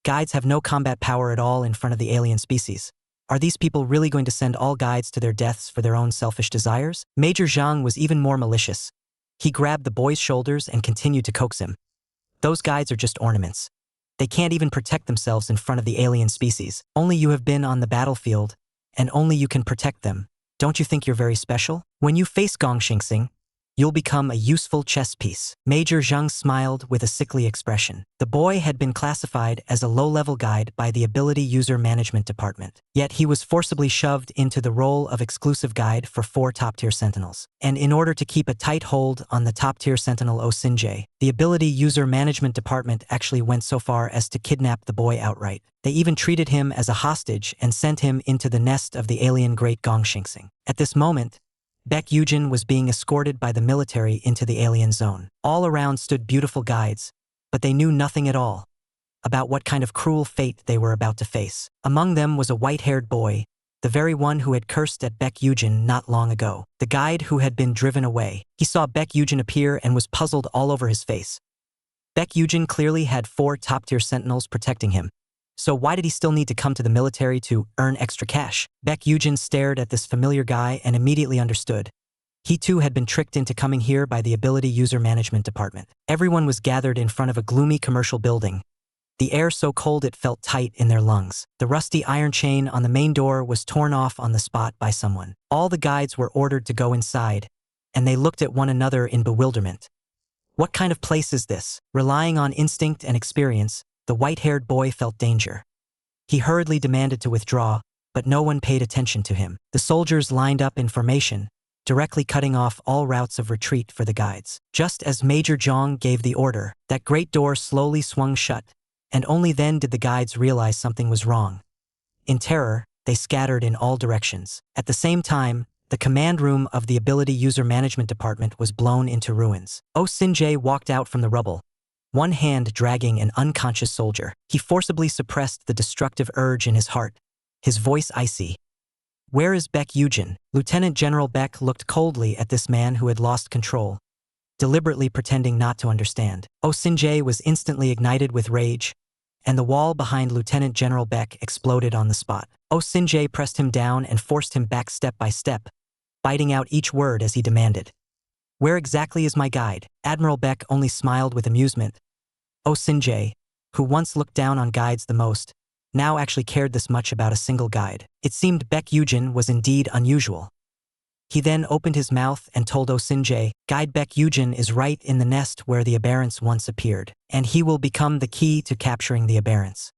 Speaker 1: Guides have no combat power at all in front of the alien species. Are these people really going to send all guides to their deaths for their own selfish desires? Major Zhang was even more malicious. He grabbed the boy's shoulders and continued to coax him. Those guides are just ornaments. They can't even protect themselves in front of the alien species. Only you have been on the battlefield, and only you can protect them. Don't you think you're very special? When you face Gongshingsing, you'll become a useful chess piece. Major Zhang smiled with a sickly expression. The boy had been classified as a low-level guide by the Ability User Management Department. Yet he was forcibly shoved into the role of exclusive guide for 4 top-tier sentinels. And in order to keep a tight hold on the top-tier sentinel Osinjae, the Ability User Management Department actually went so far as to kidnap the boy outright. They even treated him as a hostage and sent him into the nest of the alien Great Gongshingsing. At this moment, Baek Yugeon was being escorted by the military into the alien zone. All around stood beautiful guides, but they knew nothing at all about what kind of cruel fate they were about to face. Among them was a white-haired boy, the very one who had cursed at Baek Yugeon not long ago, the guide who had been driven away. He saw Baek Yugeon appear and was puzzled all over his face. Baek Yugeon clearly had 4 top-tier sentinels protecting him. So why did he still need to come to the military to earn extra cash? Baek Yugeon stared at this familiar guy and immediately understood. He too had been tricked into coming here by the Ability User Management Department. Everyone was gathered in front of a gloomy commercial building, the air so cold it felt tight in their lungs. The rusty iron chain on the main door was torn off on the spot by someone. All the guides were ordered to go inside, and they looked at one another in bewilderment. What kind of place is this? Relying on instinct and experience, the white-haired boy felt danger. He hurriedly demanded to withdraw, but no one paid attention to him. The soldiers lined up in formation, directly cutting off all routes of retreat for the guides. Just as Major Zhang gave the order, that great door slowly swung shut, and only then did the guides realize something was wrong. In terror, they scattered in all directions. At the same time, the command room of the Ability User Management Department was blown into ruins. Osinjae walked out from the rubble, one hand dragging an unconscious soldier. He forcibly suppressed the destructive urge in his heart, his voice icy. "Where is Baek Yugeon?" Lieutenant General Baek looked coldly at this man who had lost control, deliberately pretending not to understand. Osinjae was instantly ignited with rage, and the wall behind Lieutenant General Baek exploded on the spot. Osinjae pressed him down and forced him back step by step, biting out each word as he demanded, "Where exactly is my guide?" Admiral Baek only smiled with amusement. Osinjae, who once looked down on guides the most, now actually cared this much about a single guide. It seemed Baek Yugeon was indeed unusual. He then opened his mouth and told Osinjae, "Guide Baek Yugeon is right in the nest where the aberrants once appeared, and he will become the key to capturing the aberrants."